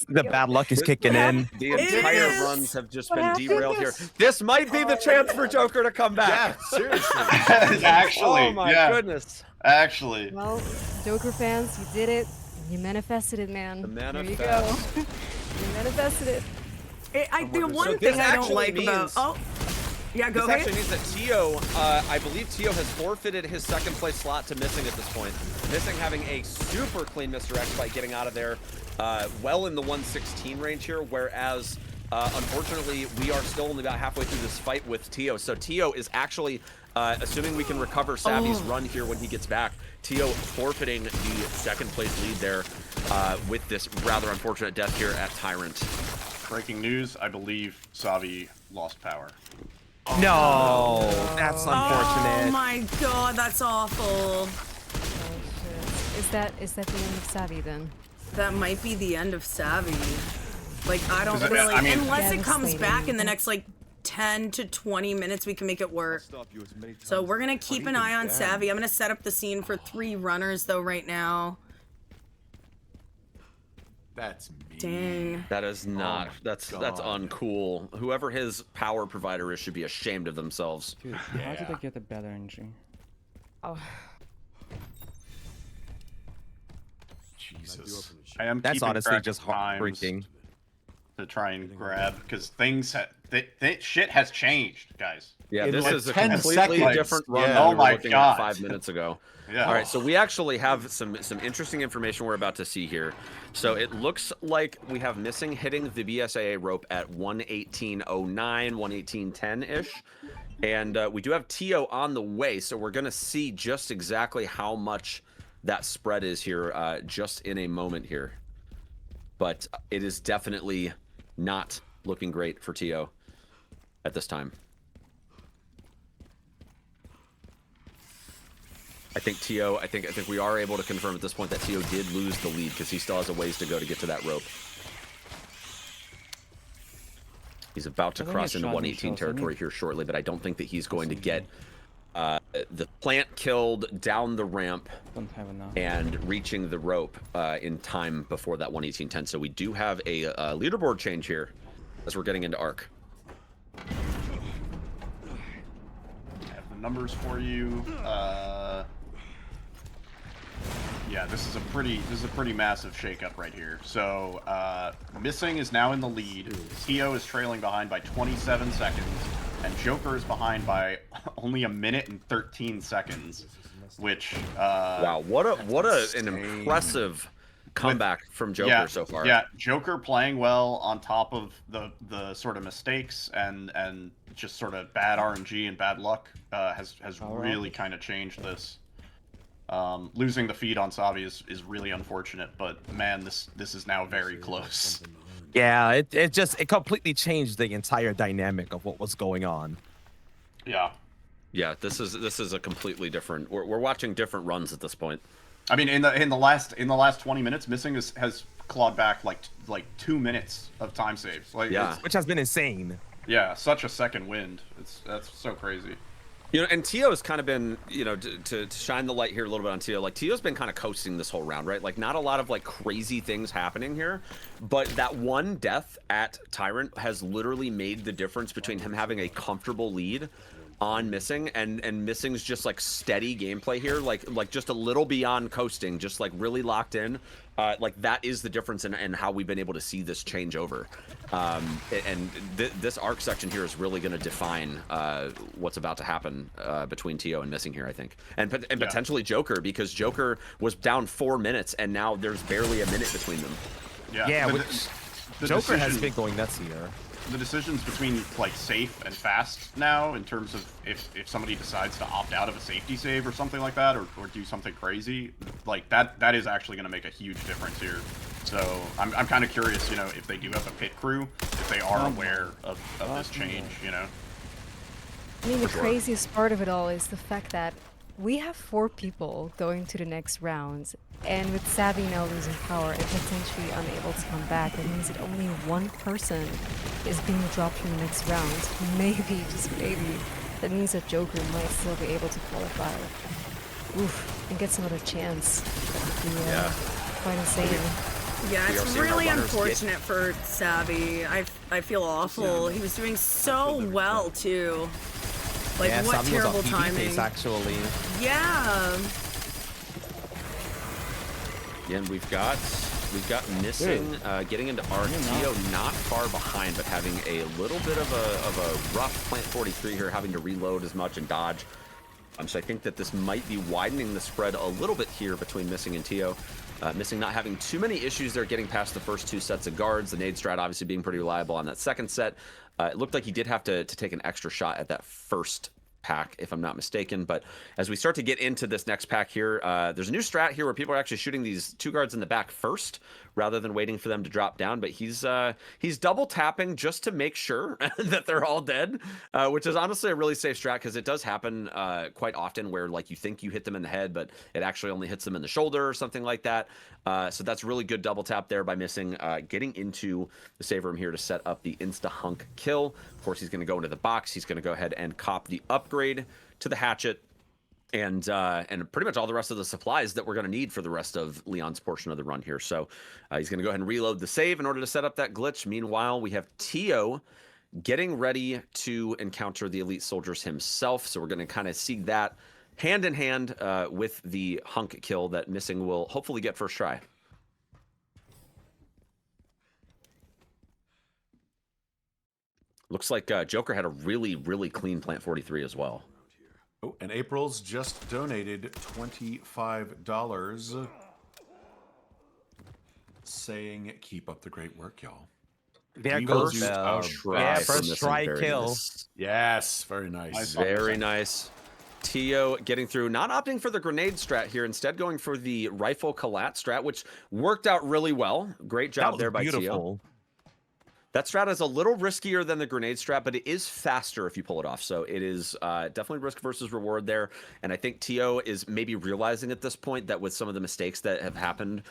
The bad luck is kicking in. The It entire is. runs have just What been happened? derailed here. This might be the chance for Joker to come Yeah, back. seriously. Actually, Oh my yeah. goodness. Actually. Well, Joker fans, you did it. You manifested it, man. The There you go. manifest. You manifested it. The one So thing this I don't actually like about... means- Oh. Yeah, go This ahead. actually means that Tio, I believe Tio has forfeited his second place slot to Missing at this point. Missing having a super clean Mr. X fight, getting out of there well in the 116 range here, whereas unfortunately we are still only about halfway through this fight with Tio. So Tio is actually, assuming we can recover Savvy's run here when he gets back, Tio forfeiting the second place lead there with this rather unfortunate death here at Tyrant. Breaking news, I believe Savvy lost power. No, that's unfortunate. Oh my god, that's awful. Oh, shit. Is that the end of Savvy then? That might be the end of Savvy. Like, I don't 'Cause really... I mean- unless it comes Devastating. back in the next, like, 10 to 20 minutes, we can make it work. So we're gonna keep an eye on Savvy. I'm gonna set up the scene for 3 runners, though, right now. That's mean. Dang. That is not. my that's God. uncool. Whoever his power provider is should be ashamed of themselves. Dude, how did I get a better engine? Oh, Jesus. I am That's keeping honestly track just of times heartbreaking. to try and grab because things shit has changed, guys. Yeah, In this like is a 10 completely seconds. different run Yeah. than Oh we were my looking God. at 5 minutes ago. Yeah. All right, so we actually have some interesting information we're about to see here. So it looks like we have Missing hitting the BSAA rope at 118.09, 118.10-ish. And we do have Tio on the way, so we're going to see just exactly how much that spread is here just in a moment here. But it is definitely not looking great for Tio at this time. I think we are able to confirm at this point that Tio did lose the lead because he still has a ways to go to get to that rope. He's about to I think cross I into shot 118 him, so I territory think- here shortly, but I don't think that he's going to get the plant killed down the ramp Don't have enough. and reaching the rope in time before that 118.10. So we do have a leaderboard change here as we're getting into ARC. I have the numbers for you. Yeah, this is a pretty massive shakeup right here. So Missing is now in the lead. Tio is trailing behind by 27 seconds, and Joker is behind by only 1 minute and 13 seconds. Which Wow, what an impressive comeback from Joker so far. Yeah, Joker playing well on top of the sort of mistakes and just sort of bad RNG and bad luck has really kind of changed this. Losing the feed on Savvy is really unfortunate, but man, this is now very close. Yeah, it completely changed the entire dynamic of what was going on. Yeah. Yeah, this is a completely different. We're watching different runs at this point. I mean, in the last 20 minutes, Missing has clawed back like 2 minutes of time saves. Like, Yeah. Which has been insane. yeah, such a second wind. That's so crazy. You know, and Tio's kind of been, you know, to shine the light here a little bit on Tio, like Tio's been kind of coasting this whole round, right? Like not a lot of like crazy things happening here, but that one death at Tyrant has literally made the difference between him having a comfortable lead on Missing and Missing's just like steady gameplay here, like just a little beyond coasting, just like really locked in. Like that is the difference in how we've been able to see this change over. This arc section here is really going to define what's about to happen between Tio and Missing here, I think, and potentially Joker, because Joker was down 4 minutes and now there's barely a minute between them. Yeah, The Joker has decision- been going nuts here. The decisions between like safe and fast now, in terms of if somebody decides to opt out of a safety save or something like that, or do something crazy, like that is actually going to make a huge difference here. So I'm kind of curious, you know, if they do have a pit crew, if they are aware of this change, you know. I mean, the craziest part of it all is the fact that we have 4 people going to the next round, and with Savvy now losing power and potentially unable to come back, it means that only 1 person is being dropped from the next round. Maybe, just maybe, that means that Joker might still be able to qualify. Oof, and gets another chance. That would be quite insane. Yeah, it's really unfortunate for Savvy. I feel awful. He was doing so well too. Like, yeah, what Savvy terrible was on timing. pace, actually. Yeah. Yeah, and we've got Missing getting into our Tio not far behind, but having a little bit of a rough Plant 43 here, having to reload as much and dodge. So I think that this might be widening the spread a little bit here between Missing and Tio. Missing not having too many issues there getting past the first 2 sets of guards. The nade strat obviously being pretty reliable on that second set. It looked like he did have to take an extra shot at that first pack, if I'm not mistaken. But as we start to get into this next pack here, there's a new strat here where people are actually shooting these 2 guards in the back first rather than waiting for them to drop down. But he's double tapping just to make sure that they're all dead, which is honestly a really safe strat, because it does happen quite often where like you think you hit them in the head, but it actually only hits them in the shoulder or something like that. So that's really good double tap there by Missing, getting into the save room here to set up the insta-hunk kill. Of course, he's going to go into the box. He's going to go ahead and cop the upgrade to the hatchet and pretty much all the rest of the supplies that we're going to need for the rest of Leon's portion of the run here. So he's going to go ahead and reload the save in order to set up that glitch. Meanwhile, we have Tio getting ready to encounter the elite soldiers himself. So we're going to kind of see that hand in hand with the hunk kill that Missing will hopefully get first try. Looks like Joker had a really, really clean Plant 43 as well. Oh, and April's just donated $25, saying, "Keep up the great work, y'all." There We goes will do our first try kill. Nice. Yes, very nice. Very nice. Tio getting through, not opting for the grenade strat here, instead going for the rifle collat strat, which worked out really well. Great job there by Tio. That strat is a little riskier than the grenade strat, but it is faster if you pull it off. So it is definitely risk versus reward there. And I think Tio is maybe realizing at this point that with some of the mistakes that have happened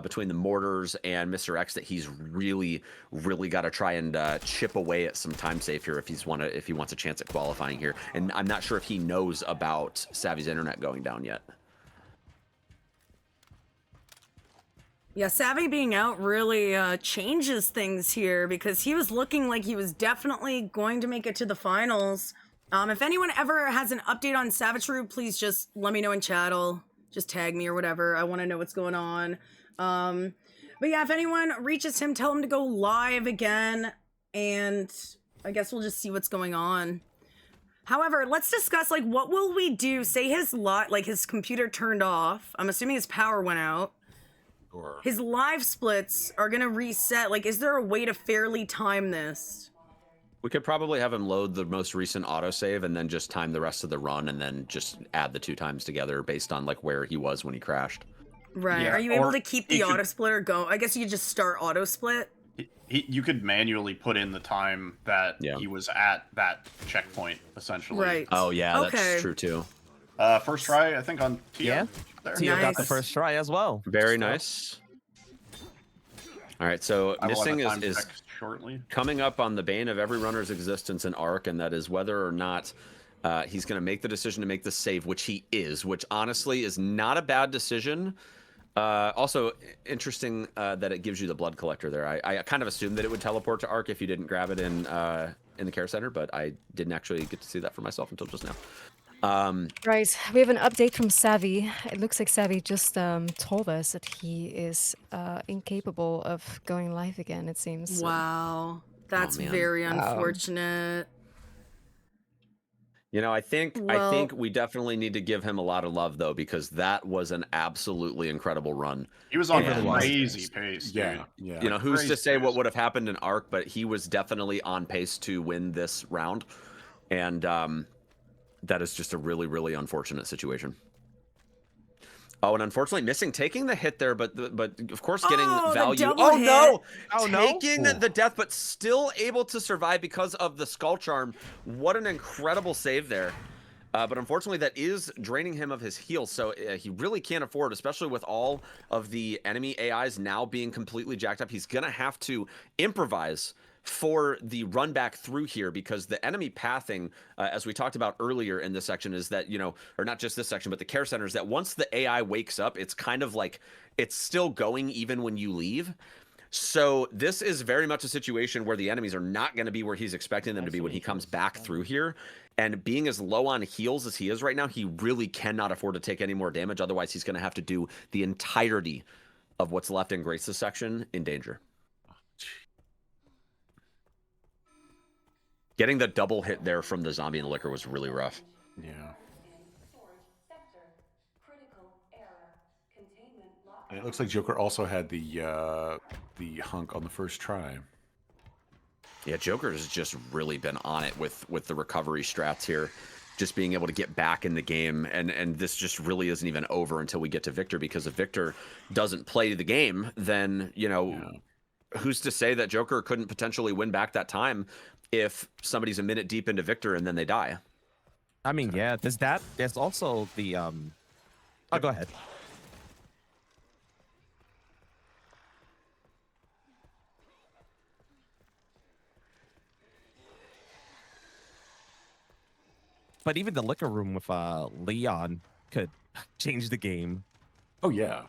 between the mortars and Mr. X, that he's really, really got to try and chip away at some time save here if he wants a chance at qualifying here. And I'm not sure if he knows about Savvy's internet going down yet. Yeah, Savvy being out really changes things here, because he was looking like he was definitely going to make it to the finals. If anyone ever has an update on Savitru, please just let me know in chat. Just tag me or whatever. I want to know what's going on. But yeah, if anyone reaches him, tell him to go live again, and I guess we'll just see what's going on. However, let's discuss, like, what will we do? Say his computer turned off. I'm assuming his power went out. Sure. His live splits are gonna reset. Like, is there a way to fairly time this? We could probably have him load the most recent autosave and then just time the rest of the run and then just add the 2 times together based on like where he was when he crashed. Right. Yeah, Are you able to keep the auto splitter going? I guess you could just start auto split. You could manually put in the time that he was at that checkpoint, essentially. Right. Oh yeah, that's true too. First try, I think, on Tio. Yeah. There. Tio got the first try as well. Very nice. All right, so Missing is shortly coming up on the bane of every runner's existence in Arc, and that is whether or not He's going to make the decision to make the save, which he is, which honestly is not a bad decision. Also, interesting that it gives you the blood collector there. I kind of assumed that it would teleport to Arc if you didn't grab it in the care center, but I didn't actually get to see that for myself until just now. Right, we have an update from Savvy. It looks like Savvy just told us that he is incapable of going live again, it seems. Wow, that's very unfortunate. You know, I think we definitely need to give him a lot of love though, because that was an absolutely incredible run. He was on a crazy pace, dude. Yeah. You know, who's to say what would have happened in Arc, but he was definitely on pace to win this round, and that is just a really, really unfortunate situation. Oh, and unfortunately missing, taking the hit there, but of course getting value. Oh hit. no! Oh no! Taking the death, but still able to survive because of the skull charm. What an incredible save there. But unfortunately, that is draining him of his heals, so he really can't afford, especially with all of the enemy AIs now being completely jacked up. He's gonna have to improvise for the run back through here, because the enemy pathing, as we talked about earlier in this section, is that, you know, or not just this section, but the care centers, that once the AI wakes up, it's kind of like it's still going even when you leave. So this is very much a situation where the enemies are not going to be where he's expecting them to be when he comes back through here. And being as low on heals as he is right now, he really cannot afford to take any more damage. Otherwise, he's going to have to do the entirety of what's left in Grace's section in danger. Getting the double hit there from the zombie and the liquor was really rough. Yeah. And it looks like Joker also had the hunk on the first try. Yeah, Joker has just really been on it with the recovery strats here. Just being able to get back in the game, and this just really isn't even over until we get to Victor, because if Victor doesn't play the game, then, you know, who's to say that Joker couldn't potentially win back that time if somebody's a minute deep into Victor and then they die? I mean, yeah, there's also the oh, go ahead. But even the liquor room with Leon could change the game. Oh yeah.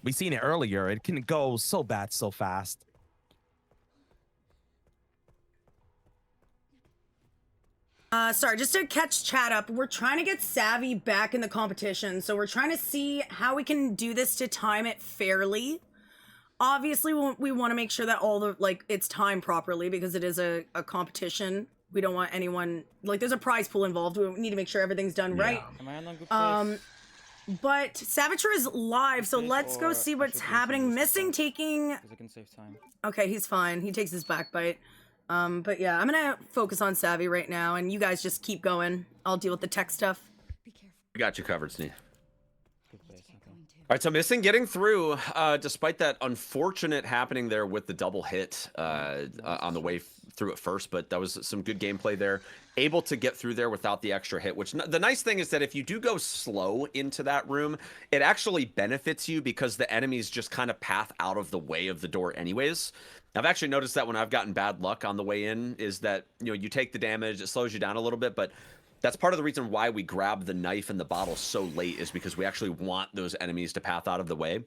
We seen it earlier. It can go so bad so fast. Sorry, just to catch chat up, we're trying to get Savvy back in the competition, so we're trying to see how we can do this to time it fairly. Obviously, we want to make sure that all the, like, it's timed properly, because it is a competition. We don't want anyone, like, there's a prize pool involved. We need to make sure everything's done right. Am I on a good place? But Savature is live, so let's go see what's happening. Missing taking... Because I can save time. Okay, he's fine. He takes his back bite. But yeah, I'm gonna focus on Savvy right now, and you guys just keep going. I'll deal with the tech stuff. Be careful. We got you covered, Snee. Good place, okay. All right, so Missing getting through, despite that unfortunate happening there with the double hit on the way through at first, but that was some good gameplay there. Able to get through there without the extra hit, which the nice thing is that if you do go slow into that room, it actually benefits you because the enemies just kind of path out of the way of the door anyways. I've actually noticed that when I've gotten bad luck on the way in is that, you know, you take the damage, it slows you down a little bit, but that's part of the reason why we grab the knife and the bottle so late, is because we actually want those enemies to path out of the way.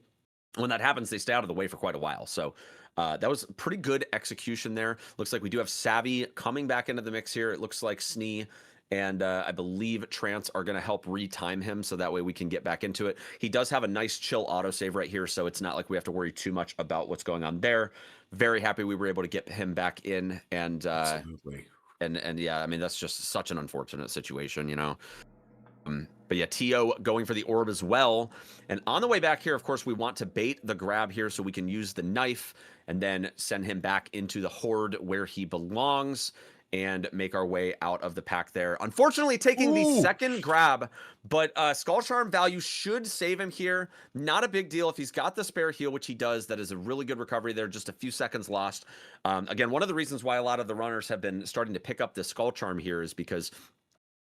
When that happens, they stay out of the way for quite a while. So that was pretty good execution there. Looks like we do have Savvy coming back into the mix here. It looks like Snee and I believe Trance are going to help retime him, so that way we can get back into it. He does have a nice chill autosave right here, so it's not like we have to worry too much about what's going on there. Very happy we were able to get him back in, and Absolutely. And yeah, I mean, that's just such an unfortunate situation, you know. But yeah, T.O. going for the orb as well. And on the way back here, of course, we want to bait the grab here so we can use the knife and then send him back into the horde where he belongs and make our way out of the pack there. Unfortunately, taking the second grab, but Skull Charm value should save him here. Not a big deal if he's got the spare heal, which he does. That is a really good recovery there, just a few seconds lost. Again, one of the reasons why a lot of the runners have been starting to pick up this Skull Charm here is because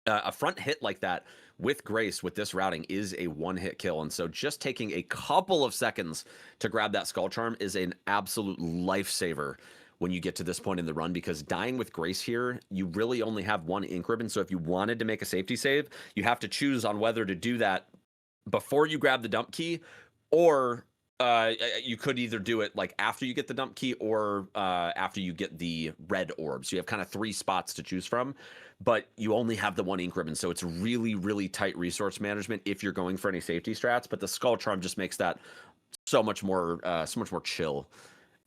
a front hit like that with Grace, with this routing, is a one-hit kill. And so just taking a couple of seconds to grab that Skull Charm is an absolute lifesaver when you get to this point in the run, because dying with Grace here, you really only have one ink ribbon. So if you wanted to make a safety save, you have to choose on whether to do that before you grab the dump key, or you could either do it like after you get the dump key or after you get the red orb. So you have kind of 3 spots to choose from, but you only have the 1 ink ribbon. So it's really, really tight resource management if you're going for any safety strats. But the Skull Charm just makes that so much more chill.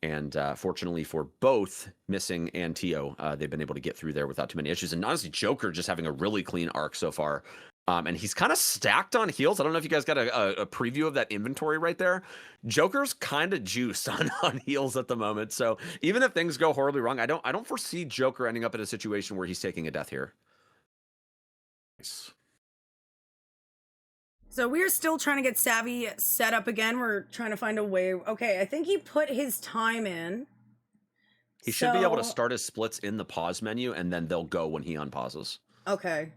And fortunately for both Missing and Tio, they've been able to get through there without too many issues. And honestly, Joker just having a really clean arc so far. And he's kind of stacked on heals. I don't know if you guys got a preview of that inventory right there. Joker's kind of juiced on heals at the moment. So even if things go horribly wrong, I don't foresee Joker ending up in a situation where he's taking a death here. Nice. So we're still trying to get Savvy set up again. We're trying to find a way. Okay, I think he put his time in. He should be able to start his splits in the pause menu, and then they'll go when he unpauses. Okay.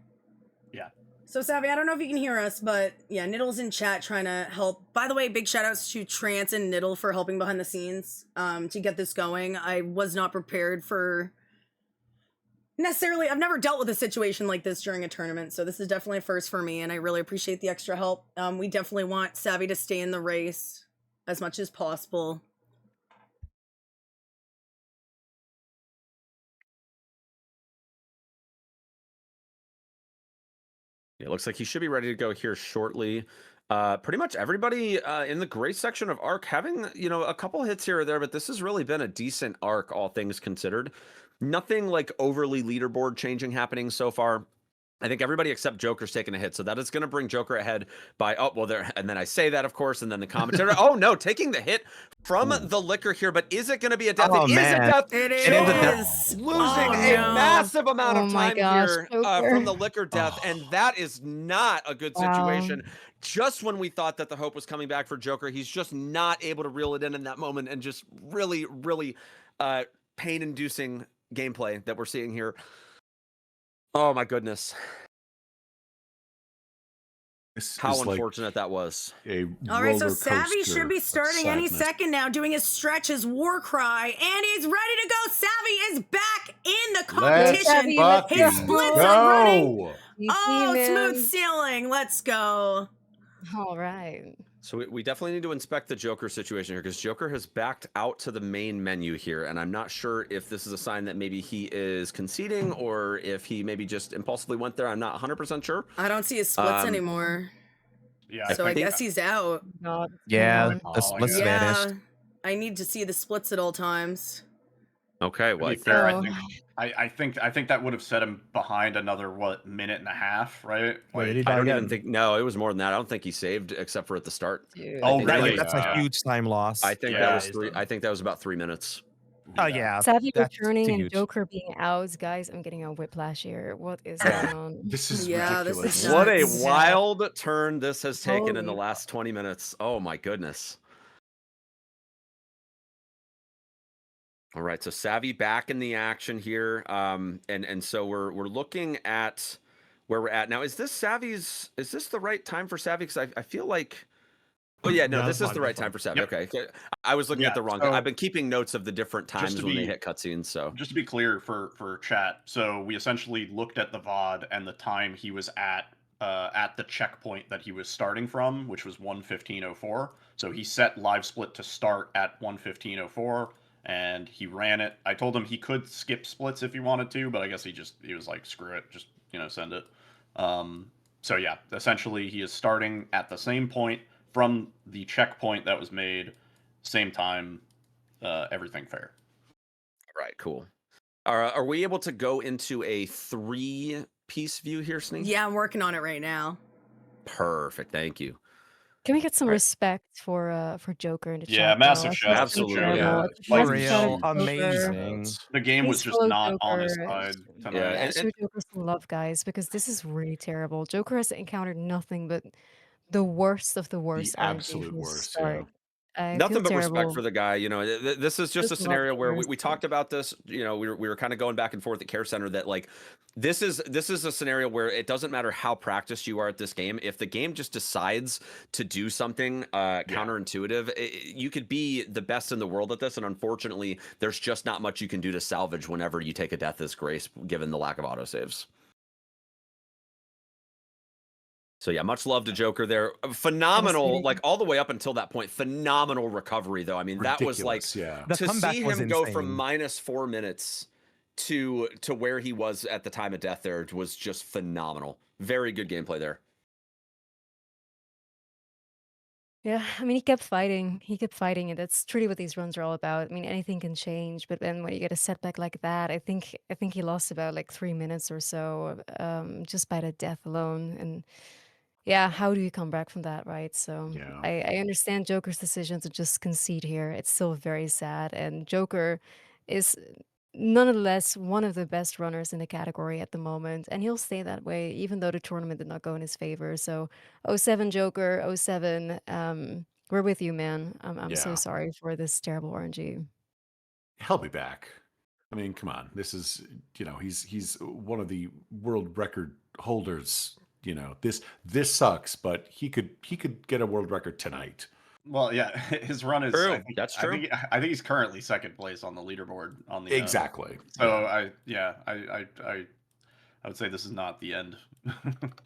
Yeah. So, Savvy, I don't know if you can hear us, but yeah, Niddle's in chat trying to help. By the way, big shout outs to Trance and Niddle for helping behind the scenes to get this going. I was not prepared for necessarily. I've never dealt with a situation like this during a tournament, so this is definitely a first for me, and I really appreciate the extra help. We definitely want Savvy to stay in the race as much as possible. It looks like he should be ready to go here shortly. Pretty much everybody in the Grace section of Arc having, a couple hits here or there, but this has really been a decent Arc, all things considered. Nothing like overly leaderboard changing happening so far. I think everybody except Joker's taking a hit, so that is going to bring Joker ahead by, and then I say that, of course, and then the commentary, oh no, taking the hit from the Liquor here, but is it going to be a death? Oh, It is man. a death. It is losing a massive amount of time here from the Liquor death, and that is not a good situation. Just when we thought that the hope was coming back for Joker, he's just not able to reel it in that moment, and just really, really pain-inducing gameplay that we're seeing here. Oh my goodness. How unfortunate that was. All right, so Savvy should be starting any second now, doing his stretch, his war cry, and he's ready to go. Savvy is back in the competition. His splits are running. Oh, smooth sailing. Let's go. All right. So we definitely need to inspect the Joker situation here, because Joker has backed out to the main menu here, and I'm not sure if this is a sign that maybe he is conceding or if he maybe just impulsively went there. I'm not 100% sure. I don't see his splits anymore. Yeah, so I guess he's out. Yeah, the splits vanished. I need to see the splits at all times. Okay, well, to be fair, I think that would have set him behind another minute and a half, right? Wait, I don't even think. No, it was more than that. I don't think he saved except for at the start. Oh, right. That's a huge time loss. I think that was 3. I think that was about 3 minutes. Oh yeah. Savvy returning and Joker being out, guys. I'm getting a whiplash here. What is going on? This is ridiculous. This is What a wild turn this has taken in the last 20 minutes. Oh my goodness. All right, so Savvy back in the action here, and so we're looking at where we're at now. Is this the right time for Savvy? Because I feel like, oh yeah, no, this is the right time for Savvy. Yep. Okay, I was looking at the wrong. I've been keeping notes of the different times when they hit cutscenes. So just to be clear for chat, so we essentially looked at the VOD and the time he was at the checkpoint that he was starting from, which was 1:15:04. So he set live split to start at 1:15:04. And he ran it. I told him he could skip splits if he wanted to, but I guess he was like, screw it, just send it. So yeah, essentially he is starting at the same point from the checkpoint that was made, same time, everything fair. All right, cool. Are we able to go into a 3-piece view here, Sneak? Yeah, I'm working on it right now. Perfect, thank you. Can we get some respect for Joker in the chat? Yeah, massive shout out. Absolutely. Yeah. For real, amazing. The game was just not on his side tonight. Yeah, show Joker some love, guys, because this is really terrible. Joker has encountered nothing but the worst of the worst. The absolute worst. Yeah. I Nothing feel but respect terrible. for the guy. You know, this is just a Just love scenario where players. we talked about this. You know, we were kind of going back and forth at Care Center that like this is a scenario where it doesn't matter how practiced you are at this game. If the game just decides to do something counterintuitive, you could be the best in the world at this, and unfortunately, there's just not much you can do to salvage whenever you take a death as grace, given the lack of autosaves. So yeah, much love to Joker there. Phenomenal, like all the way up until that point. Phenomenal recovery, though. I mean, that was like The to comeback see was him go from insane. -4 minutes to where he was at the time of death. There was just phenomenal. Very good gameplay there. Yeah, I mean, he kept fighting. He kept fighting, and that's truly what these runs are all about. I mean, anything can change, but then when you get a setback like that, I think he lost about like 3 minutes or so, just by the death alone. And yeah, how do you come back from that, right? So Yeah. I understand Joker's decision to just concede here. It's still very sad, and Joker is nonetheless one of the best runners in the category at the moment, and he'll stay that way even though the tournament did not go in his favor. So, '07 Joker, '07, we're with you, man. I'm so Yeah. sorry for this terrible RNG. He'll be back. I mean, come on. This is, you know, he's one of the world record holders. You know, this sucks, but he could get a world record tonight. Well, yeah, his run is True. That's true. I think he's currently second place on the leaderboard on the Exactly. So I would say this is not the end.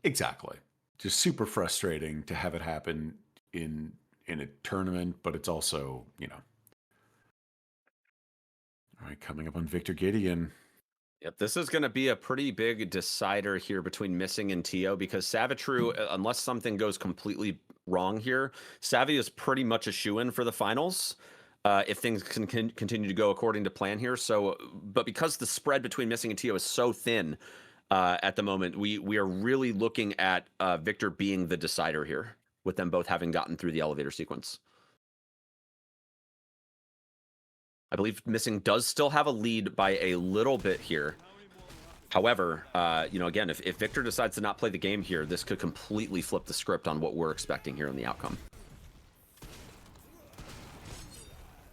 Exactly. Just super frustrating to have it happen in a tournament, but it's also, you know. All right, coming up on Victor Gideon. Yep, this is going to be a pretty big decider here between Missing and Tio, because Savitru, unless something goes completely wrong here, Savvy is pretty much a shoo-in for the finals if things can continue to go according to plan here. So, but because the spread between Missing and Tio is so thin at the moment, we are really looking at Victor being the decider here, with them both having gotten through the elevator sequence. I believe Missing does still have a lead by a little bit here. However, you know, again, if Victor decides to not play the game here, this could completely flip the script on what we're expecting here in the outcome.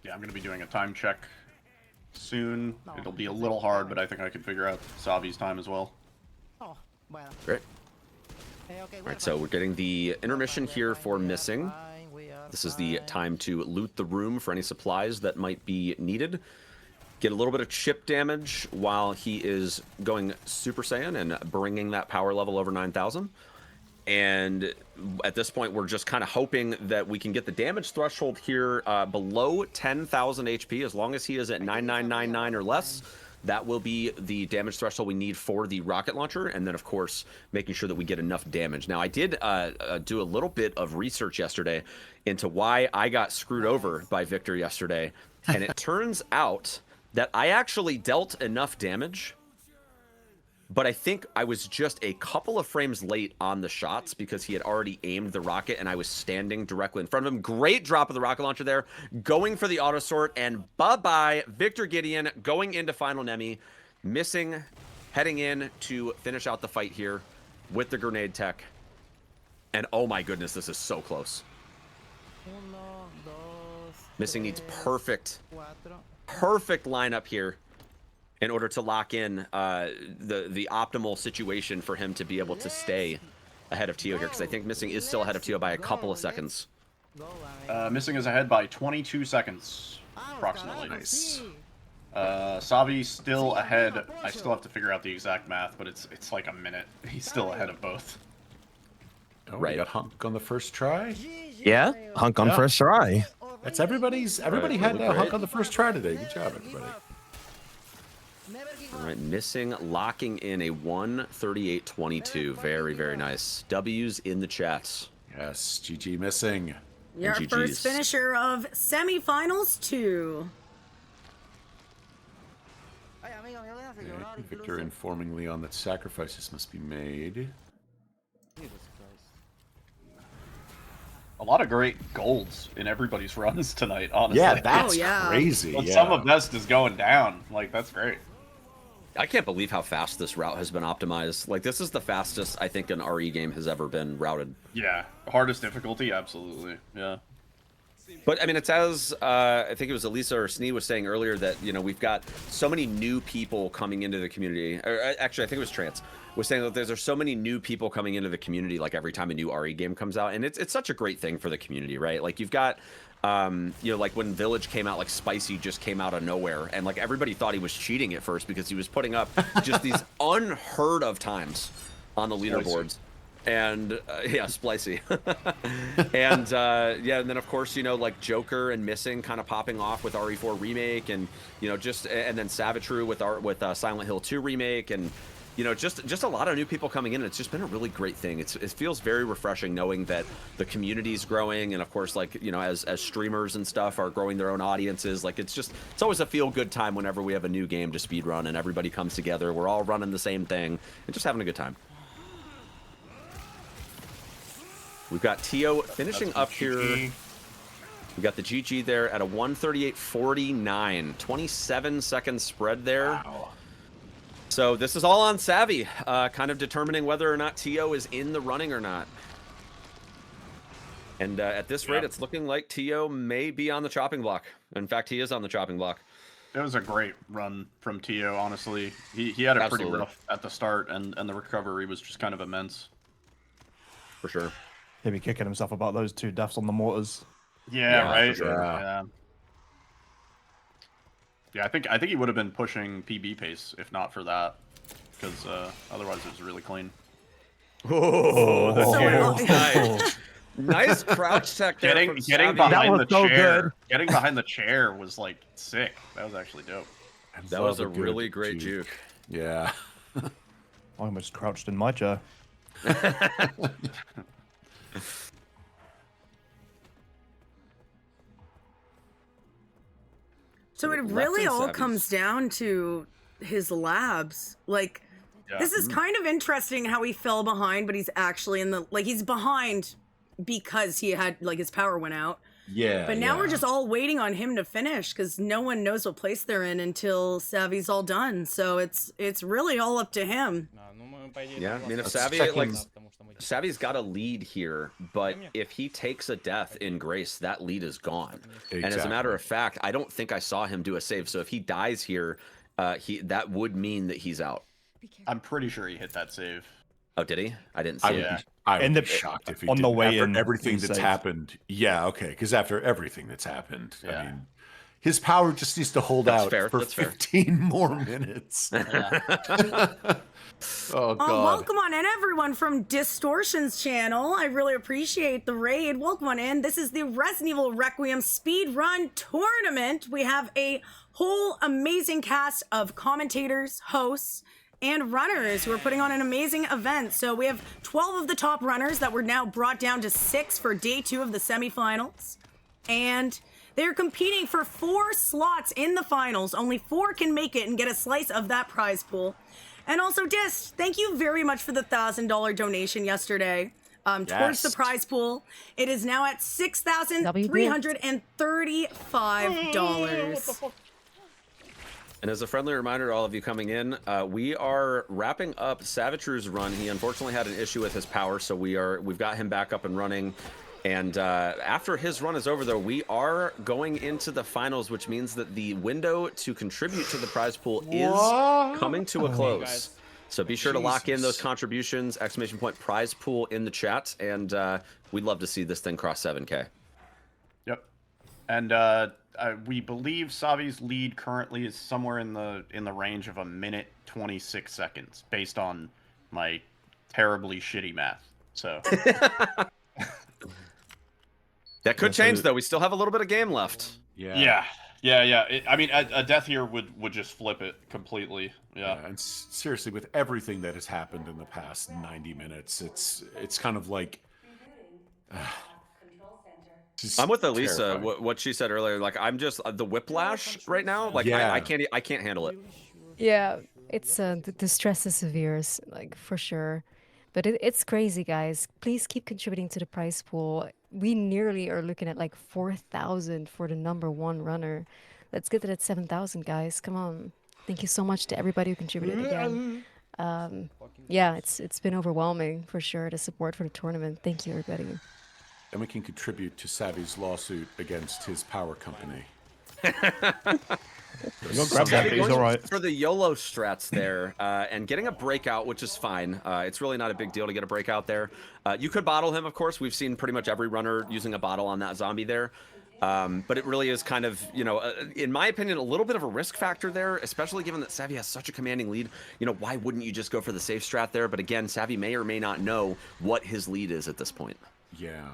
Yeah, I'm going to be doing a time check soon. It'll be a little hard, but I think I can figure out Savi's time as well. Great. All right, so we're getting the intermission here for Missing. This is the time to loot the room for any supplies that might be needed. Get a little bit of chip damage while he is going Super Saiyan and bringing that power level over 9,000. And at this point, we're just kind of hoping that we can get the damage threshold here below 10,000 HP. As long as he is at 9,999 or less, that will be the damage threshold we need for the rocket launcher. And then, of course, making sure that we get enough damage. Now, I did do a little bit of research yesterday into why I got screwed over by Victor yesterday. And it turns out that I actually dealt enough damage, but I think I was just a couple of frames late on the shots because he had already aimed the rocket and I was standing directly in front of him. Great drop of the rocket launcher there, going for the auto sort, and bye-bye, Victor Gideon going into Final Nemi, Missing, heading in to finish out the fight here with the grenade tech. And oh my goodness, this is so close. Missing needs perfect lineup here in order to lock in the optimal situation for him to be able to stay ahead of Tio here, because I think Missing is still ahead of Tio by a couple of seconds. Missing is ahead by 22 seconds, approximately. Nice. Savi still ahead. I still have to figure out the exact math, but it's like a minute. He's still ahead of both. Oh, Right. We got Hunk on the first try. Yeah, Hunk on Yeah. first try. That's everybody had really Hunk great. on the first try today. Good job, everybody. All right, Missing locking in a 138.22. Very, very nice. W's in the chat. Yes, GG Missing. Your GGs. first finisher of semifinals 2. Okay, Victor informing Leon that sacrifices must be made. A lot of great golds in everybody's runs tonight, honestly. Yeah, that's Oh, yeah. crazy. But Yeah. some of best is going down. Like, that's great. I can't believe how fast this route has been optimized. Like, this is the fastest I think an RE game has ever been routed. Yeah. Hardest difficulty, absolutely. Yeah. But I mean, it's as I think it was Elisa or Snee was saying earlier that, you know, we've got so many new people coming into the community. Or actually, I think it was Trance was saying that there's so many new people coming into the community like every time a new RE game comes out, and it's such a great thing for the community, right? Like you've got you know, like when Village came out, like Spicy just came out of nowhere, and like everybody thought he was cheating at first because he was putting up just these unheard of times on the leaderboards. And yeah, Splicey. And yeah, and then of course, you know, like Joker and Missing kind of popping off with RE4 remake, and you know, just and then Savitru with Silent Hill 2 remake, and you know, just a lot of new people coming in. It's just been a really great thing. It feels very refreshing knowing that the community's growing, and of course, like, you know, as streamers and stuff are growing their own audiences. Like it's always a feel good time whenever we have a new game to speedrun and everybody comes together. We're all running the same thing and just having a good time. We've got Tio finishing up here. We got the GG there at a 138.49, 27-second spread there. Wow. So this is all on Savvy, kind of determining whether or not Tio is in the running or not. And at this rate, it's looking like Tio may be on the chopping block. In fact, he is on the chopping block. It was a great run from Tio, honestly. He had it pretty rough at the start, and the recovery was just kind of immense. For sure. He'd be kicking himself about those 2 deaths on the mortars. Yeah, right. Sure. Yeah, I think he would have been pushing PB pace if not for that, because otherwise it was really clean. Nice. Nice crouch tech there. Getting behind the chair. Getting behind the chair was like sick. That was actually dope. That was a really great juke. Yeah. I almost crouched in my chair. So it really all comes down to his labs. Like, this is kind of interesting how he fell behind, but he's actually in the, like, he's behind because he had, like, his power went out. Yeah. But now we're just all waiting on him to finish because no one knows what place they're in until Savvy's all done. So it's really all up to him. Yeah, I mean, if Savvy, like, Savvy's got a lead here, but if he takes a death in Grace, that lead is gone. Exactly. And as a matter of fact, I don't think I saw him do a save. So if he dies here, that would mean that he's out. I'm pretty sure he hit that save. Oh, did he? I didn't see it. I would be shocked if he on did. The way after in, everything that's happened. Yeah, okay, because after everything that's happened, I mean, his power just needs to hold out for 15 more minutes. Oh, God. Welcome on in, everyone, from Distortion's channel. I really appreciate the raid. Welcome on in. This is the Resident Evil Requiem Speedrun Tournament. We have a whole amazing cast of commentators, hosts, and runners who are putting on an amazing event. So we have 12 of the top runners that were now brought down to 6 for day 2 of the semifinals. And they're competing for 4 slots in the finals. Only 4 can make it and get a slice of that prize pool. And also, Dist, thank you very much for the $1,000 donation yesterday towards the prize pool. It is now at $6,335. And as a friendly reminder to all of you coming in, we are wrapping up Savitru's run. He unfortunately had an issue with his power, so we've got him back up and running. And after his run is over, though, we are going into the finals, which means that the window to contribute to the prize pool is coming to a close. So be sure to lock in those contributions, ! Prize pool in the chat, and we'd love to see this thing cross 7K. Yep. And we believe Savi's lead currently is somewhere in the range of 1:26 seconds, based on my terribly shitty math. So. That could change, though. We still have a little bit of game left. Yeah. I mean, a death here would just flip it completely. Yeah. And seriously, with everything that has happened in the past 90 minutes, it's kind of like. I'm with Elisa. What she said earlier. Like, I'm just the whiplash right now. Like, I can't handle it. Yeah, it's the stress is severe, like, for sure. But it's crazy, guys. Please keep contributing to the prize pool. We nearly are looking at like 4,000 for the #1 runner. Let's get to that 7,000, guys. Come on. Thank you so much to everybody who contributed again. Yeah, it's been overwhelming for sure, the support for the tournament. Thank you, everybody. and we can contribute to Savvy's lawsuit against his power company. You'll grab that, he's all right. For the YOLO strats there, and getting a breakout, which is fine. It's really not a big deal to get a breakout there. You could bottle him, of course. We've seen pretty much every runner using a bottle on that zombie there. But it really is kind of, you know, in my opinion, a little bit of a risk factor there, especially given that Savvy has such a commanding lead. You know, why wouldn't you just go for the safe strat there? But again, Savvy may or may not know what his lead is at this point. Yeah.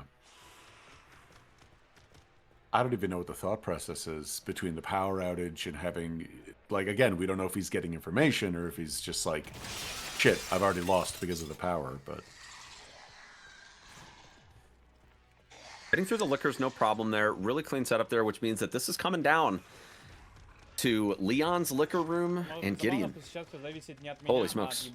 I don't even know what the thought process is between the power outage and having, like, again, we don't know if he's getting information or if he's just like, shit, I've already lost because of the power, but... Getting through the liquor's no problem there. Really clean setup there, which means that this is coming down to Leon's liquor room and Gideon. Holy smokes.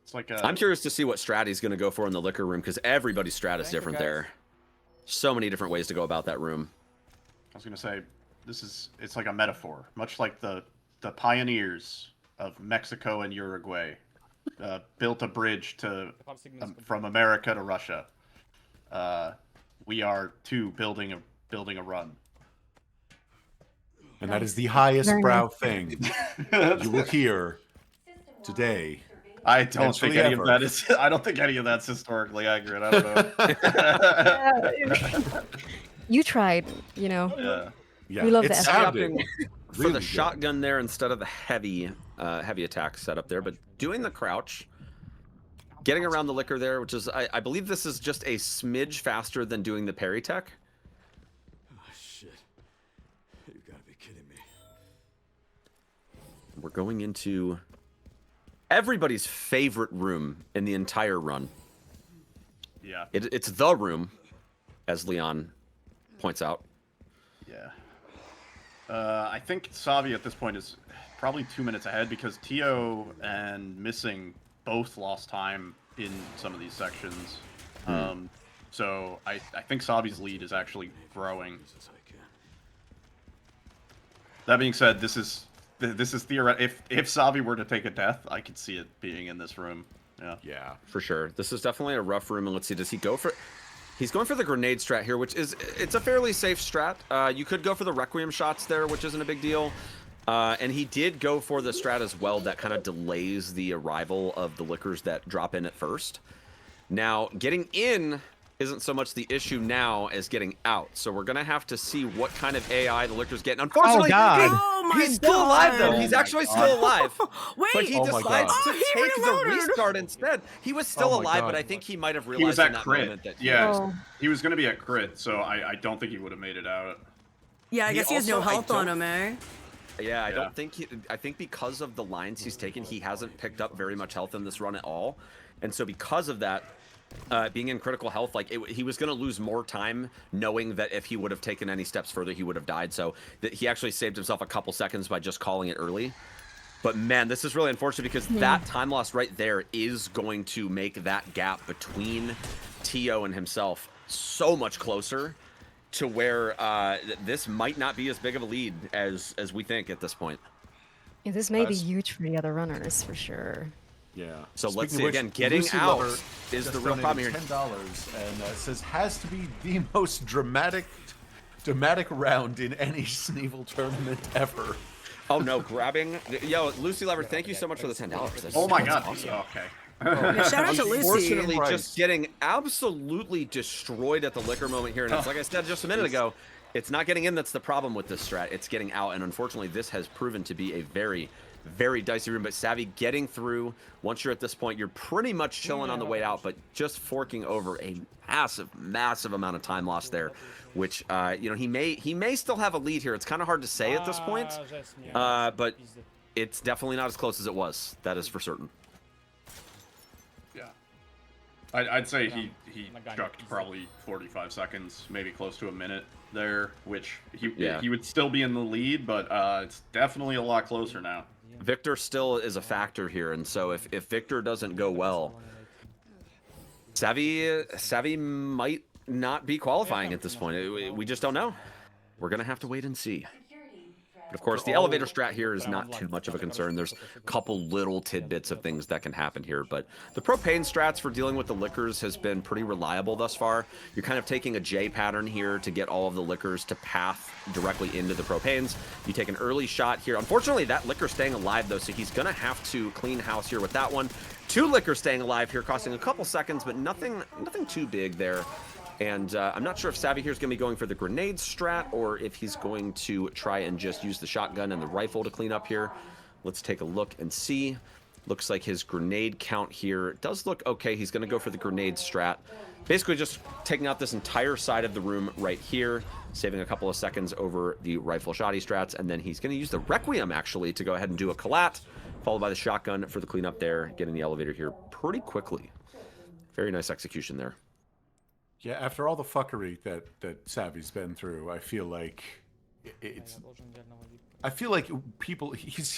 It's like I'm curious to see what strat he's going to go for in the liquor room, because everybody's strat is different there. So many different ways to go about that room. I was going to say, it's like a metaphor, much like the pioneers of Mexico and Uruguay. Built a bridge to from America to Russia. We are too building a run, and that is the highest brow thing you will hear today. I don't think any of that is. I don't think any of that's historically accurate. I don't know. You tried, you know. Yeah. We love it's that. For the shotgun there instead of the heavy attack setup there, but doing the crouch, getting around the liquor there, which is I believe this is just a smidge faster than doing the parry tech. Oh shit! You gotta be kidding me. We're going into everybody's favorite room in the entire run. Yeah. It's the room, as Leon points out. Yeah. I think Savvy at this point is probably 2 minutes ahead because Tio and Missing both lost time in some of these sections. So I think Savvy's lead is actually growing. That being said, this is theoretical. If Savvy were to take a death, I could see it being in this room. Yeah, for sure. This is definitely a rough room, and let's see, does he go for... He's going for the grenade strat here, which is, it's a fairly safe strat. You could go for the Requiem shots there, which isn't a big deal. And he did go for the strat as well that kind of delays the arrival of the liquors that drop in at first. Now, getting in isn't so much the issue now as getting out. So we're going to have to see what kind of AI the liquor's getting. Unfortunately, he's still alive, though. He's actually still alive. Wait, but he decides to take the restart instead. He was still alive, but I think he might have realized he was at in that crit. moment that he was going to be at crit, so I don't think he would have made it out. Yeah, I guess he has no health on him, eh? Yeah, I don't think I think because of the lines he's taken, he hasn't picked up very much health in this run at all. And so because of that, being in critical health, like he was going to lose more time knowing that if he would have taken any steps further, he would have died. So that he actually saved himself a couple seconds by just calling it early. But man, this is really unfortunate because that time loss right there is going to make that gap between Tio and himself so much closer to where this might not be as big of a lead as we think at this point. Yeah, this may be huge for the other runners for sure. Yeah. So let's see again. Getting out is the real problem here. $10 and says has to be the most dramatic round in any Sneevil tournament ever. Oh no, grabbing. Yo, Lucy Lever, thank you so much for the $10. Oh my god. Awesome. Okay. Yeah, shout out to Lucy. Unfortunately, just getting absolutely destroyed at the liquor moment here. And it's like I said just a minute ago, it's not getting in that's the problem with this strat. It's getting out. And unfortunately, this has proven to be a very, very dicey room. But Savvy getting through, once you're at this point, you're pretty much chilling on the way out, but just forking over a massive, massive amount of time lost there, which, you know, he may still have a lead here. It's kind of hard to say at this point, but it's definitely not as close as it was. That is for certain. I'd say he chucked probably 45 seconds, maybe close to a minute there, which he would still be in the lead, but it's definitely a lot closer now. Victor still is a factor here, and so if Victor doesn't go well, Savvy might not be qualifying at this point. We just don't know. We're gonna have to wait and see. But of course, the elevator strat here is not too much of a concern. There's a couple little tidbits of things that can happen here, but the propane strats for dealing with the liquors has been pretty reliable thus far. You're kind of taking a J pattern here to get all of the liquors to path directly into the propanes. You take an early shot here. Unfortunately, that liquor staying alive though, so he's gonna have to clean house here with that one. 2 liquors staying alive here, costing a couple seconds, but nothing too big there. And I'm not sure if Savvy here is going to be going for the grenade strat or if he's going to try and just use the shotgun and the rifle to clean up here. Let's take a look and see. Looks like his grenade count here does look okay. He's going to go for the grenade strat. Basically just taking out this entire side of the room right here, saving a couple of seconds over the rifle shotty strats, and then he's going to use the Requiem actually to go ahead and do a collat, followed by the shotgun for the cleanup there, getting the elevator here pretty quickly. Very nice execution there. Yeah, after all the fuckery that Savvy's been through, I feel like he's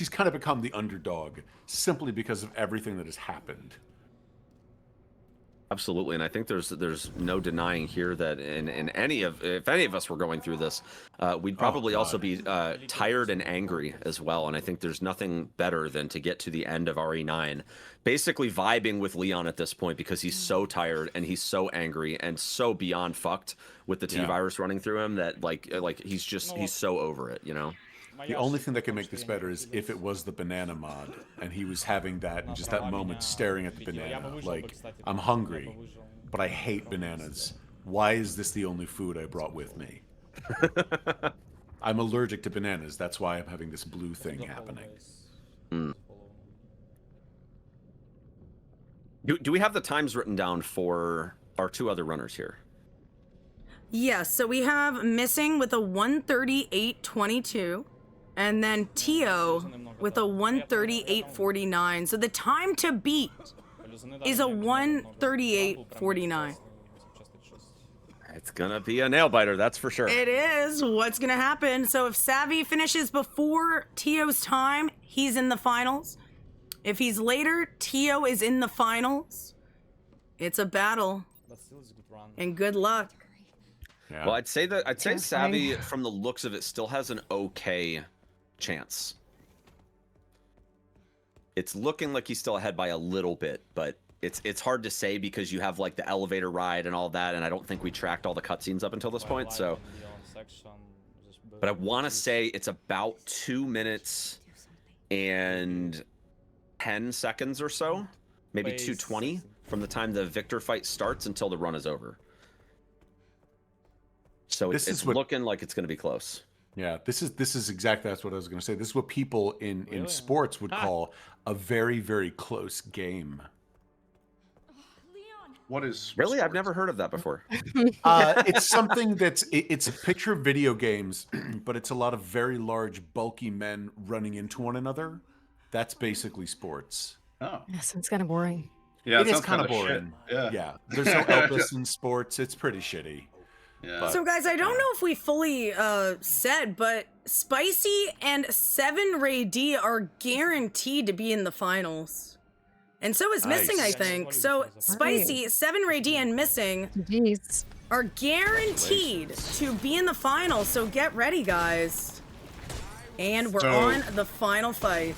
kind of become the underdog simply because of everything that has happened. Absolutely, and I think there's no denying here that if any of us were going through this, we'd probably also be tired and angry as well. And I think there's nothing better than to get to the end of RE9, basically vibing with Leon at this point because he's so tired and he's so angry and so beyond fucked with the T-virus running through him that like he's so over it, you know. The only thing that can make this better is if it was the banana mod and he was having that moment staring at the banana like, I'm hungry, but I hate bananas. Why is this the only food I brought with me? I'm allergic to bananas. That's why I'm having this blue thing happening. Do we have the times written down for our 2 other runners here? Yes, so we have Missing with a 1:38.22. And then Tio with a 1:38.49. So the time to beat is a 1:38.49. It's gonna be a nail biter, that's for sure. It is. What's gonna happen? So if Savvy finishes before Tio's time, he's in the finals. If he's later, Tio is in the finals. It's a battle. And good luck. Yeah. Well, I'd say Savvy, from the looks of it, still has an okay chance. It's looking like he's still ahead by a little bit, but it's hard to say because you have like the elevator ride and all that, and I don't think we tracked all the cutscenes up until this point. So, but I want to say it's about 2 minutes and 10 seconds or so, maybe 2:20 from the time the Victor fight starts until the run is over. So it's looking like it's going to be close. Yeah, this is exactly what I was going to say. This is what people in sports would call a very, very close game. What is really? I've never heard of that before. It's something it's a picture of video games, but it's a lot of very large, bulky men running into one another. That's basically sports. Oh, yeah, sounds kind of boring. Yeah, it is kind of boring. Yeah, there's no Elvis in sports. It's pretty shitty. Yeah. So guys, I don't know if we fully said, but Spicy and 7 Ray D are guaranteed to be in the finals. And so is Missing, I think. So Spicy, 7 Ray D, and Missing are guaranteed to be in the finals. So get ready, guys. And we're on the final fight.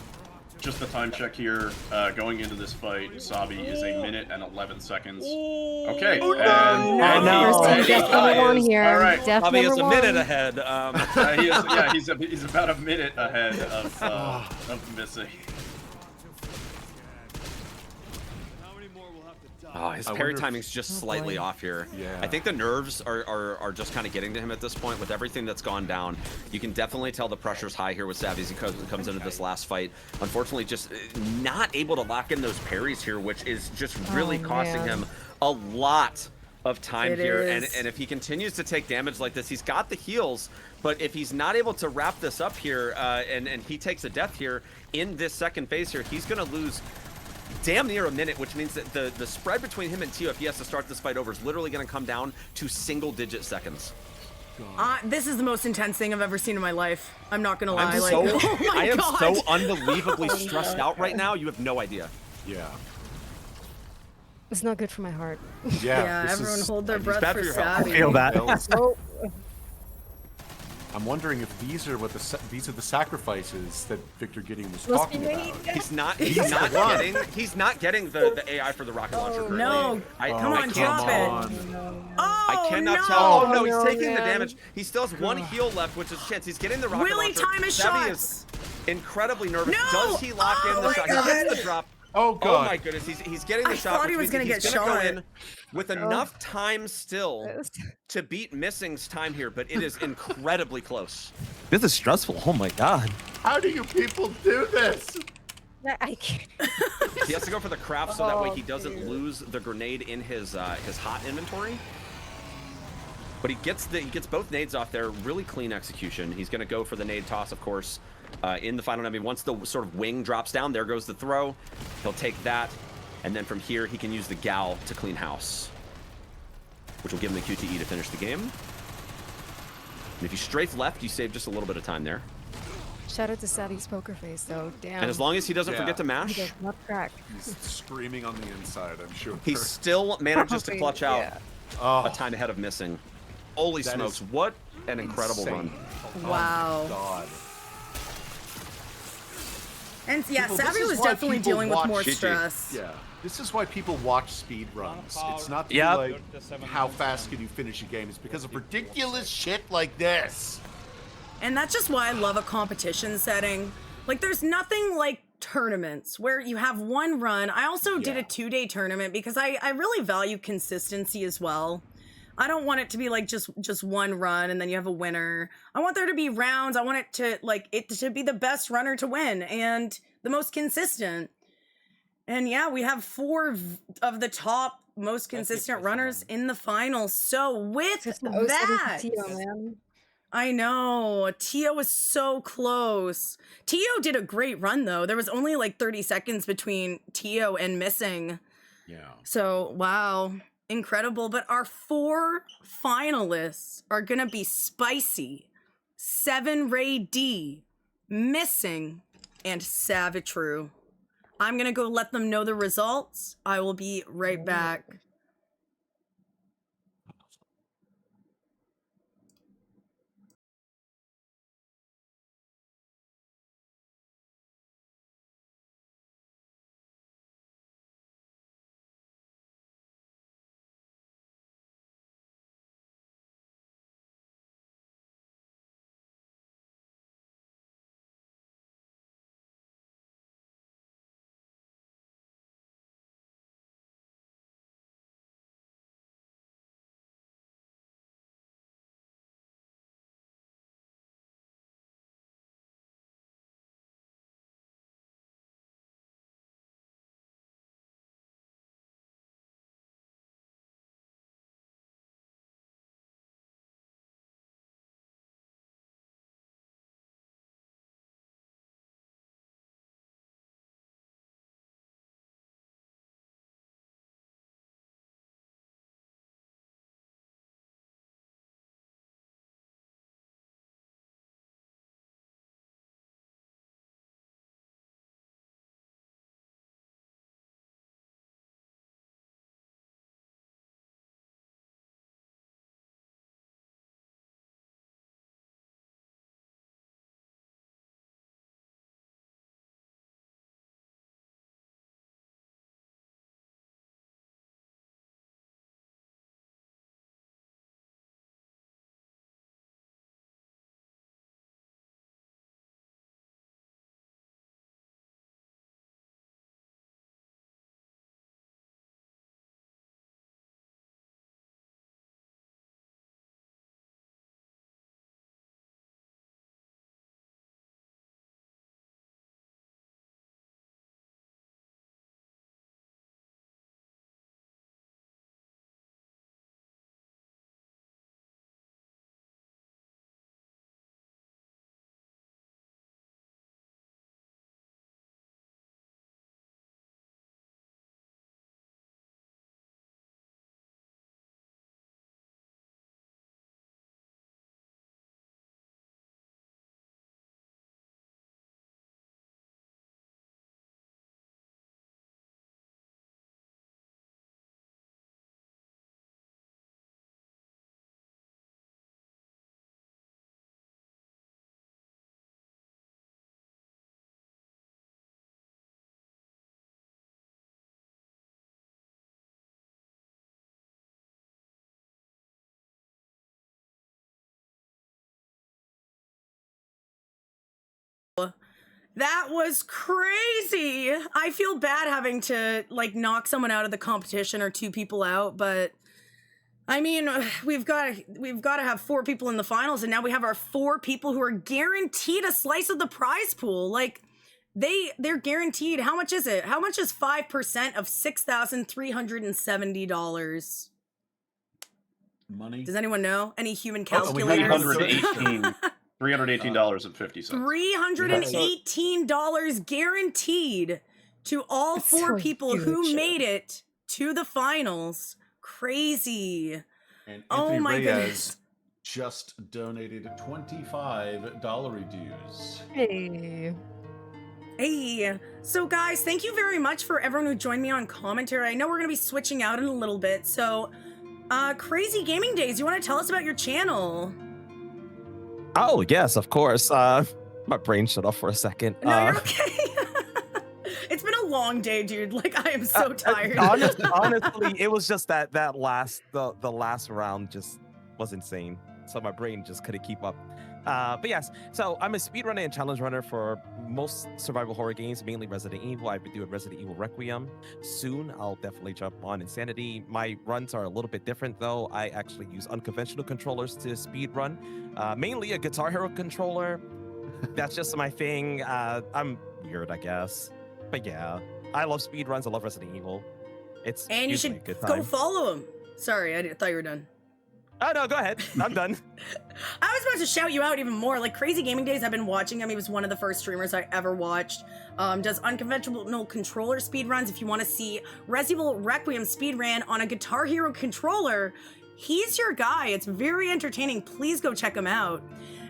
Just the time check here. Going into this fight, Sabi is 1 minute and 11 seconds. Okay. Definitely one here. All right. Sabi is a minute ahead. He's about a minute ahead of Missing. Oh, his parry timing's just slightly off here. Yeah. I think the nerves are just kind of getting to him at this point with everything that's gone down. You can definitely tell the pressure's high here with Savvy as he comes into this last fight. Unfortunately, just not able to lock in those parries here, which is just really costing him a lot of time here. And if he continues to take damage like this, he's got the heals, but if he's not able to wrap this up here and he takes a death here in this second phase here, he's going to lose damn near a minute, which means that the spread between him and Tio, if he has to start this fight over, is literally going to come down to single-digit seconds. This is the most intense thing I've ever seen in my life. I'm not going to lie. I am so unbelievably stressed out right now. You have no idea. Yeah. It's not good for my heart. Yeah, everyone hold their breath for Savvy. I feel that. I'm wondering if these are these are the sacrifices that Victor Gideon was Must be talking made. about. He's not getting the AI for the rocket launcher. currently. No, come on, drop it. Oh, I cannot no. tell. Oh no, he's taking the man. damage. He still has one heal left, which is a chance. He's getting the rocket Willie, launcher. time his Savvy shots. is incredibly nervous. No! Does he lock in the Oh shot? my He gets God. the drop. Oh Oh god. my goodness, he's getting the I shot. thought he which was means gonna he's get gonna go shot. in with enough time still to beat Missing's time here, but it is incredibly close. This is stressful. Oh my god. How do you people do this? I can't. He has to go for the craft so that way he doesn't lose the grenade in his hot inventory. But he gets both nades off there. Really clean execution. He's going to go for the nade toss, of course, in the final enemy. Once the sort of wing drops down, there goes the throw. He'll take that, and then from here he can use the gal to clean house, which will give him the QTE to finish the game. And if you strafe left, you save just a little bit of time there. Shout out to Savvy's poker face, though. Damn. And as long as he doesn't forget to He mash, does not crack. He's screaming on the inside, I'm sure. he still manages to Probably, clutch out yeah. a time ahead of Missing. Holy That smokes, is what an incredible insane. run. Wow. Oh my god. And yeah, People, this Savvy is was why definitely people dealing with watch more GG. stress. Yeah. This is why people watch speed runs. It's not to be Yep. like how fast can you finish a game. It's because of ridiculous shit like this. And that's just why I love a competition setting. Like, there's nothing like tournaments where you have one run. I also did a 2-day tournament because I really value consistency as well. I don't want it to be like just one run and then you have a winner. I want there to be rounds. I want it to be the best runner to win and the most consistent. And yeah, we have 4 of the top most consistent runners in the finals. So with that, I know. Tio was so close. Tio did a great run, though. There was only like 30 seconds between Tio and Missing. Yeah. So, wow. Incredible. But our 4 finalists are going to be Spicy, 7 Ray D, Missing, and Savitru. I'm going to go let them know the results. I will be right back. That was crazy. I feel bad having to like knock someone out of the competition or 2 people out, but I mean, we've got to have 4 people in the finals, and now we have our 4 people who are guaranteed a slice of the prize pool. Like they're guaranteed. How much is it? How much is 5% of $6,370? Money? Does anyone know? Any human calculators? $318.50. $318 guaranteed to all That's 4 so people who huge. made it to the finals. Crazy. And Oh Anthony my Reyes goodness. just donated $25 dues. Hey. Hey, so guys, thank you very much for everyone who joined me on commentary. I know we're gonna be switching out in a little bit, so Crazy Gaming Days, you want to tell us about your channel? Oh yes, of course. My brain shut off for a second. No, you're okay. It's been a long day, dude. Like, I am so tired. Honestly, it was just that last the last round just was insane. So my brain just couldn't keep up. But yes, so I'm a speedrunner and challenge runner for most survival horror games, mainly Resident Evil. I've been doing Resident Evil Requiem. Soon, I'll definitely jump on Insanity. My runs are a little bit different, though. I actually use unconventional controllers to speedrun, mainly a Guitar Hero controller. That's just my thing. I'm weird, I guess. But yeah, I love speedruns. I love Resident Evil. It's And you usually should a good go time. follow him. Sorry, I thought you were done. Oh, no, go ahead. I'm done. I was about to shout you out even more. Like, Crazy Gaming Days, I've been watching him. He was one of the first streamers I ever watched. Does unconventional controller speedruns. If you want to see Resident Evil Requiem speedrun on a Guitar Hero controller, he's your guy. It's very entertaining. Please go check him out.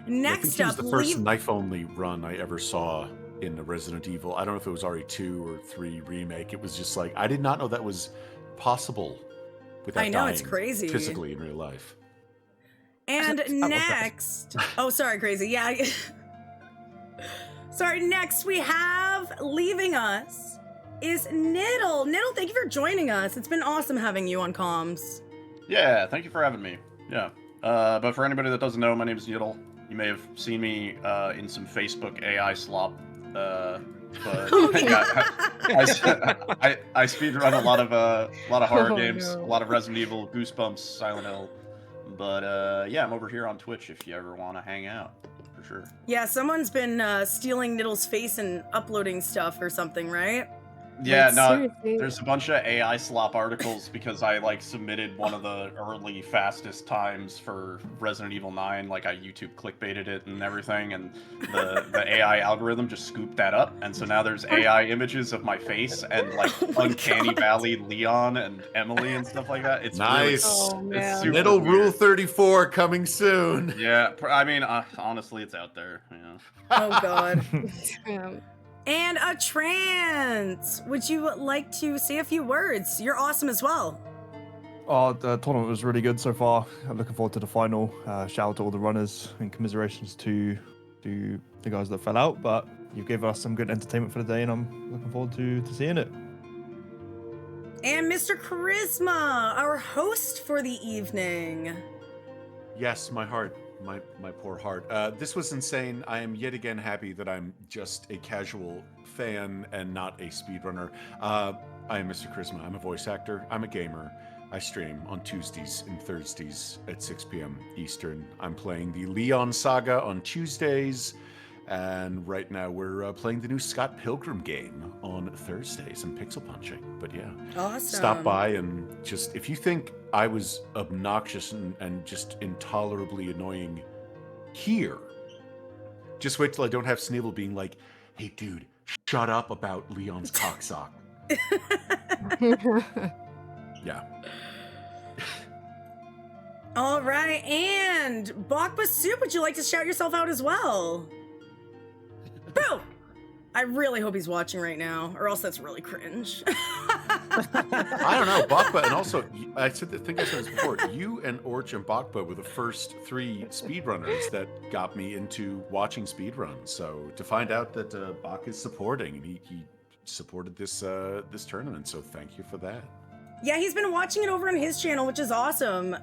Next I up, think he was the first knife-only run I ever saw in the Resident Evil. I don't know if it was RE2 or 3 remake. It was just like, I did not know that was possible without I know, dying it's crazy. physically in real life. And next, oh, sorry, Crazy. Yeah. Sorry, next we have leaving us is Niddle. Niddle, thank you for joining us. It's been awesome having you on comms. Yeah, thank you for having me. Yeah. But for anybody that doesn't know, my name is Niddle. You may have seen me in some Facebook AI slop. But yeah, I speedrun a lot of horror games, no. a lot of Resident Evil, Goosebumps, Silent Hill. But yeah, I'm over here on Twitch if you ever want to hang out, for sure. Yeah, someone's been stealing Niddle's face and uploading stuff or something, right? Yeah, Like, no, seriously. there's a bunch of AI slop articles because I like submitted one of the early fastest times for Resident Evil 9. Like I YouTube clickbaited it and everything, and the AI algorithm just scooped that up, and so now there's AI images of my face and like Uncanny Valley Leon and Emily and stuff like that. It's Nice. Oh, Really, man. it's super Middle weird. Rule 34 coming soon. Yeah, I mean, honestly, it's out there. Yeah. Oh, God. Damn. And a trance. Would you like to say a few words? You're awesome as well. Oh, the tournament was really good so far. I'm looking forward to the final. Shout out to all the runners and commiserations to the guys that fell out. But you've given us some good entertainment for the day, and I'm looking forward to seeing it. And Mr. Charisma, our host for the evening. Yes, my heart. My poor heart. This was insane. I am yet again happy that I'm just a casual fan and not a speedrunner. I am Mr. Charisma. I'm a voice actor. I'm a gamer. I stream on Tuesdays and Thursdays at 6 p.m. Eastern. I'm playing the Leon Saga on Tuesdays. And right now we're playing the new Scott Pilgrim game on Thursdays and pixel punching. But yeah, Awesome. stop by and just, if you think I was obnoxious and just intolerably annoying here, just wait till I don't have Sneeble being like, hey dude, shut up about Leon's cocksock. Yeah. All right, and Bakba Soup, would you like to shout yourself out as well? Boom! I really hope he's watching right now, or else that's really cringe. I don't know, Bakba, and also, I think I said this before, you and Orch and Bakba were the first 3 speedrunners that got me into watching speedruns. So to find out that Bak is supporting, and he supported this this tournament, so thank you for that. Yeah, he's been watching it over on his channel, which is awesome.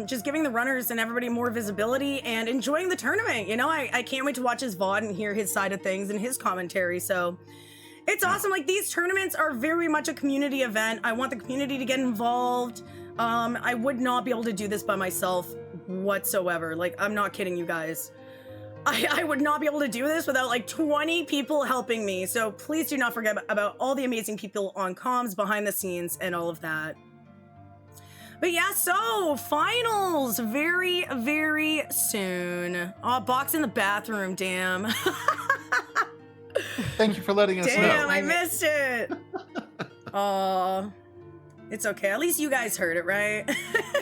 Just giving the runners and everybody more visibility and enjoying the tournament. You know, I can't wait to watch his VOD and hear his side of things and his commentary. So it's awesome. Like, these tournaments are very much a community event. I want the community to get involved. I would not be able to do this by myself whatsoever. Like, I'm not kidding you guys. I would not be able to do this without like 20 people helping me. So please do not forget about all the amazing people on comms, behind the scenes, and all of that. But yeah, so finals very, very soon. Oh, box in the bathroom, damn. Thank you for letting us know. Damn, I missed it. Oh, it's okay. At least you guys heard it, right?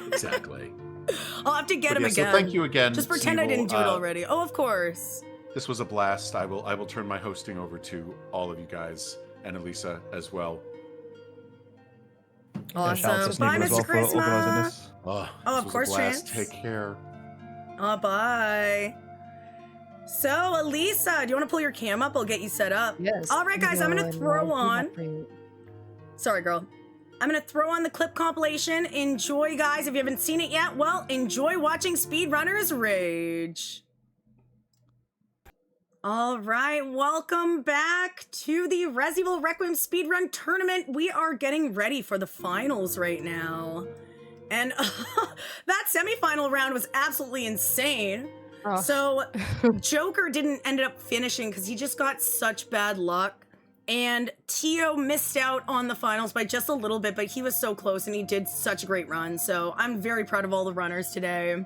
Exactly. I'll have to get him So again. thank you again. Just pretend I Steve-O. didn't do it already. Oh, of course. This was a blast. I will turn my hosting over to all of you guys and Elisa as well. Awesome. Bye, Mr. Charisma. Oh, of course, Trance. Trance. Take care. Oh, bye. So, Elisa, do you want to pull your cam up? I'll get you set up. Yes. All right, guys, I'm going to throw on... Sorry, girl. I'm going to throw on the clip compilation. Enjoy, guys. If you haven't seen it yet, well, enjoy watching Speedrunners Rage. All right, welcome back to the Resident Evil Requiem Speedrun Tournament. We are getting ready for the finals right now. And that semifinal round was absolutely insane. Oh. So Joker didn't end up finishing because he just got such bad luck. And Tio missed out on the finals by just a little bit, but he was so close and he did such a great run. So I'm very proud of all the runners today.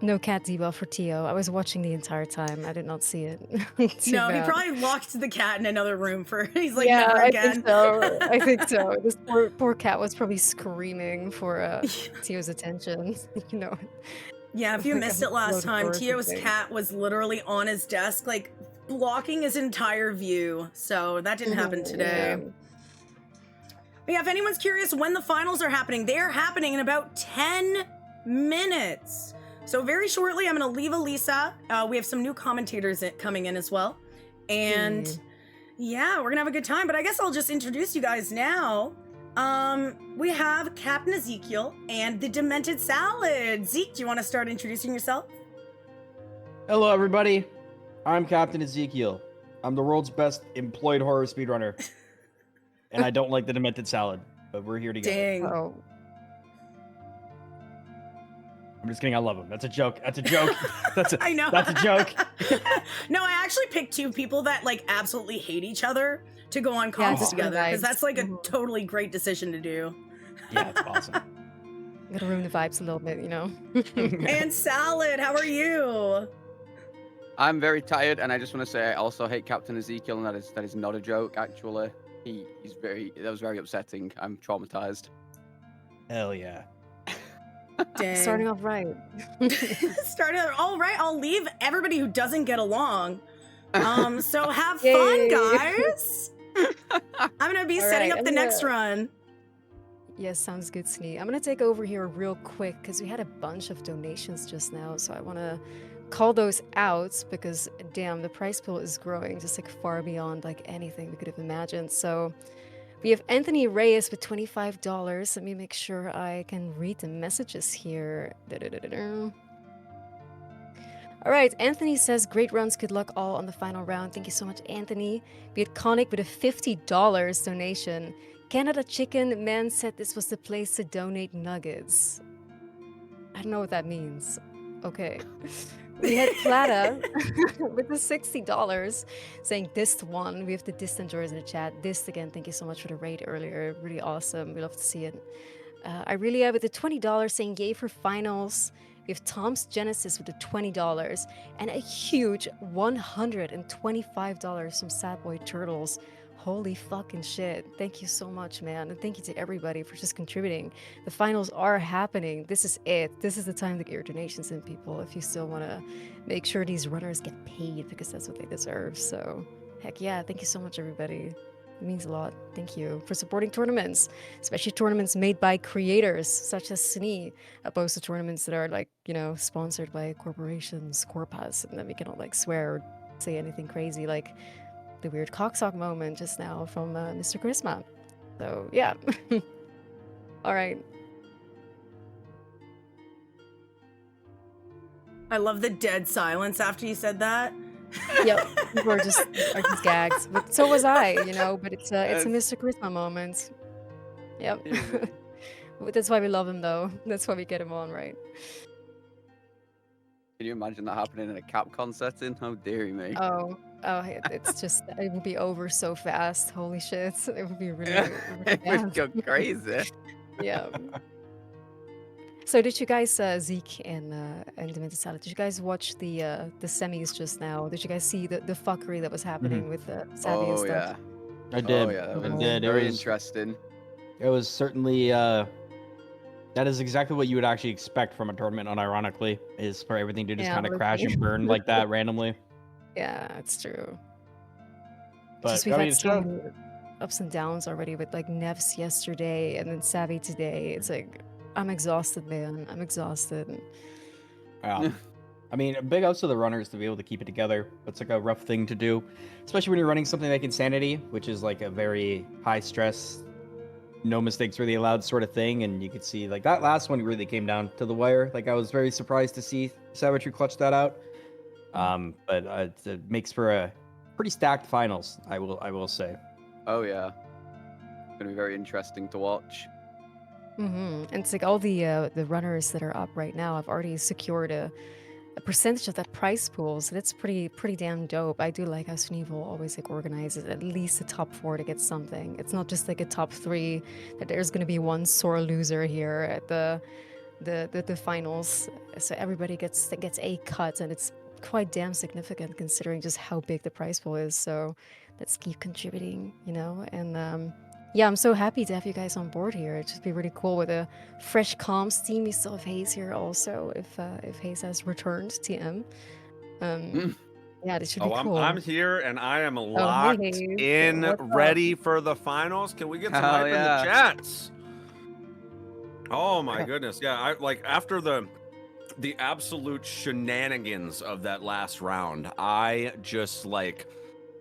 No cat debuff for Tio. I was watching the entire time. I did not see it. No, he probably locked the cat in another room for, he's like, yeah, never again. I think so. I think so. This poor cat was probably screaming for Tio's attention. You know. Yeah, if you missed it last time, Tio's cat was literally on his desk, like blocking his entire view. So that didn't happen today. Yeah. But yeah, if anyone's curious when the finals are happening, they are happening in about 10 minutes. So very shortly, I'm going to leave Elisa. We have some new commentators coming in as well. And yeah, we're going to have a good time. But I guess I'll just introduce you guys now. We have Captain Ezekiel and the Demented Salad. Zeke, do you want to start introducing yourself? Hello, everybody. I'm Captain Ezekiel. I'm the world's best employed horror speedrunner. And I don't like the Demented Salad, but we're here together. Dang. Oh. I'm just kidding. I love him. That's a joke. That's a joke. I know. That's a joke. No, I actually picked two people that like absolutely hate each other to go on comms together because that's like a totally great decision to do. Yeah, it's awesome. Gotta ruin the vibes a little bit, you know. And Salad, how are you? I'm very tired, and I just want to say I also hate Captain Ezekiel, and that is not a joke. Actually, that was very upsetting. I'm traumatized. Hell yeah. Dang. Starting off right. All right, I'll leave everybody who doesn't get along. So have fun, guys. I'm gonna be setting up the next run. Yes, sounds good, Snee. I'm gonna take over here real quick because we had a bunch of donations just now, so I want to call those out because damn, the prize pool is growing just like far beyond like anything we could have imagined. So we have Anthony Reyes with $25. Let me make sure I can read the messages here. All right, Anthony says, great runs, good luck all on the final round. Thank you so much, Anthony. We had Conic with a $50 donation. Canada Chicken Man said this was the place to donate nuggets. I don't know what that means. Okay. We had Plata with the $60 saying this one. We have the Distant Joys in the chat. This again, thank you so much for the raid earlier. Really awesome. We love to see it. Irelia with the $20 saying yay for finals. We have Tom's Genesis with the $20 and a huge $125 from Sad Boy Turtles. Holy fucking shit. Thank you so much, man. And thank you to everybody for just contributing. The finals are happening. This is it. This is the time to get your donations in, people, if you still want to make sure these runners get paid because that's what they deserve. So, heck yeah. Thank you so much, everybody. It means a lot. Thank you for supporting tournaments, especially tournaments made by creators such as Snee, opposed to tournaments that are like, you know, sponsored by corporations, corpas, and then we cannot like swear or say anything crazy like the weird cocksock moment just now from Mr. Charisma. So yeah. All right. I love the dead silence after you said that. Yep, people are just gagged. But so was I, you know. But it's a Mr. Charisma moment. Yep. But that's why we love him, though. That's why we get him on, right? Can you imagine that happening in a Capcom setting? How dare me? Oh, it's just it would be over so fast. Holy shit, it would be really, really It would bad. go crazy. Yeah. So did you guys, Zeke and Demented Salad, did you guys watch the semis just now? Did you guys see the fuckery that was happening with Savvy and Oh stuff? yeah. I did. Oh yeah, that I was did. very It was interesting. It was certainly that is exactly what you would actually expect from a tournament. Unironically, is for everything to just Yeah, kind of crash routine. and burn like that randomly. Yeah, it's true. But Just we've I mean, had it's so just- many ups and downs already with like Nevs yesterday and then Savvy today. It's like I'm exhausted, man. I'm exhausted. Yeah. I mean, big ups to the runners to be able to keep it together. It's like a rough thing to do, especially when you're running something like Insanity, which is like a very high stress, no mistakes really allowed sort of thing. And you could see like that last one really came down to the wire. Like I was very surprised to see Savagery clutch that out. But it makes for a pretty stacked finals, I will say. Oh yeah, it's gonna be very interesting to watch. And it's like all the runners that are up right now have already secured a percentage of that prize pool, so that's pretty damn dope. I do like how Sneevil always like organizes at least the top 4 to get something. It's not just like a top 3 that there's gonna be one sore loser here at the finals. So everybody gets a cut, and it's quite damn significant considering just how big the prize pool is. So let's keep contributing, you know. And yeah, I'm so happy to have you guys on board here. It'd just be really cool with a fresh comms team. We still have Hayes here also, if Hayes has returned TM. Yeah, this should be cool. I'm here and I am hey, locked Hayes. in, What's up? ready for the finals. Can we get some Hell hype in yeah. the chats? Oh my goodness. Yeah, I like after the absolute shenanigans of that last round, I just like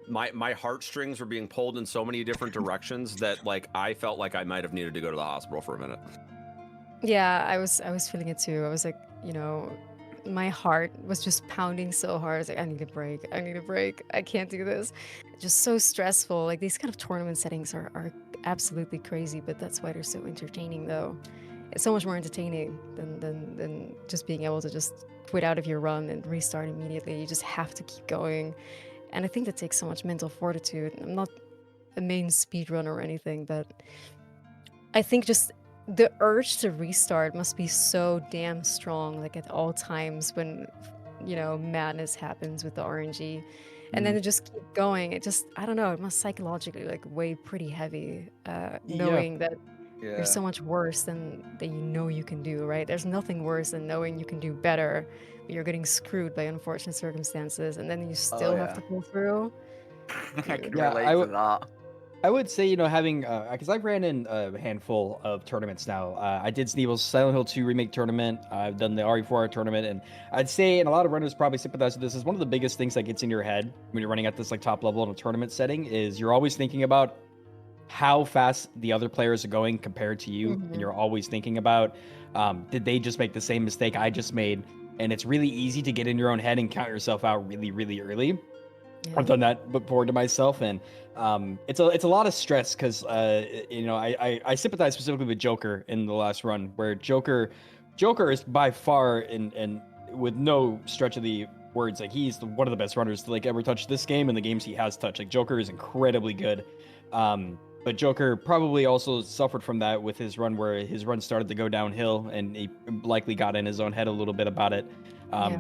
my heartstrings were being pulled in so many different directions that like I felt like I might have needed to go to the hospital for a minute. Yeah, I was feeling it too. I was like, you know, my heart was just pounding so hard. I was like, I need a break. I need a break. I can't do this. Just so stressful. Like these kind of tournament settings are absolutely crazy, but that's why they're so entertaining though. It's so much more entertaining than just being able to just quit out of your run and restart immediately. You just have to keep going. And I think that takes so much mental fortitude. I'm not a main speedrunner or anything, but I think just the urge to restart must be so damn strong, like at all times when, you know, madness happens with the RNG. And then to just keep going, it just, I don't know, it must psychologically like weigh pretty heavy, knowing that there's so much worse than you know you can do, right? There's nothing worse than knowing you can do better, but you're getting screwed by unfortunate circumstances, and then you still have to pull through. I can relate to that. I would say, you know, having, because I've ran in a handful of tournaments now. I did Sneevil's Silent Hill 2 remake tournament. I've done the RE4 tournament, and I'd say, and a lot of runners probably sympathize with this, is one of the biggest things that gets in your head when you're running at this like top level in a tournament setting is you're always thinking about how fast the other players are going compared to you, and you're always thinking about, did they just make the same mistake I just made? And it's really easy to get in your own head and count yourself out really, really early. Yeah. I've done that before to myself, and it's a lot of stress because you know I sympathize specifically with Joker in the last run, where Joker is by far and with no stretch of the words, like he's one of the best runners to like ever touch this game and the games he has touched. Like Joker is incredibly good. But Joker probably also suffered from that with his run, where his run started to go downhill, and he likely got in his own head a little bit about it,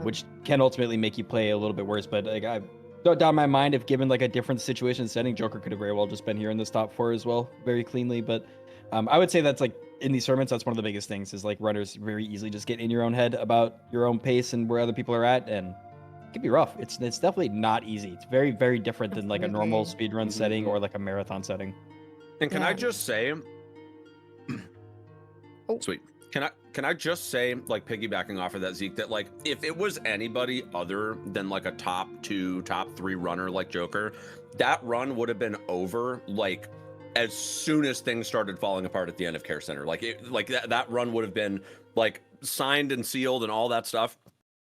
which can ultimately make you play a little bit worse. But like I don't doubt in my mind, if given like a different situation setting, Joker could have very well just been here in this top 4 as well, very cleanly. But I would say that's like in these tournaments, that's one of the biggest things is like runners very easily just get in your own head about your own pace and where other people are at, and it can be rough. It's definitely not easy. It's very, very different than like a normal speedrun setting or like a marathon setting. And can I just say, sweet. Can I just say, like piggybacking off of that, Zeke, that like if it was anybody other than like a top 2, top 3 runner like Joker, that run would have been over like as soon as things started falling apart at the end of Care Center. Like that run would have been like signed and sealed and all that stuff.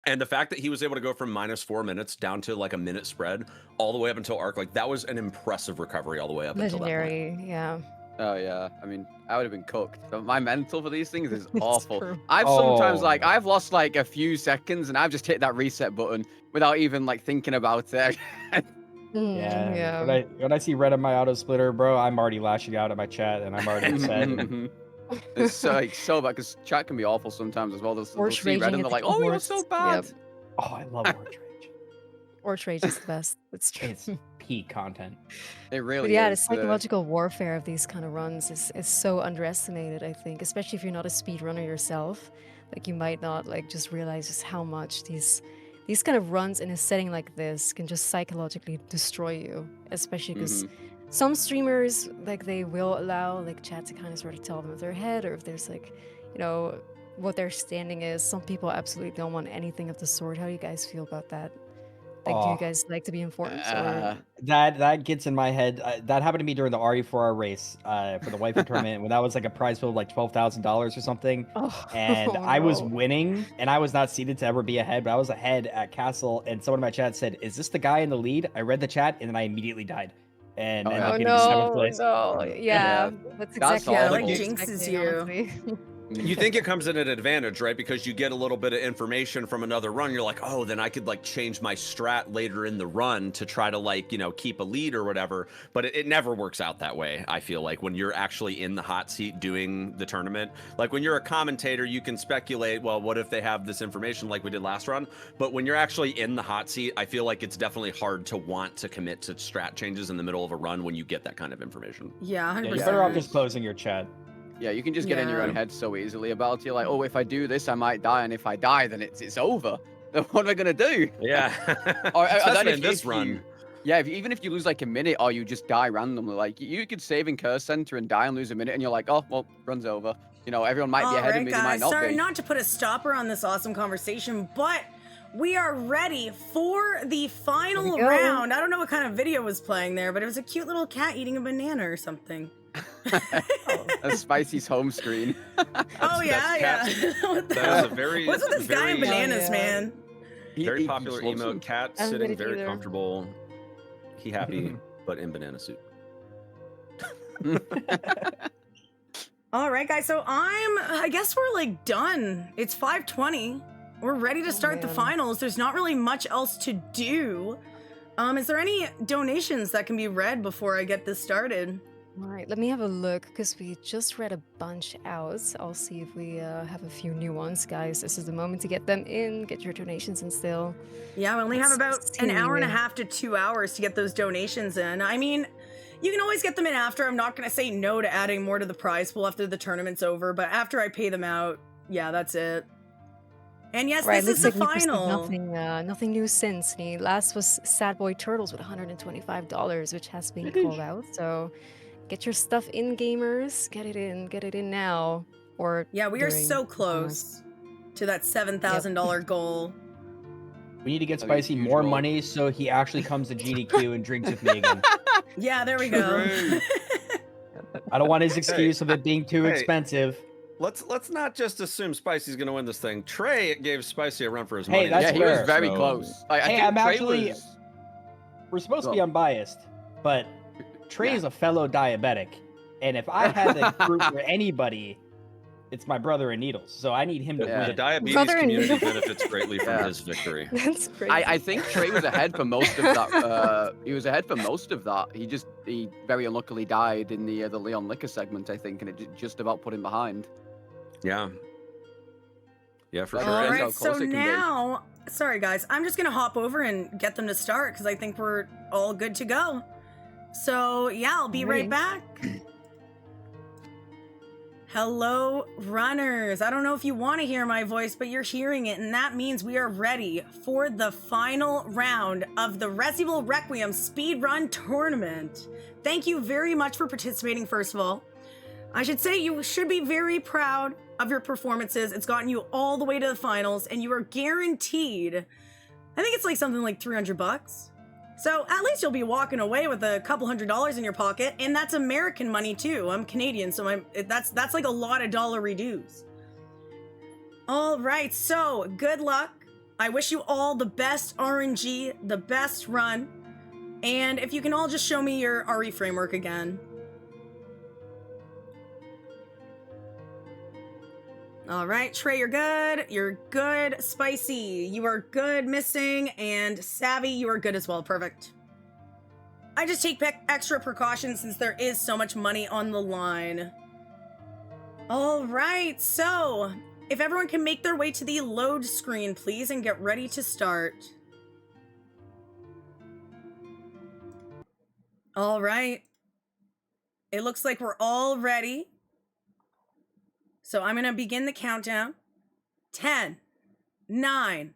And the fact that he was able to go from -4 minutes down to like a minute spread all the way up until arc, like that was an impressive recovery all the way up until that point. Legendary, yeah. Oh yeah, I mean, I would have been cooked. But my mental for these things is It's awful. true. I've sometimes like I've lost like a few seconds and I've just hit that reset button without even like thinking about it. Yeah. When I see red on my auto splitter, bro, I'm already lashing out at my chat and I'm already upset. It's so bad because chat can be awful sometimes as well. They'll see red and they're like, "Oh, you're so bad." Yep. Oh, I love Orange Rage. Orange Rage is the best. It's true. It's peak content. It really But yeah, the is. psychological warfare of these kind of runs is so underestimated, I think, especially if you're not a speedrunner yourself. Like, you might not like just realize just how much these kind of runs in a setting like this can just psychologically destroy you, especially because some streamers, like, they will allow like chat to kind of sort of tell them if they're ahead or if there's like, you know, what their standing is. Some people absolutely don't want anything of the sort. How do you guys feel about that? Like, do you guys like to be informed? Or... That gets in my head. That happened to me during the RE4R race for the Waifu tournament when that was like a prize pool of like $12,000 or something. And I was winning and I was not seeded to ever be ahead, but I was ahead at Castle and someone in my chat said, "Is this the guy in the lead?" I read the chat and then I immediately died. And ended up getting 7th place. Yeah, that's exactly Yeah, what like I was jinxes expecting, you. honestly. You think it comes in an advantage, right? Because you get a little bit of information from another run. You're like, oh, then I could like change my strat later in the run to try to like, you know, keep a lead or whatever. But it never works out that way. I feel like when you're actually in the hot seat doing the tournament, like when you're a commentator, you can speculate, well, what if they have this information like we did last run? But when you're actually in the hot seat, I feel like it's definitely hard to want to commit to strat changes in the middle of a run when you get that kind of information. Yeah, 100%. You're better off just closing your chat. Yeah, you can just get in your own head so easily about it. You're like, oh, if I do this, I might die, and if I die, then it's over. What am I gonna do? Yeah. Especially in this run. Yeah, even if you lose like a minute or you just die randomly, like you could save in Curse Center and die and lose a minute, and you're like, oh, well, run's over. You know, everyone might be ahead of me, they might not Sorry, be. not to put a stopper on this awesome conversation, but we are ready for the final round. I don't know what kind of video was playing there, but it was a cute little cat eating a banana or something. A Spicy's home screen. Oh yeah. What the That hell? was a very What's with this guy in bananas, man? Very popular emote. Cat I don't sitting get it very either. comfortable. He happy, but in banana suit. All right, guys. So I guess we're like done. It's 5:20. We're ready to start the finals. There's not really much else to do. Is there any donations that can be read before I get this started? All right, let me have a look because we just read a bunch out. I'll see if we have a few new ones, guys. This is the moment to get them in, get your donations in still. Yeah, we only have about an see. hour and a half to 2 hours to get those donations in. I mean, you can always get them in after. I'm not going to say no to adding more to the prize pool after the tournament's over, but after I pay them out, yeah, that's it. And yes, Right, this is the looks like we've received final. nothing new since. The last was Sad Boy Turtles with $125, which has been called out. So get your stuff in, gamers. Get it in now. Or Yeah, we are during so the close to that $7,000 goal. We need to get Spicy more money so he actually comes to GDQ and drinks with me again. Yeah, there we go. I don't want his excuse of it being too expensive. Let's not just assume Spicy's gonna win this thing. Trey gave Spicy a run for his money. Hey, that's Yeah, he fair. was very close. I Hey, think I'm Trey actually. was- We're supposed to be unbiased, but Trey is a fellow diabetic, and if I had to root for anybody, it's my brother in Needles. So I need him to The win. diabetes Brother in community Needles. benefits greatly from his victory. That's great. I think Trey was ahead for most of that. He was ahead for most of that. He very unluckily died in the Leon Liquor segment, I think, and it just about put him behind. Yeah. Yeah, for sure. All And- right, so now, sorry guys, I'm just gonna hop over and get them to start because I think we're all good to go. So yeah, I'll be right back. Hello, runners. I don't know if you want to hear my voice, but you're hearing it, and that means we are ready for the final round of the Resident Evil Requiem Speedrun Tournament. Thank you very much for participating, first of all. I should say you should be very proud of your performances. It's gotten you all the way to the finals, and you are guaranteed, I think it's like something like $300. So at least you'll be walking away with a couple $100 in your pocket, and that's American money too. I'm Canadian, so that's like a lot of dollar dues. All right, so good luck. I wish you all the best RNG, the best run, and if you can all just show me your RE framework again. All right, Trey, you're good. You're good. Spicy, you are good. Missing, and Savvy, you are good as well. Perfect. I just take extra precautions since there is so much money on the line. All right, so if everyone can make their way to the load screen, please, and get ready to start. All right. It looks like we're all ready. So I'm going to begin the countdown. 10, 9,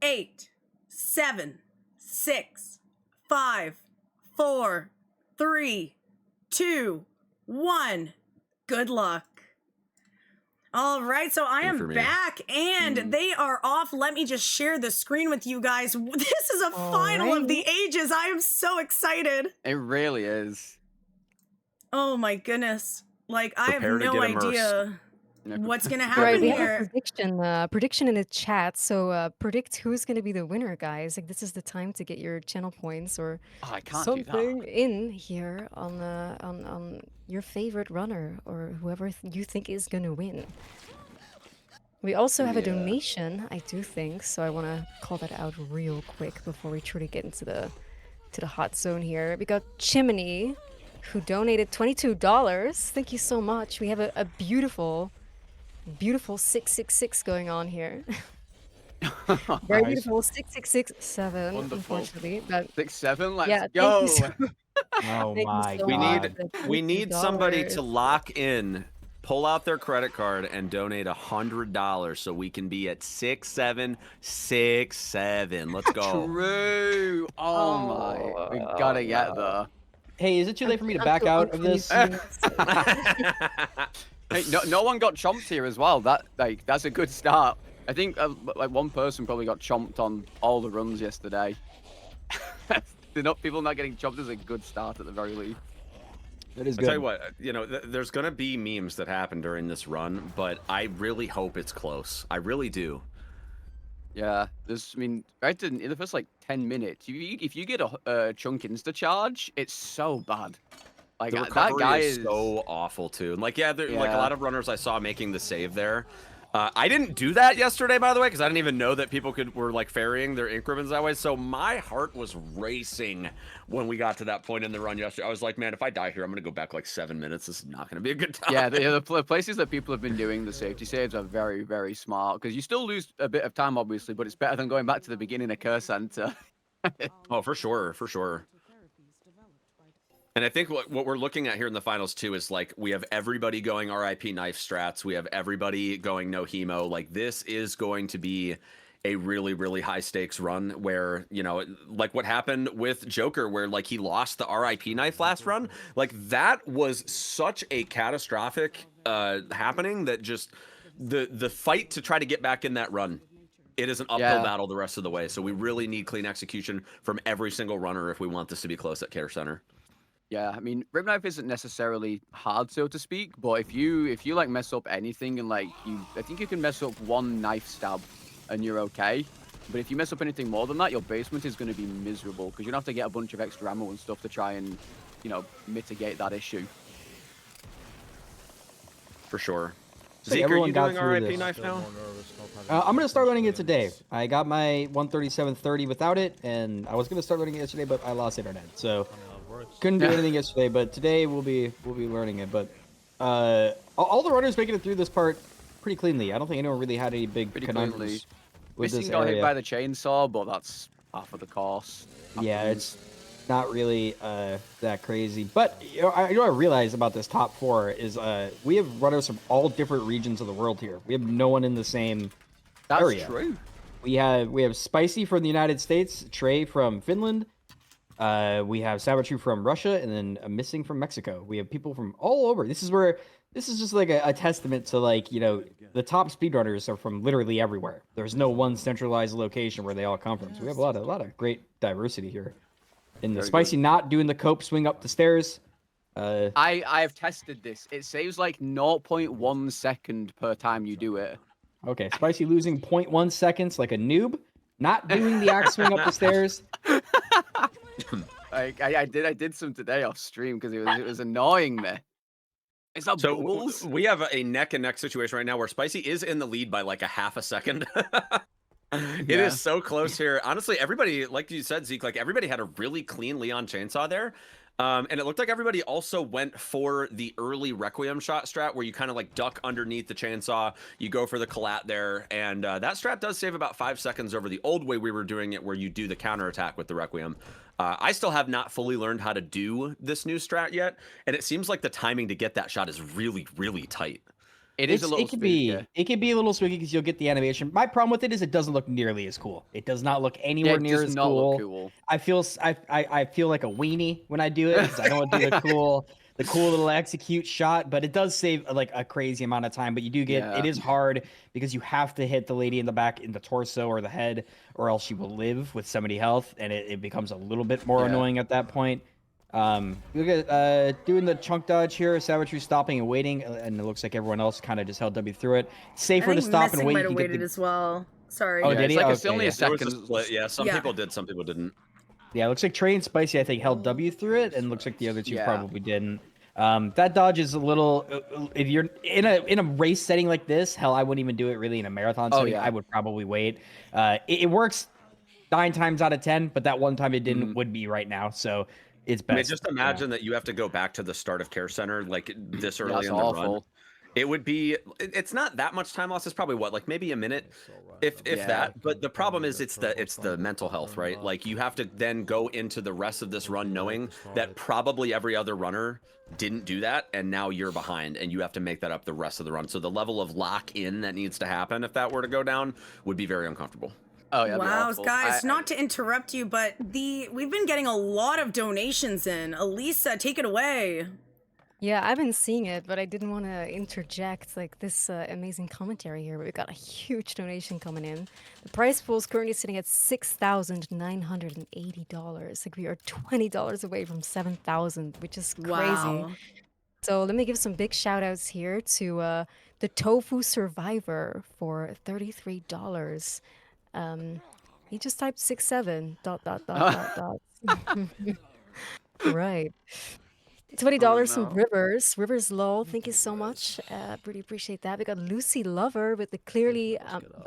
8, 7, 6, 5, 4, 3, 2, 1. Good luck. All right, so I am back, and they are off. Let me just share the screen with you guys. This is a final of the ages. I am so excited. It really is. Oh my goodness. Like, I have no idea what's gonna happen Right, we here. have a prediction in the chat. So predict who's gonna be the winner, guys. Like, this is the time to get your channel points or I can't do something in here on your favorite runner or whoever you think is gonna win. We also have a donation, I do think, so I want to call that out real quick before we truly get into the hot zone here. We got Chimney, who donated $22. Thank you so much. We have a beautiful 666 going on here. Very beautiful 6667, unfortunately. But 6-7, let's yeah, go. Oh my so god. We need somebody to lock in, pull out their credit card, and donate $100 so we can be at 6767. Let's go. True. Oh my. We gotta get there. Hey, is it too late for me to back out of this? Hey, no one got chomped here as well. That's a good start. I think like one person probably got chomped on all the runs yesterday. People not getting chomped is a good start at the very least. That is good. I'll tell you what, there's gonna be memes that happen during this run, but I really hope it's close. I really do. Yeah, right in the first like 10 minutes, if you get a chunk insta charge, it's so bad. Like the that recovery guy is so awful too. And like like a lot of runners I saw making the save there. I didn't do that yesterday, by the way, because I didn't even know that people were like ferrying their increments that way. So my heart was racing when we got to that point in the run yesterday. I was like, man, if I die here, I'm gonna go back like 7 minutes. This is not gonna be a good time. Yeah, the places that people have been doing the safety saves are very, very smart because you still lose a bit of time, obviously, but it's better than going back to the beginning of Curse Center. Oh, for sure, for sure. And I think what we're looking at here in the finals too is like we have everybody going RIP knife strats. We have everybody going no hemo. Like this is going to be a really, really high stakes run where, like what happened with Joker where like he lost the RIP knife last run. Like that was such a catastrophic happening that just the fight to try to get back in that run. It is an uphill battle the rest of the way. So we really need clean execution from every single runner if we want this to be close at Care Center. Yeah, I mean, rib knife isn't necessarily hard, so to speak, but if you like mess up anything and like I think you can mess up one knife stab and you're okay. But if you mess up anything more than that, your basement is going to be miserable because you're gonna have to get a bunch of extra ammo and stuff to try and, mitigate that issue. For sure. Zeke, are you doing RIP knife now? I'm gonna start learning it today. I got my 137.30 without it, and I was gonna start learning it yesterday, but I lost internet, so. Couldn't do anything yesterday, but today we'll be learning it. But all the runners making it through this part pretty cleanly. I don't think anyone really had any big conundrums with this got area. hit by the chainsaw, but that's half of the course. Yeah, it's not really that crazy. But I realize about this top four is we have runners from all different regions of the world here. We have no one in the same area. That's true. We have Spicy from the United States, Trey from Finland. We have Sabatru from Russia, and then Missing from Mexico. We have people from all over. This is just like a testament to like, the top speedrunners are from literally everywhere. There's no one centralized location where they all come from. So we have a lot of great diversity here. And the Very Spicy not doing the cope swing up the stairs. I have tested this. It saves like 0.1 second per time you do it. Okay, Spicy losing 0.1 seconds like a noob. Not doing the axe swing up the stairs. I did some today off stream because it was annoying me. Is that So bubbles? we have a neck and neck situation right now where Spicy is in the lead by like a half a second. It is so close here. Honestly, everybody, like you said, Zeke, like everybody had a really clean Leon chainsaw there. And it looked like everybody also went for the early Requiem shot strat where you kind of like duck underneath the chainsaw, you go for the collat there, and that strat does save about 5 seconds over the old way we were doing it where you do the counterattack with the Requiem. I still have not fully learned how to do this new strat yet, and it seems like the timing to get that shot is really, really tight. It is a little it could be a little swiggy because you'll get the animation. My problem with it is it doesn't look nearly as cool. It does not look anywhere near as cool. Look cool. I feel like a weenie when I do it because I don't do the cool little execute shot, but it does save like a crazy amount of time. But you do get it is hard because you have to hit the lady in the back in the torso or the head, or else she will live with 70 health, and it becomes a little bit more annoying at that point. Look at doing the chunk dodge here. Savagery stopping and waiting, and it looks like everyone else kind of just held W through it. Safer to stop and wait. Might have waited as well. Sorry. Oh, did he? It's only a second. Yeah, some people did, some people didn't. Yeah, it looks like Trey and Spicy, I think, held W through it, and looks like the other two probably didn't. That dodge is a little. If you're in a race setting like this, hell, I wouldn't even do it really in a marathon setting. I would probably wait. It works 9 times out of 10, but that one time it didn't would be right now. So. It's best. I mean, just imagine that you have to go back to the start of Care Center like this early in the run. It would be. It's not that much time loss. It's probably what, like maybe a minute, if that. But the problem is it's the mental health, right? Like you have to then go into the rest of this run knowing that probably every other runner didn't do that, and now you're behind, and you have to make that up the rest of the run. So the level of lock in that needs to happen if that were to go down would be very uncomfortable. Oh, yeah, wow, guys, not to interrupt you, but we've been getting a lot of donations in. Elisa, take it away. Yeah, I've been seeing it, but I didn't want to interject like this amazing commentary here. But we got a huge donation coming in. The prize pool is currently sitting at $6,980. Like we are $20 away from $7,000, which is crazy. Wow. So let me give some big shout outs here to the Tofu Survivor for $33. He just typed 67 ... Right. $20 from Rivers Lol. Thank you so much. Really appreciate that. We got Lucy Lover with the clearly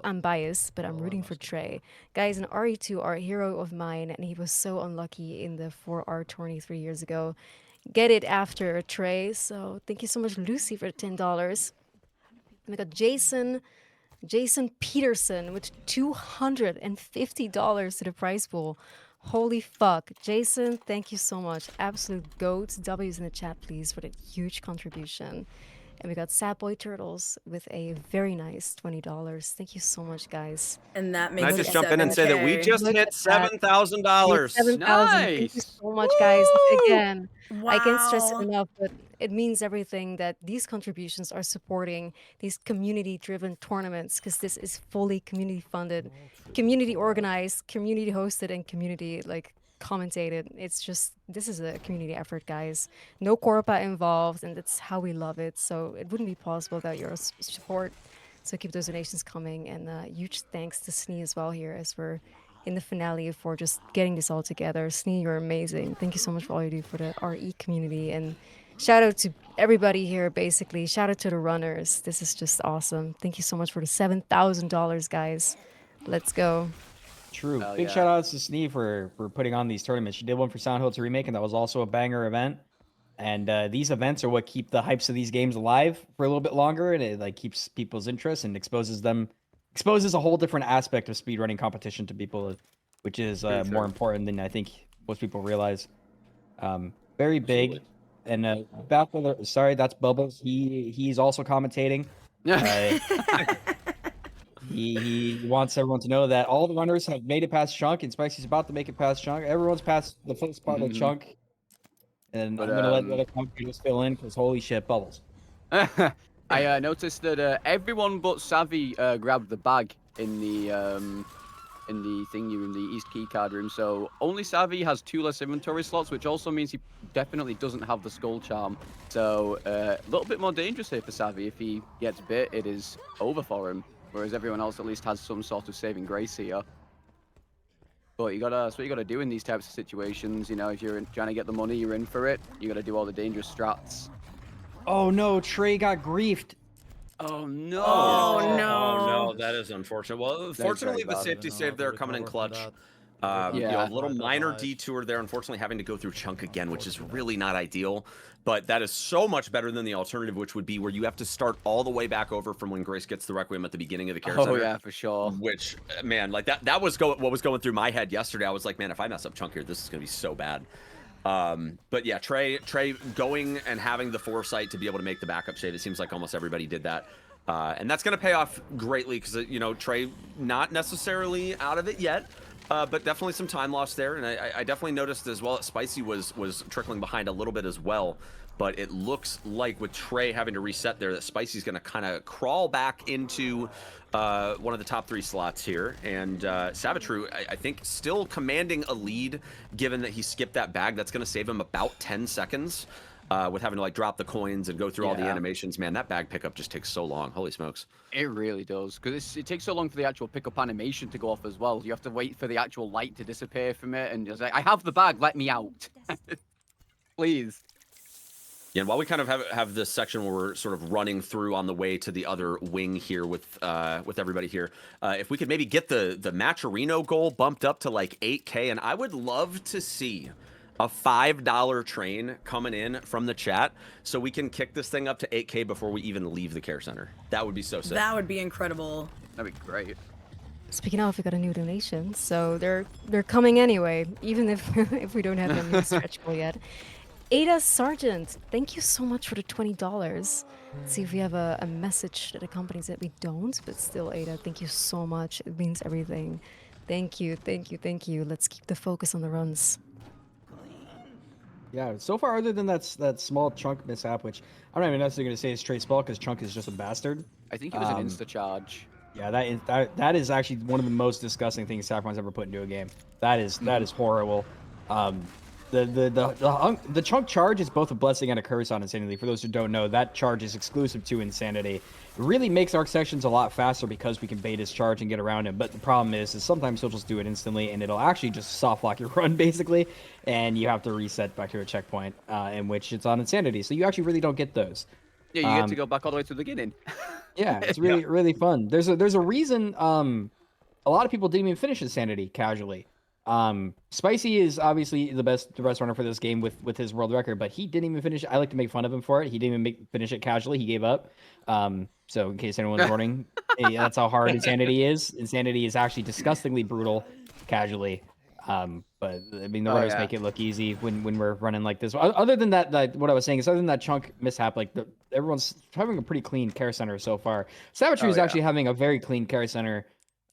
I'm biased, but I'm rooting for Trey. Guys, an RE2 are a hero of mine, and he was so unlucky in the 4R tourney 3 years ago. Get it after Trey. So thank you so much, Lucy, for the $10. And we got Jason Peterson with $250 to the prize pool. Holy fuck. Jason, thank you so much. Absolute goat. W's in the chat, please, for that huge contribution. And we got Sad Boy Turtles with a very nice $20. Thank you so much, guys. And that makes Can I just jump in and say that we just hit $7,000. $7,000. Nice. Thank you so much, guys. Again, Wow. I can't stress it enough, but it means everything that these contributions are supporting these community-driven tournaments, because this is fully community-funded, community-organized, community-hosted, and community commentated. It's just, this is a community effort, guys. No Corpa involved, and that's how we love it. So it wouldn't be possible without your support. So keep those donations coming, and huge thanks to Snee as well here as we're in the finale for just getting this all together. Snee, you're amazing. Thank you so much for all you do for the RE community, and shout out to everybody here, basically. Shout out to the runners. This is just awesome. Thank you so much for the $7,000, guys. Let's go. True. Big shout outs to Snee for putting on these tournaments. She did one for Sound Hill to Remake, and that was also a banger event. And these events are what keep the hypes of these games alive for a little bit longer, and it keeps people's interest and exposes a whole different aspect of speedrunning competition to people, which is more important than I think most people realize. Very big. And sorry, that's Bubbles. He's also commentating. He wants everyone to know that all the runners have made it past Chunk, and Spicy's about to make it past Chunk. Everyone's past the first part of Chunk. And I'm going to let the other companies fill in, because holy shit, Bubbles. I noticed that everyone but Savvy grabbed the bag in the in the thingy room, the East keycard room. So only Savvy has 2 less inventory slots, which also means he definitely doesn't have the skull charm. So a little bit more dangerous here for Savvy. If he gets bit, it is over for him. Whereas everyone else at least has some sort of saving grace here. But that's what you gotta do in these types of situations. You know, if you're trying to get the money, you're in for it. You gotta do all the dangerous strats. Oh no, Trey got griefed. Oh no! Oh no! Oh no, that is unfortunate. Well, fortunately, the safety save there coming in clutch. You know, a little minor detour there, unfortunately having to go through chunk again, which is really not ideal. But that is so much better than the alternative, which would be where you have to start all the way back over from when Grace gets the Requiem at the beginning of the care center. Oh yeah, for sure. Which, man, like that was what was going through my head yesterday. I was like, man, if I mess up chunk here, this is gonna be so bad. But yeah, Trey going and having the foresight to be able to make the backup save. It seems like almost everybody did that. And that's going to pay off greatly because, you know, Trey not necessarily out of it yet, but definitely some time lost there. And I definitely noticed as well that Spicy was trickling behind a little bit as well. But it looks like with Trey having to reset there that Spicy's going to kind of crawl back into one of the top 3 slots here. And Savitru, I think, still commanding a lead given that he skipped that bag. That's going to save him about 10 seconds. With having to like drop the coins and go through all the animations, man, that bag pickup just takes so long. Holy smokes. It really does, because it takes so long for the actual pickup animation to go off as well. You have to wait for the actual light to disappear from it, and it's like, I have the bag, let me out. Please. Yeah, and while we kind of have this section where we're sort of running through on the way to the other wing here with everybody here, if we could maybe get the Matcherino goal bumped up to like 8K, and I would love to see a $5 train coming in from the chat so we can kick this thing up to 8K before we even leave the care center. That would be so sick. That would be incredible. That'd be great. Speaking of, we got a new donation, so they're coming anyway, even if if we don't have a new stretch goal yet. Ada Sargent, thank you so much for the $20. Let's see if we have a message that accompanies it. We don't, but still, Ada, thank you so much. It means everything. Thank you, thank you, thank you. Let's keep the focus on the runs. Yeah, so far, other than that small Chunk mishap, which I'm not even necessarily going to say is Trey's fault because Chunk is just a bastard. I think it was an insta-charge. Yeah, that is actually one of the most disgusting things Saffron's ever put into a game. That is horrible. The Chunk charge is both a blessing and a curse on Insanity. For those who don't know, that charge is exclusive to Insanity. It really makes arc sections a lot faster because we can bait his charge and get around him. But the problem is sometimes he'll just do it instantly, and it'll actually just soft lock your run, basically. And you have to reset back to a checkpoint, in which it's on Insanity. So you actually really don't get those. Yeah, you get to go back all the way to the beginning. Yeah, it's really fun. There's a reason a lot of people didn't even finish Insanity casually. Spicy is obviously the best runner for this game with his world record, but he didn't even finish it. I like to make fun of him for it. He didn't even finish it casually. He gave up. So in case anyone's wondering, that's how hard Insanity is. Insanity is actually disgustingly brutal casually. But I mean, the runners make it look easy when we're running like this. Other than that, what I was saying is, other than that Chunk mishap, like everyone's having a pretty clean care center so far. Savitru is actually having a very clean care center.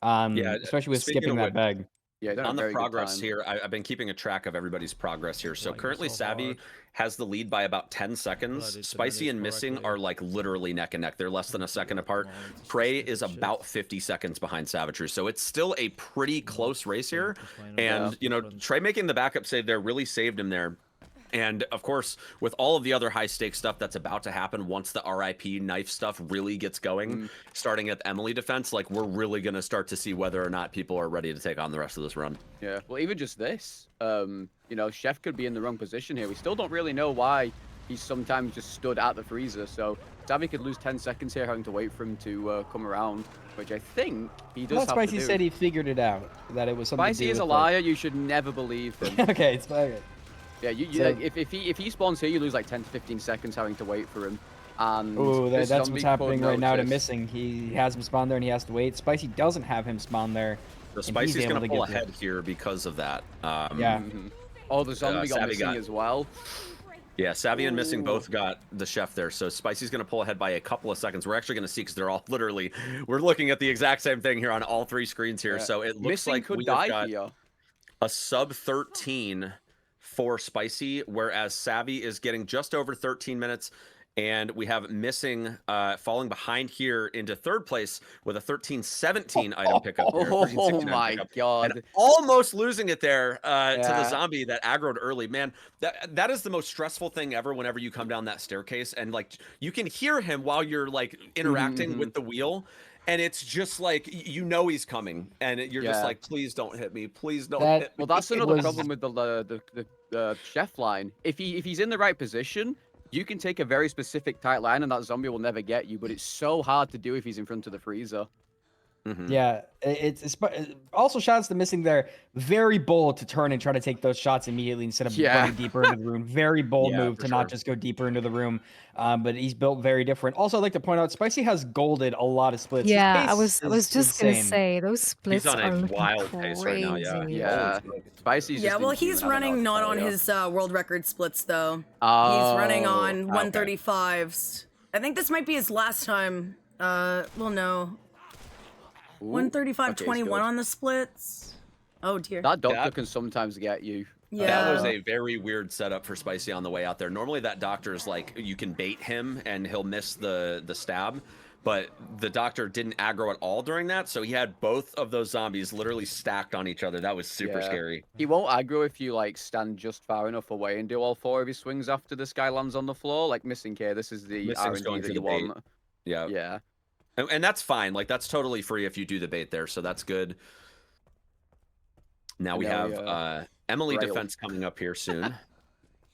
Especially with skipping that bag. Yeah, on the progress here, I've been keeping a track of everybody's progress here. So currently Savvy has the lead by about 10 seconds. Spicy and Missing are like literally neck and neck. They're less than a second apart. Prey is about 50 seconds behind Savitru. So it's still a pretty close race here. And, you know, Trey making the backup save there really saved him there. And of course, with all of the other high stakes stuff that's about to happen once the RIP knife stuff really gets going, starting at the Emily defense, like we're really going to start to see whether or not people are ready to take on the rest of this run. Yeah, well, even just this, you know, Chef could be in the wrong position here. We still don't really know why he sometimes just stood at the freezer. So Savvy could lose 10 seconds here having to wait for him to come around, which I think he does have Spicy to do. said he figured it out, that it was something Spicy is a liar. You should never believe him. Okay, it's fine. Yeah, So, if he spawns here, you lose like 10 to 15 seconds having to wait for him. And that's what's happening right now to Missing. He has him spawn there and he has to wait. Spicy doesn't have him spawn there. So Spicy's going to pull ahead here because of that. Oh, the zombie got Missing as well. Yeah, Savvy and Missing both got the Chef there. So Spicy's going to pull ahead by a couple of seconds. We're actually going to see because they're all literally, we're looking at the exact same thing here on all 3 screens here. So it looks Missing like could we've die got here. a sub 13 for Spicy, whereas Savvy is getting just over 13 minutes. And we have missing, falling behind here into third place with a 13-17 item pickup there. Oh 13-69 my pickup. god. And almost losing it there to the Yeah. zombie that aggroed early. Man, that is the most stressful thing ever whenever you come down that staircase. And like, you can hear him while you're like interacting with the wheel. And it's just like, you know he's coming. And you're just like, please don't hit me. Please don't hit me. Well, that's another problem with the chef line. If he's in the right position, you can take a very specific tight line and that zombie will never get you, but it's so hard to do if he's in front of the freezer. Yeah, it's also shots to missing there. Very bold to turn and try to take those shots immediately instead of running deeper into the room. Very bold move to not just go deeper into the room. But he's built very different. Also, I'd like to point out, Spicy has golded a lot of splits. Yeah, I was just gonna say those splits He's on are a looking wild crazy. pace right now. Yeah, Yeah. Spicy's Yeah, well, he's running not on his world record splits though. He's running on 135s. I think this might be his last time. Well, no. 135.21 on the splits. Oh dear. That doctor can sometimes get you. Yeah. That was a very weird setup for Spicy on the way out there. Normally that doctor's like, you can bait him and he'll miss the stab, but the doctor didn't aggro at all during that, so he had both of those zombies literally stacked on each other. That was super scary. He won't aggro if you like stand just far enough away and do all 4 of his swings after this guy lands on the floor. Like Missing K, this is the RNG that you want. Yeah. Yeah. And that's fine. Like, that's totally free if you do the bait there, so that's good. Now we have Emily defense coming up here soon.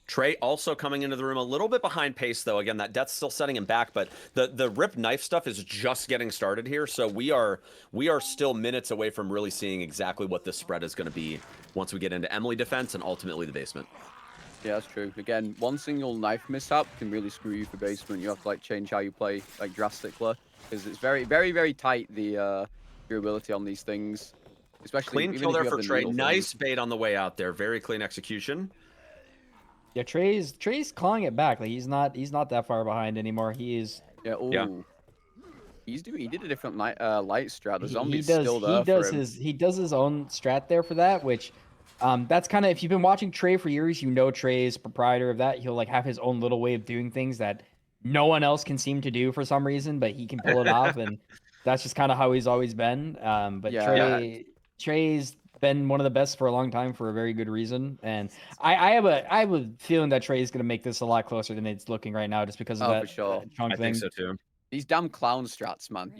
Trey also coming into the room a little bit behind pace, though. Again, that death's still setting him back, but the rip knife stuff is just getting started here, so we are still minutes away from really seeing exactly what this spread is going to be once we get into Emily defense and ultimately the basement. Yeah, that's true. Again, one single knife mishap can really screw you for basement. You have to like change how you play like drastically, because it's very, very, very tight, the durability on these things. Especially clean kill there for Trey. Nice bait on the way out there. Very clean execution. Yeah, Trey's clawing it back. Like he's not that far behind anymore. He is. Yeah. Ooh. He did a different light strat. The zombie's still there. He does his own strat there for that, which that's kind of, if you've been watching Trey for years, you know Trey's proprietor of that. He'll like have his own little way of doing things that no one else can seem to do for some reason, but he can pull it off, and that's just kind of how he's always been. But Trey's been one of the best for a long time for a very good reason, and I have a feeling that Trey's going to make this a lot closer than it's looking right now, just because of that. For sure. Chunk I thing. think so too. These damn clown strats, man.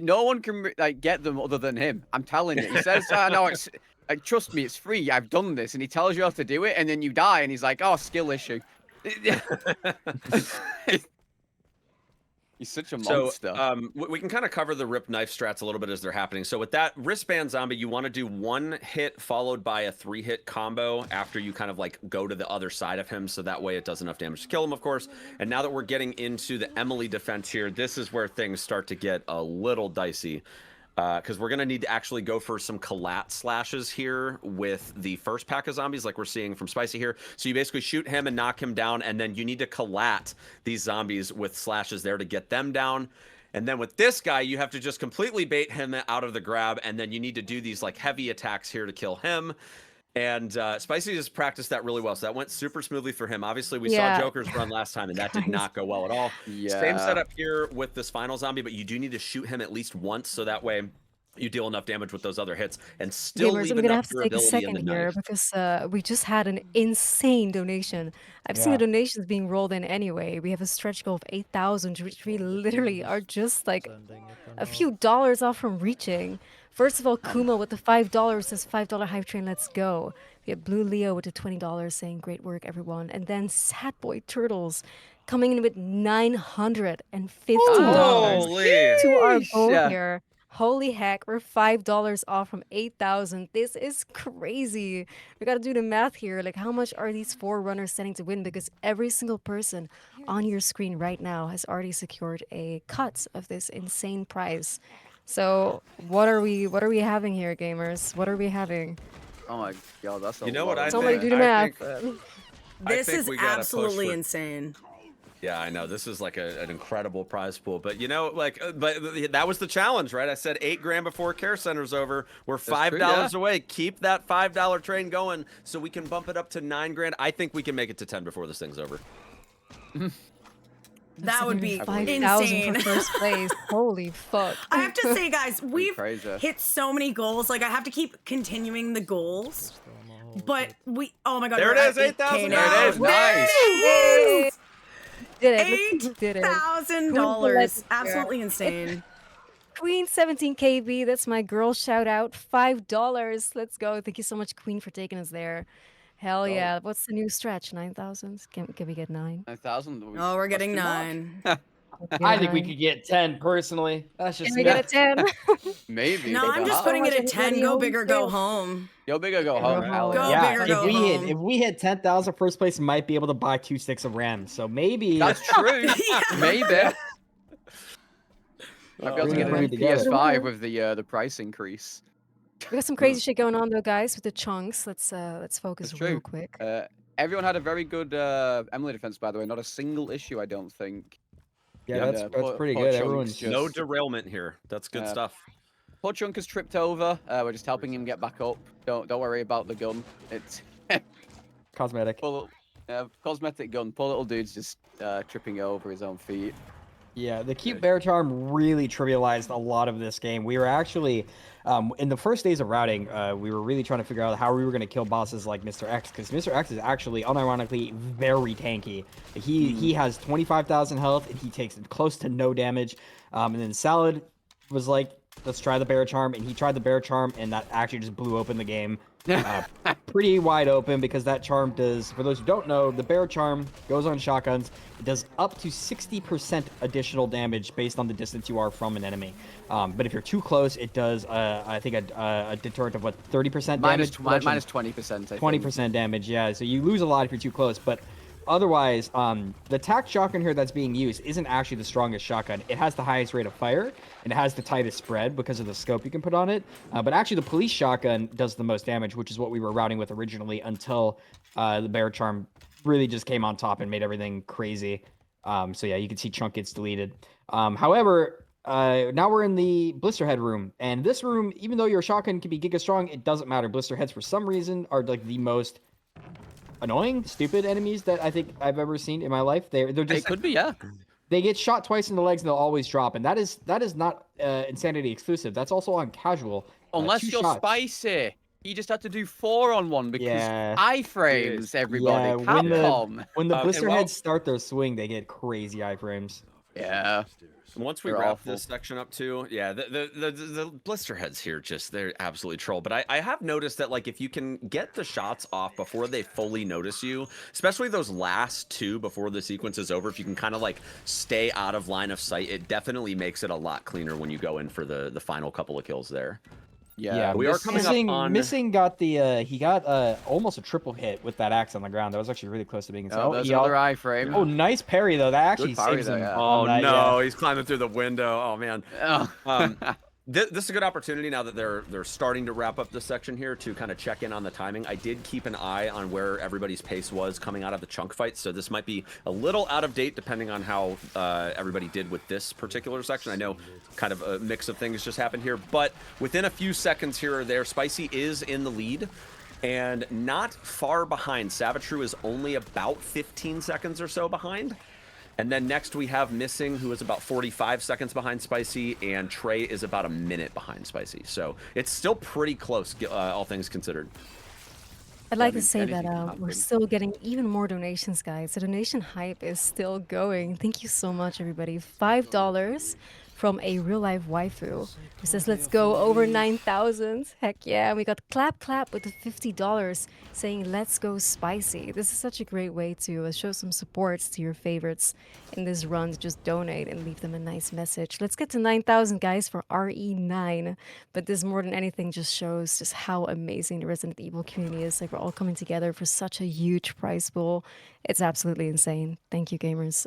No one can like get them other than him. I'm telling you. He says, "No, it's like, trust me, it's free. I've done this," and he tells you how to do it, and then you die, and he's like, "Oh, skill issue." He's such a monster. So we can kind of cover the rip knife strats a little bit as they're happening. So with that wristband zombie, you want to do 1 hit followed by a 3-hit combo after you kind of like go to the other side of him, so that way it does enough damage to kill him, of course. And now that we're getting into the Emily defense here, this is where things start to get a little dicey. Because we're going to need to actually go for some collat slashes here with the first pack of zombies like we're seeing from Spicy here. So you basically shoot him and knock him down, and then you need to collat these zombies with slashes there to get them down. And then with this guy, you have to just completely bait him out of the grab, and then you need to do these like heavy attacks here to kill him. And Spicy has practiced that really well, so that went super smoothly for him. Obviously, we saw Joker's run last time, and that did not go well at all. Same setup here with this final zombie, but you do need to shoot him at least once, so that way you deal enough damage with those other hits and still leave I'm gonna enough have to take a durability in the second here knife. because we just had an insane donation. I've seen the donations being rolled in anyway. We have a stretch goal of 8,000, which we literally are just like a few dollars off from reaching. First of all, Kuma with the $5 says $5 hype train, let's go. We have Blue Leo with the $20 saying great work, everyone. And then Sad Boy Turtles coming in with $950 to our goal here. Holy heck, we're $5 off from 8,000. This is crazy. We gotta do the math here. Like, how much are these 4 runners standing to win? Because every single person on your screen right now has already secured a cut of this insane prize. So what are we having here, gamers? What are we having? Oh my god, that's a You know what I Somebody think? do the math. This think is we gotta push absolutely for- insane. Yeah, I know. This is like an incredible prize pool. But you know, like, but that was the challenge, right? I said $8 grand before Care Center's over. We're $5 away. Keep that $5 train going so we can bump it up to $9 grand. I think we can make it to 10 before this thing's over. That would be 5,000 insane. for first place. Holy fuck. I have to say, guys, we've crazy. hit so many goals. Like, I have to keep continuing the goals. But oh my god. There we're it is, at 8,000. now. There it is, nice. There it is. Did it. Did it. $8,000. Absolutely insane. Queen 17KB, that's my girl shout out. $5. Let's go. Thank you so much, Queen, for taking us there. Hell yeah. What's the new stretch? 9,000? Can we get 9? 9,000. Oh, we're getting 9. I think we could get 10 personally. That's just Can we get a 10? Maybe. No, I'm just putting it at 10. Go big or go home. Go big or go home. Go yeah, big or go home. if we hit 10,000 first place, we might be able to buy 2 sticks of RAM. So maybe That's true. Maybe. Might be able to get a new PS5 with the price increase. We got some crazy shit going on though, guys, with the chunks. Let's focus That's real true. quick. Everyone had a very good Emily defense, by the way. Not a single issue, I don't think. Yeah, that's pretty good. Everyone's just... No derailment here. That's good stuff. Poor Chunk has tripped over. We're just helping him get back up. Don't worry about the gun. It's cosmetic. Cosmetic gun. Poor little dude's just tripping over his own feet. Yeah, the cute bear charm really trivialized a lot of this game. We were actually, in the first days of routing, we were really trying to figure out how we were going to kill bosses like Mr. X, because Mr. X is actually, unironically, very tanky. He has 25,000 health, and he takes close to no damage. And then Salad was like, let's try the bear charm, and he tried the bear charm, and that actually just blew open the game. Pretty wide open, because that charm does, for those who don't know, the bear charm goes on shotguns. It does up to 60% additional damage based on the distance you are from an enemy. But if you're too close, it does, I think, a deterrent of what, 30% damage? Minus 20%. 20% damage, yeah. So you lose a lot if you're too close. But otherwise, the tac shotgun here that's being used isn't actually the strongest shotgun. It has the highest rate of fire, and it has the tightest spread because of the scope you can put on it. But actually, the police shotgun does the most damage, which is what we were routing with originally until the bear charm really just came on top and made everything crazy. So yeah, you can see Chunk gets deleted. However, now we're in the Blisterhead room, and this room, even though your shotgun can be giga strong, it doesn't matter. Blisterheads, for some reason, are like the most annoying, stupid enemies that I think I've ever seen in my life. They're just. It could be, yeah. They get shot twice in the legs and they'll always drop, and that is not Insanity exclusive. That's also on casual. Unless you're spicy, you just have to do 4-on-1 because iframes, everybody. Yeah, Capcom. when the Blisterheads start their swing, they get crazy iframes. Yeah. Once we wrap this section up too, yeah, the blister heads here, they're absolutely troll. But I have noticed that, like, if you can get the shots off before they fully notice you, especially those last 2 before the sequence is over, if you can kind of like stay out of line of sight, it definitely makes it a lot cleaner when you go in for the final couple of kills there. Yeah, we are coming up on. Missing got the he got almost a triple hit with that axe on the ground. That was actually really close to being. Oh, there's another iframe. Oh, nice parry though. That actually saves him. Yeah. Oh no, he's climbing through the window. Oh man. This is a good opportunity now that they're starting to wrap up this section here to kind of check in on the timing. I did keep an eye on where everybody's pace was coming out of the chunk fight, so this might be a little out of date depending on how everybody did with this particular section. I know kind of a mix of things just happened here, but within a few seconds here or there, Spicy is in the lead and not far behind. Savitru is only about 15 seconds or so behind. And then next we have Missing, who is about 45 seconds behind Spicy, and Trey is about a minute behind Spicy. So it's still pretty close, all things considered. I'd like to say that we're still getting even more donations, guys. The donation hype is still going. Thank you so much, everybody. $5 from a real-life waifu who says, let's go over 9,000. Heck yeah. And we got Clap Clap with the $50 saying, let's go Spicy. This is such a great way to show some support to your favorites in this run, to just donate and leave them a nice message. Let's get to 9,000, guys, for RE9. But this, more than anything, just shows just how amazing the Resident Evil community is. Like, we're all coming together for such a huge prize pool. It's absolutely insane. Thank you, gamers.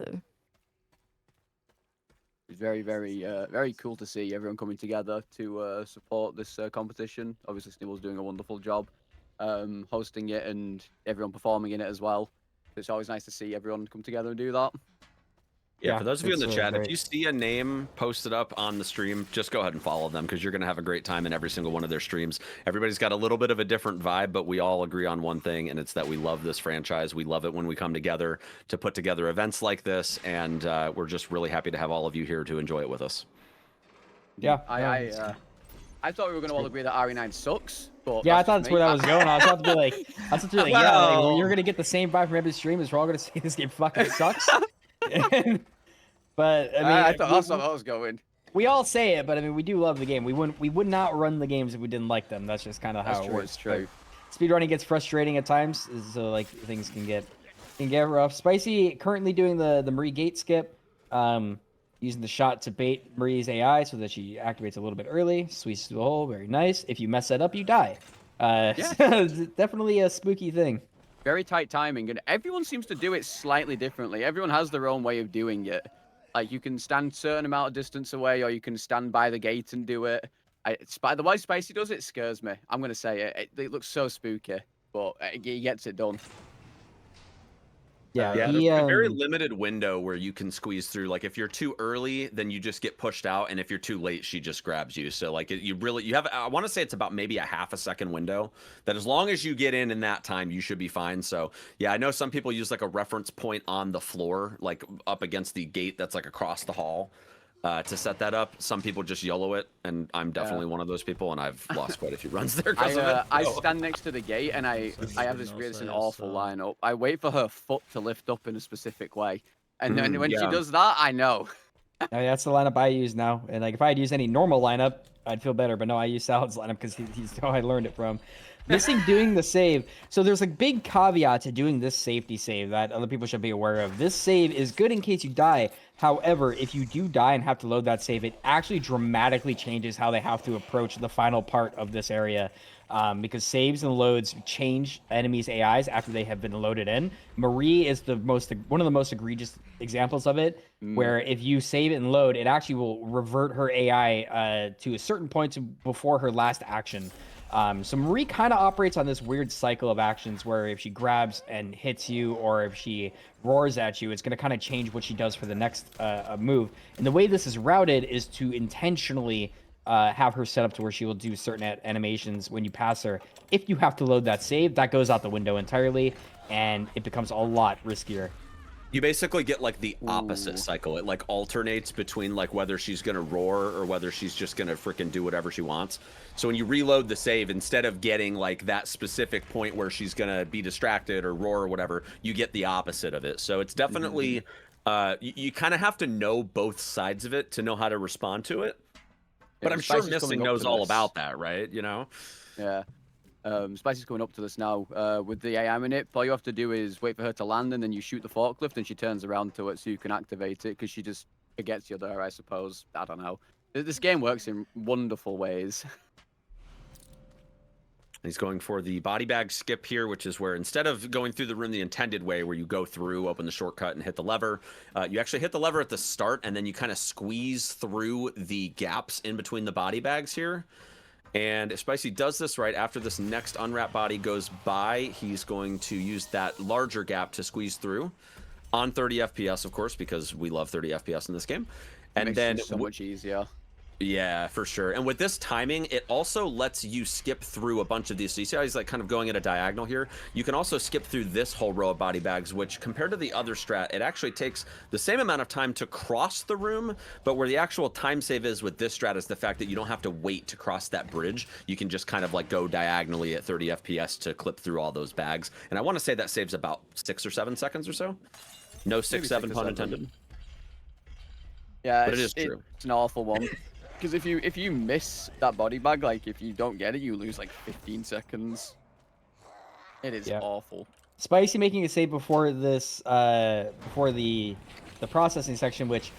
It's very, very cool to see everyone coming together to support this competition. Obviously, Snibble's doing a wonderful job hosting it and everyone performing in it as well. It's always nice to see everyone come together and do that. Yeah, for those of you in the chat, great. if you see a name posted up on the stream, just go ahead and follow them because you're going to have a great time in every single one of their streams. Everybody's got a little bit of a different vibe, but we all agree on one thing, and it's that we love this franchise. We love it when we come together to put together events like this, and we're just really happy to have all of you here to enjoy it with us. Yeah. I thought we were going to all agree that RE9 sucks. But Yeah, I thought that's where that was going. I was about to be like, you're gonna get the same vibe from every stream as we're all gonna say this game fucking sucks. But I mean, I thought that's what I was going. We all say it, but I mean, we do love the game. We would not run the games if we didn't like them. That's just kind of how it works. It's true. Speedrunning gets frustrating at times, so like things can get rough. Spicy currently doing the Marie gate skip, using the shot to bait Marie's AI so that she activates a little bit early, squeezes through the hole. Very nice. If you mess that up, you die. Definitely a spooky thing. Very tight timing, and everyone seems to do it slightly differently. Everyone has their own way of doing it. Like, you can stand a certain amount of distance away, or you can stand by the gate and do it. The way Spicy does it scares me. I'm going to say it. It looks so spooky, but he gets it done. Yeah, there's a very limited window where you can squeeze through. Like, if you're too early, then you just get pushed out, and if you're too late, she just grabs you. So, like, you have, I want to say it's about maybe a half a second window that as long as you get in that time, you should be fine. So, yeah, I know some people use, like, a reference point on the floor, like, up against the gate that's, like, across the hall to set that up. Some people just YOLO it, and I'm definitely one of those people, and I've lost quite a few runs there because of it. I stand next to the gate, and I have this an awful lineup. I wait for her foot to lift up in a specific way, and then when she does that, I know. That's the lineup I use now, and like if I had used any normal lineup, I'd feel better. But no, I use Salad's lineup because he's how I learned it from. Missing doing the save. So there's a big caveat to doing this safety save that other people should be aware of. This save is good in case you die. However, if you do die and have to load that save, it actually dramatically changes how they have to approach the final part of this area. Because saves and loads change enemies' AIs after they have been loaded in. Marie is one of the most egregious examples of it, where if you save it and load, it actually will revert her AI to a certain point before her last action. So Marie kind of operates on this weird cycle of actions where if she grabs and hits you, or if she roars at you, it's going to kind of change what she does for the next move. And the way this is routed is to intentionally have her set up to where she will do certain animations when you pass her. If you have to load that save, that goes out the window entirely, and it becomes a lot riskier. You basically get like the opposite cycle. It like alternates between like whether she's gonna roar or whether she's just gonna freaking do whatever she wants. So when you reload the save, instead of getting like that specific point where she's gonna be distracted or roar or whatever, you get the opposite of it. So it's definitely you kind of have to know both sides of it to know how to respond to it. But I'm sure Missing knows all about that, right? You know? Yeah. Spicy's coming up to this now with the AM in it. All you have to do is wait for her to land, and then you shoot the forklift, and she turns around to it so you can activate it, because she just forgets you're there, I suppose. I don't know. This game works in wonderful ways. He's going for the body bag skip here, which is where instead of going through the room the intended way, where you go through, open the shortcut, and hit the lever, you actually hit the lever at the start, and then you kind of squeeze through the gaps in between the body bags here. And if Spicy does this right after this next unwrapped body goes by, he's going to use that larger gap to squeeze through on 30 FPS, of course, because we love 30 FPS in this game. And then so much easier. Yeah, for sure. And with this timing, it also lets you skip through a bunch of these. So you see how he's like kind of going at a diagonal here? You can also skip through this whole row of body bags, which compared to the other strat, it actually takes the same amount of time to cross the room, but where the actual time save is with this strat is the fact that you don't have to wait to cross that bridge. You can just kind of like go diagonally at 30 FPS to clip through all those bags. And I want to say that saves about 6 or 7 seconds or so. No 6, 7 pun intended. Yeah, but it is true. It's an awful one. Because if you miss that body bag, like if you don't get it, you lose like 15 seconds. It is awful. Spicy making a save before this, before the processing section, which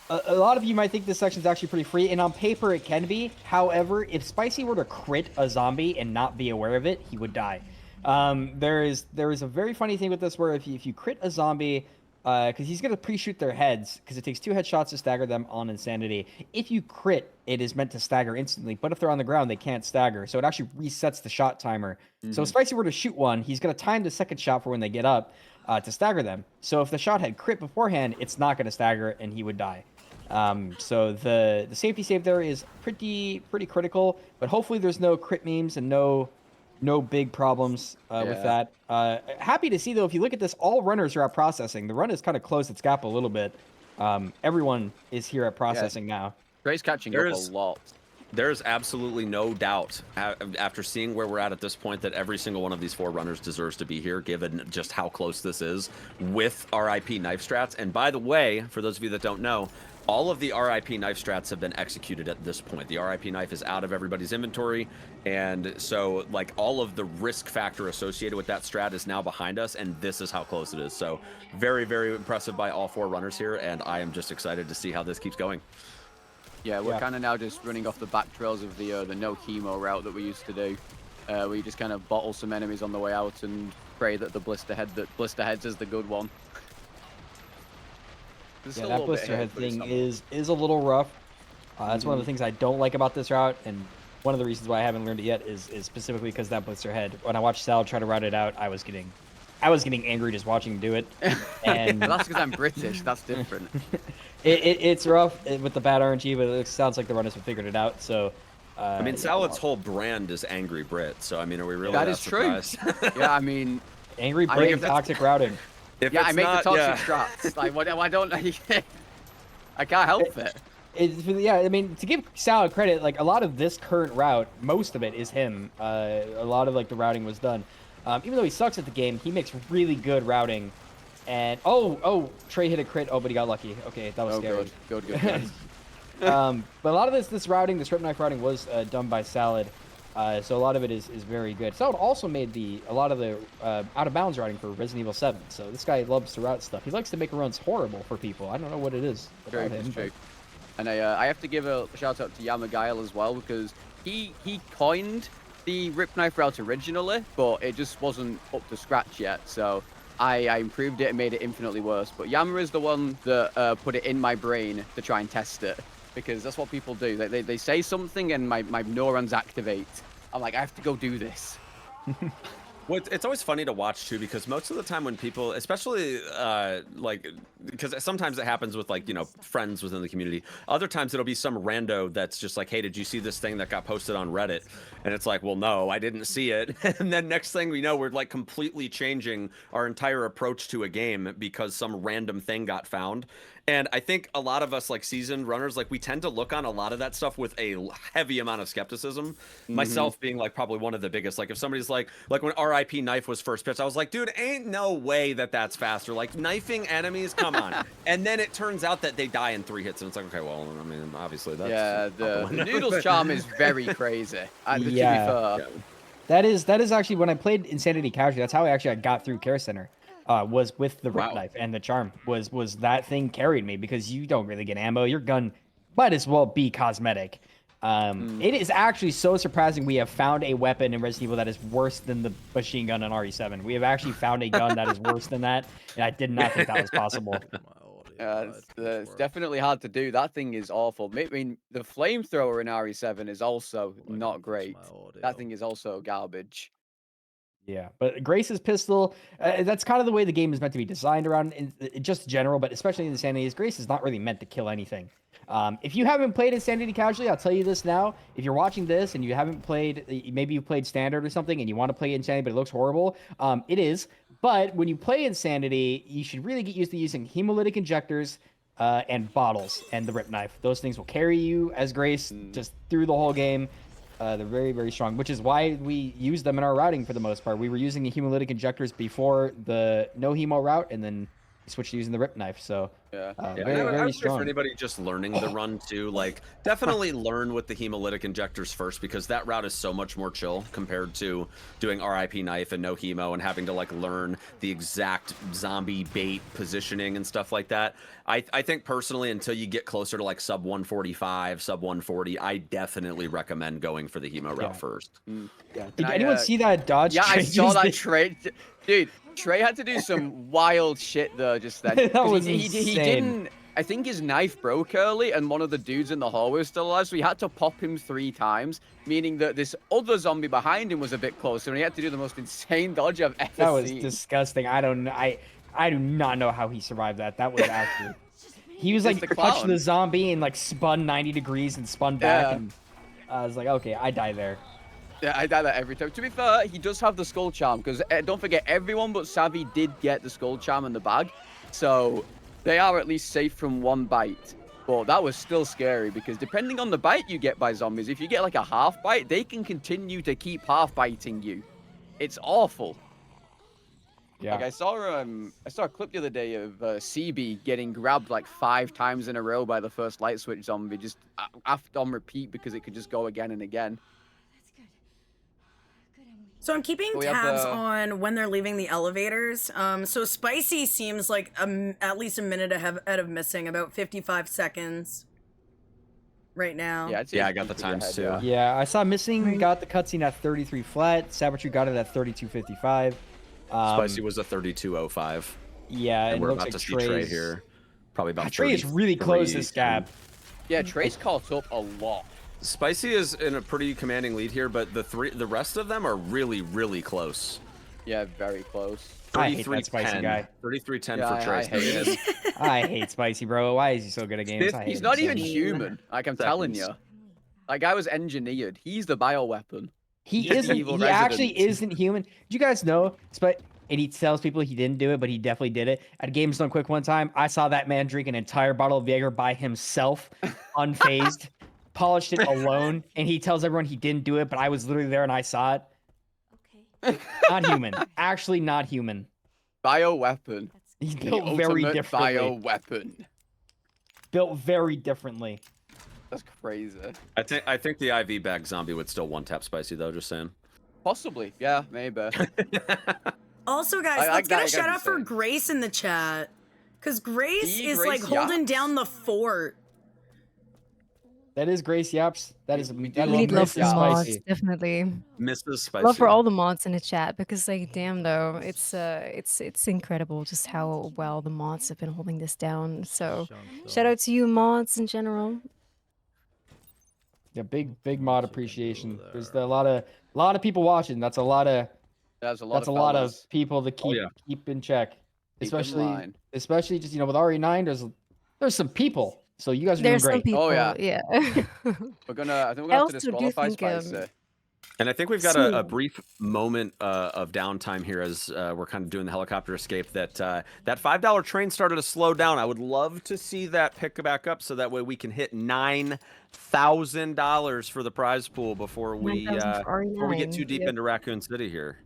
a lot of you might think this section is actually pretty free, and on paper it can be. However, if Spicy were to crit a zombie and not be aware of it, he would die. There is a very funny thing with this where if you crit a zombie, because he's going to pre-shoot their heads, because it takes 2 headshots to stagger them on Insanity. If you crit, it is meant to stagger instantly, but if they're on the ground, they can't stagger, so it actually resets the shot timer. So if Spicy were to shoot one, he's going to time the second shot for when they get up. to stagger them. So if the shot had crit beforehand, it's not going to stagger and he would die. So the safety save there is pretty critical, but hopefully there's no crit memes and no big problems with that. Happy to see though, if you look at this, all runners are at processing. The run has kind of closed its gap a little bit. Everyone is here at processing now. Gray's catching up a lot. There's absolutely no doubt after seeing where we're at this point that every single one of these 4 runners deserves to be here, given just how close this is with RIP knife strats. And by the way, for those of you that don't know, all of the RIP knife strats have been executed at this point. The RIP knife is out of everybody's inventory, and so like all of the risk factor associated with that strat is now behind us, and this is how close it is. So very, very impressive by all 4 runners here, and I am just excited to see how this keeps going. Yeah, we're kind of now just running off the back trails of the no chemo route that we used to do. We just kind of bottle some enemies on the way out and pray that the blister heads is the good one. Yeah, that blister head thing is a little rough. That's one of the things I don't like about this route, and one of the reasons why I haven't learned it yet is specifically because that blister head. When I watched Sal try to route it out, I was getting angry just watching him do it. And well, that's because I'm British. That's different. It's rough with the bad RNG, but it sounds like the runners have figured it out. So, I mean, Salad's whole brand is Angry Brit. So, I mean, are we really that is true? Yeah, I mean, Angry Brit and toxic routing. Yeah, I make the toxic strats. Like, why don't I? I can't help it. Yeah, I mean, to give Salad credit, like a lot of this current route, most of it is him. A lot of like the routing was done. Even though he sucks at the game, he makes really good routing. And oh, Trey hit a crit. Oh, but he got lucky. Okay, that was scary. Good. But a lot of this routing, this rip knife routing, was done by Salad. So a lot of it is very good. Salad also made a lot of the out of bounds routing for Resident Evil 7. So this guy loves to route stuff. He likes to make runs horrible for people. I don't know what it is about him. True. And I have to give a shout out to Yamagail as well, because he coined the rip knife route originally, but it just wasn't up to scratch yet. So I improved it and made it infinitely worse. But Yama is the one that put it in my brain to try and test it, because that's what people do. They say something and my neurons activate. I'm like, I have to go do this. Well, it's always funny to watch too, because most of the time when people, especially like, because sometimes it happens with like, you know, friends within the community. Other times it'll be some rando that's just like, hey, did you see this thing that got posted on Reddit? And it's like, well, no, I didn't see it. And then next thing we know, we're like completely changing our entire approach to a game because some random thing got found. And I think a lot of us, like seasoned runners, like we tend to look on a lot of that stuff with a heavy amount of skepticism. Myself being like probably one of the biggest. Like if somebody's like when RIP Knife was first pitched, I was like, dude, ain't no way that's faster. Like knifing enemies, come on. And then it turns out that they die in 3 hits, and it's like, okay, well, I mean, obviously that's the Noodles charm is very crazy. To be fair. That is actually when I played Insanity Casually. That's how I got through Care Center. Was with the rip knife and the charm was that thing carried me, because you don't really get ammo. Your gun might as well be cosmetic. It is actually so surprising we have found a weapon in Resident Evil that is worse than the machine gun in RE7. We have actually found a gun that is worse than that, and I did not think that was possible. It's definitely hard to do. That thing is awful. I mean, the flamethrower in RE7 is also not great. That thing is also garbage. Yeah, but Grace's pistol, that's kind of the way the game is meant to be designed around, in just general, but especially in Insanity, Grace is not really meant to kill anything. If you haven't played Insanity Casually, I'll tell you this now. If you're watching this and you haven't played, maybe you played Standard or something, and you want to play Insanity, but it looks horrible, it is. But when you play Insanity, you should really get used to using hemolytic injectors and bottles and the rip knife. Those things will carry you as Grace just through the whole game. They're very, very strong, which is why we use them in our routing for the most part. We were using the hemolytic injectors before the no hemo route, and then we switched to using the rip knife. So very strong. For anybody just learning the run too, like definitely learn with the hemolytic injectors first, because that route is so much more chill compared to doing RIP knife and no hemo and having to like learn the exact zombie bait positioning and stuff like that. I think personally, until you get closer to like sub 145, sub 140, I definitely recommend going for the hemo route first. Did anyone see that dodge? Yeah, I saw that Trey. Dude, Trey had to do some wild shit though just then. That was he didn't. I think his knife broke early, and one of the dudes in the hallway was still alive, so he had to pop him 3 times, meaning that this other zombie behind him was a bit closer, and he had to do the most insane dodge I've ever seen. That was disgusting. I don't know. I do not know how he survived that. That was actually. He was like the touched clown. the zombie and like spun 90 degrees and spun back, and I was like, okay, I die there. Yeah, I die that every time. To be fair, he does have the skull charm, because don't forget, everyone but Savvy did get the skull charm in the bag. So they are at least safe from one bite. But that was still scary, because depending on the bite you get by zombies, if you get like a half bite, they can continue to keep half biting you. It's awful. Yeah. Like I saw a clip the other day of CB getting grabbed like 5 times in a row by the first light switch zombie, just after on repeat, because it could just go again and again. So I'm keeping We have tabs the- on when they're leaving the elevators. So Spicy seems like at least a minute ahead of missing, about 55 seconds right now. Yeah, I got the times too. Yeah, I saw Missing got the cutscene at 33 flat. Savagery got it at 32.55. Spicy was a 32.05. Yeah, and and we're it looks about like to see Trey Trey's here. Probably about Trey is really close this gap. Yeah, Trey's caught up a lot. Spicy is in a pretty commanding lead here, but the rest of them are really, really close. Yeah, very close. I hate that Spicy guy. 33-10 Yeah, for Trey. I hate him. I hate Spicy, bro. Why is he so good at games? I hate He's him not so even much. human. Like I'm telling you. That guy was engineered. He's the bioweapon. He He's the isn't. evil He actually resident. isn't human. Did you guys know? And he tells people he didn't do it, but he definitely did it. At Games Done Quick one time, I saw that man drink an entire bottle of Jaeger by himself, unfazed, polished it alone, and he tells everyone he didn't do it, but I was literally there and I saw it. Okay. Not human. Actually, not human. Bioweapon. He's The built very ultimate differently. bioweapon. Built very differently. That's crazy. I think the IV bag zombie would still one-tap Spicy though, just saying. Possibly. Yeah, maybe. Also, guys, I like let's get that a shout guy out for saying. Grace in the chat. Because Grace is Grace like holding Yaps? down the fort. That is Grace Yaps. That is. We need love for mods, definitely. Mrs. Spicy. Love for all the mods in the chat, because like damn though, it's incredible just how well the mods have been holding this down. So shout out to you mods in general. Yeah, big mod appreciation. There's a lot of people watching. That's a lot of. That's a lot That's of a lot fellas. of people to keep in check. Keep in line. Especially just with RE9, there's some people. So you guys are There's doing some great. people. Oh, yeah. Yeah. I think we're gonna have to also do disqualify think, Spicy. And I think we've got So- a brief moment of downtime here as we're kind of doing the helicopter escape. That $5 train started to slow down. I would love to see that pick back up so that way we can hit $9,000 for the prize pool before we 9,000 for before we get RE9, too deep yep. into Raccoon City here.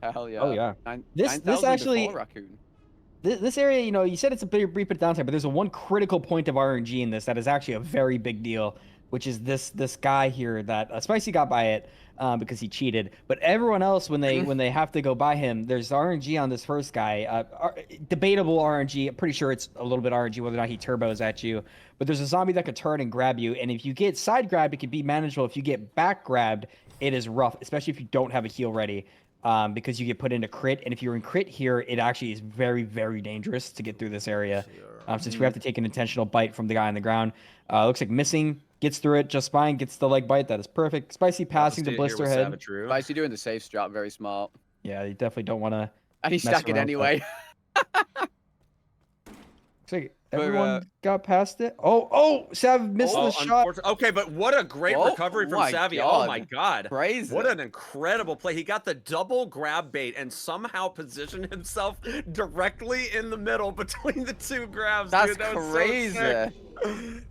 Hell yeah. Oh yeah. This 9,000 actually before Raccoon. this area, you said it's a brief bit of downtime, but there's a one critical point of RNG in this that is actually a very big deal, which is this guy here that Spicy got by it because he cheated. But everyone else, when they have to go by him, there's RNG on this first guy. Debatable RNG. I'm pretty sure it's a little bit RNG whether or not he turbos at you. But there's a zombie that could turn and grab you, and if you get side grabbed, it can be manageable. If you get back grabbed, it is rough, especially if you don't have a heal ready. Because you get put into crit, and if you're in crit here, it actually is very, very dangerous to get through this area. Since we have to take an intentional bite from the guy on the ground. Looks like Missing gets through it just fine, gets the leg bite. That is perfect. Spicy passing to Blister Head. Spicy doing the safe strap, very smart. Yeah, you definitely don't want to. And he's stacking anyway. Looks like everyone got past it. Sav missed the shot. Okay, but what a great recovery from Savvy. Oh my god. Crazy. What an incredible play. He got the double grab bait and somehow positioned himself directly in the middle between the two grabs. That's dude. That was so crazy. sick.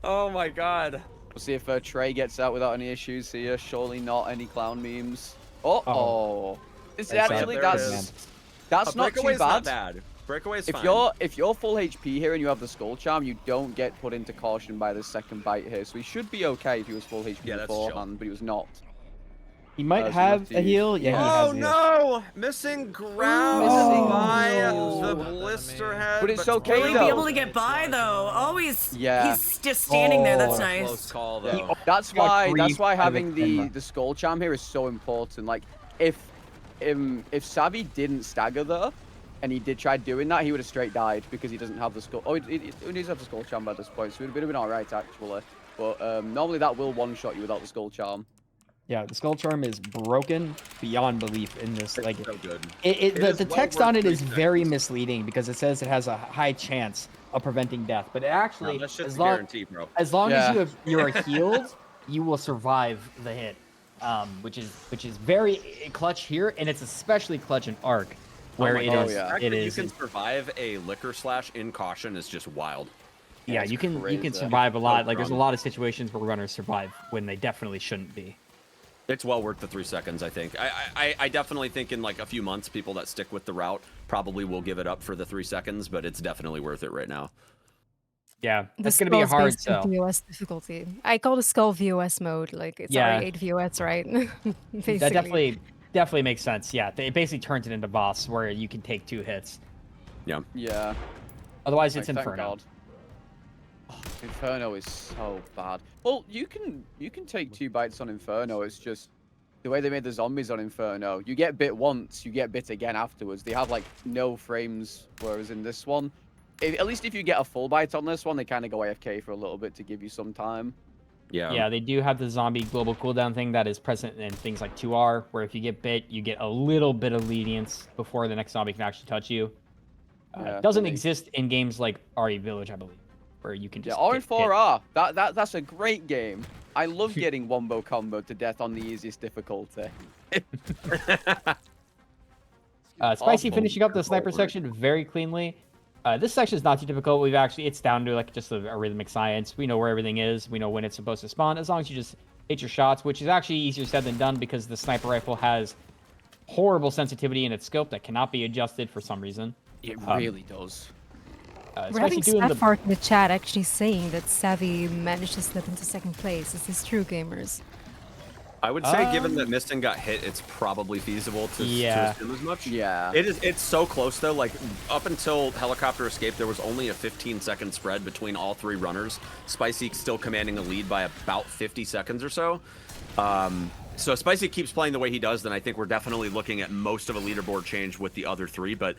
Oh my god. We'll see if Trey gets out without any issues here. Surely not any clown memes. Oh. This That's actually it. that's not too Breakaway's bad. not bad. Breakaway's fine. If you're full HP here and you have the skull charm, you don't get put into caution by the second bite here. So he should be okay if he was full HP beforehand, but he was not. He might so have a heal. Yeah, he has a heal. No! Missing ground by the blister head. But it's okay Will he though. be able to get by though? Always. Yeah. He's just standing there. That's nice. Close call though. That's got why griefed by having the the camera. skull charm here is so important. Like if Savvy didn't stagger there and he did try doing that, he would have straight died because he doesn't have the skull. Oh, he needs to have the skull charm by this point, so it would have been alright actually. But normally that will one shot you without the skull charm. Yeah, the skull charm is broken beyond belief in this. Like, so good. The text on it is very misleading because it says it has a high chance of preventing death, but it actually, that shit's as a long guarantee, bro. as you are healed, you will survive the hit, which is very clutch here, and it's especially clutch in Arc, where The fact it that is. You can survive a liquor slash in caution is just wild. Yeah, you can survive a lot. Like, there's a lot of situations where runners survive when they definitely shouldn't be. It's well worth the 3 seconds, I think. I definitely think in like a few months, people that stick with the route probably will give it up for the 3 seconds, but it's definitely worth it right now. Yeah, That's going to be a hard sell. VOS difficulty. I call the skull VOS mode. Like, it's RE8 VOS, right? Basically. That definitely makes sense. Yeah, it basically turns it into boss where you can take 2 hits. Yeah. Yeah. Otherwise, it's Thank Inferno. God. Oh, Inferno is so bad. Well, you can take 2 bites on Inferno. It's just the way they made the zombies on Inferno. You get bit once, you get bit again afterwards. They have like no frames, whereas in this one, at least if you get a full bite on this one, they kind of go AFK for a little bit to give you some time. Yeah, they do have the zombie global cooldown thing that is present in things like 2R, where if you get bit, you get a little bit of lenience before the next zombie can actually touch you. It doesn't exist in games like RE Village, I believe, where you can just R4R. That's a great game. I love getting wombo combo to death on the easiest difficulty. Spicy finishing up the sniper section very cleanly. This section is not too difficult. It's down to like just a rhythmic science. We know where everything is. We know when it's supposed to spawn. As long as you just hit your shots, which is actually easier said than done because the sniper rifle has horrible sensitivity in its scope that cannot be adjusted for some reason. It really does. We're having Sapphire in the chat actually saying that Savvy managed to slip into 2nd place. Is this true, gamers? I would say, given that Mistin got hit, it's probably feasible to assume as much. Yeah. It's so close, though. Like, up until Helicopter escaped, there was only a 15-second spread between all 3 runners. Spicy still commanding a lead by about 50 seconds or so. So if Spicy keeps playing the way he does, then I think we're definitely looking at most of a leaderboard change with the other 3. But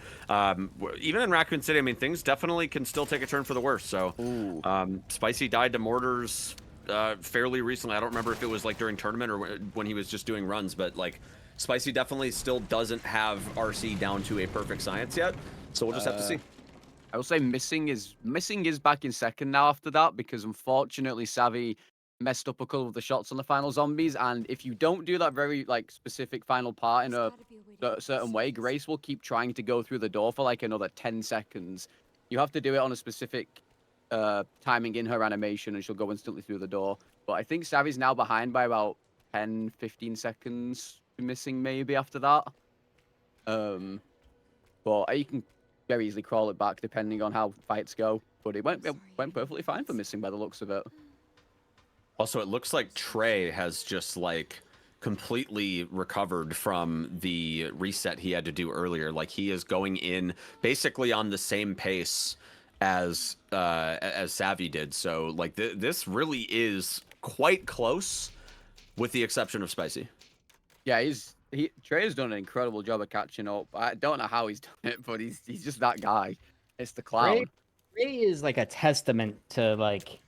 even in Raccoon City, I mean, things definitely can still take a turn for the worse. So Spicy died to mortars fairly recently. I don't remember if it was like during tournament or when he was just doing runs, but like Spicy definitely still doesn't have RC down to a perfect science yet. So we'll just have to see. I will say Missing is back in 2nd now after that because unfortunately Savvy messed up a couple of the shots on the final zombies, and if you don't do that very like specific final part in a certain way, Grace will keep trying to go through the door for like another 10 seconds. You have to do it on a specific timing in her animation and she'll go instantly through the door. But I think Savvy's now behind by about 10-15 seconds to Missing maybe after that. But you can very easily crawl it back depending on how fights go. But it went perfectly fine for Missing by the looks of it. Also, it looks like Trey has just like completely recovered from the reset he had to do earlier. Like he is going in basically on the same pace as Savvy did. So like this really is quite close, with the exception of Spicy. Yeah, Trey has done an incredible job of catching up. I don't know how he's done it, but he's just that guy. It's the clown. Trey is like a testament to like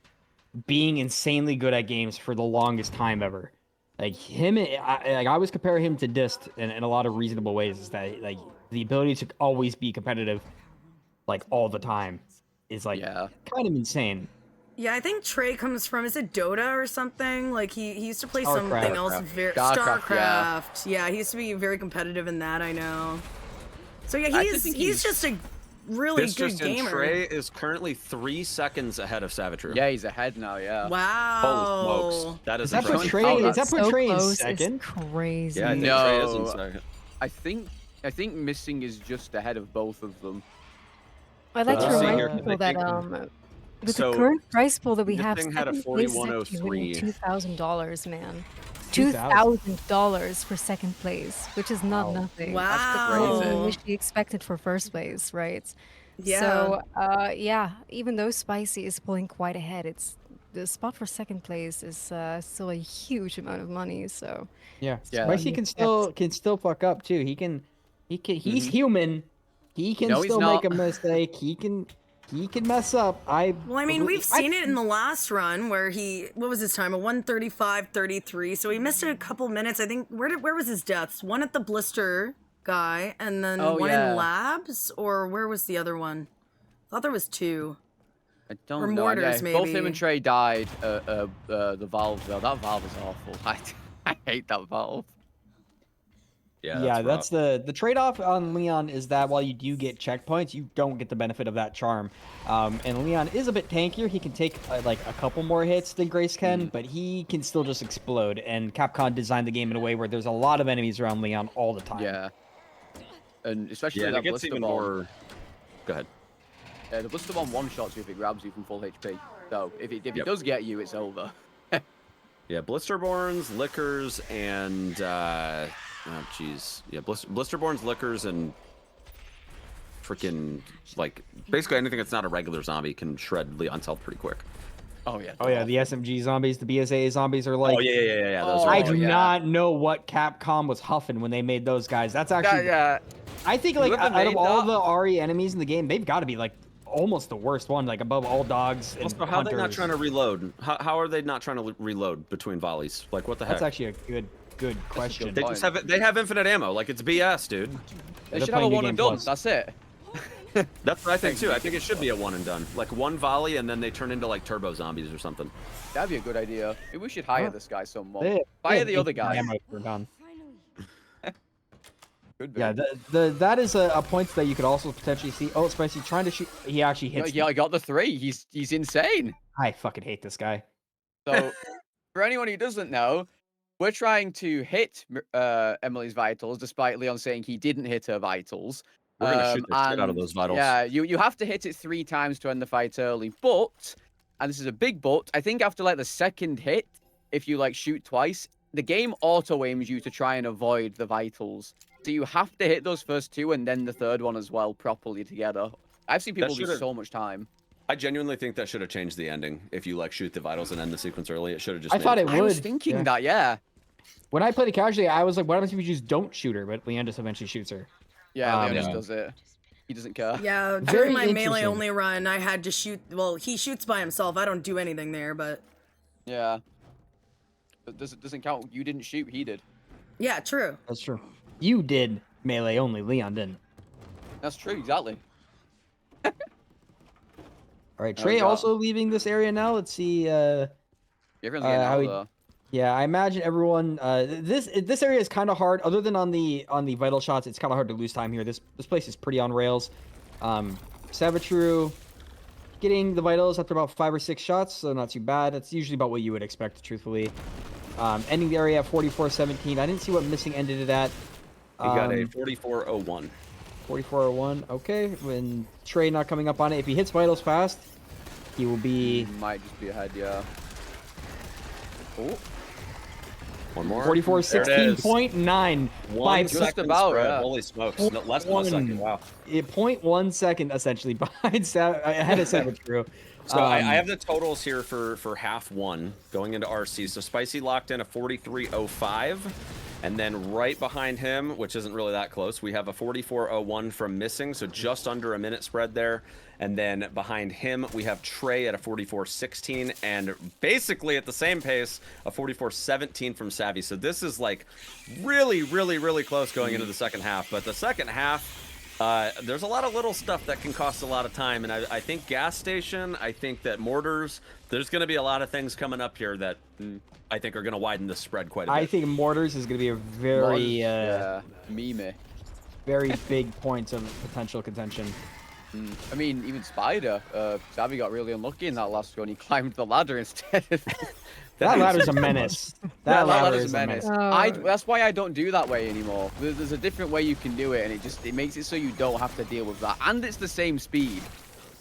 being insanely good at games for the longest time ever. Like him, I always compare him to Dist in a lot of reasonable ways. Is that like the ability to always be competitive, like all the time, is like kind of insane. Yeah, I think Trey comes from, is it Dota or something? Like he used to play something else. StarCraft. Yeah, he used to be very competitive in that. I know. So yeah, he's just a really good gamer. Trey is currently 3 seconds ahead of Savitru. Yeah, he's ahead now. Yeah. Wow. Holy smokes, that is put Trey. Is that put Trey in 2nd? It's crazy. Yeah, I think Trey is in 2nd. I think Missing is just ahead of both of them. I'd like to remind people that with the current price pool that we have, had a 4103. $2,000, man. $2,000 for 2nd place, which is not nothing. Wow. That's what we expected for 1st place, right? Yeah. So, yeah, even though Spicy is pulling quite ahead, the spot for 2nd place is still a huge amount of money. So yeah. Spicy can still fuck up too. He's human. He can still make a mistake. he can mess up. Well, I mean, we've seen it in the last run where what was his time? A 1:35:33. So he missed a couple minutes. I think, where was his deaths? One at the blister guy, and then one in labs, or where was the other one? I thought there was two. I don't or know. mortars, maybe. Both him and Trey died. The valve though. That valve is awful. I hate that valve. Yeah, that's the trade-off on Leon is that while you do get checkpoints, you don't get the benefit of that charm. And Leon is a bit tankier. He can take like a couple more hits than Grace can, but he can still just explode. And Capcom designed the game in a way where there's a lot of enemies around Leon all the time. Yeah, and especially yeah, that it gets blister even bomb. more. Go ahead. The blister bomb one-shots you if it grabs you from full HP. So if it does get you, it's over. Yeah, Blisterborns, Lickers, and oh jeez, yeah, Blisterborns, Lickers, and freaking like basically anything that's not a regular zombie can shred Leon's health pretty quick. Oh yeah. Oh yeah, the SMG zombies, the BSA zombies are like. Oh yeah. Those are I do not know what Capcom was huffing when they made those guys. That's actually. Yeah. I think like Whoever out of made all that- the RE enemies in the game, they've got to be like almost the worst one, like above all dogs and Also, how are they not hunters. trying to reload? How are they not trying to reload between volleys? Like what the That's heck? actually a good question. They just have they have infinite ammo. Like it's BS, dude. They They're should have a playing New one Game and done. Plus. That's it. That's what I think too. I think it should be a one and done. Like one volley and then they turn into like turbo zombies or something. That'd be a good idea. Maybe we should hire this guy some more. They- Fire they the have other guy. ammo for done. Could be. Yeah, that is a point that you could also potentially see. Oh, Spicy trying to shoot. He actually hits. Yeah, I got the 3. He's insane. I fucking hate this guy. So, for anyone who doesn't know, we're trying to hit Emily's vitals, despite Leon saying he didn't hit her vitals. We're gonna shoot the shit out of and, those vitals. Yeah, you have to hit it 3 times to end the fight early, but, and this is a big but, I think after like the second hit, if you like shoot twice, the game auto aims you to try and avoid the vitals. So you have to hit those first 2 and then the third one as well properly together. I've seen people lose so much time. I genuinely think that should have changed the ending. If you like shoot the vitals and end the sequence early, it should have just. I thought it would. I was thinking that, yeah. When I played it casually, I was like, why don't you just don't shoot her? But Leon just eventually shoots her. Yeah, Leon just does it. He doesn't care. Yeah, Very during my interesting. melee only run, I had to shoot. Well, he shoots by himself. I don't do anything there, but Yeah. It doesn't count. You didn't shoot, he did. yeah, true. That's true. You did melee only. Leon didn't. That's true, exactly. All right, Oh, Trey God. also leaving this area now. Let's see. Everyone's getting how out he- there. Yeah, I imagine everyone. This area is kind of hard. Other than on the vital shots, it's kind of hard to lose time here. This place is pretty on rails. Savitru getting the vitals after about 5 or 6 shots, so not too bad. That's usually about what you would expect, truthfully. Ending the area at 44-17. I didn't see what missing ended it at. He got a 4401. 4401. Okay, when Trey not coming up on it. If he hits vitals fast, he will be Might just be ahead, yeah. Oh. One more. 44-16.9. One Just second about, spread. yeah. Holy smokes! No, less than a second. Wow. 0.1 second essentially behind ahead of Savitru. So I have the totals here for half one going into RC. So Spicy locked in a 43.05, and then right behind him, which isn't really that close, we have a 44.01 from Missing, so just under a minute spread there. And then behind him, we have Trey at a 44.16, and basically at the same pace, a 44.17 from Savvy. So this is like really, really, really close going into the second half. But the second half, there's a lot of little stuff that can cost a lot of time, and I think gas station, I think that mortars, there's going to be a lot of things coming up here that I think are going to widen the spread quite a bit. I think mortars is going to be a very, very big point of potential contention. I mean, even Spider, Savvy got really unlucky in that last one. He climbed the ladder instead of... That ladder's a menace. That ladder is a menace. That's why I don't do that way anymore. There's a different way you can do it, and it makes it so you don't have to deal with that. And it's the same speed.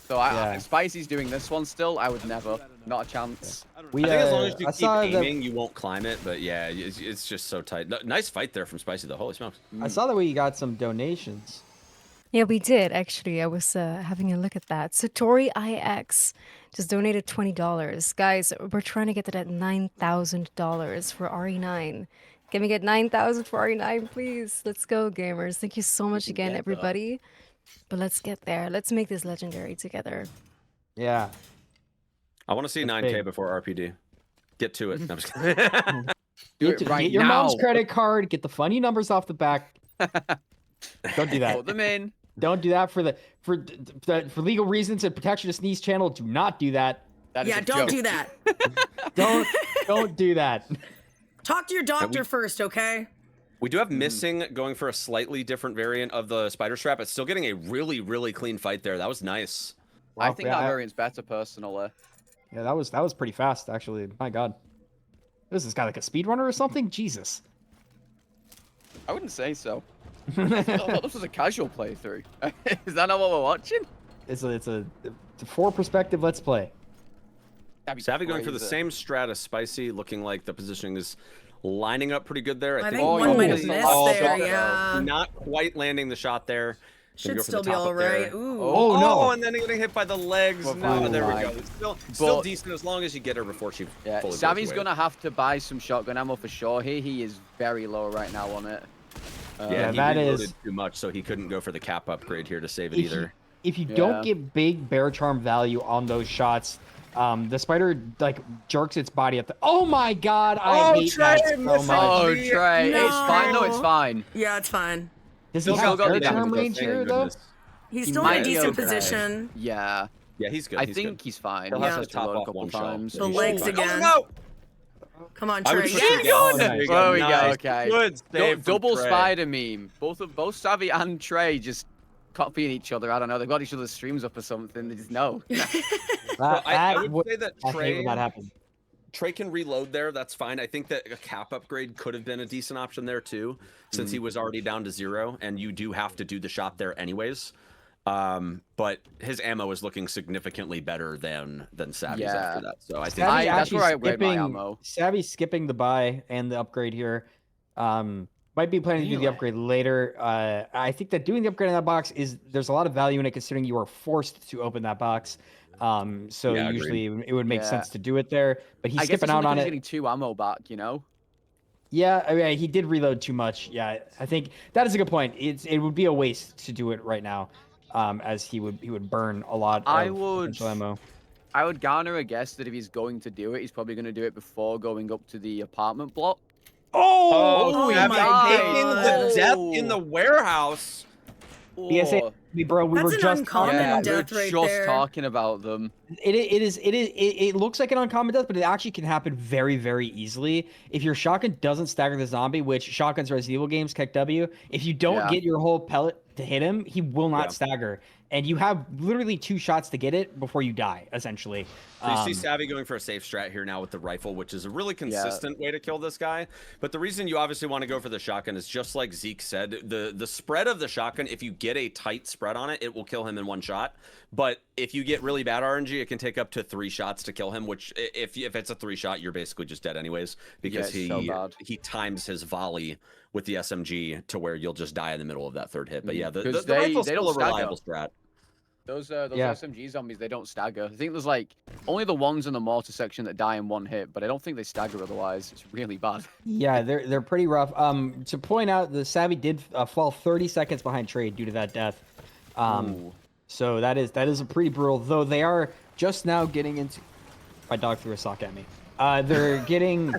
So if Spicy's doing this one still, I would never. Not a chance. I think as long as you keep aiming, you won't climb it. But yeah, it's just so tight. Nice fight there from Spicy, though. Holy smokes. I saw that we got some donations. Yeah, we did actually. I was having a look at that. So Tori IX just donated $20. Guys, we're trying to get to that $9,000 for RE9. Can we get 9,000 for RE9, please? Let's go, gamers. Thank you so much again, everybody. But let's get there. Let's make this legendary together. Yeah. I want to see That's 9K big. before RPD. Get to it. No, I'm just kidding. Do it right get your now. mom's credit card. Get the funny numbers off the back. Don't do that. Put them in. Don't do that for legal reasons and protection of Sneeze channel. Do not do that. That is Yeah, a don't joke. do that. Don't do that. Talk to your doctor first, okay? We do have missing going for a slightly different variant of the spider strap. It's still getting a really, really clean fight there. That was nice. I think that variant's better personally. Yeah, that was pretty fast actually. My God. Is this guy like a speedrunner or something? Jesus. I wouldn't say so. I thought this was a casual playthrough. Is that not what we're watching? It's a 4 perspective let's play. Savvy going for the same strat as Spicy, looking like the positioning is lining up pretty good there. I think one might have missed there, yeah. Not quite landing the shot there. Should still be all right. Ooh. Oh, no! And then getting hit by the legs. No, there we go. It's still decent as long as you get her before she fully blows Savvy's away. gonna have to buy some shotgun ammo for sure here. He is very low right now on it. Yeah, he that reloaded is too much, so he couldn't go for the cap upgrade here to save it either. If you don't get big bear charm value on those shots, the spider like jerks its body at the. Oh my God! I hate that so much. Oh, Trey, No. it's fine. No, it's fine. Yeah, it's fine. Does he Still have got bear the charm damage, range thank here though? goodness. He's He still in a might be decent okay. position. Yeah. Yeah, he's good. I he's think good. he's fine. He'll He have has to to top reload a off couple one shot. times. The legs again. Oh, Come on, I Trey. would Yeah. just go. There you go. There we go. Nice. Okay. Good save from Double Trey. spider meme. Both Savvy and Trey just copying each other. I don't know. They've got each other's streams up or something. They just know. I would say that I hate Trey, when that happens. Trey can reload there. That's fine. I think that a cap upgrade could have been a decent option there too, since he was already down to 0, and you do have to do the shot there anyways. But his ammo is looking significantly better than Savvy's after that. So I think that's where I rate my ammo. Savvy's skipping the buy and the upgrade here. Might be planning to do the upgrade later. I think that doing the upgrade in that box there's a lot of value in it considering you are forced to open that box. So Yeah, usually it would make sense to do it there, but he's I guess skipping it's out only 'cause on he's it. getting 2 ammo back, you know? Yeah, I mean, he did reload too much. Yeah, I think that is a good point. It would be a waste to do it right now, as he would burn a lot of potential ammo. I would garner a guess that if he's going to do it, he's probably going to do it before going up to the apartment block. Oh, my God. taking the death in the warehouse. BSA, bro, we were That's an just uncommon Yeah, death we were right just there. talking about them. It looks like an uncommon death, but it actually can happen very, very easily. If your shotgun doesn't stagger the zombie, which shotguns Resident Evil games, Keck W, if you don't get your whole pellet to hit him, he will not stagger. And you have literally 2 shots to get it before you die, essentially. So you see Savvy going for a safe strat here now with the rifle, which is a really consistent way to kill this guy. But the reason you obviously want to go for the shotgun is just like Zeke said, the spread of the shotgun, if you get a tight spread on it, it will kill him in 1 shot. But if you get really bad RNG, it can take up to 3 shots to kill him, which if it's a 3 shot, you're basically just dead anyways, because he times his volley with the SMG to where you'll just die in the middle of that 3rd hit. But yeah, the rifle's still a reliable strat. Those SMG zombies, they don't stagger. I think there's like only the ones in the mortar section that die in 1 hit, but I don't think they stagger otherwise. It's really bad. Yeah, they're pretty rough. To point out, the Savvy did fall 30 seconds behind Trade due to that death. So that is a pretty brutal. Though they are just now getting into. My dog threw a sock at me. They're getting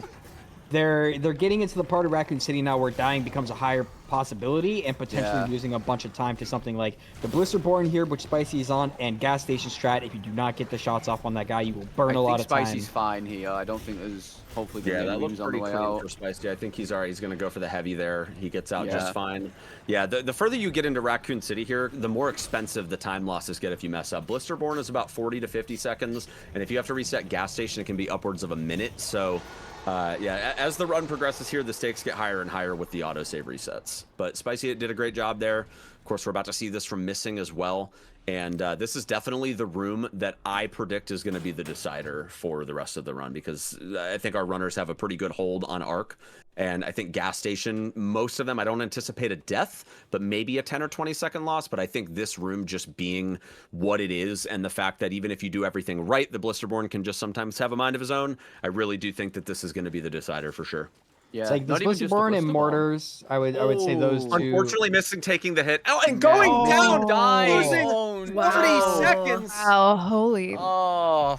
into the part of Raccoon City now where dying becomes a higher possibility and potentially losing a bunch of time to something like the Blisterborn here, which Spicy is on, and gas station strat. If you do not get the shots off on that guy, you will burn a lot of time. Spicy's fine here. I don't think there's hopefully Yeah, gonna that be looks memes on the pretty way clean out. for Spicy. I think he's alright. He's going to go for the heavy there. He gets out just Yeah. fine. Yeah, the further you get into Raccoon City here, the more expensive the time losses get if you mess up. Blisterborn is about 40 to 50 seconds, and if you have to reset gas station, it can be upwards of a minute. So, yeah, as the run progresses here, the stakes get higher and higher with the autosave resets. But Spicy did a great job there. Of course, we're about to see this from Missing as well. And this is definitely the room that I predict is going to be the decider for the rest of the run, because I think our runners have a pretty good hold on Arc. And I think gas station, most of them, I don't anticipate a death, but maybe a 10 or 20 second loss. But I think this room just being what it is, and the fact that even if you do everything right, the Blisterborn can just sometimes have a mind of his own. I really do think that this is going to be the decider for sure. Yeah, It's like not the even just the Blisterborn and Blisterborn. Mortars. I would say those two. Unfortunately, missing taking the hit. Oh, and going Oh, down, died. losing Oh, 30 no. seconds. Wow, holy. Oh.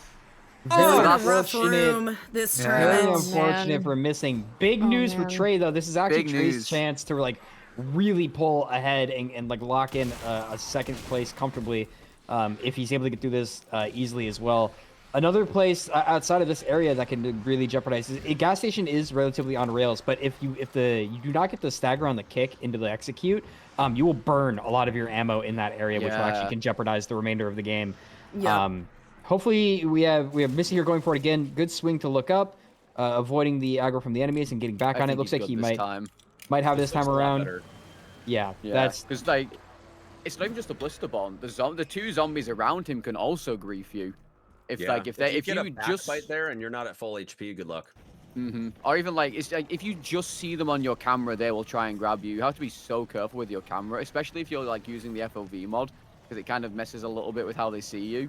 It's Very been a rough unfortunate. room this Very tournament. unfortunate man. for missing. Big Oh, news for man. Trey though. This is actually Big Trey's news. chance to like really pull ahead and like lock in a second place comfortably if he's able to get through this easily as well. Another place outside of this area that can really jeopardize is a gas station is relatively on rails, but if you do not get the stagger on the kick into the execute, you will burn a lot of your ammo in that area, which will actually can jeopardize the remainder of the game. Yeah. Hopefully we have Missy here going for it again. Good swing to look up, avoiding the aggro from the enemies and getting back on it. Looks like he might have this time around. Yeah, that's because like it's not even just a Blisterborn. The two zombies around him can also grief you. If you just bite there and you're not at full HP, good luck. Or even like it's like if you just see them on your camera, they will try and grab you. You have to be so careful with your camera, especially if you're like using the FOV mod, because it kind of messes a little bit with how they see you.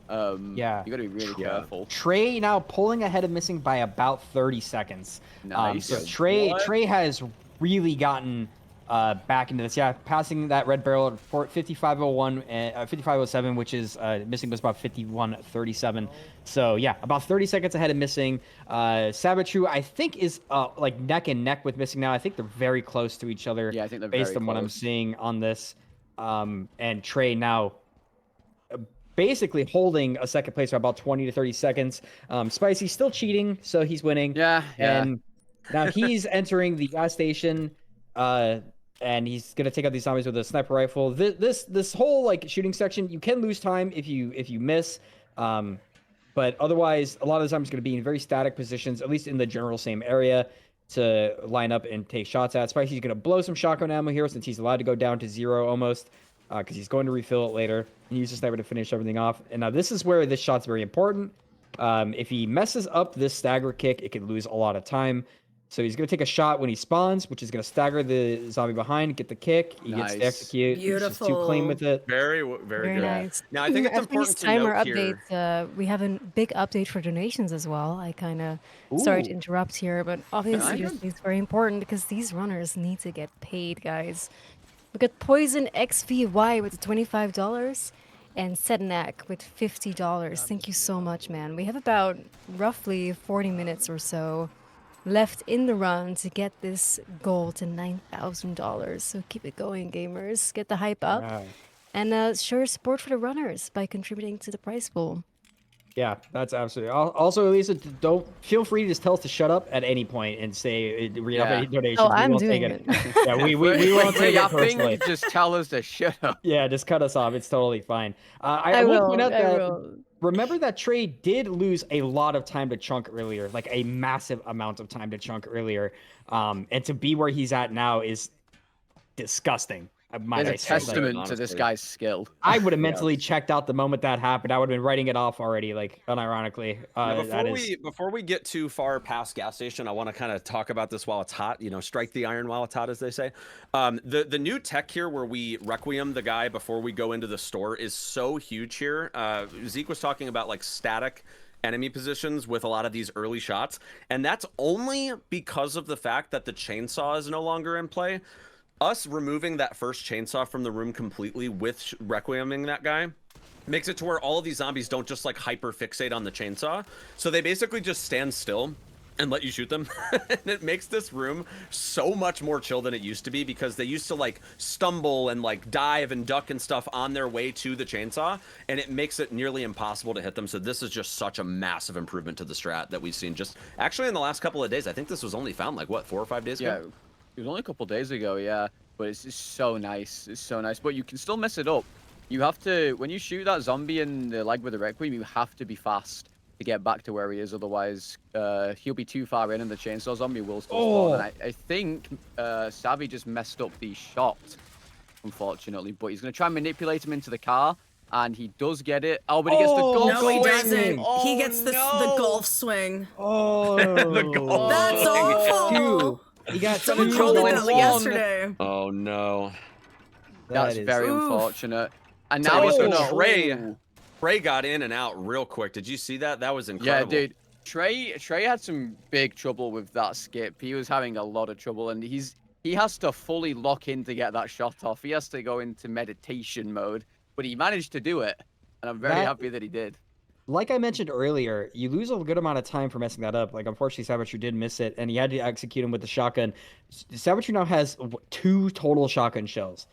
Yeah, you got to be really careful. Trey now pulling ahead of Missing by about 30 seconds. Nice. So Trey has really gotten back into this. Yeah, passing that red barrel at 5501 and 5507, which is Missing was about 5137. So yeah, about 30 seconds ahead of Missing. Sabatru, I think, is like neck and neck with Missing now. I think they're very close to each other. Yeah, I think they're based very on what I'm close. seeing on this. And Trey now basically holding a second place for about 20 to 30 seconds. Spicy's still cheating, so he's winning. Yeah. And now he's entering the gas station, and he's gonna take out these zombies with a sniper rifle. This whole like shooting section, you can lose time if you miss, but otherwise a lot of the time it's gonna be in very static positions, at least in the general same area to line up and take shots at. Spicy's gonna blow some shotgun ammo here since he's allowed to go down to 0 almost. Because he's going to refill it later and use the sniper to finish everything off. And now this is where this shot's very important. If he messes up this stagger kick, it could lose a lot of time. So he's going to take a shot when he spawns, which is going to stagger the zombie behind, get the kick. He gets to execute. Beautiful. He's just too clean with it. Very Very good. nice. Now I think it's After these important to timer note here. updates, we have a big update for donations as well. I kind of sorry to interrupt here, but obviously it's very important because these runners need to get paid, guys. We got Poison XVY with $25 and Sednak with $50. Thank you so much, man. We have about roughly 40 minutes or so left in the run to get this goal to $9,000. So keep it going, gamers. Get the hype up and show your support for the runners by contributing to the prize pool. Yeah, that's absolutely. Also, Elisa, don't feel free to just tell us to shut up at any point and say read up any donations. Oh, We I'm won't doing take it. Yeah, we won't take it personally. Just tell us to shut up. Yeah, just cut us off. It's totally fine. I will point out that remember that Trey did lose a lot of time to chunk earlier, like a massive amount of time to chunk earlier. And to be where he's at now is disgusting. It's a testament to this guy's skill. I would have mentally checked out the moment that happened. I would have been writing it off already, like unironically. Before we get too far past gas station, I want to kind of talk about this while it's hot. You know, strike the iron while it's hot, as they say. The new tech here, where we requiem the guy before we go into the store, is so huge here. Zeke was talking about like static enemy positions with a lot of these early shots, and that's only because of the fact that the chainsaw is no longer in play. Us removing that first chainsaw from the room completely with requieming that guy makes it to where all of these zombies don't just like hyper fixate on the chainsaw. So they basically just stand still and let you shoot them. And it makes this room so much more chill than it used to be, because they used to like stumble and like dive and duck and stuff on their way to the chainsaw, and it makes it nearly impossible to hit them. So this is just such a massive improvement to the strat that we've seen just actually in the last couple of days. I think this was only found like what, 4 or 5 days ago? Yeah. It was only a couple days ago, yeah. But it's just so nice. It's so nice. But you can still mess it up. You have to, when you shoot that zombie in the leg with the Requiem, you have to be fast to get back to where he is. Otherwise, he'll be too far in and the chainsaw zombie will still spawn. And I think Savvy just messed up the shot, unfortunately. But he's going to try and manipulate him into the car. And he does get it. Oh, but he gets the golf swing. No, he doesn't. He gets the golf swing. The golf That's awful. He got someone called it that yesterday. Oh no, that's very unfortunate. And now he's gonna Ray got in and out real quick. Did you see that? That was incredible. Yeah, dude. Trey had some big trouble with that skip. He was having a lot of trouble, and he has to fully lock in to get that shot off. He has to go into meditation mode, but he managed to do it, and I'm very happy that he did. Like I mentioned earlier, you lose a good amount of time for messing that up. Like, unfortunately, Savature did miss it, and he had to execute him with the shotgun. Savature now has 2 total shotgun shells.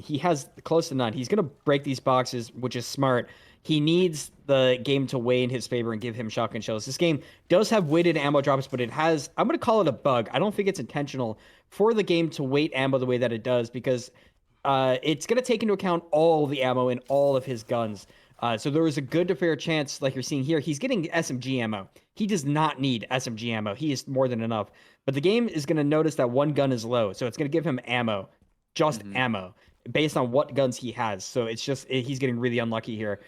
He has close to none. He's going to break these boxes, which is smart. He needs the game to weigh in his favor and give him shotgun shells. This game does have weighted ammo drops, but it has, I'm going to call it a bug. I don't think it's intentional for the game to weight ammo the way that it does, because it's going to take into account all the ammo in all of his guns. So there was a good to fair chance, like you're seeing here, he's getting SMG ammo. He does not need SMG ammo. He is more than enough. But the game is going to notice that one gun is low, so it's going to give him ammo, just ammo, based on what guns he has. So it's just, he's getting really unlucky here.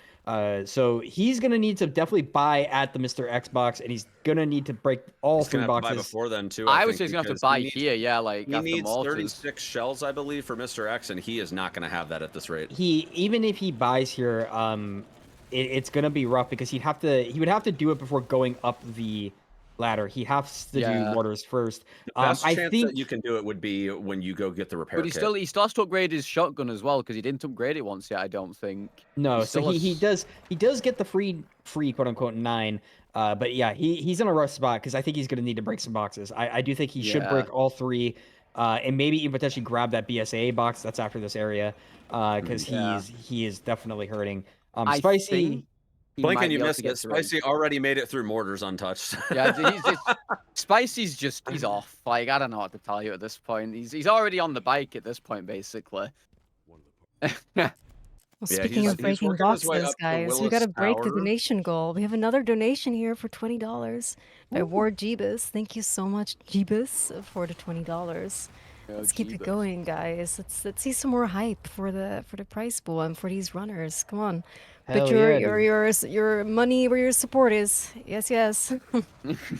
So he's going to need to definitely buy at the Mr. Xbox, and he's going to need to break all 3 boxes. Buy before then, too. I would say he's going to have to buy here, yeah. Like, he needs 36 shells, I believe, for Mr. X, and he is not going to have that at this rate. Even if he buys here, it's going to be rough, because he would have to do it before going up the ladder. He has to do mortars first. The best chance that you can do it would be when you go get the repair kit. But he still has to upgrade his shotgun as well, because he didn't upgrade it once yet, I don't think. No, so he does get the free quote unquote 9. But yeah, he's in a rough spot, because I think he's going to need to break some boxes. I do think he should break all 3, and maybe even potentially grab that BSAA box that's after this area, because he is definitely hurting. Spicy. Blinken, you missed it. Spicy already made it through mortars untouched. Yeah, Spicy's he's off. Like, I don't know what to tell you at this point. He's already on the bike at this point, basically. Well, speaking of breaking boxes, guys, we gotta break the donation goal. We have another donation here for $20 by Ward Jeebus. Thank you so much, Jeebus, for the $20. Let's keep it going, guys. Let's see some more hype for the prize pool and for these runners. Come on. Put your money where your support is. Yes.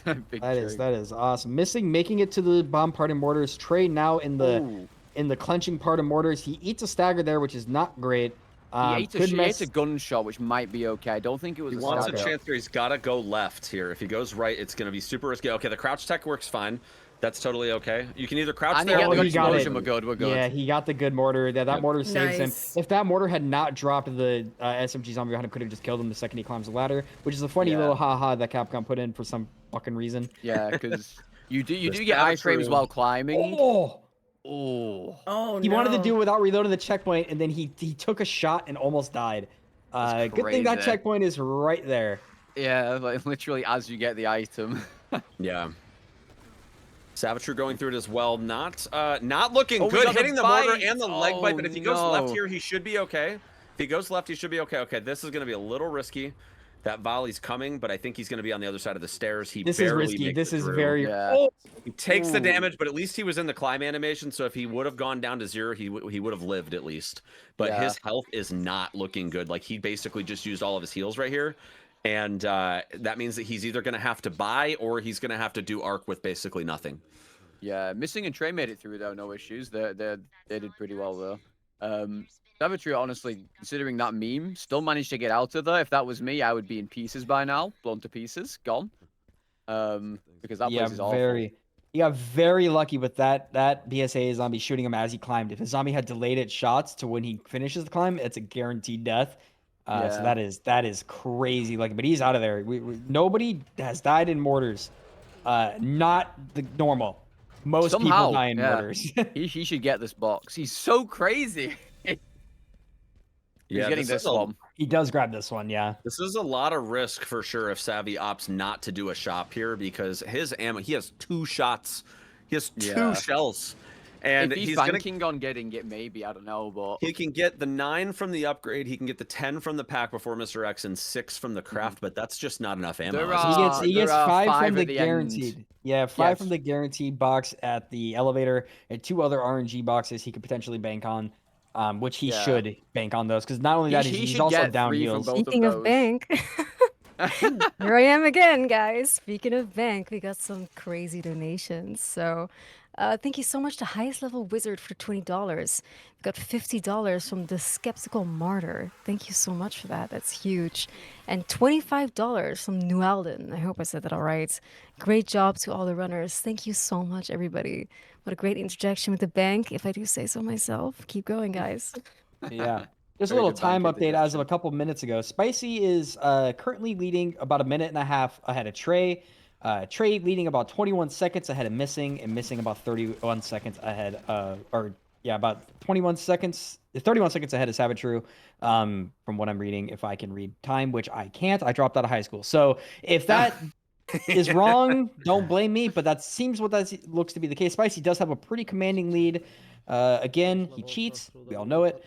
That is awesome. Making it to the bomb part of mortars. Trey now in the clenching part of mortars. He eats a stagger there, which is not great. He ate a gunshot, which might be okay. I don't think it was. He wants a chance here. He's got to go left here. If he goes right, it's going to be super risky. Okay, the crouch tech works fine. That's totally okay. You can either crouch there or he got it. We're good. Yeah, he got the good mortar. That mortar saves him. If that mortar had not dropped, the SMG zombie behind him could have just killed him the second he climbs the ladder, which is a funny little haha that Capcom put in for some fucking reason. Yeah, because you do get iframes while climbing. Oh, he wanted to do it without reloading the checkpoint, and then he took a shot and almost died. Good thing that checkpoint is right there. Yeah, like literally as you get the item. Yeah. Savature going through it as well. Not looking good. Hitting the mortar and the leg bite, but if he goes left here, he should be okay. If he goes left, he should be okay. Okay, this is going to be a little risky. That volley's coming, but I think he's going to be on the other side of the stairs. This is risky. This is very... He takes the damage, but at least he was in the climb animation, so if he would have gone down to 0, he would have lived at least. But his health is not looking good. Like, he basically just used all of his heals right here. And that means that he's either going to have to buy or he's going to have to do arc with basically nothing. Yeah, Missing and Trey made it through, though. No issues. They did pretty well, though. Savature, honestly, considering that meme, still managed to get out of there. If that was me, I would be in pieces by now. Blown to pieces. Gone. Because that place is awful. He got very lucky with that BSAA zombie shooting him as he climbed. If a zombie had delayed its shots to when he finishes the climb, it's a guaranteed death. So that is crazy. Like, but he's out of there. Nobody has died in mortars. Not the normal. Most people die in mortars. he should get this box. He's so crazy. He's getting this one. He does grab this one, yeah. This is a lot of risk for sure if Savvy opts not to do a shop here, because his ammo, he has 2 shots. He has 2 shells. And if he's banking on getting it, maybe, I don't know, but... He can get the 9 from the upgrade, he can get the 10 from the pack before Mr. X, and 6 from the craft, but that's just not enough ammo. He gets 5 from the guaranteed. End. Yeah, 5 from the guaranteed box at the elevator, and 2 other RNG boxes he could potentially bank on, which he should bank on those, because not only that, he's also down heals. Speaking of bank... Here I am again, guys. Speaking of bank, we got some crazy donations. So Thank you so much to Highest Level Wizard for $20. We got $50 from the Skeptical Martyr. Thank you so much for that. That's huge. And $25 from Newalden. I hope I said that all right. Great job to all the runners. Thank you so much, everybody. What a great interjection with the bank, if I do say so myself. Keep going, guys. Yeah. Just a Very little good time bank update as of a couple minutes ago. Spicy is currently leading about a minute and a half ahead of Trey. Trey leading about 21 seconds ahead of Missing, and Missing about 31 seconds ahead, about 31 seconds ahead of Savitru, from what I'm reading, if I can read time, which I can't. I dropped out of high school. So if that is wrong, don't blame me, but that seems what that looks to be the case. Spicy does have a pretty commanding lead. Again, he cheats. We all know it.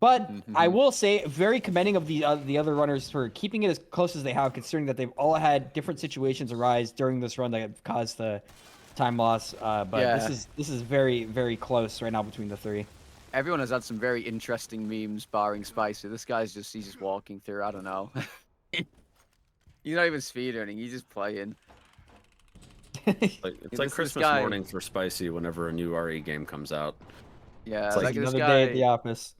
But I will say, very commending of the other runners for keeping it as close as they have, considering that they've all had different situations arise during this run that have caused the time loss. But this is very, very close right now between the three. Everyone has had some very interesting memes, barring Spicy. This guy's he's just walking through. I don't know. He's not even speedrunning. He's just playing. It's like Christmas morning for Spicy whenever a new RE game comes out. Yeah, it's like another day at the office.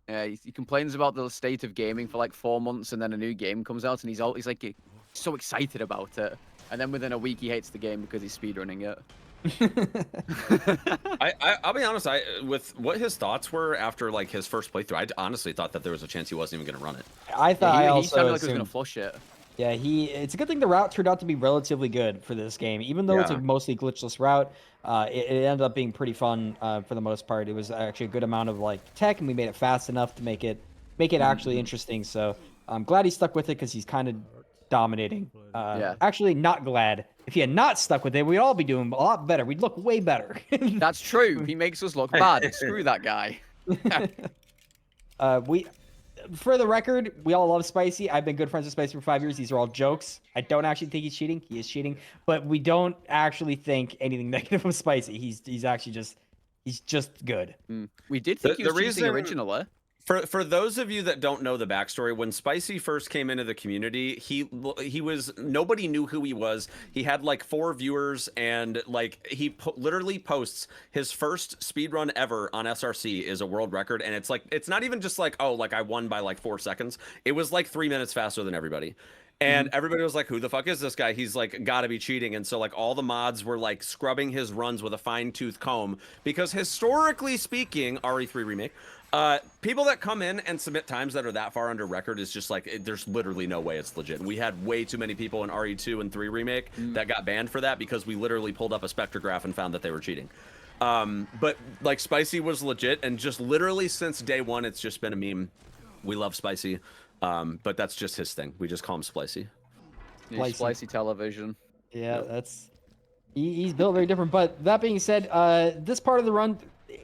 Yeah, he complains about the state of gaming for like 4 months, and then a new game comes out, and he's like so excited about it, and then within a week he hates the game because he's speedrunning it. I'll be honest. With what his thoughts were after like his first playthrough, I honestly thought that there was a chance he wasn't even going to run it. I thought he sounded like he was going to flush it. Yeah, it's a good thing the route turned out to be relatively good for this game, even though it's a mostly glitchless route. It ended up being pretty fun for the most part. It was actually a good amount of like tech, and we made it fast enough to make it actually interesting. So I'm glad he stuck with it because he's kind of dominating. Actually, not glad. If he had not stuck with it, we'd all be doing a lot better. We'd look way better. That's true. He makes us look bad. Screw that guy. For the record, we all love Spicy. I've been good friends with Spicy for 5 years. These are all jokes. I don't actually think he's cheating. He is cheating, but we don't actually think anything negative of Spicy. He's actually just good. We did think he was cheating originally. For those of you that don't know the backstory, when Spicy first came into the community, nobody knew who he was. He had like 4 viewers, and like he literally posts his first speedrun ever on SRC is a world record, and it's not even just like, oh, like I won by like 4 seconds. It was like 3 minutes faster than everybody. And everybody was like, who the fuck is this guy? He's like gotta be cheating. And so like all the mods were like scrubbing his runs with a fine-tooth comb, because historically speaking, RE3 remake, people that come in and submit times that are that far under record is just like, there's literally no way it's legit. We had way too many people in RE2 and 3 remake that got banned for that because we literally pulled up a spectrograph and found that they were cheating. But like Spicy was legit, and just literally since day one, it's just been a meme. We love Spicy, but that's just his thing. We just call him Spicy. Spicy television. Yeah, he's built very different. But that being said, this part of the run,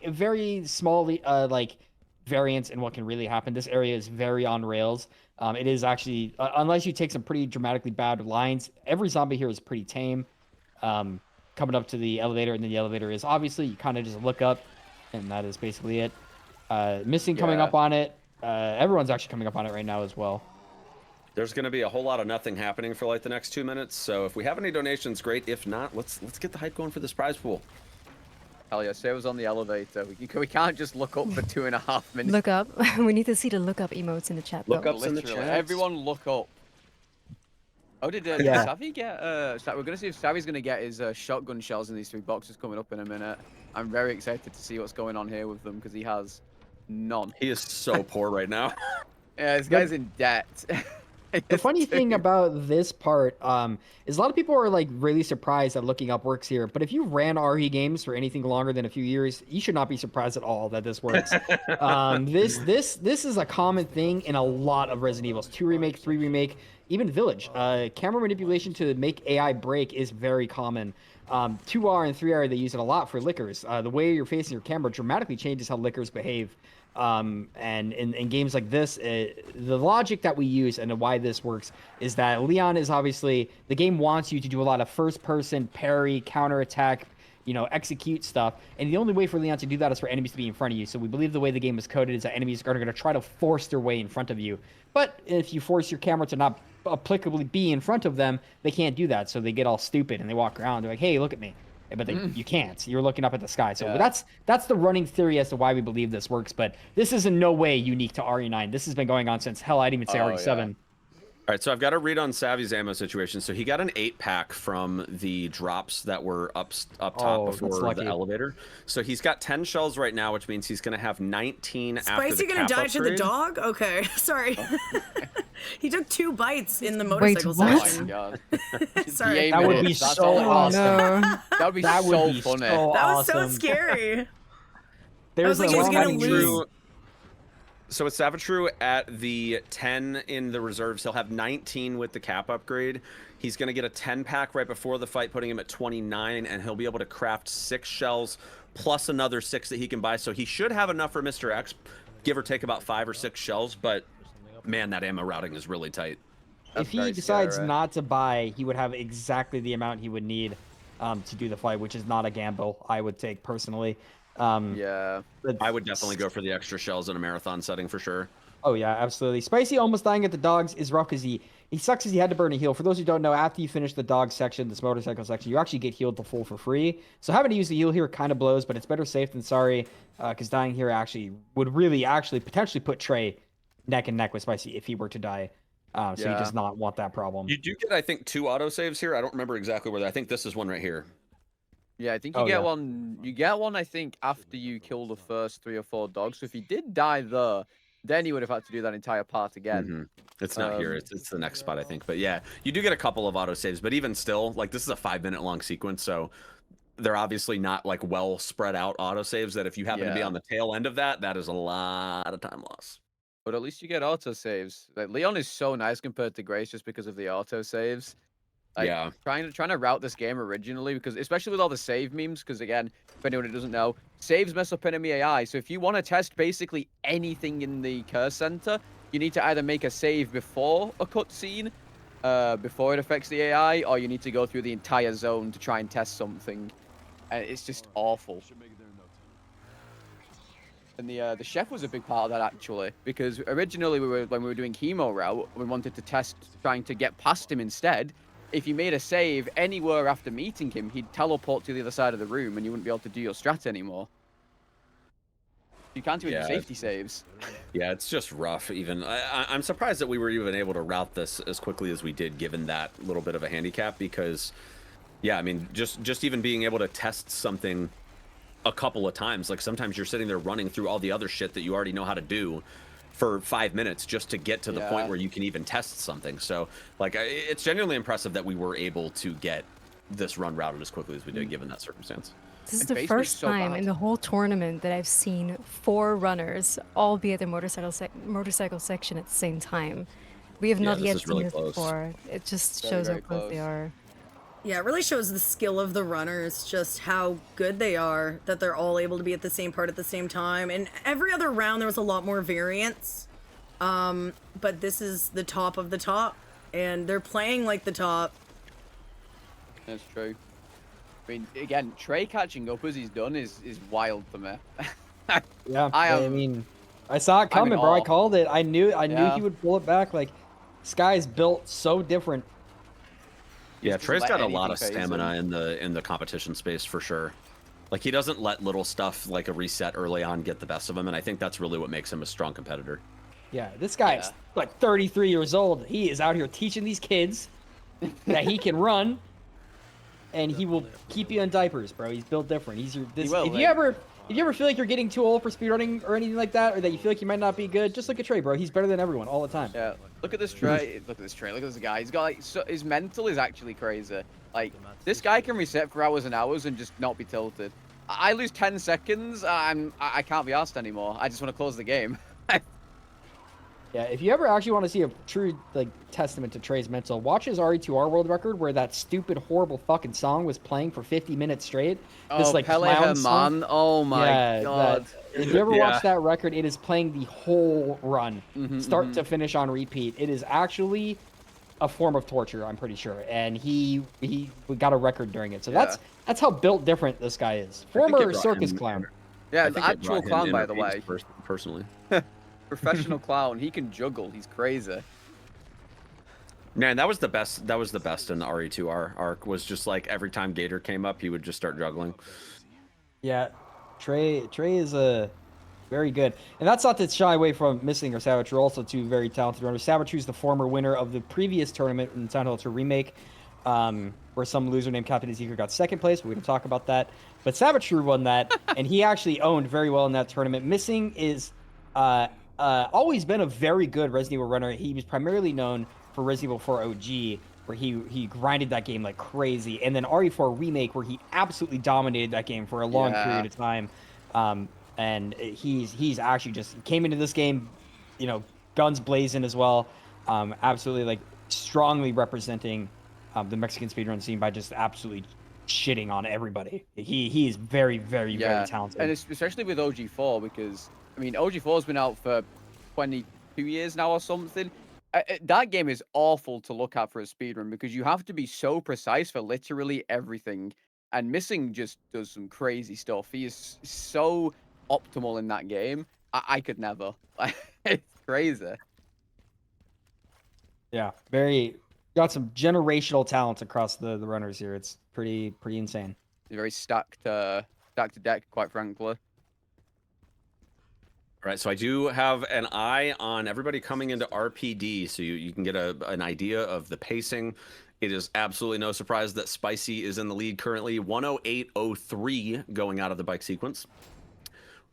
very small like variance in what can really happen. This area is very on rails. It is actually, unless you take some pretty dramatically bad lines, every zombie here is pretty tame. Coming up to the elevator, and then the elevator is obviously, you kind of just look up, and that is basically it. Missing coming up on it. Everyone's actually coming up on it right now as well. There's going to be a whole lot of nothing happening for like the next 2 minutes. So if we have any donations, great. If not, let's get the hype going for this prize pool. Hell yeah, say it was on the elevator. We can't just look up for 2.5 minutes. Look up. We need to see the look up emotes in the chat. Look ups in the chat. Everyone look up. Oh, did Savvy get? We're gonna see if Savvy's gonna get his shotgun shells in these 3 boxes coming up in a minute. I'm very excited to see what's going on here with them, because he has none. He is so poor right now. Yeah, this guy's in debt. The funny thing about this part is a lot of people are like really surprised that looking up works here. But if you ran RE games for anything longer than a few years, you should not be surprised at all that this works. This is a common thing in a lot of Resident Evils. 2 remake, 3 remake, even Village. Camera manipulation to make AI break is very common. 2R and 3R, they use it a lot for lickers. The way you're facing your camera dramatically changes how lickers behave. And in games like this, the logic that we use and why this works is that Leon is obviously, the game wants you to do a lot of first-person parry, counterattack, execute stuff. And the only way for Leon to do that is for enemies to be in front of you. So we believe the way the game is coded is that enemies are going to try to force their way in front of you. But if you force your camera to not applicably be in front of them, they can't do that. So they get all stupid and they walk around. They're like, hey, look at me. but you can't. You're looking up at the sky. So that's the running theory as to why we believe this works. But this is in no way unique to RE9. This has been going on since hell. I'd even say RE7. All right, so I've got to read on Savvy's ammo situation. So he got an 8-pack from the drops that were up top before the elevator. So he's got 10 shells right now, which means he's going to have 19 after the Spicy gonna die to the dog? Okay, sorry. He took 2 bites in the motorcycle section. Oh Sorry. That would be so awesome. That would be so funny. That was so scary. There's I was like, he was gonna lose. So with Savitru at the 10 in the reserves, he'll have 19 with the cap upgrade. He's going to get a 10-pack right before the fight, putting him at 29, and he'll be able to craft 6 shells plus another 6 that he can buy. So he should have enough for Mr. X, give or take about 5 or 6 shells, but man, that ammo routing is really tight. If he decides not to buy, he would have exactly the amount he would need to do the fight, which is not a gamble I would take personally. Yeah, I would definitely go for the extra shells in a marathon setting for sure. Oh yeah, absolutely. Spicy almost dying at the dogs is rough because he sucks because he had to burn a heal. For those who don't know, after you finish the dog section, this motorcycle section, you actually get healed to full for free. So having to use the heal here kind of blows, but it's better safe than sorry because dying here actually would really potentially put Trey neck and neck with Spicy if he were to die. So he does not want that problem. You do get, I think, 2 autosaves here. I don't remember exactly where. I think this is one right here. Yeah, I think you get one. You get one, I think, after you kill the first 3 or 4 dogs. So if he did die there, then he would have had to do that entire part again. It's not here. It's the next spot, I think. But yeah, you do get a couple of autosaves. But even still, like, this is a 5-minute long sequence, so they're obviously not like well spread out autosaves. That if you happen to be on the tail end of that, that is a lot of time loss. But at least you get autosaves. Like, Leon is so nice compared to Grace just because of the autosaves. Like, trying to route this game originally, because especially with all the save memes, because again, for anyone who doesn't know, saves mess up enemy AI. So if you want to test basically anything in the curse center, you need to either make a save before a cutscene, before it affects the AI, or you need to go through the entire zone to try and test something. And it's just awful. And the chef was a big part of that actually, because originally when we were doing chemo route, we wanted to test trying to get past him instead. If you made a save anywhere after meeting him, he'd teleport to the other side of the room and you wouldn't be able to do your strat anymore. You can't do any safety saves. Yeah, it's just rough even. I'm surprised that we were even able to route this as quickly as we did, given that little bit of a handicap, because, yeah, I mean, just even being able to test something a couple of times, like sometimes you're sitting there running through all the other shit that you already know how to do for 5 minutes just to get to the point where you can even test something. So, like, it's genuinely impressive that we were able to get this run routed as quickly as we did, given that circumstance. This is the first time in the whole tournament that I've seen 4 runners all be at the motorcycle section at the same time. We have not yet seen this before. It just shows how close they are. Yeah, it really shows the skill of the runners, just how good they are, that they're all able to be at the same part at the same time. And every other round there was a lot more variance, but this is the top of the top, and they're playing like the top. That's true. I mean, again, Trey catching up as he's done is wild for me. Yeah, I mean, I saw it coming, bro. I called it. I knew he would pull it back. Like, Sky's built so different. Yeah, Trey's got a lot of stamina in the competition space for sure. Like, he doesn't let little stuff like a reset early on get the best of him, and I think that's really what makes him a strong competitor. Yeah, this guy's like 33 years old. He is out here teaching these kids that he can run, and he will keep you in diapers, bro. He's built different. He's if you ever feel like you're getting too old for speedrunning or anything like that, or that you feel like you might not be good, just look at Trey, bro. He's better than everyone all the time. Yeah, look at this Trey. Look at this Trey. Look at this guy. He's got like his mental is actually crazy. Like, this guy can reset for hours and hours and just not be tilted. I lose 10 seconds. I can't be asked anymore. I just want to close the game. Yeah, if you ever actually want to see a true testament to Trey's mental, watch his RE2R world record where that stupid, horrible fucking song was playing for 50 minutes straight. This clown song. Oh my god. If you ever watch that record, it is playing the whole run, start to finish on repeat. It is actually a form of torture, I'm pretty sure, and he got a record during it. So that's how built different this guy is. Former circus clown. Yeah, actual clown, by the way. Personally. Professional clown. He can juggle. He's crazy. Man, that was the best. That was the best in the RE2 arc. Was just like every time Gator came up, he would just start juggling. Yeah, Trey is a very good, and that's not to shy away from Missing or Savage. Are also two very talented runners. Savage is the former winner of the previous tournament in Silent Hill 2 Remake, where some loser named Captain Ezekiel got second place. But we can talk about that. But Savage won that, and he actually owned very well in that tournament. Missing is always been a very good Resident Evil runner. He was primarily known for Resident Evil 4 OG, where he grinded that game like crazy, and then RE4 Remake, where he absolutely dominated that game for a long period of time. And he's actually just came into this game, you know, guns blazing as well. Absolutely like strongly representing the Mexican speedrun scene by just absolutely shitting on everybody. He is very, very, very talented. And especially with OG4, because I mean OG4's been out for 22 years now or something. That game is awful to look at for a speedrun because you have to be so precise for literally everything. And Missing just does some crazy stuff. He is so optimal in that game. I could never. It's crazy. Yeah, got some generational talent across the runners here. It's pretty insane. Very stacked deck, quite frankly. All right, so I do have an eye on everybody coming into RPD, so you can get an idea of the pacing. It is absolutely no surprise that Spicy is in the lead currently, 108.03 going out of the bike sequence.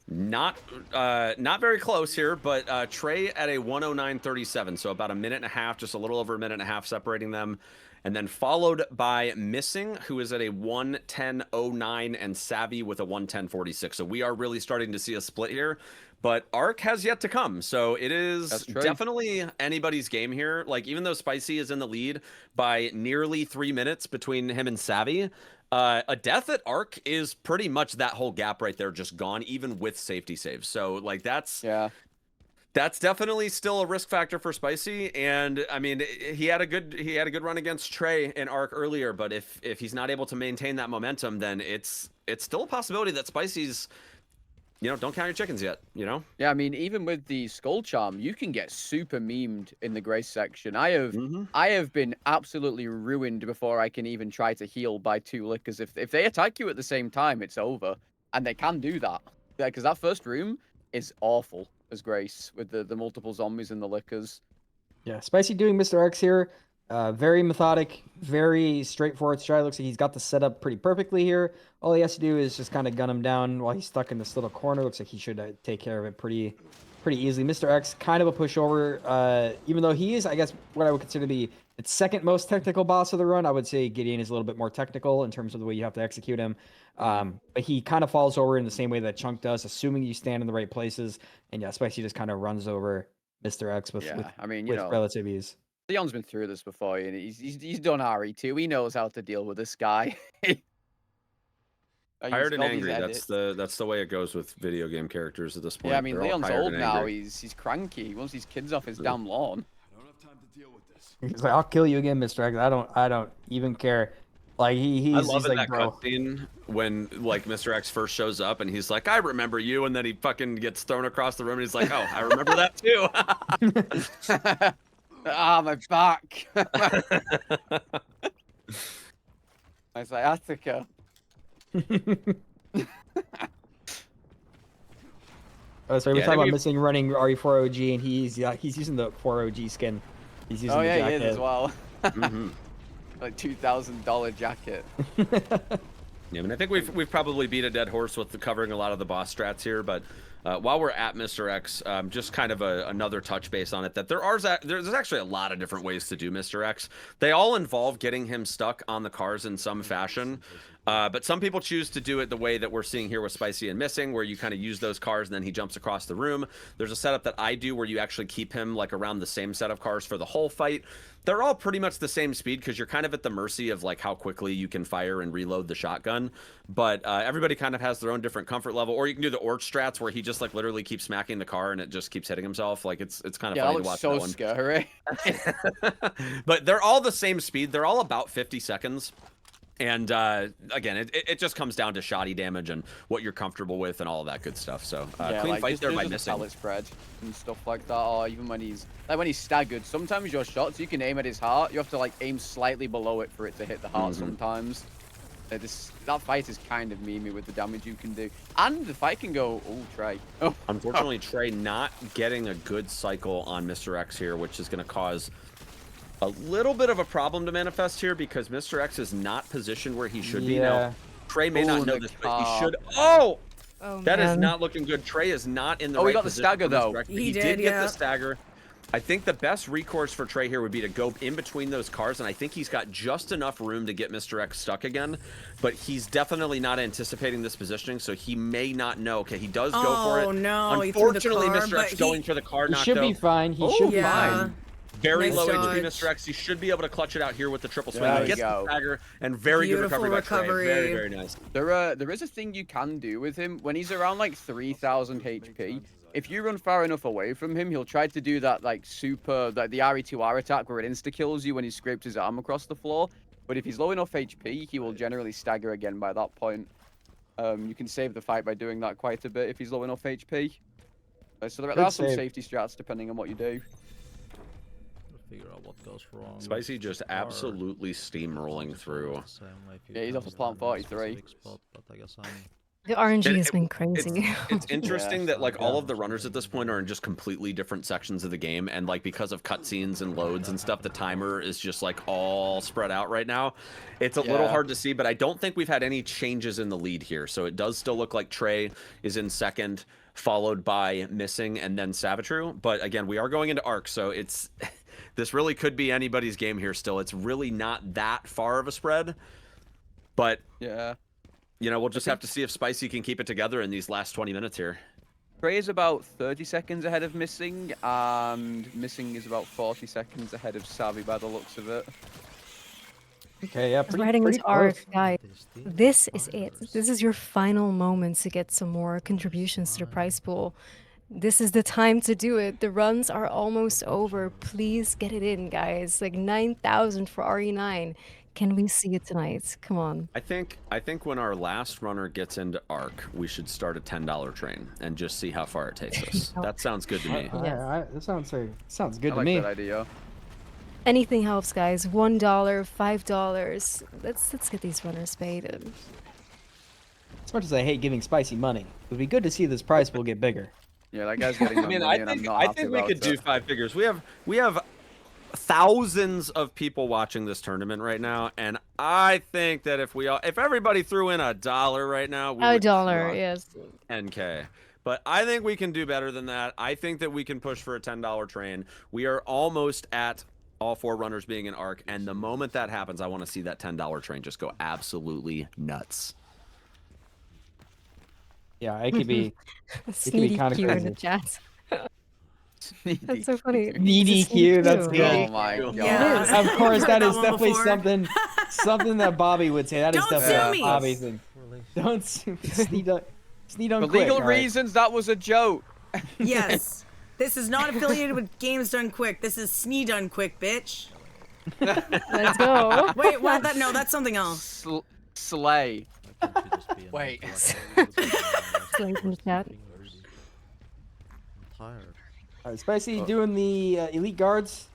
Not very close here, but Trey at a 109.37, so about a minute and a half, just a little over a minute and a half separating them. And then followed by Missing, who is at a 110.09, and Savvy with a 110.46. So we are really starting to see a split here. But Arc has yet to come, so it is definitely anybody's game here. Like, even though Spicy is in the lead by nearly 3 minutes between him and Savvy, a death at Arc is pretty much that whole gap right there just gone, even with safety saves. So, like, that's definitely still a risk factor for Spicy. And I mean, he had a good run against Trey in Arc earlier, but if he's not able to maintain that momentum, then it's still a possibility that Spicy's, you know, don't count your chickens yet, you know? Yeah, I mean, even with the Skull Charm, you can get super memed in the Grace section. I have been absolutely ruined before I can even try to heal by 2 lickers. If they attack you at the same time, it's over. And they can do that. Yeah, because that first room is awful as Grace with the multiple zombies and the lickers. Yeah, Spicy doing Mr. X here. Very methodic, very straightforward strat. Looks like he's got the setup pretty perfectly here. All he has to do is just kind of gun him down while he's stuck in this little corner. Looks like he should take care of it pretty easily. Mr. X, kind of a pushover, even though he is, I guess, what I would consider to be the second most technical boss of the run. I would say Gideon is a little bit more technical in terms of the way you have to execute him. But he kind of falls over in the same way that Chunk does, assuming you stand in the right places. And yeah, Spicy just kind of runs over Mr. X with relative ease. Leon's been through this before, and he's done RE2. He knows how to deal with this guy. Tired and angry. That's the way it goes with video game characters at this point. Yeah, I mean, Leon's old now. He's cranky. He wants his kids off his damn lawn. I don't have time to deal with this. He's like, I'll kill you again, Mr. X. I don't even care. Like I love he's like, that bro. cutscene when like Mr. X first shows up and he's like, I remember you, and then he fucking gets thrown across the room and he's like, oh, I remember that too. Ah, my back. I was like, Attica. Oh, sorry, we're talking about Missing running RE4 OG, and he's using the 4 OG skin. He's using the jacket. He is as well. Like $2,000 jacket. Yeah, I mean, I think we've probably beat a dead horse with covering a lot of the boss strats here, but while we're at Mr. X, just kind of another touch base on it, that there's actually a lot of different ways to do Mr. X. They all involve getting him stuck on the cars in some fashion, but some people choose to do it the way that we're seeing here with Spicy and Missing, where you kind of use those cars and then he jumps across the room. There's a setup that I do where you actually keep him like around the same set of cars for the whole fight. They're all pretty much the same speed because you're kind of at the mercy of like how quickly you can fire and reload the shotgun. But everybody kind of has their own different comfort level. Or you can do the Orch strats where he just like literally keeps smacking the car and it just keeps hitting himself. Like it's kind of funny to watch. So scary. But they're all the same speed. They're all about 50 seconds. And again, it just comes down to shoddy damage and what you're comfortable with and all of that good stuff. So yeah, clean like, fight there by just missing. pallet spread and stuff like that, or even when he's staggered. Sometimes your shots you can aim at his heart. You have to like aim slightly below it for it to hit the heart. Sometimes that fight is kind of memey with the damage you can do, and the fight can go. Oh, Trey. Oh. Unfortunately, Trey not getting a good cycle on Mr. X here, which is going to cause a little bit of a problem to manifest here because Mr. X is not positioned where he should be now. Trey may not know this, but he should. Oh, that is not looking good. Trey is not in the right he got the position stagger for Mr. though. X, but he did get the stagger. I think the best recourse for Trey here would be to go in between those cars, and I think he's got just enough room to get Mr. X stuck again, but he's definitely not anticipating this positioning, so he may not know. Okay, he does go for it. Oh, no, Unfortunately, he threw the car, Mr. X going for the car knocked He should be fine. He should be fine. Very Nice low dodge. HP, Mr. X. He should be able to clutch it out here with the triple swing. There He you gets go. the stagger, and very good Beautiful recovery by Trey. Very, very nice. There is a thing you can do with him when he's around like 3,000 HP. If you run far enough away from him, he'll try to do that like super, like the RE2R attack where it insta kills you when he scrapes his arm across the floor. But if he's low enough HP, he will generally stagger again by that point. You can save the fight by doing that quite a bit if he's low enough HP. So there are some safety strats depending on what you do. Figure out what goes wrong. Spicy just absolutely steamrolling through. Yeah, he's off to plant 43. The RNG has been crazy. It's interesting that like all of the runners at this point are in just completely different sections of the game, and like because of cutscenes and loads and stuff, the timer is just like all spread out right now. It's a little hard to see, but I don't think we've had any changes in the lead here, so it does still look like Trey is in second, followed by Missing and then Savitru. But again, we are going into Arc, so it's this really could be anybody's game here still. It's really not that far of a spread, but yeah, you know, we'll just have to see if Spicy can keep it together in these last 20 minutes here. Trey is about 30 seconds ahead of Missing, and Missing is about 40 seconds ahead of Savvy by the looks of it. Okay, yeah, Riding pretty with Arc, close. guys. This is it. This is your final moment to get some more contributions to the prize pool. This is the time to do it. The runs are almost over. Please get it in, guys. Like 9,000 for RE9. Can we see it tonight? Come on. I think when our last runner gets into Arc, we should start a $10 train and just see how far it takes us. That sounds good to me. That sounds good I to like me. that idea. Anything helps, guys. $1, $5. Let's get these runners paid. As much as I hate giving Spicy money, it would be good to see this prize pool get bigger. Yeah, that guy's getting. I mean, I think we could do 5 figures. We have thousands of people watching this tournament right now, and I think that if everybody threw in $1 right now, we would $1, clock yes. 10K. But I think we can do better than that. I think that we can push for a $10 train. We are almost at all 4 runners being in Arc, and the moment that happens, I want to see that $10 train just go absolutely nuts. Yeah, it could be. It could be kind of Q in crazy. the chat. That's so funny. Needy Q, that's good. Oh my god. Yeah. Of course, Heard that that is one definitely before. something that Bobby would say. That is Don't definitely sue a me. Bobby thing. Don't sue me. Sneed on For quick, legal all right. reasons, that was a joke. Yes. This is not affiliated with Games Done Quick. This is Snee Done Quick, bitch. Let's go. Wait, what? No, that's something else. Slay. Wait. Slay from the chat. I'm tired. All right, Spicy doing the elite guards.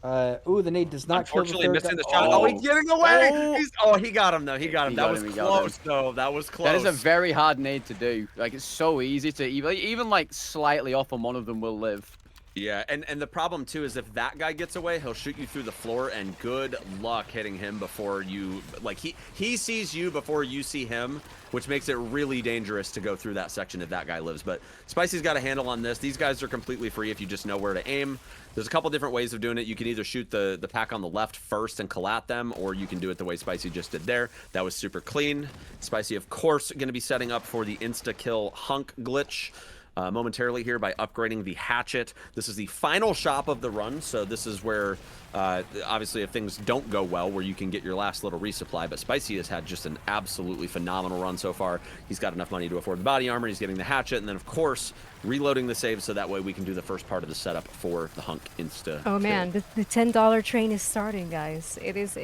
Ooh, the nade does not kill the Unfortunately, third missing guy. the shot. Oh, he's getting away. Oh. He got him though. He got him. That was close though. That was close. That is a very hard nade to do. Like, it's so easy to even like slightly off on one of them will live. Yeah, and the problem too is if that guy gets away, he'll shoot you through the floor, and good luck hitting him before you, like, he sees you before you see him, which makes it really dangerous to go through that section if that guy lives. But Spicy's got a handle on this. These guys are completely free if you just know where to aim. There's a couple different ways of doing it. You can either shoot the pack on the left first and collat them, or you can do it the way Spicy just did there. That was super clean. Spicy, of course, going to be setting up for the insta-kill hunk glitch. momentarily here by upgrading the hatchet. This is the final shop of the run, so this is where, obviously, if things don't go well, where you can get your last little resupply. But Spicy has had just an absolutely phenomenal run so far. He's got enough money to afford the body armor. He's getting the hatchet, and then, of course, reloading the save so that way we can do the first part of the setup for the Hunk Insta. Oh man, the $10 train is starting, guys. It is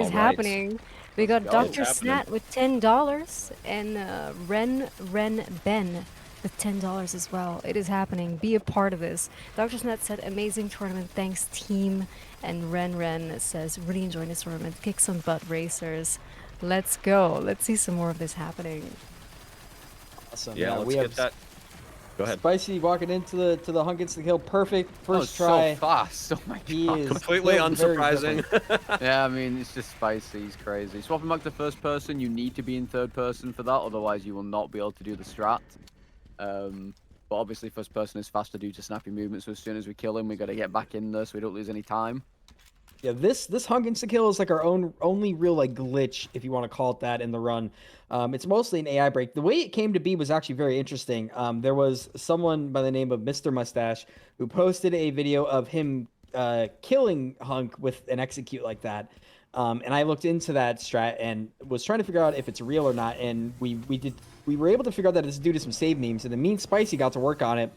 happening. We got Dr. Snat with $10 and Ren Ben with $10 as well. It is happening. Be a part of this. Dr. Snat said, amazing tournament. Thanks, team. And Ren says, really enjoying this tournament. Kick some butt, racers. Let's go. Let's see some more of this happening. Awesome. Yeah, let's get that. Go ahead. Spicy walking into the Hunk Insta Kill. Perfect first try. So fast. Oh my god. He is completely unsurprising. Yeah, I mean, it's just Spicy. He's crazy. Swapping back to first person, you need to be in third person for that, otherwise you will not be able to do the strat. But obviously first person is faster due to snappy movements, so as soon as we kill him, we got to get back in there so we don't lose any time. Yeah, this Hunk Insta Kill is like our only real like glitch, if you want to call it that, in the run. It's mostly an AI break. The way it came to be was actually very interesting. There was someone by the name of Mr. Mustache who posted a video of him killing Hunk with an execute like that. And I looked into that strat and was trying to figure out if it's real or not. And we were able to figure out that it's due to some save memes. And then me and Spicy got to work on it.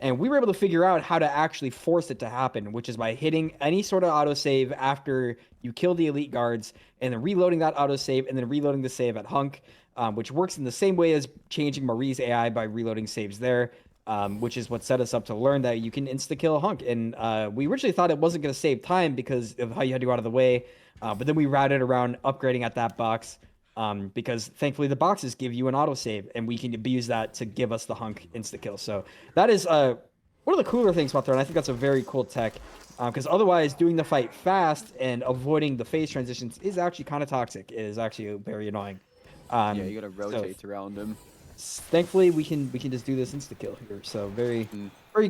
And we were able to figure out how to actually force it to happen, which is by hitting any sort of autosave after you kill the elite guards, and then reloading that autosave, and then reloading the save at Hunk, which works in the same way as changing Marie's AI by reloading saves there, which is what set us up to learn that you can insta-kill a Hunk. And we originally thought it wasn't going to save time because of how you had to go out of the way, but then we routed around upgrading at that box, because thankfully the boxes give you an autosave, and we can use that to give us the Hunk insta-kill. So that is one of the cooler things about there, and I think that's a very cool tech, because otherwise doing the fight fast and avoiding the phase transitions is actually kind of toxic. It is actually very annoying. Yeah, you got to rotate around them. Thankfully, we can just do this insta-kill here. So very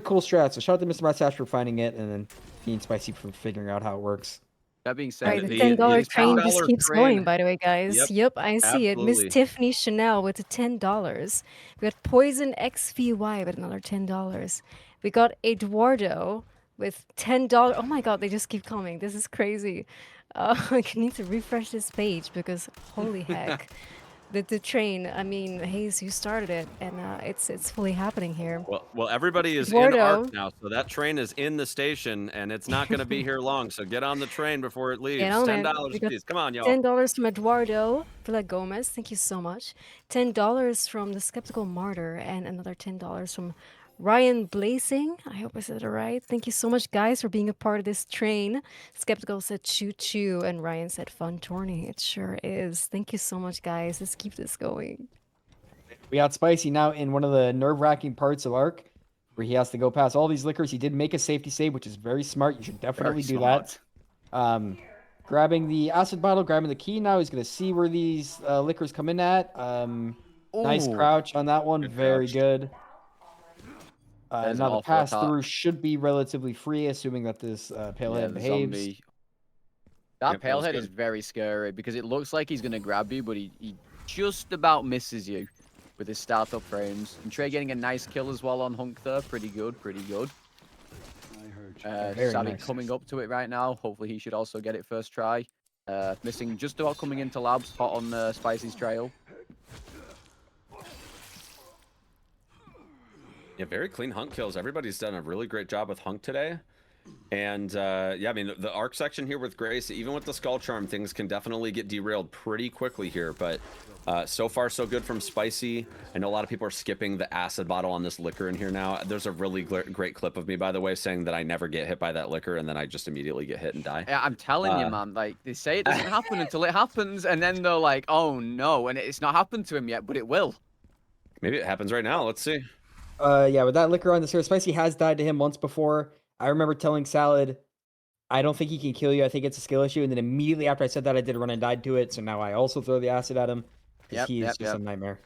cool strat. So shout out to Mr. Mustache for finding it, and then me and Spicy for figuring out how it works. That being said, Right, the $10 train just keeps going, by the way, guys. Yep, I see it. Miss Tiffany Chanel with the $10. We got Poison XVY with another $10. We got Eduardo with $10. Oh my god, they just keep coming. This is crazy. I need to refresh this page because holy heck. The train, I mean, Hayes, you started it, and it's fully happening here. Well, everybody is Eduardo. in ARC now, so that train is in the station, and it's not going to be here long. So get on the train before it leaves. $10, please. Come on, y'all. $10 from Eduardo Villa Gomez. Thank you so much. $10 from the Skeptical Martyr, and another $10 from Ryan Blazing. I hope I said it right. Thank you so much, guys, for being a part of this train. Skeptical said choo choo, and Ryan said fun tourney. It sure is. Thank you so much, guys. Let's keep this going. We got Spicy now in one of the nerve-wracking parts of Arc, where he has to go past all these liquors. He did make a safety save, which is very smart. You should definitely do that. Grabbing the acid bottle, grabbing the key now. He's going to see where these liquors come in at. Nice crouch on that one. Very good. Now the pass-through should be relatively free, assuming that this Palehead behaves. Zombie. That Palehead is very scary because it looks like he's going to grab you, but he just about misses you with his startup frames. And Trey getting a nice kill as well on Hunk there. Pretty good, pretty good. Savvy coming up to it right now. Hopefully he should also get it first try. Missing just about coming into labs, hot on Spicy's trail. Yeah, very clean Hunk kills. Everybody's done a really great job with Hunk today. And yeah, I mean, the arc section here with Grace, even with the Skull Charm, things can definitely get derailed pretty quickly here. But so far, so good from Spicy. I know a lot of people are skipping the acid bottle on this liquor in here now. There's a really great clip of me, by the way, saying that I never get hit by that liquor, and then I just immediately get hit and die. Yeah, I'm telling you, man. Like, they say it doesn't happen until it happens, and then they're like, oh, no. And it's not happened to him yet, but it will. Maybe it happens right now. Let's see. Yeah, with that liquor on the surface, Spicy has died to him once before. I remember telling Salad, I don't think he can kill you. I think it's a skill issue. And then immediately after I said that, I did run and died to it. So now I also throw the acid at him. Because he is just a nightmare.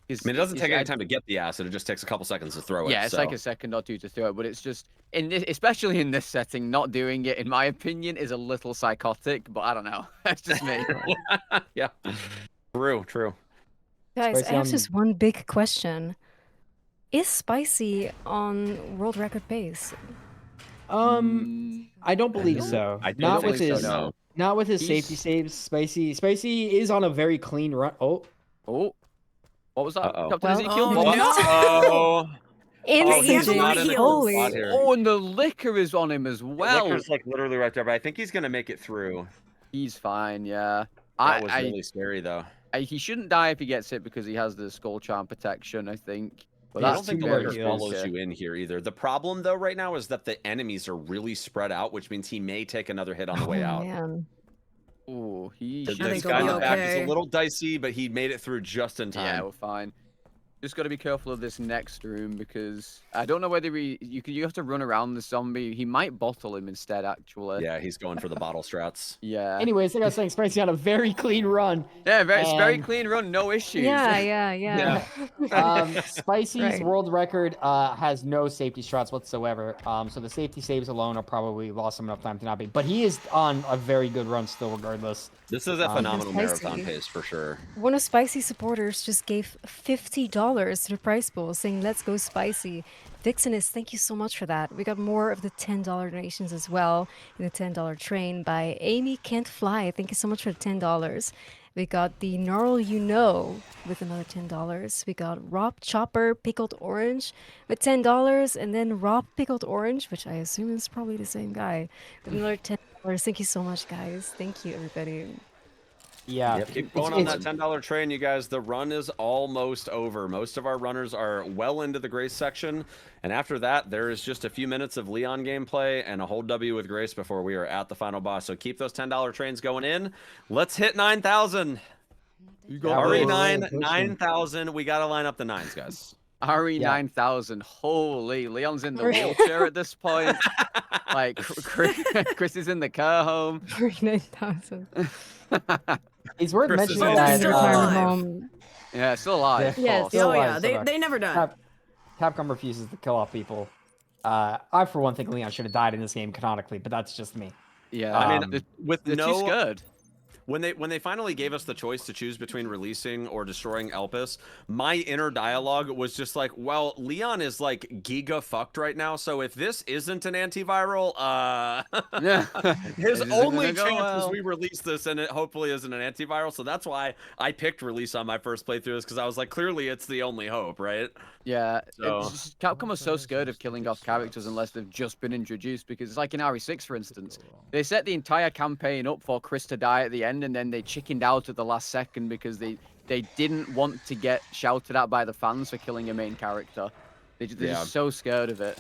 I mean, it doesn't take any time to get the acid. It just takes a couple seconds to throw it. Yeah, it's like a second or two to throw it. But it's just, especially in this setting, not doing it, in my opinion, is a little psychotic. But I don't know. That's just me. Yeah. True. Guys, I have just one big question. Is Spicy on world record pace? I don't believe so. I don't Not with think his, so, no. not with his He's- safety saves. Spicy is on a very clean run. Oh, Oh, what was that? Uh-oh. Captain Well, Ezekiel? oh, What? no. Oh, Instant he has a lot juice. of heals. Holy. spot here. Oh, and the liquor is on him as well. Licker's like literally right there, but I think he's gonna make it through. He's fine, yeah. That was really scary though. He shouldn't die if he gets hit because he has the skull charm protection, I think. But I that's don't think the very liquor follows risky. you in here either. The problem though right now is that the enemies are really spread out, which means he may take another hit on the way out. Man. Oh, he The should this think guy in he'll the be back is okay. a little dicey, but he made it through just in time. Yeah, we're fine. Just got to be careful of this next room because I don't know whether you have to run around the zombie. He might bottle him instead, actually. Yeah, he's going for the bottle strats. Yeah. anyways, like I was saying, Spicy on a very clean run. Yeah, it's very And- clean run, no issues. Yeah. Spicy's Right. world record has no safety shots whatsoever. So the safety saves alone are probably lost him enough time to not be. But he is on a very good run still, regardless. This is a phenomenal Spicy. marathon pace for sure. One of Spicy supporters just gave $50 to the prize pool, saying, "Let's go Spicy." Vixenus, thank you so much for that. We got more of the $10 donations as well in the $10 train by Amy Can't Fly. Thank you so much for the $10. We got the Gnarl You Know with another $10. We got Rob Chopper Pickled Orange with $10, and then Rob Pickled Orange, which I assume is probably the same guy, with another $10. Thank you so much, guys. Thank you, everybody. Yeah. Yep, keep going on that $10 train, you guys. The run is almost over. Most of our runners are well into the Grace section. And after that, there is just a few minutes of Leon gameplay and a whole W with Grace before we are at the final boss. So keep those $10 trains going in. Let's hit 9,000. RE9, 9,000. We got to line up the nines, guys. RE9000. Holy, Leon's in the wheelchair at this point. Like, Chris is in the car home. $9,000. It's worth Chris is mentioning also that still Retirement alive. home. Yeah, still alive. of Yes. course. Still Oh, yeah. alive, still They never done. Capcom refuses to kill off people. I, for one, think Leon should have died in this game canonically, but that's just me. Yeah, I mean, with they're too no scared. when they finally gave us the choice to choose between releasing or destroying Elpis, my inner dialogue was just like, well, Leon is like giga fucked right now, so if this isn't an antiviral, his It isn't only gonna go chance is well. we release this and it hopefully isn't an antiviral. So that's why I picked release on my first playthrough, is because I was like, clearly it's the only hope, right? Yeah, So- it's just, Capcom are so scared of killing off characters unless they've just been introduced, because it's like in RE6, for instance. They set the entire campaign up for Chris to die at the end, and then they chickened out at the last second because they didn't want to get shouted at by the fans for killing a main character. They're just so scared of it.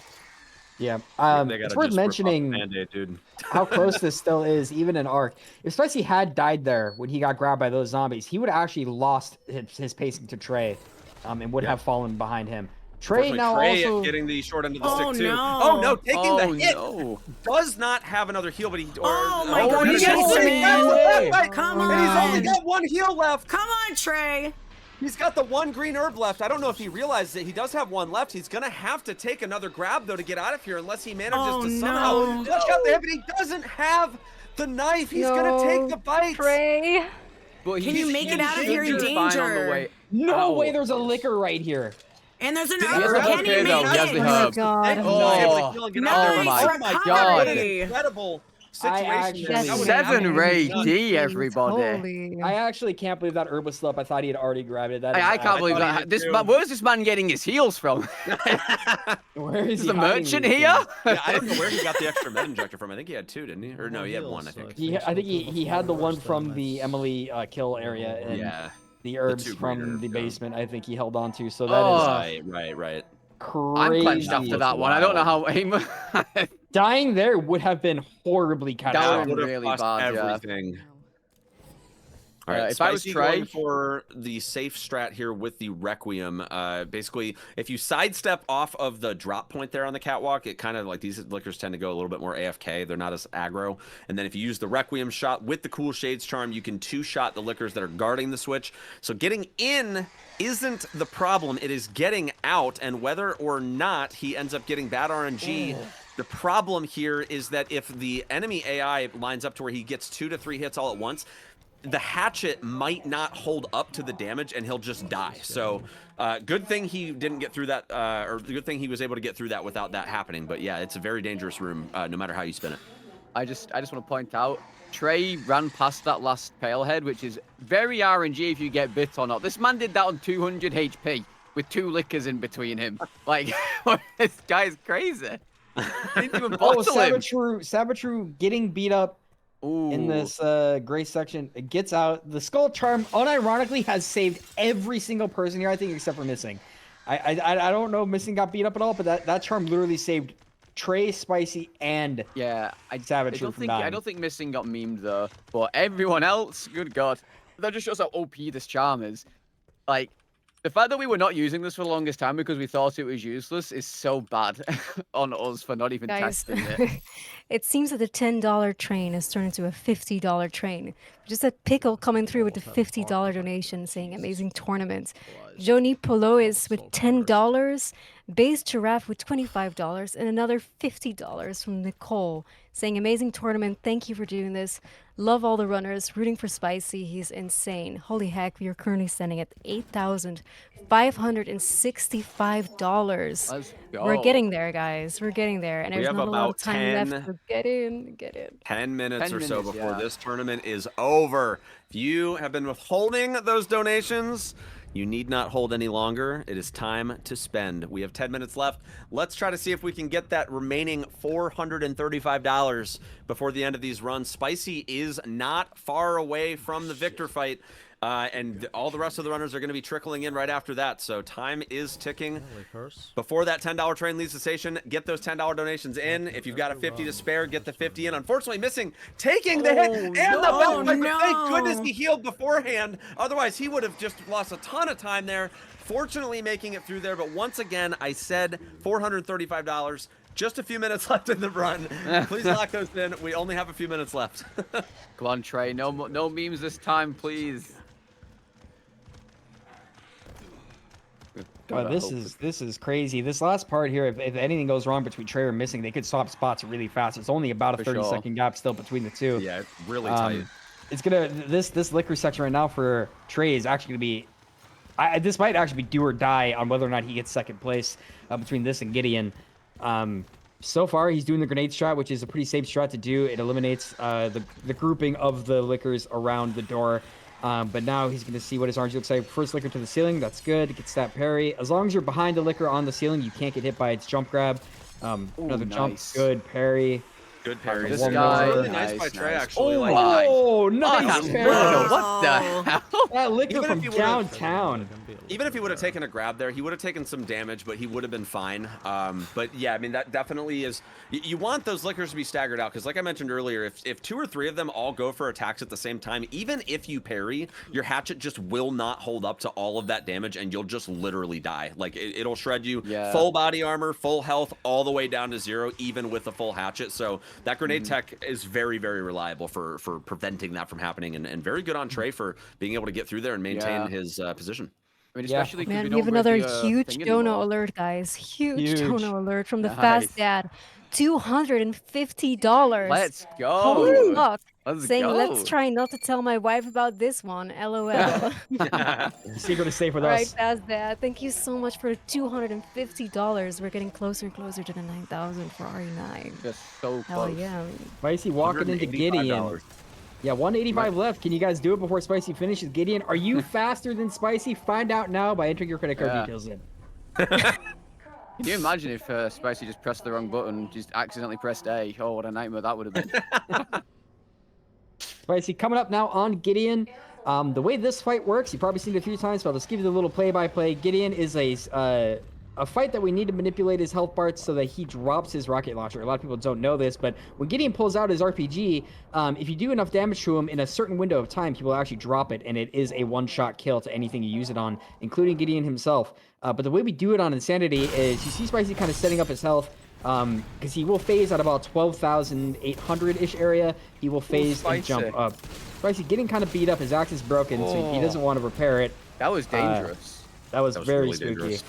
Yeah. They gotta It's worth just rip off the mentioning Band-Aid, dude. how close this still is, even in Arc. If Spicy had died there when he got grabbed by those zombies, he would have actually lost his pacing to Trey, and would have fallen behind him. Trey now Trey also getting the short end of the Oh, stick too. no. Oh no, taking the Oh, hit. no. Does not have another heal, but he. Oh my oh, God, he you gets guys it. are He has it in. left. Come And he's only on. got one heal left. Come on, Trey. He's got the one green herb left. I don't know if he realizes it. He does have one left. He's gonna have to take another grab though to get out of here, unless he manages Oh, to no. somehow touch out there. But he doesn't have the knife. He's gonna take the bite. Trey. But Can you make it out of here in should be fine on the danger? way no out. way. There's a liquor right here. And there's an Did he herb. grab Can the he pin, make though? He has it? the Oh my herb. god. And he was able to kill and get out there. Nice Oh my recovery. Incredible I situation. actually- there. That was Seven absolutely Ray nuts. D, everybody. Holy. I actually can't believe that herb was still up. I thought he had already grabbed it. That I is- can't believe thought he that. did This too. man, where's this man getting his heals from? Where is Is he the hiding merchant these here? things? Yeah, I don't know where he got the extra med injector from. I think he had two, didn't he? Or no, he had one, I think. I think he had the one from the Emily kill area and Yeah. the herbs two from green the herbs, yeah. basement. I think he held on to. So that is Right. crazy. I'm clenched after that one. I don't know how aim. Dying there would have been horribly That catastrophic. would Would have really cost bad, yeah. everything. All right, if I was Spicy Trey- going for the safe strat here with the Requiem. Basically, if you sidestep off of the drop point there on the catwalk, it kind of like these liquors tend to go a little bit more AFK. They're not as aggro. And then if you use the Requiem shot with the Cool Shades charm, you can two-shot the liquors that are guarding the switch. So getting in isn't the problem. It is getting out, and whether or not he ends up getting bad RNG, the problem here is that if the enemy AI lines up to where he gets 2 to 3 hits all at once, the hatchet might not hold up to the damage and he'll just die. So good thing he didn't get through that, or good thing he was able to get through that without that happening. But yeah, it's a very dangerous room, no matter how you spin it. I just want to point out, Trey ran past that last palehead, which is very RNG if you get bit or not. This man did that on 200 HP with 2 lickers in between him. Like, this guy's crazy. He didn't even bottle him. Sabatru getting beat up in this gray section. It gets out. The Skull Charm, unironically, has saved every single person here, I think, except for Missing. I don't know if Missing got beat up at all, but that charm literally saved Trey, Spicy, and Sabatru from dying. I don't think Missing got memed, though. But everyone else, good God. That just shows how OP this charm is. Like, the fact that we were not using this for the longest time because we thought it was useless is so bad on us for not even testing it. It seems that the $10 train has turned into a $50 train. Just that Pickle coming through with the $50 donation saying amazing tournament. Joni Polois with $10. Base Giraffe with $25 and another $50 from Nicole saying amazing tournament. Thank you for doing this. Love all the runners. Rooting for Spicy. He's insane. Holy heck, we are currently standing at $8,565. Let's go. We're getting there, guys. We're getting there. And We there's have not a lot of about time 10 left. So get in. 10 minutes 10 or so minutes, before yeah. this tournament is over. If you have been withholding those donations, you need not hold any longer. It is time to spend. We have 10 minutes left. Let's try to see if we can get that remaining $435 before the end of these runs. Spicy is not far away from the victor fight. And all the rest of the runners are going to be trickling in right after that. So time is ticking. Before that $10 train leaves the station, get those $10 donations in. If you've got a 50 to spare, get the 50 in. Unfortunately, Missing, taking the hit and the backbreaker. Thank goodness he healed beforehand. Otherwise, he would have just lost a ton of time there. Fortunately, making it through there. But once again, I said $435. Just a few minutes left in the run. Please lock those in. We only have a few minutes left. Come on, Trey. No memes this time, please. This is crazy. This last part here, if anything goes wrong between Trey or Missing, they could swap spots really fast. It's only about a 30-second gap still between the two. Yeah, it's really tight. It's gonna this liquor section right now for Trey is actually gonna be. This might actually be do or die on whether or not he gets second place between this and Gideon. So far, he's doing the grenade strat, which is a pretty safe strat to do. It eliminates the grouping of the liquors around the door. But now he's going to see what his RNG looks like. First liquor to the ceiling. That's good. Gets that parry. As long as you're behind the liquor on the ceiling, you can't get hit by its jump grab. Another jump. Good parry. Good parry. This guy, really nice by Trey, actually. Oh, nice parry. What the hell? That liquor from downtown. Even if he would have taken a grab there, he would have taken some damage, but he would have been fine. But yeah, I mean, that definitely is... You want those liquors to be staggered out, because like I mentioned earlier, if 2 or 3 of them all go for attacks at the same time, even if you parry, your hatchet just will not hold up to all of that damage, and you'll just literally die. Like, it'll shred you. Yeah. Full body armor, full health, all the way down to 0, even with a full hatchet. So that grenade tech is very, very reliable for preventing that from happening, and very good on Trey for being able to get through there and maintain his position. I mean, especially Man, we have another huge dono alert, guys. Huge dono alert from the Fast Dad. $250. Let's go. Holy fuck. Let's Saying, go. let's try not to tell my wife about this one. LOL. Secret is safe with All right, us. Fast Dad. Thank you so much for the $250. We're getting closer and closer to the 9,000 for RE9. Just so Hell close. yeah. Spicy walking into Gideon. Yeah, 185 left. Can you guys do it before Spicy finishes? Gideon, are you faster than Spicy? Find out now by entering your credit card details in. Can you imagine if Spicy just pressed the wrong button, just accidentally pressed A? Oh, what a nightmare that would have been. Spicy coming up now on Gideon. The way this fight works, you've probably seen it a few times, but I'll just give you the little play-by-play. Gideon is a fight that we need to manipulate his health bars so that he drops his rocket launcher. A lot of people don't know this, but when Gideon pulls out his RPG, if you do enough damage to him in a certain window of time, he will actually drop it, and it is a one-shot kill to anything you use it on, including Gideon himself. But the way we do it on Insanity is you see Spicy kind of setting up his health, because he will phase at about 12,800-ish area. He will phase and jump up. Spicy getting kind of beat up. His axe is broken, so he doesn't want to repair it. That was dangerous. That was very really spooky. dangerous.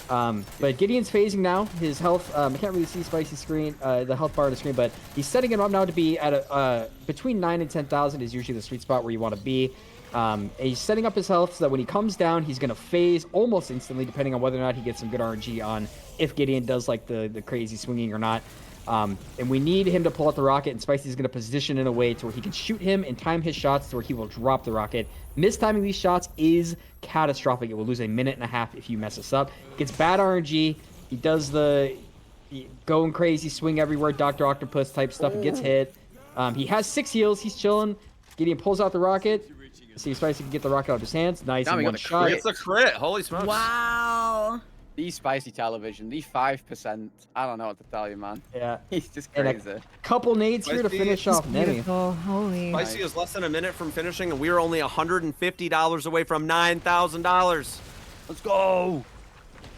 But Gideon's phasing now. His health, I can't really see Spicy screen, the health bar on the screen, but he's setting him up now to be at a, between 9 and 10,000 is usually the sweet spot where you want to be. And he's setting up his health so that when he comes down, he's going to phase almost instantly, depending on whether or not he gets some good RNG on if Gideon does like the crazy swinging or not. And we need him to pull out the rocket, and Spicy's going to position in a way to where he can shoot him and time his shots to where he will drop the rocket. Mistiming these shots is catastrophic. It will lose 1.5 minutes if you mess this up. Gets bad RNG. He does the going crazy, swing everywhere, Dr. Octopus type stuff. He gets hit. He has 6 heals. He's chilling. Gideon pulls out the rocket. See if Spicy can get the rocket out of his hands. Nice in one shot. It's a crit. Holy smokes. Wow. The Spicy television, the 5%. I don't know what to tell you, man. Yeah. He's just And crazy. a couple nades here to finish off Nemi. Beautiful. Holy. Spicy is less than a minute from finishing, and we are only $150 away from $9,000. Let's go.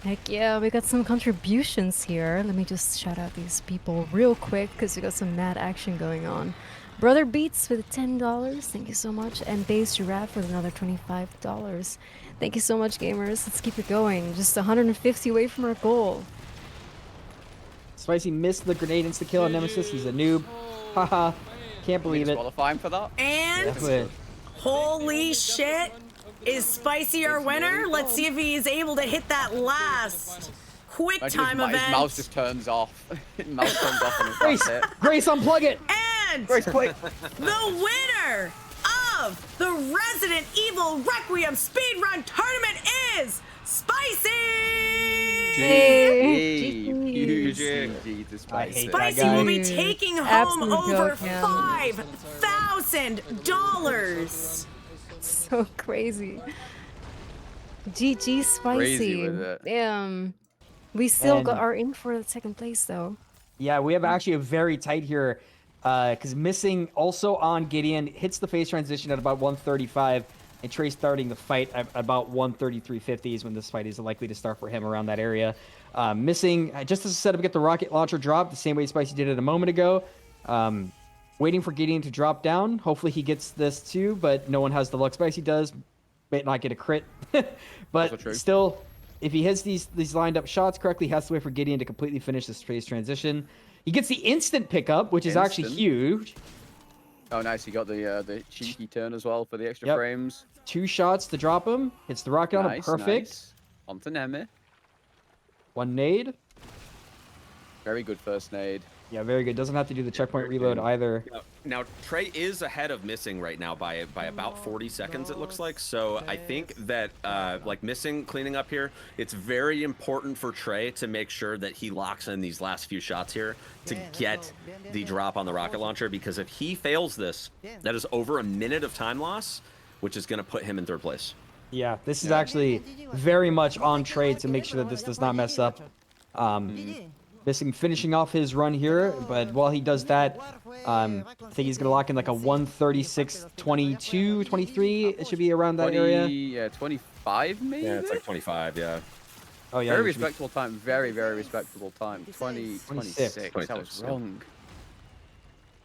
Heck yeah, we got some contributions here. Let me just shout out these people real quick because we got some mad action going on. Brother Beats with $10, thank you so much. And Base Giraffe with another $25. Thank you so much, gamers. Let's keep it going. Just 150 away from our goal. Spicy missed the grenade insta-kill on Nemesis. He's a noob. Haha. Can't believe it. Qualifying for that. And holy shit, is Spicy our winner? Let's see if he's able to hit that last quick time event. His mouse just turns off. Mouse turns off and Grace, Grace, unplug it. And Grace, quick. The winner of the Resident Evil Requiem Speedrun Tournament is Spicy! Spicy will be taking home over $5,000. So crazy. GG Spicy. Crazy with it. Damn. We still are in for the second place though. Yeah, we have actually a very tight here. Because missing also on Gideon hits the phase transition at about 135, and Trey starting the fight at about 133.50 is when this fight is likely to start for him around that area. Missing just as a setup, get the rocket launcher drop the same way Spicy did it a moment ago. Waiting for Gideon to drop down. Hopefully he gets this too, but no one has the luck Spicy does. May not get a crit, but still, if he hits these lined up shots correctly, he has to wait for Gideon to completely finish this phase transition. He gets the instant pickup, which is actually huge. Oh, nice. He got the cheeky turn as well for the extra frames. 2 shots to drop him. Hits the rocket on him. Perfect. Nice. On to Nemi. 1 nade. Very good first nade. Yeah, very good. Doesn't have to do the checkpoint reload either. Now, Trey is ahead of Missing right now by about 40 seconds, it looks like. So I think that, like, Missing cleaning up here, it's very important for Trey to make sure that he locks in these last few shots here to get the drop on the rocket launcher, because if he fails this, that is over 1 minute of time loss, which is going to put him in 3rd place. Yeah, this is actually very much on Trey to make sure that this does not mess up. Missing finishing off his run here, but while he does that, I think he's going to lock in like a 136.22, 23. It should be around that 20, area. Yeah, 25 maybe? Yeah, it's like 25, yeah. Oh, yeah. Very respectable time. Very, very respectable time. 26. I was wrong.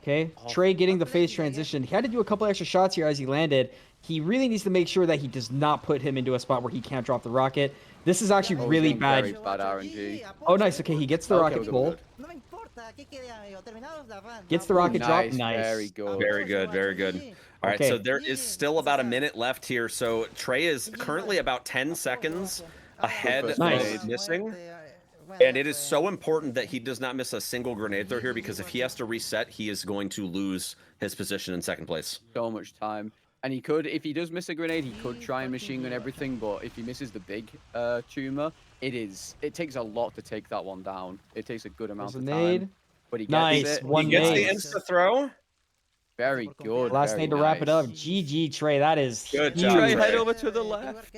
Okay, Trey getting the phase transition. He had to do a couple extra shots here as he landed. He really needs to make sure that he does not put him into a spot where he can't drop the rocket. This is actually really bad. Very bad RNG. Oh, nice. Okay, he gets the rocket pull. Gets the rocket drop. Nice. Very good. Very good. Very good. All right, so there is still about 1 minute left here. So Trey is currently about 10 seconds ahead of Missing. And it is so important that he does not miss a single grenade throw here, because if he has to reset, he is going to lose his position in 2nd place. So much time. And he could, if he does miss a grenade, he could try and machine gun everything, but if he misses the big tumor, it takes a lot to take that one down. It takes a good amount of time. But he gets it. One he gets the insta throw. Very good. Last nade to wrap it up. GG, Trey. That is good huge. job, Trey, head over to the left.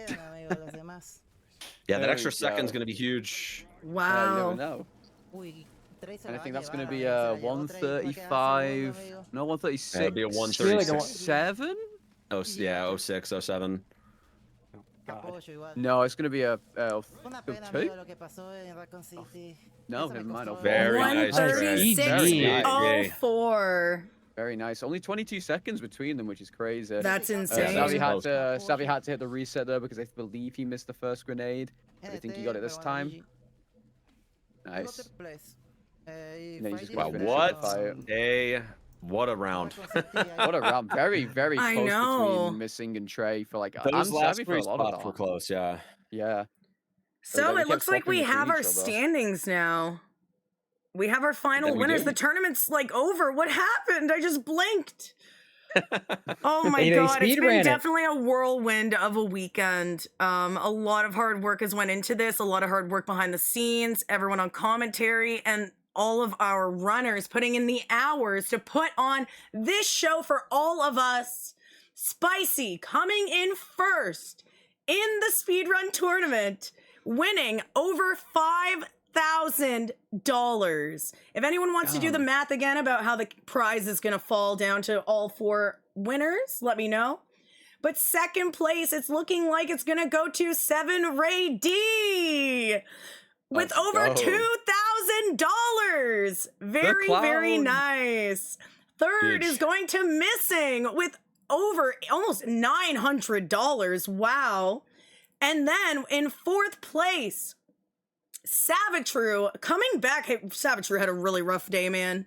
Yeah, that extra second's going to be huge. Wow. You never know. And I think that's going to be a 135. No, 136. That'd be a 136. 7? Oh, yeah, 06, 07. No, it's going to be a 2? No, never mind. Very nice. 136.04. Very nice. Only 22 seconds between them, which is crazy. That's insane. Savvy had to hit the reset there because I believe he missed the first grenade. I think you got it this time. Nice. And then you just Wow, gotta finish up the fight. what a round. What a round. Very, very I close know. between Missing and Trey for like Those and last Savvy for three a lot of spots were that. close, yeah. Yeah. So we it looks kept like we swapping have between our each other. standings now. We have our final Yeah, we winners. do. The tournament's like over. What happened? I just blinked. Oh my You know, you god, it's speedran been it. definitely a whirlwind of a weekend. A lot of hard work has went into this, a lot of hard work behind the scenes, everyone on commentary, and all of our runners putting in the hours to put on this show for all of us. Spicy coming in first in the speedrun tournament, winning over $5,000. If anyone wants to do the math again about how the prize is going to fall down to all 4 winners, let me know. But second place, it's looking like it's going to go to 7 Ray D with Let's over go. $2,000. Very, very clown. nice. Third Huge. is going to Missing with over almost $900. Wow. And then in fourth place, Savitru coming back. Hey, Savitru had a really rough day, man.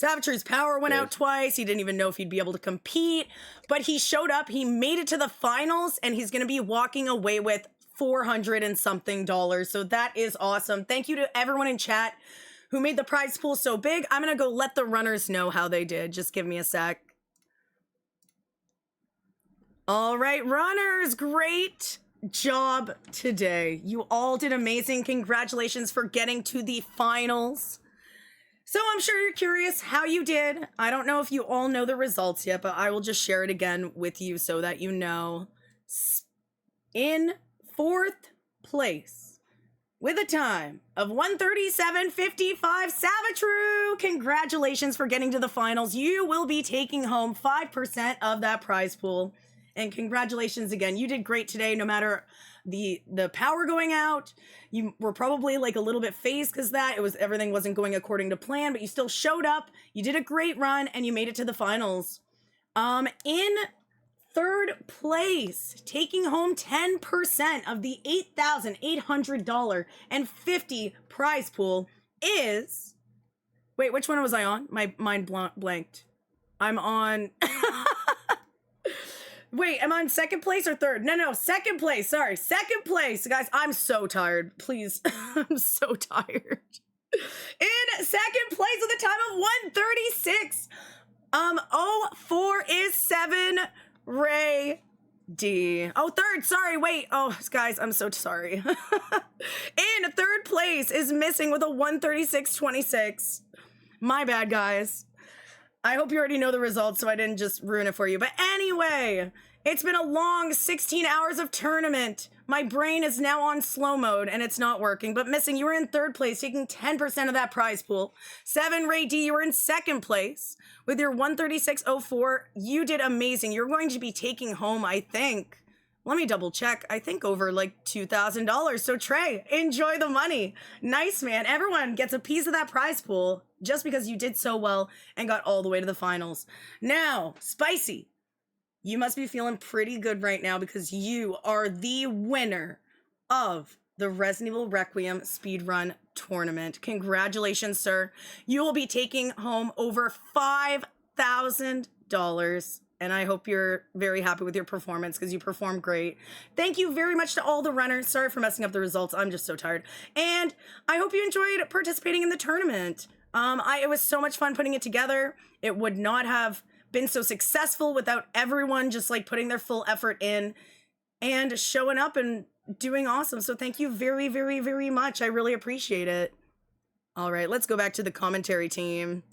Savitru's power went out twice. He didn't even know if he'd be able to compete, but he showed up. He made it to the finals, and he's going to be walking away with $400 and something. So that is awesome. Thank you to everyone in chat who made the prize pool so big. I'm going to go let the runners know how they did. Just give me a sec. All right, runners, great job today. You all did amazing. Congratulations for getting to the finals. So I'm sure you're curious how you did. I don't know if you all know the results yet, but I will just share it again with you so that you know. In fourth place, with a time of 1:37.55, Savitru, congratulations for getting to the finals. You will be taking home 5% of that prize pool. And congratulations again. You did great today, no matter the power going out. You were probably like a little bit phased because everything wasn't going according to plan, but you still showed up. You did a great run and you made it to the finals. In third place, taking home 10% of the $8,800.50 prize pool is... Wait, which one was I on? My mind blanked. I'm on... Wait, am I on second place or third? No, second place. Sorry, second place. Guys, I'm so tired. Please, I'm so tired. In second place with a time of 1:36. 04 is 7 Ray D. Oh, third. Sorry, wait. Oh, guys, I'm so sorry. In third place is Missing with a 1:36.26. My bad, guys. I hope you already know the results, so I didn't just ruin it for you. But anyway, it's been a long 16 hours of tournament. My brain is now on slow mode, and it's not working. But Missing, you were in third place, taking 10% of that prize pool. 7 Ray D, you were in second place with your 1:36.04. You did amazing. You're going to be taking home, I think, let me double check. I think over like $2,000. So Trey, enjoy the money. Nice, man. Everyone gets a piece of that prize pool just because you did so well and got all the way to the finals. Now, Spicy, you must be feeling pretty good right now because you are the winner of the Resident Evil Requiem Speedrun Tournament. Congratulations, sir. You will be taking home over $5,000. And I hope you're very happy with your performance because you performed great. Thank you very much to all the runners. Sorry for messing up the results. I'm just so tired. And I hope you enjoyed participating in the tournament. It was so much fun putting it together. It would not have been so successful without everyone just like putting their full effort in and showing up and doing awesome. So thank you very, very, very much. I really appreciate it. All right, let's go back to the commentary team.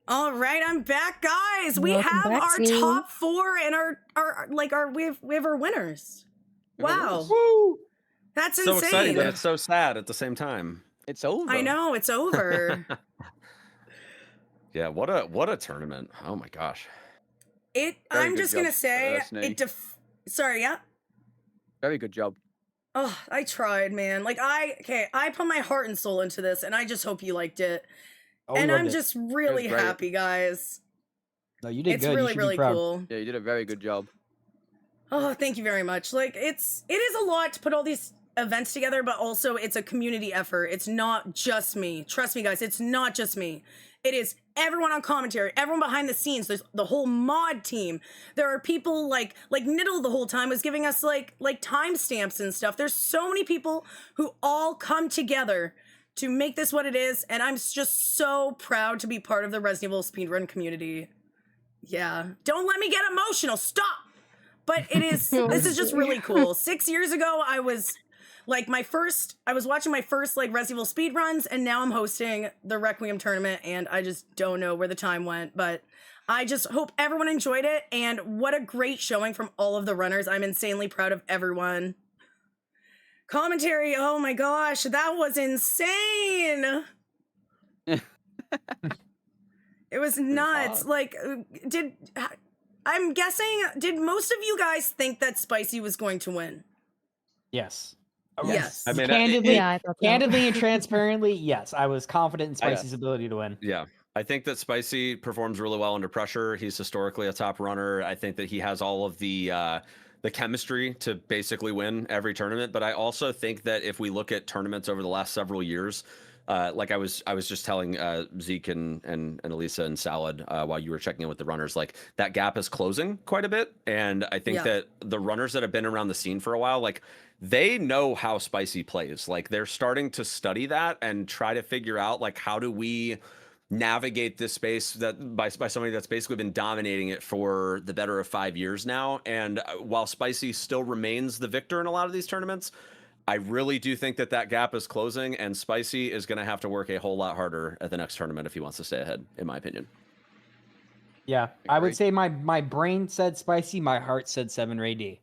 All right, I'm back, guys. We have our top 4 and we have our winners. Wow. Woo! That's so insane. exciting, but it's so sad at the same time. It's over. I know, it's over. Yeah, what a tournament. Oh my gosh. I'm just going to say sorry, yeah. Very good job. Oh, I tried, man. I put my heart and soul into this and I just hope you liked it. Oh, and I'm just really happy, guys. No, you did it's good. Really, really cool. Yeah, you did a very good job. Oh, thank you very much. Like, it is a lot to put all these events together, but also it's a community effort. It's not just me. Trust me, guys, it's not just me. It is everyone on commentary, everyone behind the scenes. There's the whole mod team. There are people like Niddle the whole time was giving us like timestamps and stuff. There's so many people who all come together to make this what it is, and I'm just so proud to be part of the Resident Evil speedrun community. Yeah. Don't let me get emotional. Stop. But it is, this is just really cool. 6 years ago, I was watching my first like Resident Evil speedruns, and now I'm hosting the Requiem tournament, and I just don't know where the time went, but I just hope everyone enjoyed it, and what a great showing from all of the runners. I'm insanely proud of everyone. Commentary, oh my gosh, that was insane. It was nuts. Like, I'm guessing, did most of you guys think that Spicy was going to win? Yes. Yes. I mean, candidly, I thought so. candidly and transparently, yes. I was confident in Spicy's ability to win. Yeah. I think that Spicy performs really well under pressure. He's historically a top runner. I think that he has all of the chemistry to basically win every tournament. But I also think that if we look at tournaments over the last several years, like I was just telling Zeke and Elisa and Salad while you were checking in with the runners, like that gap is closing quite a bit. And I think that the runners that have been around the scene for a while, like they know how Spicy plays. Like they're starting to study that and try to figure out like how do we navigate this space that by somebody that's basically been dominating it for the better of 5 years now. And while Spicy still remains the victor in a lot of these tournaments, I really do think that that gap is closing, and Spicy is going to have to work a whole lot harder at the next tournament if he wants to stay ahead, in my opinion. Yeah, I would say my brain said Spicy, my heart said 7 Ray D.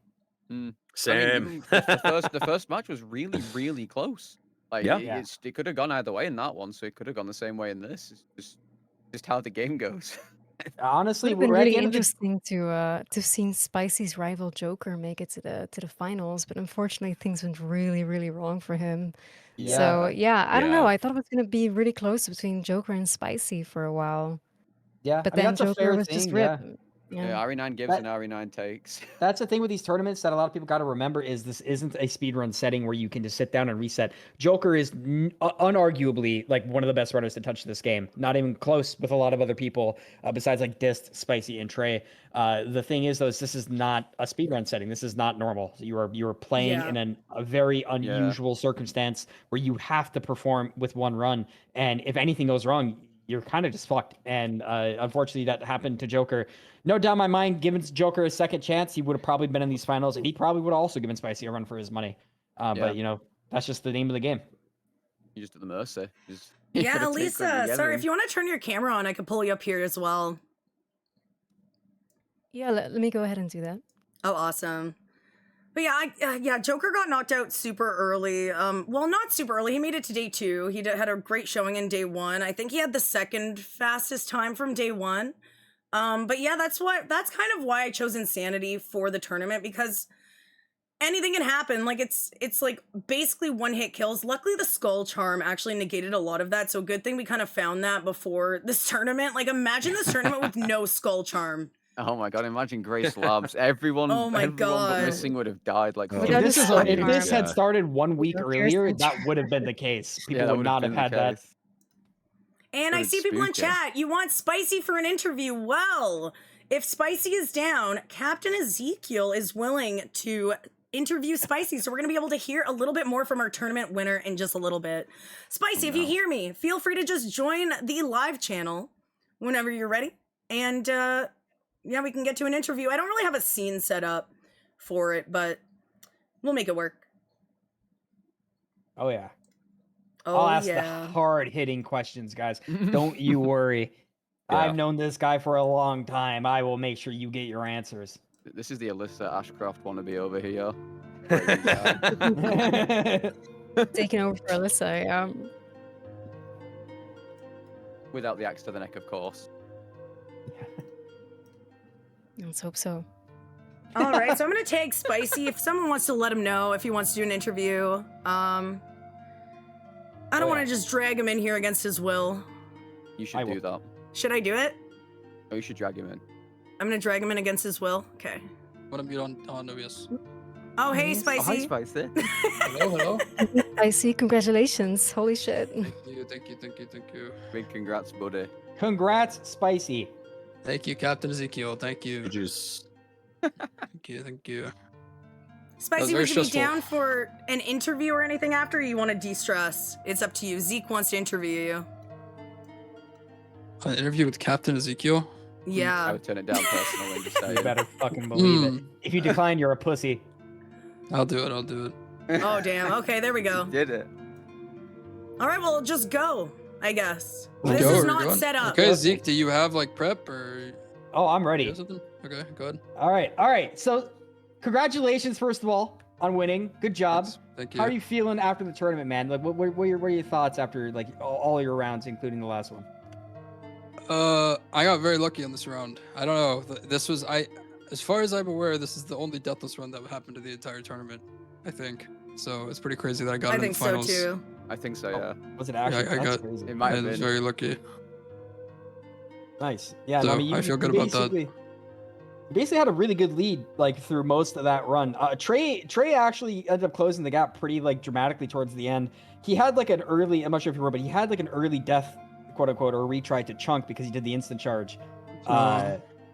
Same. I mean, the first match was really, really close. Like, it could have gone either way in that one, so it could have gone the same way in this. It's just how the game goes. Honestly, It's been we're at really the end of the interesting to see Spicy's rival Joker make it to the finals, but unfortunately things went really, really wrong for him. So yeah, I don't know. I thought it was gonna be really close between Joker and Spicy for a while. Yeah, But I mean, then that's a Joker fair was just thing, ripped. Yeah, RE9 gives and RE9 takes. That's the thing with these tournaments that a lot of people got to remember is this isn't a speedrun setting where you can just sit down and reset. Joker is unarguably like one of the best runners to touch this game. Not even close with a lot of other people besides like Dist, Spicy, and Trey. The thing is, though, is this is not a speedrun setting. This is not normal. You are playing in a very unusual circumstance where you have to perform with one run. And if anything goes wrong, you're kind of just fucked. And unfortunately, that happened to Joker. No doubt in my mind, given Joker a second chance, he would have probably been in these finals, and he probably would have also given Spicy a run for his money. But, you know, that's just the name of the game. You just at the mercy. Yeah, Elisa, sorry, if you want to turn your camera on, I could pull you up here as well. Yeah, let me go ahead and do that. Oh, awesome. But yeah, Joker got knocked out super early. Well, not super early. He made it to day 2. He had a great showing in day 1. I think he had the second fastest time from day 1. But yeah, that's kind of why I chose Insanity for the tournament, because anything can happen. Like it's like basically one-hit kills. Luckily, the Skull Charm actually negated a lot of that. So good thing we kind of found that before this tournament. Like imagine this tournament with no Skull Charm. Oh my god, imagine Grace Labs. Everyone, everyone but missing would have died like if this had started 1 week earlier, that would have been the case. People would not have had that. And I see people in chat. You want Spicy for an interview? Well, if Spicy is down, Captain Ezekiel is willing to interview Spicy. So we're going to be able to hear a little bit more from our tournament winner in just a little bit. Spicy, if you hear me, feel free to just join the live channel whenever you're ready. And yeah, we can get to an interview. I don't really have a scene set up for it, but we'll make it work. Oh, yeah. Oh, I'll ask the hard-hitting questions, guys. Don't you worry. I've known this guy for a long time. I will make sure you get your answers. This is the Alyssa Ashcroft wannabe over here. Taking over for Alyssa, yeah. Without the axe to the neck, of course. Let's hope so. All right, so I'm going to tag Spicy if someone wants to let him know if he wants to do an interview. I don't want to just drag him in here against his will. You should do that. Should I do it? Oh, you should drag him in. I'm going to drag him in against his will? Okay. What I'm mute on OBS. Oh, hey, Nice. Spicy. Oh, hi, Spicy. Hello. Spicy, congratulations. Holy shit. Thank you. Big congrats, buddy. Congrats, Spicy. Thank you, Captain Ezekiel. Thank you. Juice. Thank you. Spicy, very would you be stressful. down for an interview or anything after, or you want to de-stress? It's up to you. Zeke wants to interview you. An interview with Captain Ezekiel? I Yeah. would turn it down personally. Just You saying. better fucking believe it. Mm. If you decline, you're a pussy. I'll do it. Oh, damn. Okay, there we go. Did it? All right, well, just go, I guess. Let's This go, is we're not going. set up. Okay, Zeke, do you have like prep or Oh, I'm ready. something? Okay, go ahead. All right. So, congratulations, first of all, on winning. Good job. Thank you. How are you feeling after the tournament, man? Like, what are your thoughts after like all your rounds, including the last one? I got very lucky on this round. I don't know. This was as far as I'm aware, this is the only deathless run that happened to the entire tournament. I think. So it's pretty crazy that I got I it in think the so finals. too. I think so, yeah. Was it actually? I That's got- crazy. It might I have was been. very lucky. Nice. Yeah, So, no, I mean, I feel good you about that. you basically had a really good lead like through most of that run. Trey actually ended up closing the gap pretty like dramatically towards the end. He had like an early, I'm not sure if you were, but he had like an early death, quote unquote, or retry to Chunk because he did the instant charge.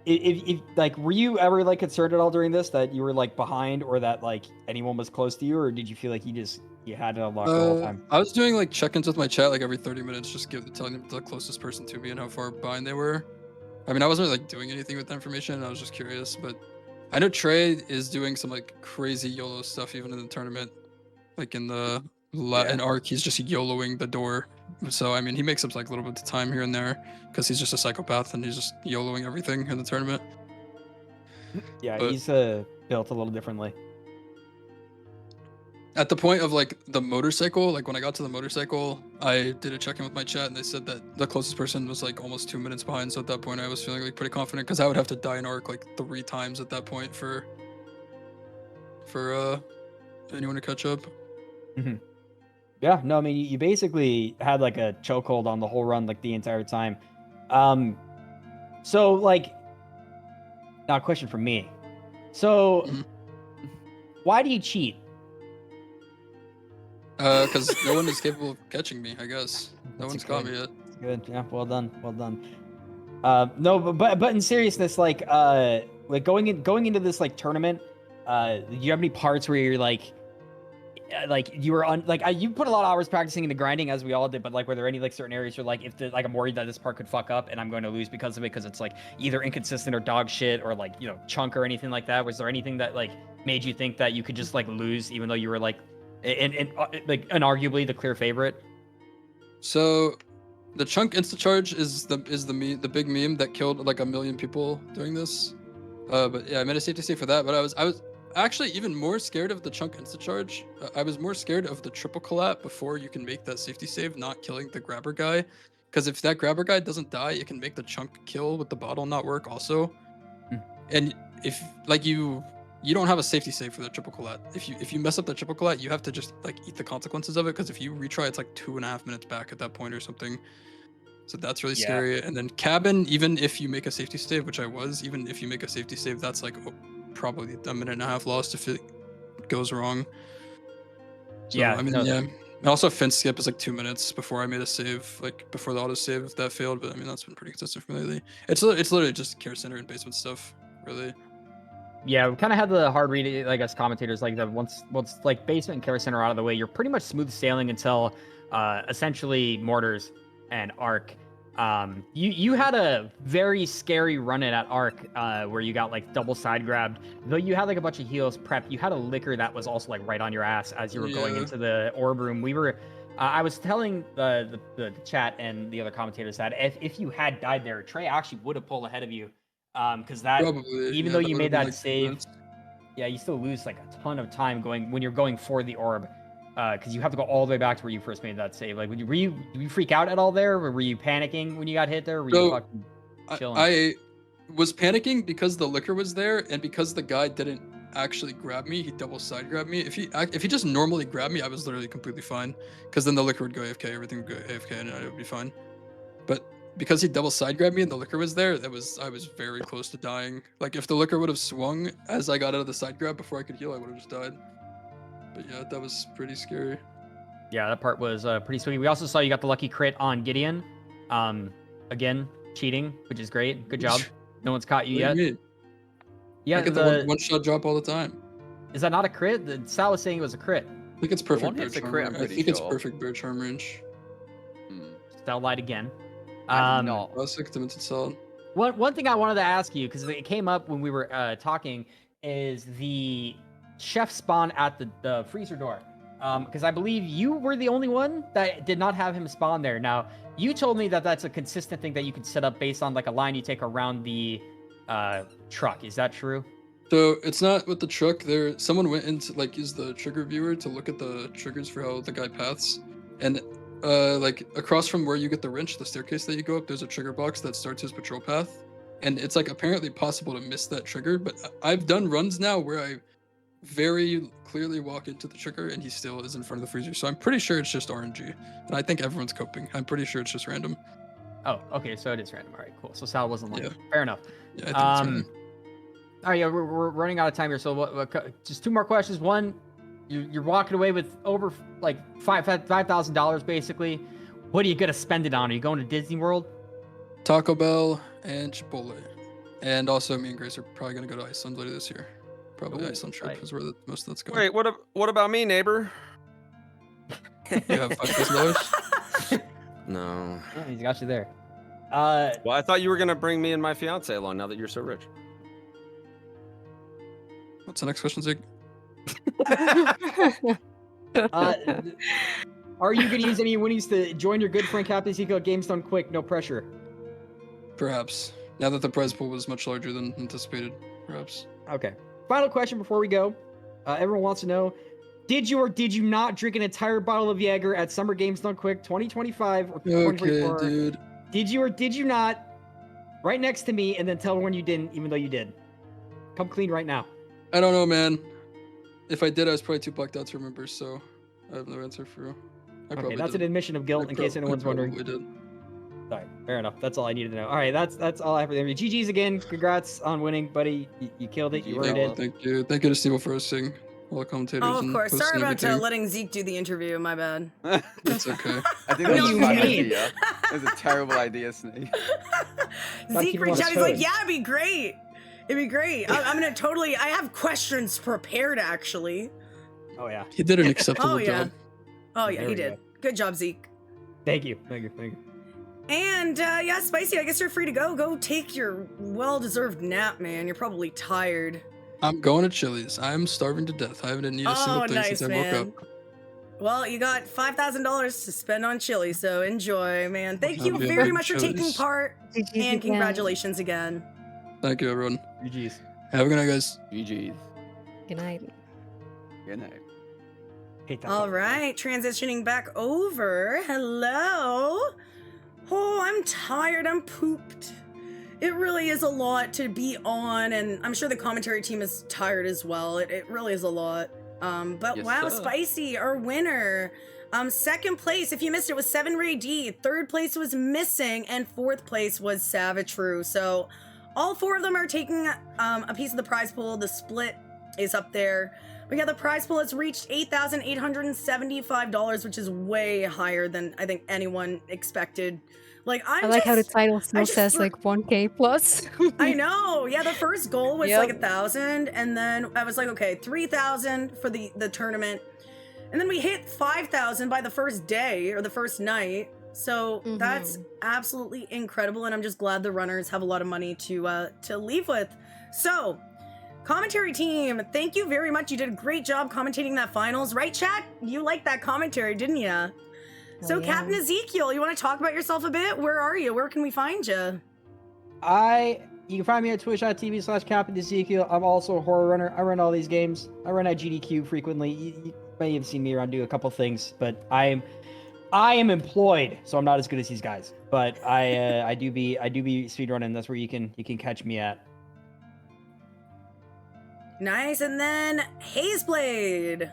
If like, were you ever like concerned at all during this that you were like behind or that like anyone was close to you, or did you feel like you had it unlocked the whole time? I was doing like check-ins with my chat like every 30 minutes, just telling them the closest person to me and how far behind they were. I mean, I wasn't like doing anything with that information. I was just curious, but I know Trey is doing some like crazy YOLO stuff even in the tournament. Like in the in Arc, he's just YOLOing the door. So I mean, he makes up like a little bit of time here and there because he's just a psychopath and he's just YOLOing everything in the tournament. Yeah, But- he's built a little differently. At the point of like the motorcycle, like when I got to the motorcycle, I did a check-in with my chat and they said that the closest person was like almost 2 minutes behind. So at that point, I was feeling like pretty confident because I would have to die in Arc like 3 times at that point for anyone to catch up. Yeah, no, I mean, you basically had like a chokehold on the whole run, like the entire time. So like, now a question from me. So, why do you cheat? Because no one is capable of catching me. I guess no one's caught me yet. Good, yeah, well done. No, but in seriousness, like going into this like tournament, do you have any parts where you're like you were you put a lot of hours practicing into grinding as we all did, but like were there any like certain areas where like I'm worried that this part could fuck up and I'm going to lose because of it because it's like either inconsistent or dog shit or like chunk or anything like that? Was there anything that like made you think that you could just like lose even though you were like like unarguably the clear favorite? So, the chunk insta charge is the big meme that killed like 1 million people doing this. But yeah, I made a safety save for that. But I was actually even more scared of the chunk insta charge. I was more scared of the triple collab before you can make that safety save, not killing the grabber guy. Because if that grabber guy doesn't die, it can make the chunk kill with the bottle not work also. And if like you don't have a safety save for the triple collat. If you mess up the triple collat, you have to just like eat the consequences of it. Because if you retry, it's like 2.5 minutes back at that point or something. So that's really scary. And then cabin, even if you make a safety save, which I was, even if you make a safety save, that's like probably 1.5 minutes lost if it goes wrong. So, Yeah, I mean, no. yeah. And also, fin skip is like 2 minutes before I made a save, like before the auto save if that failed. But I mean, that's been pretty consistent for me lately. It's literally just care center and basement stuff, really. Yeah, we kind of had the hard read, like as commentators, like that once like basement and care center are out of the way, you're pretty much smooth sailing until essentially mortars and arc. You had a very scary run in at arc where you got like double side grabbed. Though you had like a bunch of heals prep, you had a liquor that was also like right on your ass as you were going into the orb room. We were. I was telling the chat and the other commentators that if you had died there, Trey actually would have pulled ahead of you. Because that Probably, even yeah, though that you would've made been, that like, 2 save, minutes. yeah, you still lose like a ton of time when you're going for the orb, because you have to go all the way back to where you first made that save. Like, did you freak out at all there, or were you panicking when you got hit there? Or were you So, fucking chilling? I was panicking because the liquor was there and because the guy didn't actually grab me. He double side grabbed me. If he just normally grabbed me, I was literally completely fine. Because then the liquor would go AFK, everything would go AFK, and I would be fine. But because he double side grabbed me and the liquor was there, I was very close to dying. Like if the liquor would have swung as I got out of the side grab before I could heal, I would have just died. But yeah, that was pretty scary. Yeah, that part was pretty sweet. We also saw you got the lucky crit on Gideon. Again, cheating, which is great. Good job. No one's caught you yet. Yeah, I get the one shot drop all the time. Is that not a crit? The Sal was saying it was a crit. I think it's perfect bear charm range. I think it's perfect bear charm range. Sal lied again. Classic Demented Salad. One thing I wanted to ask you, because it came up when we were talking, is the chef spawn at the freezer door. Because I believe you were the only one that did not have him spawn there. Now, you told me that that's a consistent thing that you can set up based on like a line you take around the truck. Is that true? So it's not with the truck. Someone went into like use the trigger viewer to look at the triggers for how the guy paths, and like across from where you get the wrench, the staircase that you go up, there's a trigger box that starts his patrol path, and it's like apparently possible to miss that trigger. But I've done runs now where I very clearly walk into the trigger and he still is in front of the freezer. So I'm pretty sure it's just RNG, and I think everyone's coping. I'm pretty sure it's just random. Oh, okay, so it is random. All right, cool. So Sal wasn't lying. Fair enough. Yeah, I think it's random. All right, yeah, we're running out of time here. So just two more questions. One, you're walking away with over like $5,000 basically. What are you gonna spend it on? Are you going to Disney World? Taco Bell and Chipotle, and also me and Grace are probably gonna go to Iceland later this year. Probably Iceland trip is where most of that's going. Wait, what about me, neighbor? You have $5,000? No. Oh, he's got you there. Well, I thought you were gonna bring me and my fiance along. Now that you're so rich. What's the next question, Zig? Are you going to use any winnings to join your good friend Captain Ezekiel at Games Done Quick? No pressure. Perhaps. Now that the prize pool was much larger than anticipated, perhaps. Okay. Final question before we go. Everyone wants to know, did you or did you not drink an entire bottle of Jaeger at Summer Games Done Quick 2025 or 2024? Okay, dude. Did you or did you not? Right next to me, and then tell everyone you didn't, even though you did. Come clean right now. I don't know, man. If I did, I was probably too blacked out to remember, so I have no answer for you. Okay, that's an admission of guilt in case anyone's wondering. I did. All right, fair enough. That's all I needed to know. All right, that's all I have for them. GG's again. Congrats on winning, buddy. You killed it. You earned it. Thank you. Thank you to Steve for hosting all the commentators. Oh, of course. And Sorry about everything. letting Zeke do the interview. My bad. That's okay. I think that was a bad idea. That was a terrible idea, Snake. Zeke reached out. He's like, "Yeah, it'd be great. It'd be great. I'm gonna totally. I have questions prepared, actually." Oh yeah. He did an acceptable yeah. job. Oh yeah, There he we did. go. Good job, Zeke. Thank you. And yeah, Spicy, I guess you're free to go. Go take your well-deserved nap, man. You're probably tired. I'm going to Chili's. I'm starving to death. I haven't eaten a single thing since I woke up. Well, you got $5,000 to spend on chili, so enjoy, man. Thank you Happy very about much for taking Chili's. part, and congratulations again. Thank you, everyone. GG's. Have a good night, guys. GG's. Good night. Good night. All right, transitioning back over. Hello. Oh, I'm tired. I'm pooped. It really is a lot to be on, and I'm sure the commentary team is tired as well. It really is a lot. But Yes, wow, sir. Spicy, our winner. Second place, if you missed it, was 7 Ray D. Third place was Missing, and fourth place was Savage. So all four of them are taking a piece of the prize pool. The split is up there. But yeah, the prize pool has reached $8,875, which is way higher than I think anyone expected. Like I like how the title still says like 1K plus. I know. Yeah, the first goal was Yep. like 1,000, and then I was like, okay, 3,000 for the tournament, and then we hit 5,000 by the first day or the first night. So that's absolutely incredible, and I'm just glad the runners have a lot of money to leave with. So, commentary team, thank you very much. You did a great job commentating that finals, right, chat? You liked that commentary, didn't you? So, yeah. Captain Ezekiel, you want to talk about yourself a bit? Where are you? Where can we find you? You can find me at twitch.tv/Captain Ezekiel. I'm also a horror runner. I run all these games. I run at GDQ frequently. You may have seen me around do a couple things, but I am employed, so I'm not as good as these guys. But I do be speedrunning. That's where you can catch me at. Nice, and then Hazeblade.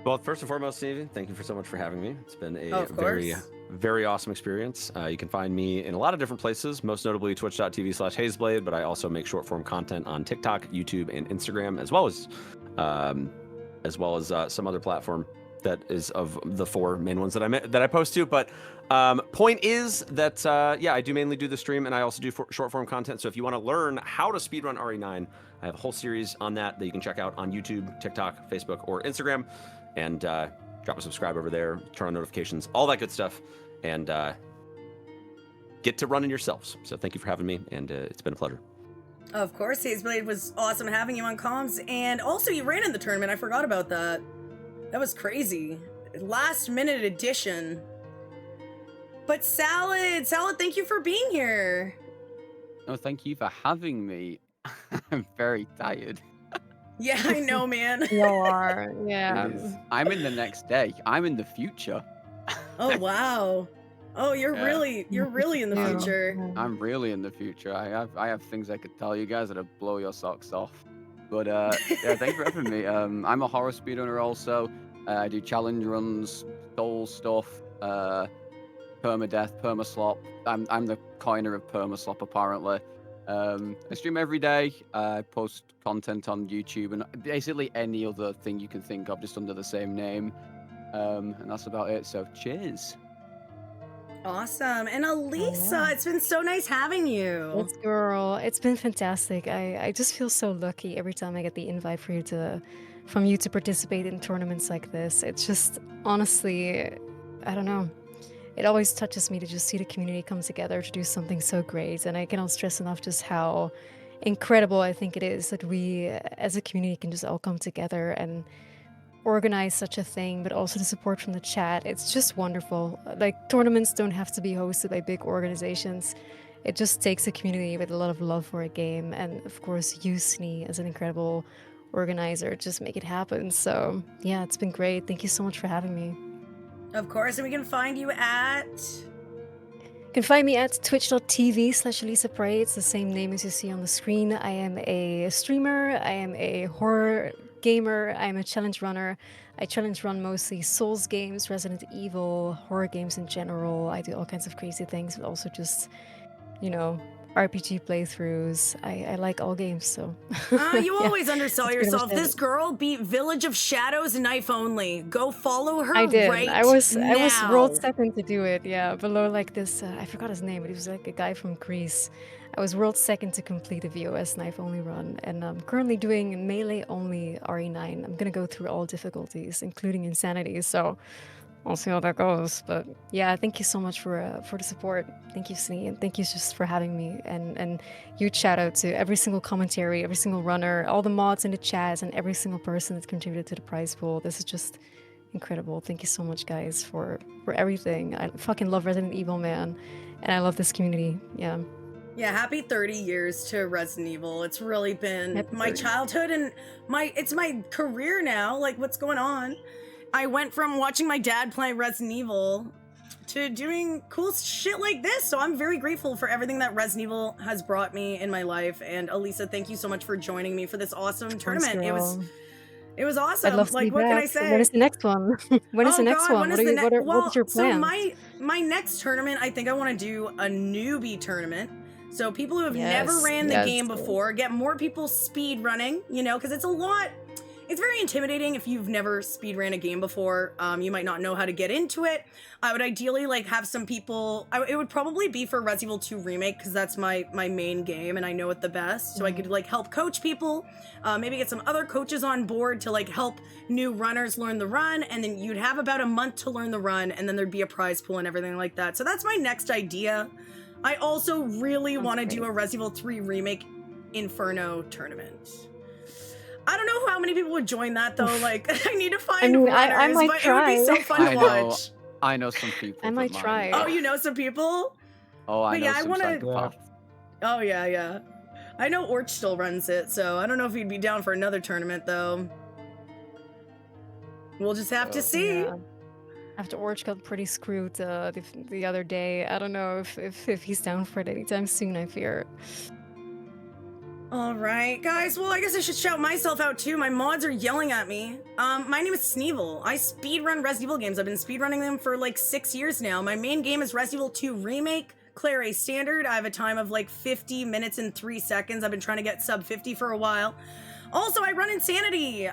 Well, first and foremost, Stevie, thank you so much for having me. It's been a Of very, course. very awesome experience. You can find me in a lot of different places, most notably twitch.tv/hazeblade, but I also make short form content on TikTok, YouTube, and Instagram, as well as some other platform that is of the 4 main ones that I post to. But point is that yeah, I do mainly do the stream, and I also do short form content. So if you want to learn how to speedrun RE9, I have a whole series on that you can check out on YouTube, TikTok, Facebook, or Instagram, and drop a subscribe over there, turn on notifications, all that good stuff, and get to running yourselves. So thank you for having me, and it's been a pleasure. Of course, Hazeblade, was awesome having you on comms, and also you ran in the tournament. I forgot about that. That was crazy. Last minute addition. But Salad, thank you for being here. Oh, thank you for having me. I'm very tired. Yeah, I know, man. You are, yeah. I'm in the next day. I'm in the future. Oh wow. Oh, you're Yeah. really in the Yeah. future. I'm really in the future. I have things I could tell you guys that'll blow your socks off. But yeah, thanks for having me. I'm a horror speedrunner also. I do challenge runs, soul stuff, permadeath, permaslop. I'm the coiner of permaslop apparently. I stream every day. I post content on YouTube and basically any other thing you can think of, just under the same name. And that's about it. So cheers. Awesome. And Elisa, it's been so nice having you. Yes, girl. It's been fantastic. I just feel so lucky every time I get the invite from you to participate in tournaments like this. It's just, honestly, I don't know. It always touches me to just see the community come together to do something so great. And I cannot stress enough just how incredible I think it is that we as a community can just all come together and organize such a thing, but also the support from the chat. It's just wonderful. Like, tournaments don't have to be hosted by big organizations. It just takes a community with a lot of love for a game, and of course you, Snee, as an incredible organizer, just make it happen. So yeah, it's been great. Thank you so much for having me. Of course, and we can find you at... You can find me at twitch.tv/ElisaPrey. It's the same name as you see on the screen. I am a streamer, I am a horror gamer, I am a challenge runner. I challenge run mostly Souls games, Resident Evil, horror games in general. I do all kinds of crazy things, but also just, you know, RPG playthroughs. I like all games, so... You yeah, always undersell that's pretty much yourself. it. This girl beat Village of Shadows knife only. Go follow her I did. right I was now. world second to do it. Yeah, below like this. I forgot his name, but he was like a guy from Greece. I was world second to complete a VOS knife only run, and I'm currently doing melee only RE9. I'm gonna go through all difficulties, including insanity. So I'll see how that goes. But yeah, thank you so much for the support. Thank you, Snee, and thank you just for having me. And huge shout out to every single commentary, every single runner, all the mods in the chats, and every single person that contributed to the prize pool. This is just incredible. Thank you so much, guys, for everything. I fucking love Resident Evil, man, and I love this community. Yeah. Yeah, happy 30 years to Resident Evil. It's really been Happy my 30. childhood and it's my career now. Like, what's going on? I went from watching my dad play Resident Evil to doing cool shit like this. So I'm very grateful for everything that Resident Evil has brought me in my life. And Elisa, thank you so much for joining me for this awesome tournament. It was awesome. I'd love to like, be what can I back. say? When is the next one? When is Oh the next God, one? when What is are the you? ne- What is your plan? So my next tournament, I think I want to do a newbie tournament. So people who have never Yes, ran the yes. game before, get more people speed running, you know, because it's a lot. It's very intimidating if you've never speed ran a game before. You might not know how to get into it. I would ideally like have some people. It would probably be for Resident Evil 2 Remake because that's my main game and I know it the best. So I could like help coach people, maybe get some other coaches on board to like help new runners learn the run, and then you'd have about a month to learn the run, and then there'd be a prize pool and everything like that. So that's my next idea. I also really want to do a Resident Evil 3 Remake Inferno tournament. I don't know how many people would join that though. Like, I need to find runners, I might but try. it would be so fun to watch. I know some people. I might that try. Oh, you know some people? Oh, I But know yeah, I some wanna- psychopaths. Oh yeah. I know Orch still runs it, so I don't know if he'd be down for another tournament though. We'll just have to see. Yeah. After Orch got pretty screwed the other day, I don't know if he's down for it anytime soon. I fear. All right, guys. Well, I guess I should shout myself out too. My mods are yelling at me. My name is Sneevil. I speedrun Resident Evil games. I've been speedrunning them for like 6 years now. My main game is Resident Evil 2 Remake, Claire A Standard. I have a time of like 50 minutes and 3 seconds. I've been trying to get sub 50 for a while. Also, I run Insanity.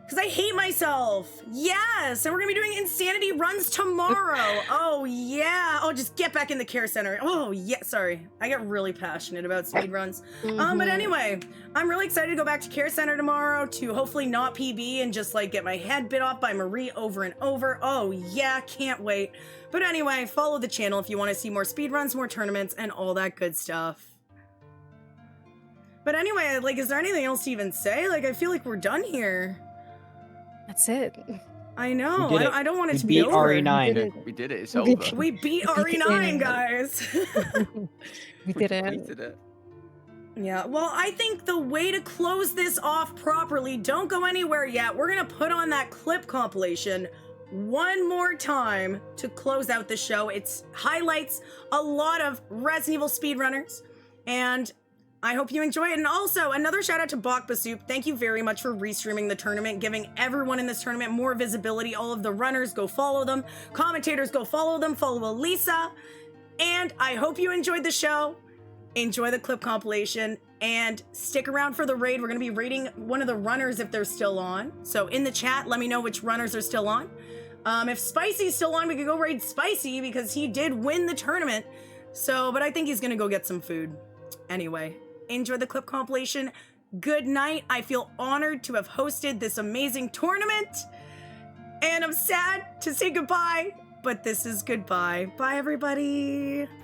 Because I hate myself. Yes, and we're gonna be doing Insanity runs tomorrow. Oh yeah. Oh, just get back in the care center. Oh yeah. Sorry, I get really passionate about speed runs. But anyway, I'm really excited to go back to care center tomorrow to hopefully not PB and just like get my head bit off by Marie over and over. Oh yeah, can't wait. But anyway, follow the channel if you want to see more speed runs, more tournaments, and all that good stuff. But anyway, like, is there anything else to even say? Like, I feel like we're done here. That's it. I know. We did it. I don't want it We to be beat over. RE9. We did it. It's over. We beat RE9, guys. We did it. Completed it. Yeah, well, I think the way to close this off properly, don't go anywhere yet. We're going to put on that clip compilation one more time to close out the show. It highlights a lot of Resident Evil speedrunners, and I hope you enjoy it. And also, another shout out to Bakba Soup. Thank you very much for restreaming the tournament, giving everyone in this tournament more visibility. All of the runners, go follow them. Commentators, go follow them. Follow Elisa. And I hope you enjoyed the show. Enjoy the clip compilation. And stick around for the raid. We're going to be raiding one of the runners if they're still on. So in the chat, let me know which runners are still on. If Spicy's still on, we could go raid Spicy because he did win the tournament. So, but I think he's going to go get some food. Anyway. Enjoy the clip compilation. Good night. I feel honored to have hosted this amazing tournament. And I'm sad to say goodbye, but this is goodbye. Bye, everybody.